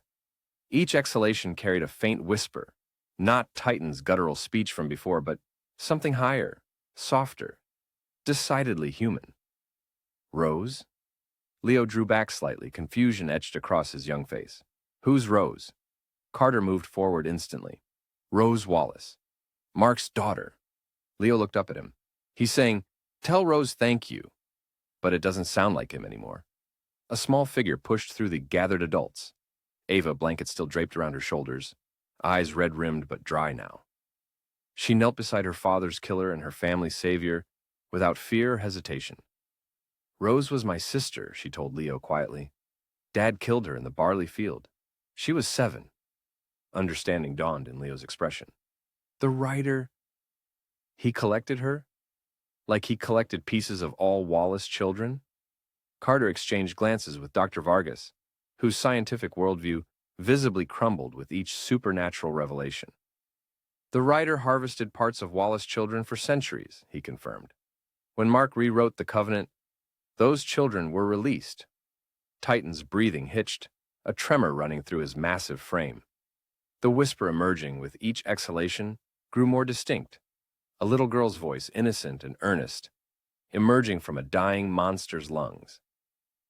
Each exhalation carried a faint whisper, not Titan's guttural speech from before, but something higher, softer, decidedly human. Rose? Leo drew back slightly, confusion etched across his young face. Who's Rose? Carter moved forward instantly. Rose Wallace. Mark's daughter. Leo looked up at him. He's saying, tell Rose thank you. But it doesn't sound like him anymore. A small figure pushed through the gathered adults. Ava, blanket still draped around her shoulders, eyes red-rimmed but dry now. She knelt beside her father's killer and her family's savior, without fear or hesitation. Rose was my sister, she told Leo quietly. Dad killed her in the barley field. She was 7. Understanding dawned in Leo's expression. The writer, he collected her? Like he collected pieces of all Wallace children? Carter exchanged glances with Dr. Vargas, whose scientific worldview visibly crumbled with each supernatural revelation. The writer harvested parts of Wallace children for centuries, he confirmed. When Mark rewrote the covenant, those children were released. Titan's breathing hitched, a tremor running through his massive frame. The whisper emerging with each exhalation grew more distinct, a little girl's voice, innocent and earnest, emerging from a dying monster's lungs.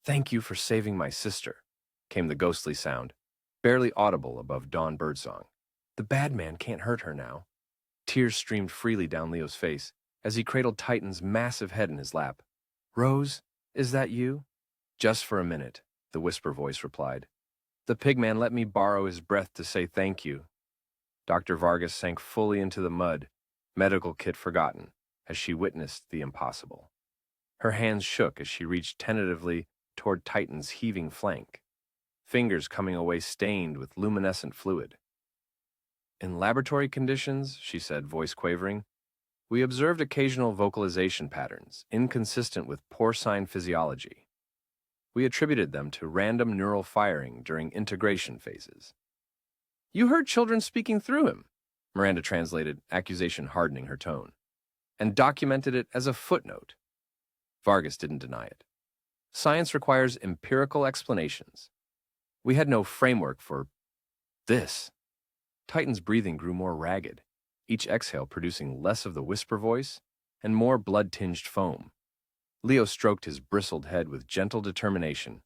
Thank you for saving my sister, came the ghostly sound, barely audible above dawn birdsong. The bad man can't hurt her now. Tears streamed freely down Leo's face as he cradled Titan's massive head in his lap. Rose, is that you? Just for a minute, the whisper voice replied. The pigman let me borrow his breath to say thank you. Dr. Vargas sank fully into the mud, medical kit forgotten, as she witnessed the impossible. Her hands shook as she reached tentatively toward Titan's heaving flank, fingers coming away stained with luminescent fluid. In laboratory conditions, she said, voice quavering, we observed occasional vocalization patterns, inconsistent with porcine physiology. We attributed them to random neural firing during integration phases. You heard children speaking through him, Miranda translated, accusation hardening her tone, and documented it as a footnote. Vargas didn't deny it. Science requires empirical explanations. We had no framework for this. Titan's breathing grew more ragged, each exhale producing less of the whisper voice and more blood-tinged foam. Leo stroked his bristled head with gentle determination,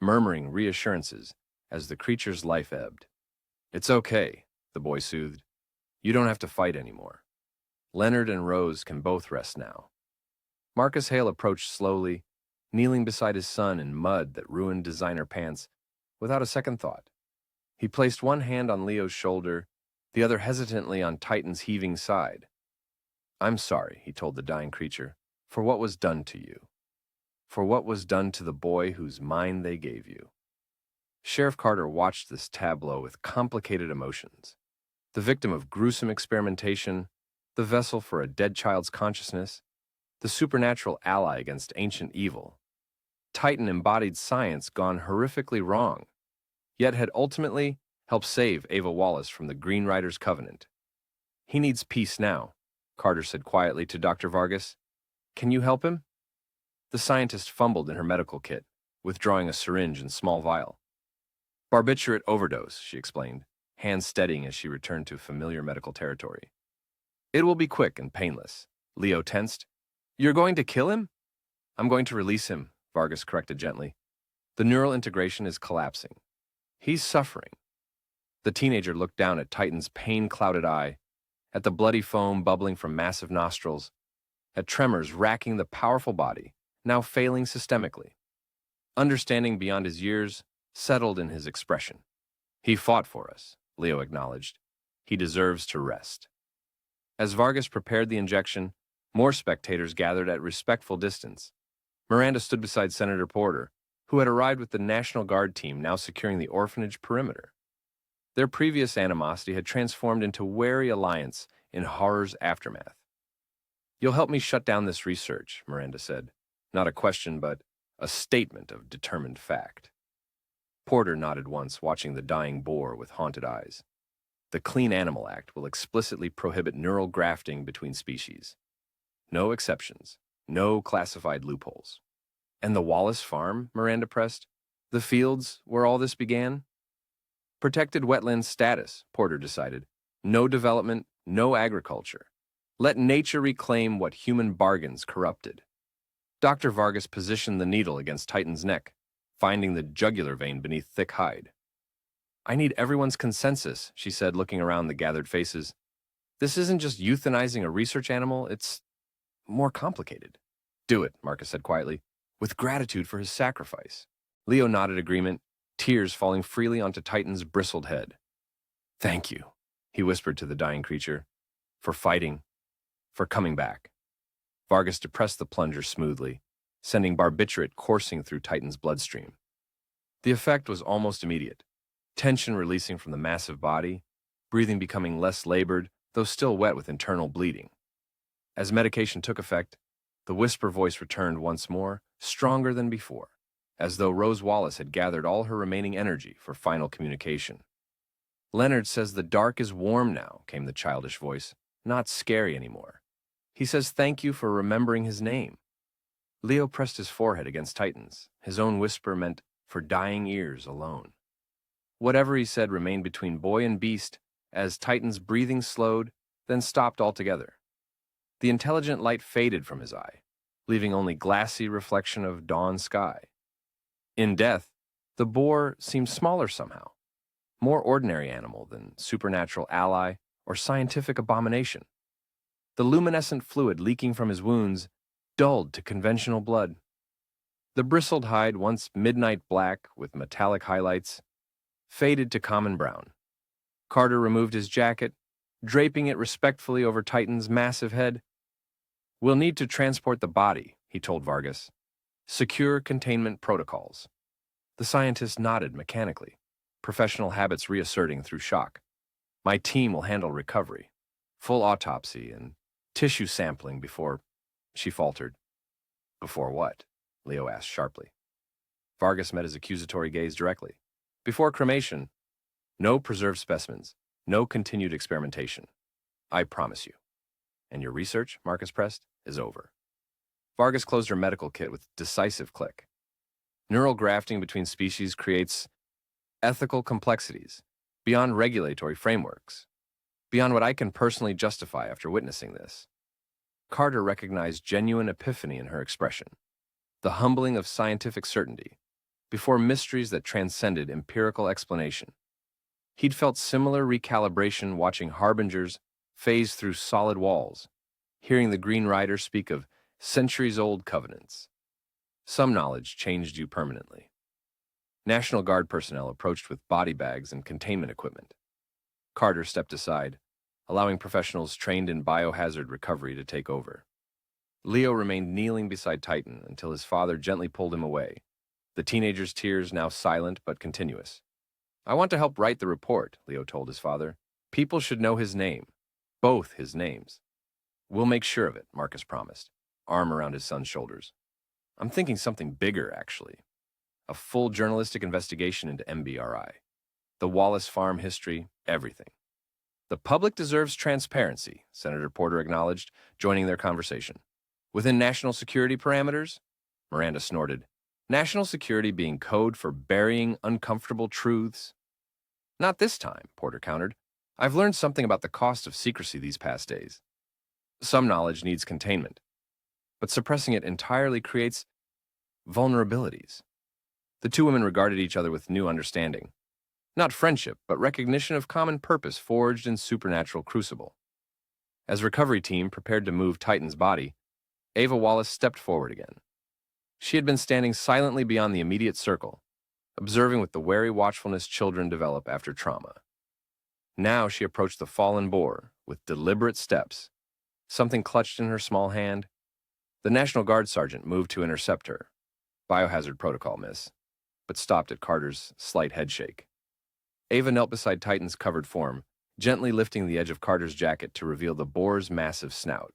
murmuring reassurances as the creature's life ebbed. It's okay, the boy soothed. You don't have to fight anymore. Leonard and Rose can both rest now. Marcus Hale approached slowly, kneeling beside his son in mud that ruined designer pants without a second thought. He placed one hand on Leo's shoulder, the other hesitantly on Titan's heaving side. I'm sorry, he told the dying creature, for what was done to you, for what was done to the boy whose mind they gave you. Sheriff Carter watched this tableau with complicated emotions. The victim of gruesome experimentation, the vessel for a dead child's consciousness, the supernatural ally against ancient evil. Titan embodied science gone horrifically wrong, yet had ultimately helped save Ava Wallace from the Green Rider's covenant. He needs peace now, Carter said quietly to Dr. Vargas. Can you help him? The scientist fumbled in her medical kit, withdrawing a syringe and small vial. Barbiturate overdose, she explained, hands steadying as she returned to familiar medical territory. It will be quick and painless. Leo tensed. You're going to kill him? I'm going to release him, Vargas corrected gently. The neural integration is collapsing. He's suffering. The teenager looked down at Titan's pain-clouded eye, at the bloody foam bubbling from massive nostrils, at tremors racking the powerful body, now failing systemically. Understanding beyond his years settled in his expression. He fought for us, Leo acknowledged. He deserves to rest. As Vargas prepared the injection, more spectators gathered at respectful distance. Miranda stood beside Senator Porter, who had arrived with the National Guard team now securing the orphanage perimeter. Their previous animosity had transformed into wary alliance in horror's aftermath. "You'll help me shut down this research," Miranda said. Not a question, but a statement of determined fact. Porter nodded once, watching the dying boar with haunted eyes. The Clean Animal Act will explicitly prohibit neural grafting between species. No exceptions, no classified loopholes. And the Wallace farm, Miranda pressed? The fields where all this began? Protected wetland status, Porter decided. No development, no agriculture. Let nature reclaim what human bargains corrupted. Dr. Vargas positioned the needle against Titan's neck, finding the jugular vein beneath thick hide. "I need everyone's consensus," she said, looking around the gathered faces. "This isn't just euthanizing a research animal, it's more complicated." "Do it," Marcus said quietly, with gratitude for his sacrifice. Leo nodded agreement, tears falling freely onto Titan's bristled head. "Thank you," he whispered to the dying creature, "for fighting, for coming back." Vargas depressed the plunger smoothly, sending barbiturate coursing through Titan's bloodstream. The effect was almost immediate. Tension releasing from the massive body, breathing becoming less labored, though still wet with internal bleeding. As medication took effect, the whisper voice returned once more, stronger than before, as though Rose Wallace had gathered all her remaining energy for final communication. "Leonard says the dark is warm now," came the childish voice, "not scary anymore. He says thank you for remembering his name." Leo pressed his forehead against Titan's. His own whisper meant for dying ears alone. Whatever he said remained between boy and beast as Titan's breathing slowed, then stopped altogether. The intelligent light faded from his eye, leaving only glassy reflection of dawn sky. In death, the boar seemed smaller somehow, more ordinary animal than supernatural ally or scientific abomination. The luminescent fluid leaking from his wounds dulled to conventional blood. The bristled hide, once midnight black with metallic highlights, faded to common brown. Carter removed his jacket, draping it respectfully over Titan's massive head. "We'll need to transport the body," he told Vargas. "Secure containment protocols." The scientist nodded mechanically, professional habits reasserting through shock. "My team will handle recovery. Full autopsy and tissue sampling before..." She faltered. "Before what?" Leo asked sharply. Vargas met his accusatory gaze directly. "Before cremation, no preserved specimens, no continued experimentation. I promise you. And your research," Marcus pressed, "is over." Vargas closed her medical kit with decisive click. Neural grafting between species creates ethical complexities beyond regulatory frameworks, beyond what I can personally justify after witnessing this. Carter recognized genuine epiphany in her expression, the humbling of scientific certainty, before mysteries that transcended empirical explanation. He'd felt similar recalibration watching harbingers phase through solid walls, hearing the Green Rider speak of centuries-old covenants. Some knowledge changed you permanently. National Guard personnel approached with body bags and containment equipment. Carter stepped aside, allowing professionals trained in biohazard recovery to take over. Leo remained kneeling beside Titan until his father gently pulled him away, the teenager's tears now silent but continuous. "I want to help write the report," Leo told his father. "People should know his name, both his names." "We'll make sure of it," Marcus promised, arm around his son's shoulders. "I'm thinking something bigger, actually. A full journalistic investigation into MBRI. The Wallace farm history, everything." "The public deserves transparency," Senator Porter acknowledged, joining their conversation. "Within national security parameters?" Miranda snorted. "National security being code for burying uncomfortable truths?" "Not this time," Porter countered. "I've learned something about the cost of secrecy these past days. Some knowledge needs containment, but suppressing it entirely creates vulnerabilities." The two women regarded each other with new understanding. Not friendship, but recognition of common purpose forged in supernatural crucible. As recovery team prepared to move Titan's body, Ava Wallace stepped forward again. She had been standing silently beyond the immediate circle, observing with the wary watchfulness children develop after trauma. Now she approached the fallen boar with deliberate steps, something clutched in her small hand. The National Guard sergeant moved to intercept her. Biohazard protocol, miss, but stopped at Carter's slight headshake. Ava knelt beside Titan's covered form, gently lifting the edge of Carter's jacket to reveal the boar's massive snout.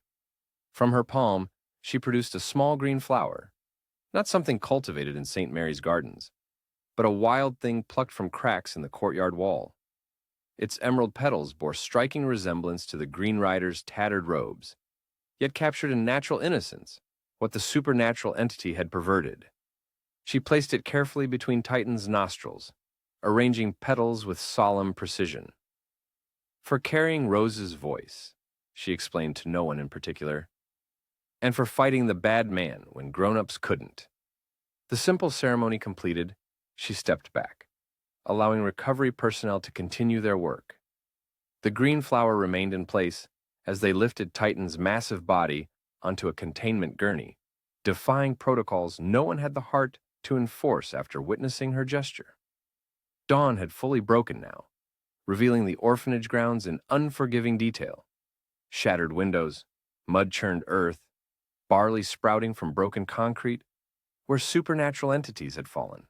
From her palm, she produced a small green flower, not something cultivated in St. Mary's Gardens, but a wild thing plucked from cracks in the courtyard wall. Its emerald petals bore striking resemblance to the Green Rider's tattered robes, yet captured in natural innocence what the supernatural entity had perverted. She placed it carefully between Titan's nostrils, arranging petals with solemn precision. For carrying Rose's voice, she explained to no one in particular, and for fighting the bad man when grown-ups couldn't. The simple ceremony completed, she stepped back, allowing recovery personnel to continue their work. The green flower remained in place as they lifted Titan's massive body onto a containment gurney, defying protocols no one had the heart to enforce after witnessing her gesture. Dawn had fully broken now, revealing the orphanage grounds in unforgiving detail. Shattered windows, mud-churned earth, barley sprouting from broken concrete, where supernatural entities had fallen.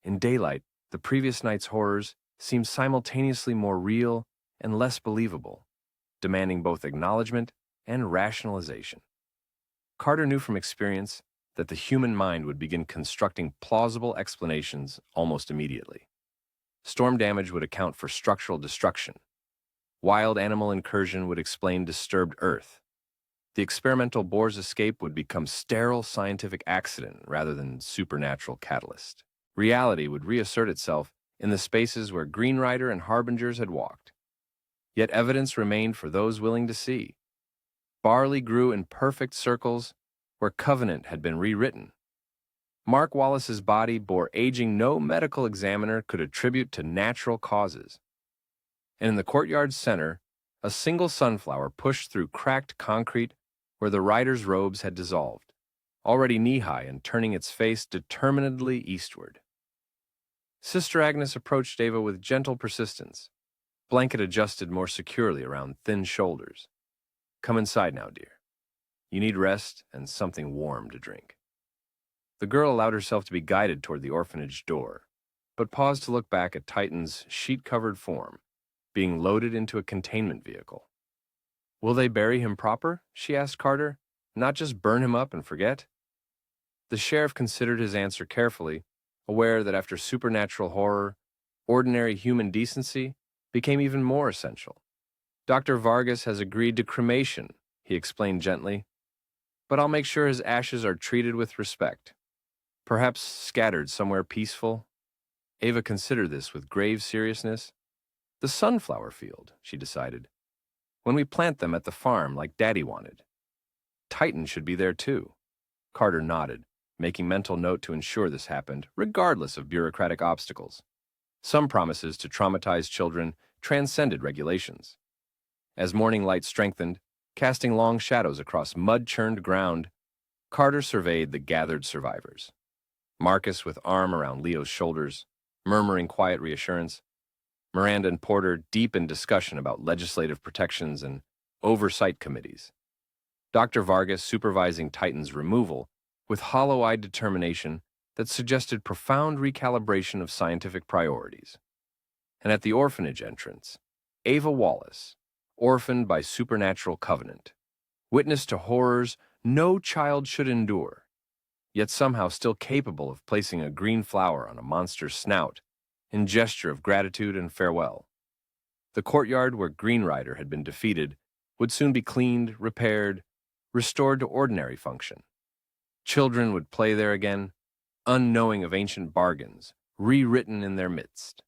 In daylight, the previous night's horrors seemed simultaneously more real and less believable, demanding both acknowledgement and rationalization. Carter knew from experience that the human mind would begin constructing plausible explanations almost immediately. Storm damage would account for structural destruction. Wild animal incursion would explain disturbed earth. The experimental boar's escape would become sterile scientific accident rather than supernatural catalyst. Reality would reassert itself in the spaces where Green Rider and Harbingers had walked. Yet evidence remained for those willing to see. Barley grew in perfect circles where covenant had been rewritten. Mark Wallace's body bore aging no medical examiner could attribute to natural causes. And in the courtyard's center, a single sunflower pushed through cracked concrete where the rider's robes had dissolved, already knee-high and turning its face determinedly eastward. Sister Agnes approached Ava with gentle persistence, blanket adjusted more securely around thin shoulders. Come inside now, dear. You need rest and something warm to drink. The girl allowed herself to be guided toward the orphanage door, but paused to look back at Titan's sheet-covered form, being loaded into a containment vehicle. Will they bury him proper? She asked Carter, not just burn him up and forget? The sheriff considered his answer carefully, aware that after supernatural horror, ordinary human decency became even more essential. Dr. Vargas has agreed to cremation, he explained gently, but I'll make sure his ashes are treated with respect. Perhaps scattered somewhere peaceful. Ava considered this with grave seriousness. The sunflower field, she decided. When we plant them at the farm like Daddy wanted. Titan should be there too. Carter nodded, making mental note to ensure this happened, regardless of bureaucratic obstacles. Some promises to traumatized children transcended regulations. As morning light strengthened, casting long shadows across mud-churned ground, Carter surveyed the gathered survivors. Marcus with arm around Leo's shoulders, murmuring quiet reassurance. Miranda and Porter deep in discussion about legislative protections and oversight committees. Dr. Vargas supervising Titan's removal with hollow-eyed determination that suggested profound recalibration of scientific priorities. And at the orphanage entrance, Ava Wallace, orphaned by supernatural covenant, witness to horrors no child should endure, yet somehow still capable of placing a green flower on a monster's snout in gesture of gratitude and farewell. The courtyard where Green Rider had been defeated would soon be cleaned, repaired, restored to ordinary function. Children would play there again, unknowing of ancient bargains, rewritten in their midst.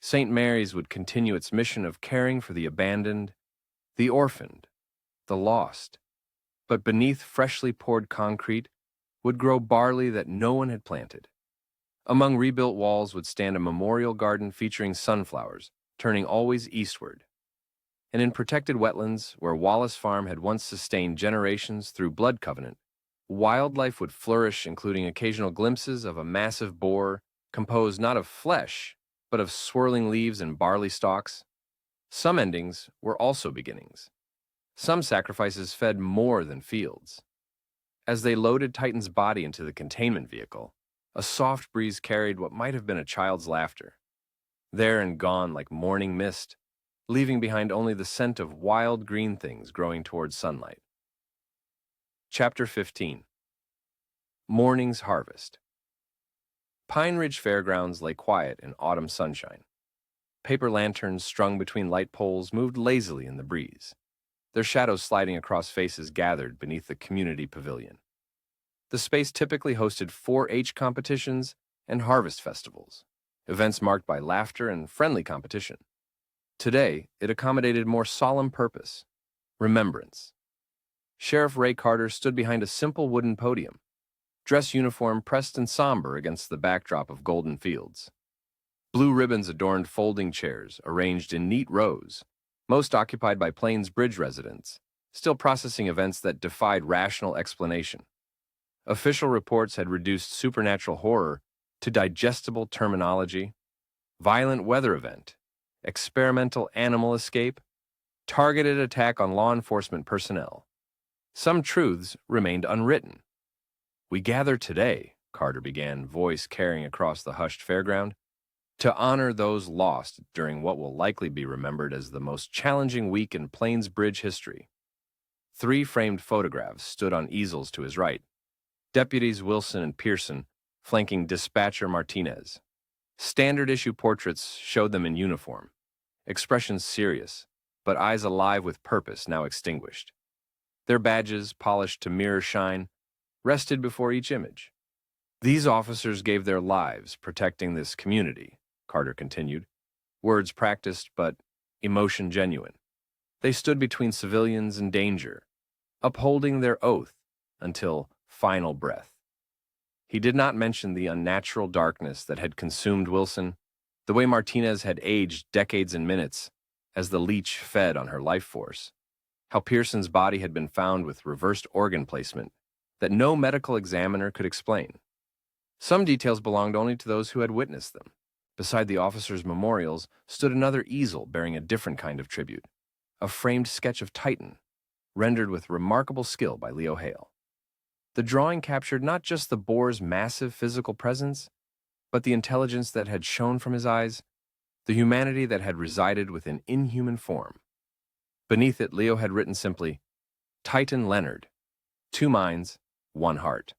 St. Mary's would continue its mission of caring for the abandoned, the orphaned, the lost. But beneath freshly poured concrete would grow barley that no one had planted. Among rebuilt walls would stand a memorial garden featuring sunflowers, turning always eastward. And in protected wetlands, where Wallace Farm had once sustained generations through blood covenant, Wildlife would flourish, including occasional glimpses of a massive boar composed not of flesh, but of swirling leaves and barley stalks. Some endings were also beginnings. Some sacrifices fed more than fields. As they loaded Titan's body into the containment vehicle, a soft breeze carried what might have been a child's laughter. There and gone like morning mist, leaving behind only the scent of wild green things growing towards sunlight. Chapter 15. Morning's Harvest. Pine Ridge Fairgrounds lay quiet in autumn sunshine. Paper lanterns strung between light poles moved lazily in the breeze, their shadows sliding across faces gathered beneath the community pavilion. The space typically hosted 4-H competitions and harvest festivals, events marked by laughter and friendly competition. Today, it accommodated more solemn purpose, remembrance. Sheriff Ray Carter stood behind a simple wooden podium, dress uniform pressed and somber against the backdrop of golden fields. Blue ribbons adorned folding chairs arranged in neat rows, most occupied by Plains Bridge residents, still processing events that defied rational explanation. Official reports had reduced supernatural horror to digestible terminology: violent weather event, experimental animal escape, targeted attack on law enforcement personnel. Some truths remained unwritten. "We gather today," Carter began, voice carrying across the hushed fairground, "to honor those lost during what will likely be remembered as the most challenging week in Plains Bridge history." 3 framed photographs stood on easels to his right, Deputies Wilson and Pearson flanking Dispatcher Martinez. Standard-issue portraits showed them in uniform, expressions serious, but eyes alive with purpose now extinguished. Their badges, polished to mirror shine, rested before each image. "These officers gave their lives protecting this community," Carter continued, words practiced but emotion genuine. "They stood between civilians and danger, upholding their oath until final breath." He did not mention the unnatural darkness that had consumed Wilson, the way Martinez had aged decades and minutes as the leech fed on her life force, how Pearson's body had been found with reversed organ placement that no medical examiner could explain. Some details belonged only to those who had witnessed them. Beside the officers' memorials stood another easel bearing a different kind of tribute, a framed sketch of Titan, rendered with remarkable skill by Leo Hale. The drawing captured not just the boar's massive physical presence, but the intelligence that had shone from his eyes, the humanity that had resided within inhuman form. Beneath it, Leo had written simply, "Titan Leonard, 2 minds, 1 heart."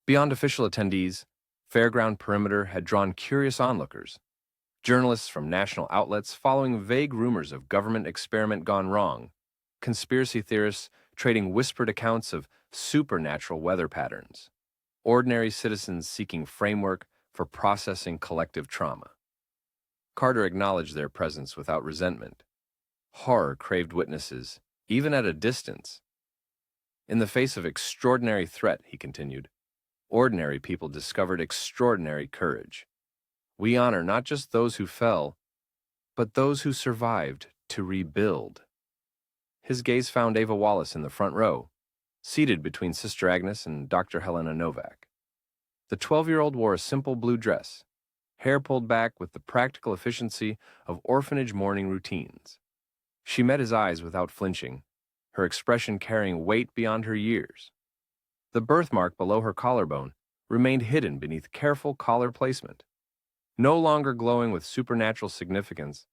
Beyond official attendees, Fairground Perimeter had drawn curious onlookers, journalists from national outlets following vague rumors of government experiment gone wrong, conspiracy theorists trading whispered accounts of supernatural weather patterns, ordinary citizens seeking framework for processing collective trauma. Carter acknowledged their presence without resentment. Horror craved witnesses, even at a distance. "In the face of extraordinary threat," he continued, "ordinary people discovered extraordinary courage. We honor not just those who fell, but those who survived to rebuild." His gaze found Ava Wallace in the front row, seated between Sister Agnes and Dr. Helena Novak. The 12-year-old wore a simple blue dress, hair pulled back with the practical efficiency of orphanage morning routines. She met his eyes without flinching, her expression carrying weight beyond her years. The birthmark below her collarbone remained hidden beneath careful collar placement, no longer glowing with supernatural significance,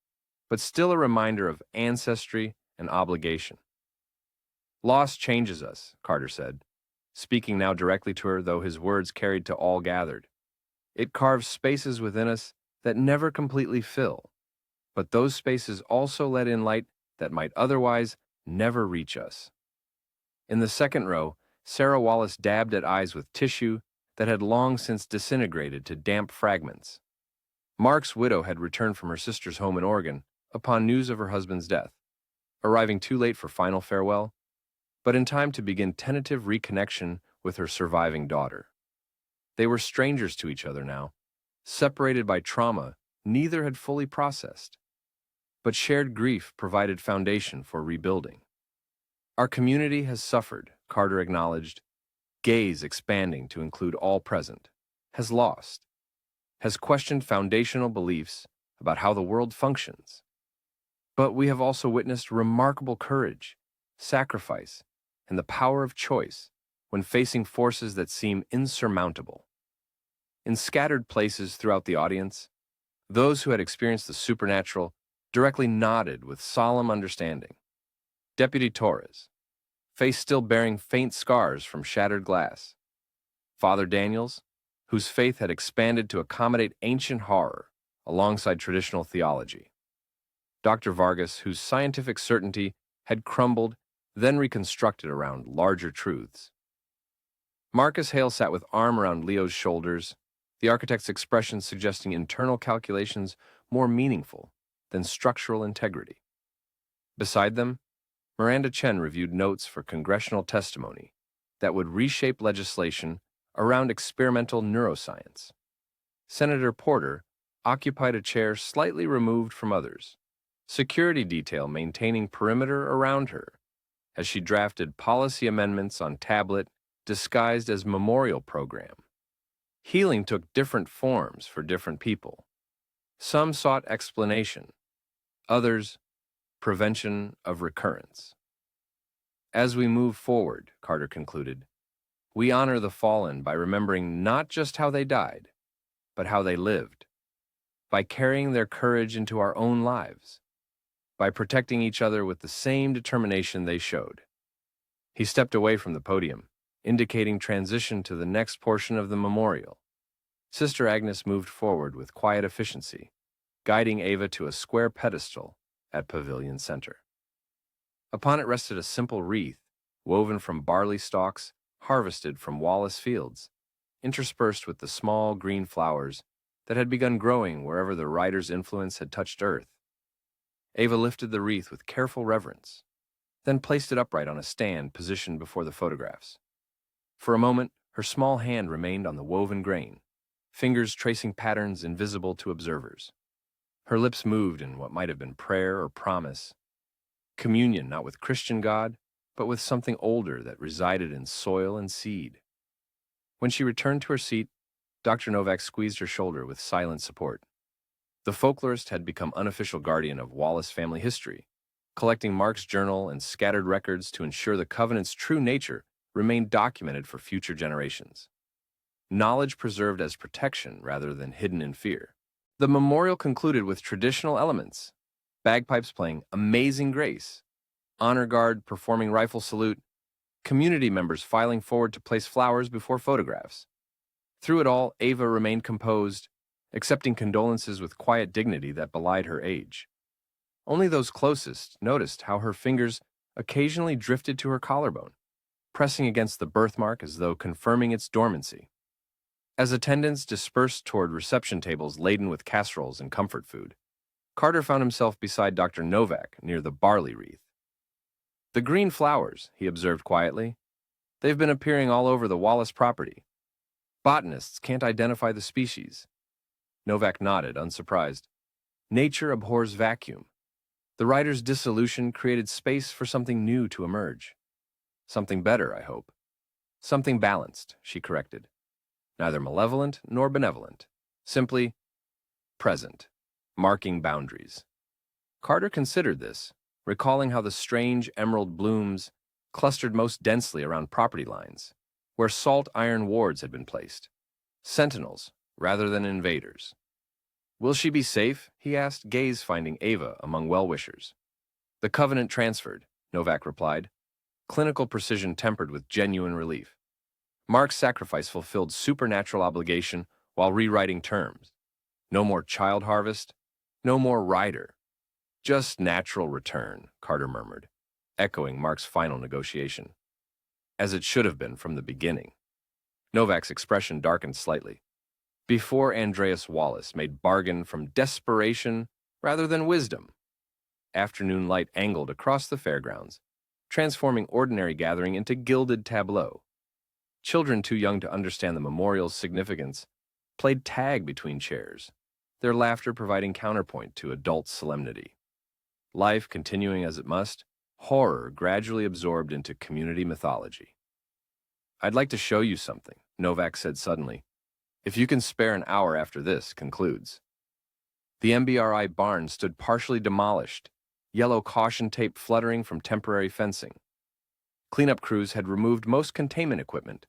but still a reminder of ancestry and obligation. "Loss changes us," Carter said, speaking now directly to her, though his words carried to all gathered. "It carves spaces within us that never completely fill, but those spaces also let in light that might otherwise never reach us." In the second row, Sarah Wallace dabbed at eyes with tissue that had long since disintegrated to damp fragments. Mark's widow had returned from her sister's home in Oregon upon news of her husband's death, arriving too late for final farewell, but in time to begin tentative reconnection with her surviving daughter. They were strangers to each other now, separated by trauma neither had fully processed, but shared grief provided foundation for rebuilding. "Our community has suffered," Carter acknowledged, gaze expanding to include all present, has lost, has questioned foundational beliefs about how the world functions. But we have also witnessed remarkable courage, sacrifice, and the power of choice when facing forces that seem insurmountable. In scattered places throughout the audience, those who had experienced the supernatural directly nodded with solemn understanding. Deputy Torres, face still bearing faint scars from shattered glass. Father Daniels, whose faith had expanded to accommodate ancient horror alongside traditional theology. Dr. Vargas, whose scientific certainty had crumbled, then reconstructed around larger truths. Marcus Hale sat with arm around Leo's shoulders, the architect's expression suggesting internal calculations more meaningful than structural integrity. Beside them, Miranda Chen reviewed notes for congressional testimony that would reshape legislation around experimental neuroscience. Senator Porter occupied a chair slightly removed from others, security detail maintaining perimeter around her as she drafted policy amendments on tablet disguised as memorial program. Healing took different forms for different people. Some sought explanation, others, prevention of recurrence. As we move forward, Carter concluded, we honor the fallen by remembering not just how they died, but how they lived, by carrying their courage into our own lives, by protecting each other with the same determination they showed. He stepped away from the podium, indicating transition to the next portion of the memorial. Sister Agnes moved forward with quiet efficiency, guiding Ava to a square pedestal at Pavilion Center. Upon it rested a simple wreath, woven from barley stalks harvested from Wallace fields, interspersed with the small green flowers that had begun growing wherever the writer's influence had touched earth. Ava lifted the wreath with careful reverence, then placed it upright on a stand positioned before the photographs. For a moment, her small hand remained on the woven grain, fingers tracing patterns invisible to observers. Her lips moved in what might have been prayer or promise, communion not with Christian God, but with something older that resided in soil and seed. When she returned to her seat, Dr. Novak squeezed her shoulder with silent support. The folklorist had become unofficial guardian of Wallace family history, collecting Mark's journal and scattered records to ensure the covenant's true nature remained documented for future generations. Knowledge preserved as protection rather than hidden in fear. The memorial concluded with traditional elements, bagpipes playing Amazing Grace, honor guard performing rifle salute, community members filing forward to place flowers before photographs. Through it all, Ava remained composed, accepting condolences with quiet dignity that belied her age. Only those closest noticed how her fingers occasionally drifted to her collarbone, pressing against the birthmark as though confirming its dormancy. As attendants dispersed toward reception tables laden with casseroles and comfort food, Carter found himself beside Dr. Novak near the barley wreath. The green flowers, he observed quietly. They've been appearing all over the Wallace property. Botanists can't identify the species. Novak nodded, unsurprised. Nature abhors vacuum. The writer's dissolution created space for something new to emerge. Something better, I hope. Something balanced, she corrected. Neither malevolent nor benevolent. Simply present, marking boundaries. Carter considered this, recalling how the strange emerald blooms clustered most densely around property lines, where salt iron wards had been placed. Sentinels, rather than invaders. Will she be safe? He asked, gaze finding Ava among well-wishers. The covenant transferred, Novak replied, clinical precision tempered with genuine relief. Mark's sacrifice fulfilled supernatural obligation while rewriting terms. No more child harvest, no more rider. Just natural return, Carter murmured, echoing Mark's final negotiation. As it should have been from the beginning. Novak's expression darkened slightly. Before Andreas Wallace made bargain from desperation rather than wisdom. Afternoon light angled across the fairgrounds, transforming ordinary gathering into gilded tableau. Children too young to understand the memorial's significance played tag between chairs, their laughter providing counterpoint to adult solemnity. Life continuing as it must, horror gradually absorbed into community mythology. I'd like to show you something, Novak said suddenly. If you can spare an hour after this concludes. The MBRI barn stood partially demolished, yellow caution tape fluttering from temporary fencing. Cleanup crews had removed most containment equipment,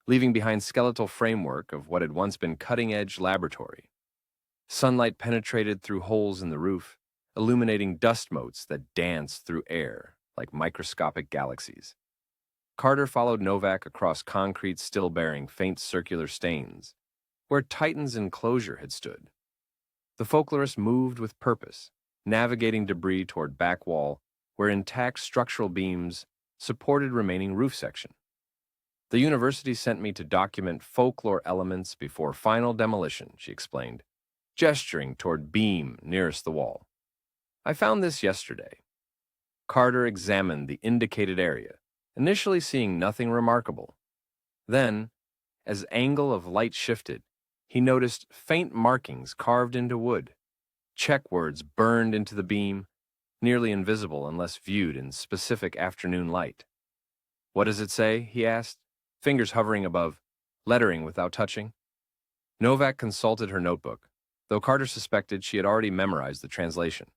leaving behind skeletal framework of what had once been cutting-edge laboratory. Sunlight penetrated through holes in the roof, illuminating dust motes that danced through air like microscopic galaxies. Carter followed Novak across concrete still bearing faint circular stains, where Titan's enclosure had stood. The folklorist moved with purpose, navigating debris toward back wall, where intact structural beams supported remaining roof section. The university sent me to document folklore elements before final demolition, she explained, gesturing toward beam nearest the wall. I found this yesterday. Carter examined the indicated area, initially seeing nothing remarkable. Then, as angle of light shifted, he noticed faint markings carved into wood, check words burned into the beam, nearly invisible unless viewed in specific afternoon light. What does it say? He asked, fingers hovering above, lettering without touching. Novak consulted her notebook, though Carter suspected she had already memorized the translation.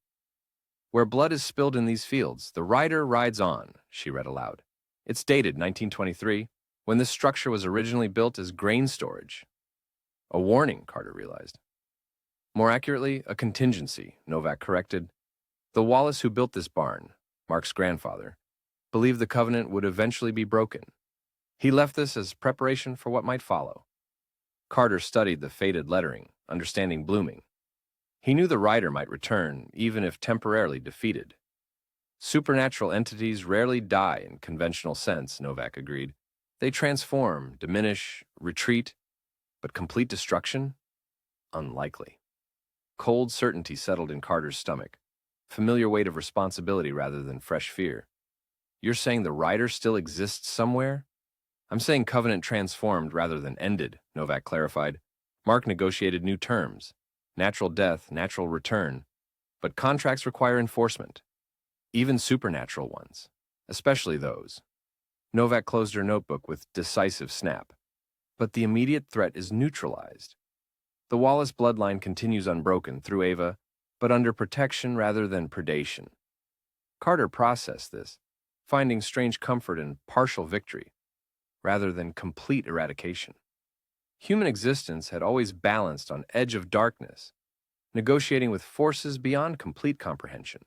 Where blood is spilled in these fields, the rider rides on, she read aloud. It's dated 1923, when this structure was originally built as grain storage. A warning, Carter realized. More accurately, a contingency, Novak corrected. The Wallace who built this barn, Mark's grandfather, believed the covenant would eventually be broken. He left this as preparation for what might follow. Carter studied the faded lettering, understanding blooming. He knew the rider might return, even if temporarily defeated. Supernatural entities rarely die in conventional sense, Novak agreed. They transform, diminish, retreat, but complete destruction? Unlikely. Cold certainty settled in Carter's stomach, familiar weight of responsibility rather than fresh fear. You're saying the rider still exists somewhere? I'm saying covenant transformed rather than ended, Novak clarified. Mark negotiated new terms. Natural death, natural return. But contracts require enforcement. Even supernatural ones. Especially those. Novak closed her notebook with decisive snap. But the immediate threat is neutralized. The Wallace bloodline continues unbroken through Ava, but under protection rather than predation. Carter processed this, finding strange comfort in partial victory, rather than complete eradication. Human existence had always balanced on edge of darkness, negotiating with forces beyond complete comprehension.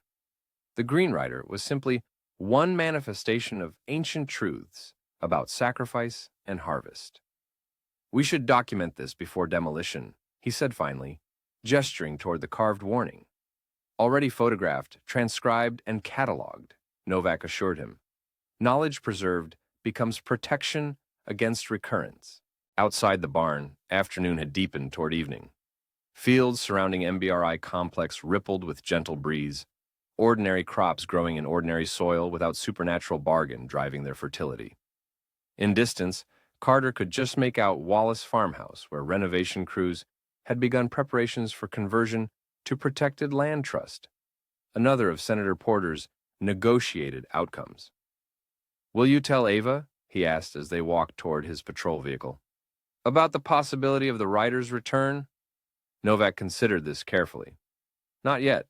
The Green Rider was simply one manifestation of ancient truths about sacrifice and harvest. We should document this before demolition, he said finally, gesturing toward the carved warning. Already photographed, transcribed, and cataloged, Novak assured him. Knowledge preserved becomes protection against recurrence. Outside the barn, afternoon had deepened toward evening. Fields surrounding MBRI complex rippled with gentle breeze, ordinary crops growing in ordinary soil without supernatural bargain driving their fertility. In distance, Carter could just make out Wallace farmhouse, where renovation crews had begun preparations for conversion to protected land trust, another of Senator Porter's negotiated outcomes. Will you tell Ava, he asked as they walked toward his patrol vehicle, about the possibility of the rider's return? Novak considered this carefully. Not yet.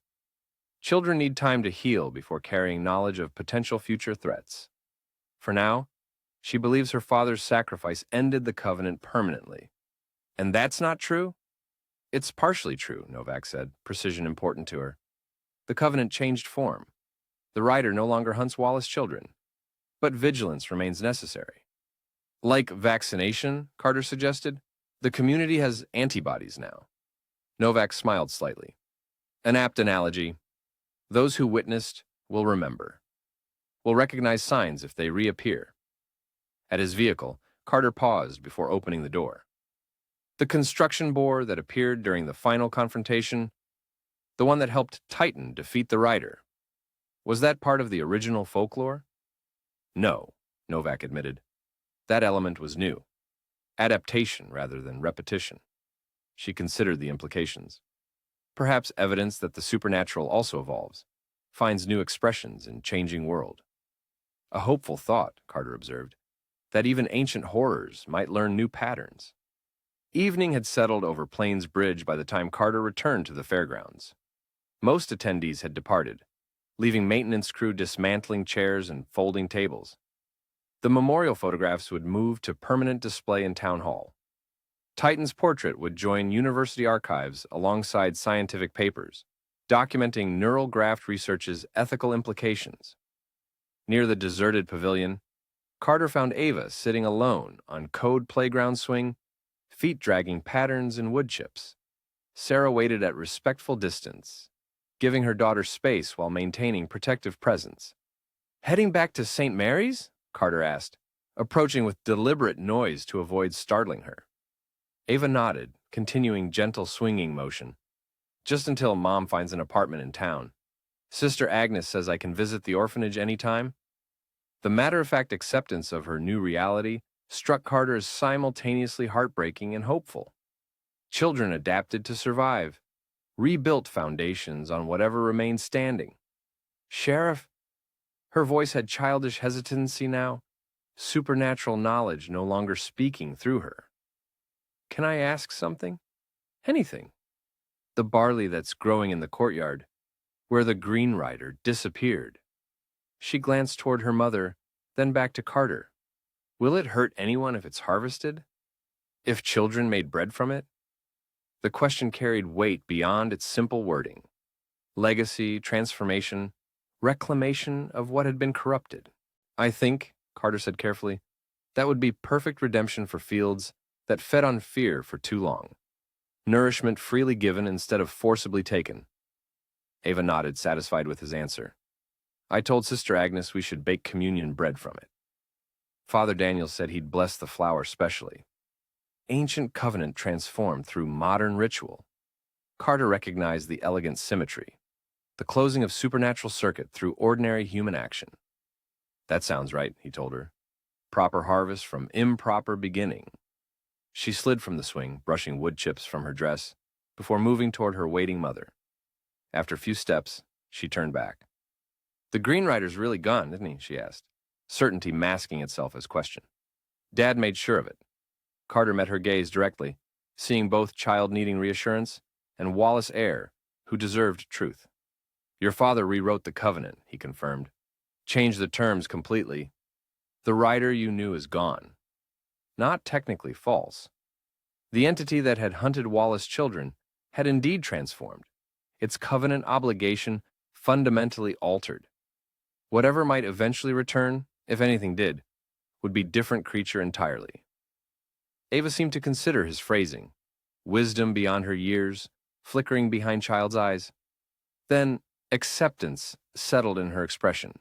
Children need time to heal before carrying knowledge of potential future threats. For now, she believes her father's sacrifice ended the covenant permanently. And that's not true? It's partially true, Novak said, precision important to her. The covenant changed form. The rider no longer hunts Wallace children. But vigilance remains necessary. Like vaccination, Carter suggested, the community has antibodies now. Novak smiled slightly. An apt analogy. Those who witnessed will remember. Will recognize signs if they reappear. At his vehicle, Carter paused before opening the door. The construction boar that appeared during the final confrontation, the one that helped Titan defeat the rider, was that part of the original folklore? No, Novak admitted. That element was new. Adaptation rather than repetition. She considered the implications. Perhaps evidence that the supernatural also evolves, finds new expressions in changing world. A hopeful thought, Carter observed. that even ancient horrors might learn new patterns. Evening had settled over Plains Bridge by the time Carter returned to the fairgrounds. Most attendees had departed, leaving maintenance crew dismantling chairs and folding tables. The memorial photographs would move to permanent display in Town Hall. Titan's portrait would join university archives alongside scientific papers, documenting neural graft research's ethical implications. Near the deserted pavilion, Carter found Ava sitting alone on code playground swing, feet dragging patterns and wood chips. Sarah waited at respectful distance, giving her daughter space while maintaining protective presence. "Heading back to St. Mary's?" Carter asked, approaching with deliberate noise to avoid startling her. Ava nodded, continuing gentle swinging motion. "Just until Mom finds an apartment in town. Sister Agnes says I can visit the orphanage anytime." The matter-of-fact acceptance of her new reality struck Carter as simultaneously heartbreaking and hopeful. Children adapted to survive, rebuilt foundations on whatever remained standing. "Sheriff?" Her voice had childish hesitancy now, supernatural knowledge no longer speaking through her. "Can I ask something?" "Anything." "The barley that's growing in the courtyard, where the green rider disappeared." She glanced toward her mother, then back to Carter. "Will it hurt anyone if it's harvested? If children made bread from it?" The question carried weight beyond its simple wording. Legacy, transformation, reclamation of what had been corrupted. "I think," Carter said carefully, "that would be perfect redemption for fields that fed on fear for too long. Nourishment freely given instead of forcibly taken." Ava nodded, satisfied with his answer. "I told Sister Agnes we should bake communion bread from it. Father Daniel said he'd bless the flour specially." Ancient covenant transformed through modern ritual. Carter recognized the elegant symmetry, the closing of supernatural circuit through ordinary human action. "That sounds right," he told her. "Proper harvest from improper beginning." She slid from the swing, brushing wood chips from her dress, before moving toward her waiting mother. After a few steps, she turned back. "The Green Rider's really gone, isn't he?" she asked, certainty masking itself as question. "Dad made sure of it." Carter met her gaze directly, seeing both child needing reassurance and Wallace heir, who deserved truth. "Your father rewrote the covenant," he confirmed. "Changed the terms completely. The rider you knew is gone. Not technically false. The entity that had hunted Wallace's children had indeed transformed, its covenant obligation fundamentally altered. Whatever might eventually return, if anything did, would be a different creature entirely." Ava seemed to consider his phrasing, wisdom beyond her years, flickering behind child's eyes. Then acceptance settled in her expression.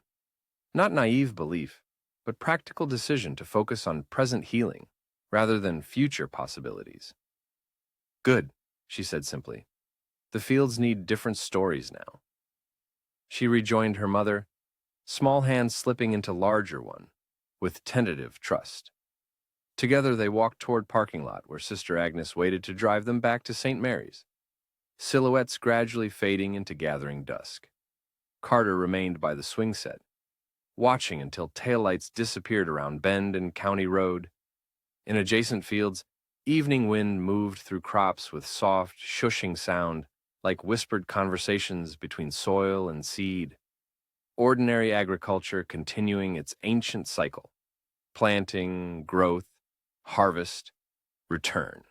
Not naive belief, but practical decision to focus on present healing rather than future possibilities. "Good," she said simply. "The fields need different stories now." She rejoined her mother, small hand slipping into larger one, with tentative trust. Together they walked toward parking lot where Sister Agnes waited to drive them back to St. Mary's, silhouettes gradually fading into gathering dusk. Carter remained by the swing set, watching until taillights disappeared around Bend and County Road. In adjacent fields, evening wind moved through crops with soft, shushing sound, like whispered conversations between soil and seed. Ordinary agriculture continuing its ancient cycle: planting, growth, harvest, return.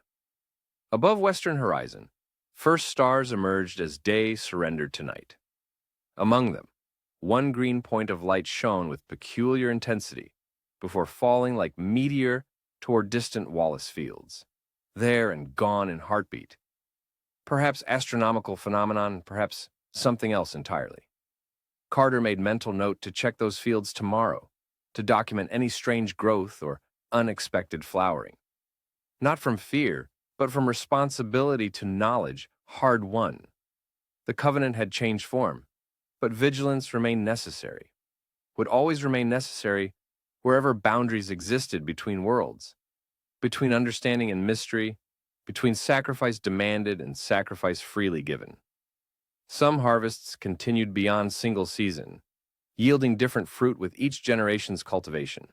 Above western horizon, first stars emerged as day surrendered to night. Among them, one green point of light shone with peculiar intensity before falling like meteor toward distant Wallace fields, there and gone in heartbeat. Perhaps astronomical phenomenon, perhaps something else entirely. Carter made mental note to check those fields tomorrow, to document any strange growth or unexpected flowering. Not from fear, but from responsibility to knowledge hard won. The covenant had changed form, but vigilance remained necessary, would always remain necessary wherever boundaries existed between worlds, between understanding and mystery, between sacrifice demanded and sacrifice freely given. Some harvests continued beyond single season, yielding different fruit with each generation's cultivation.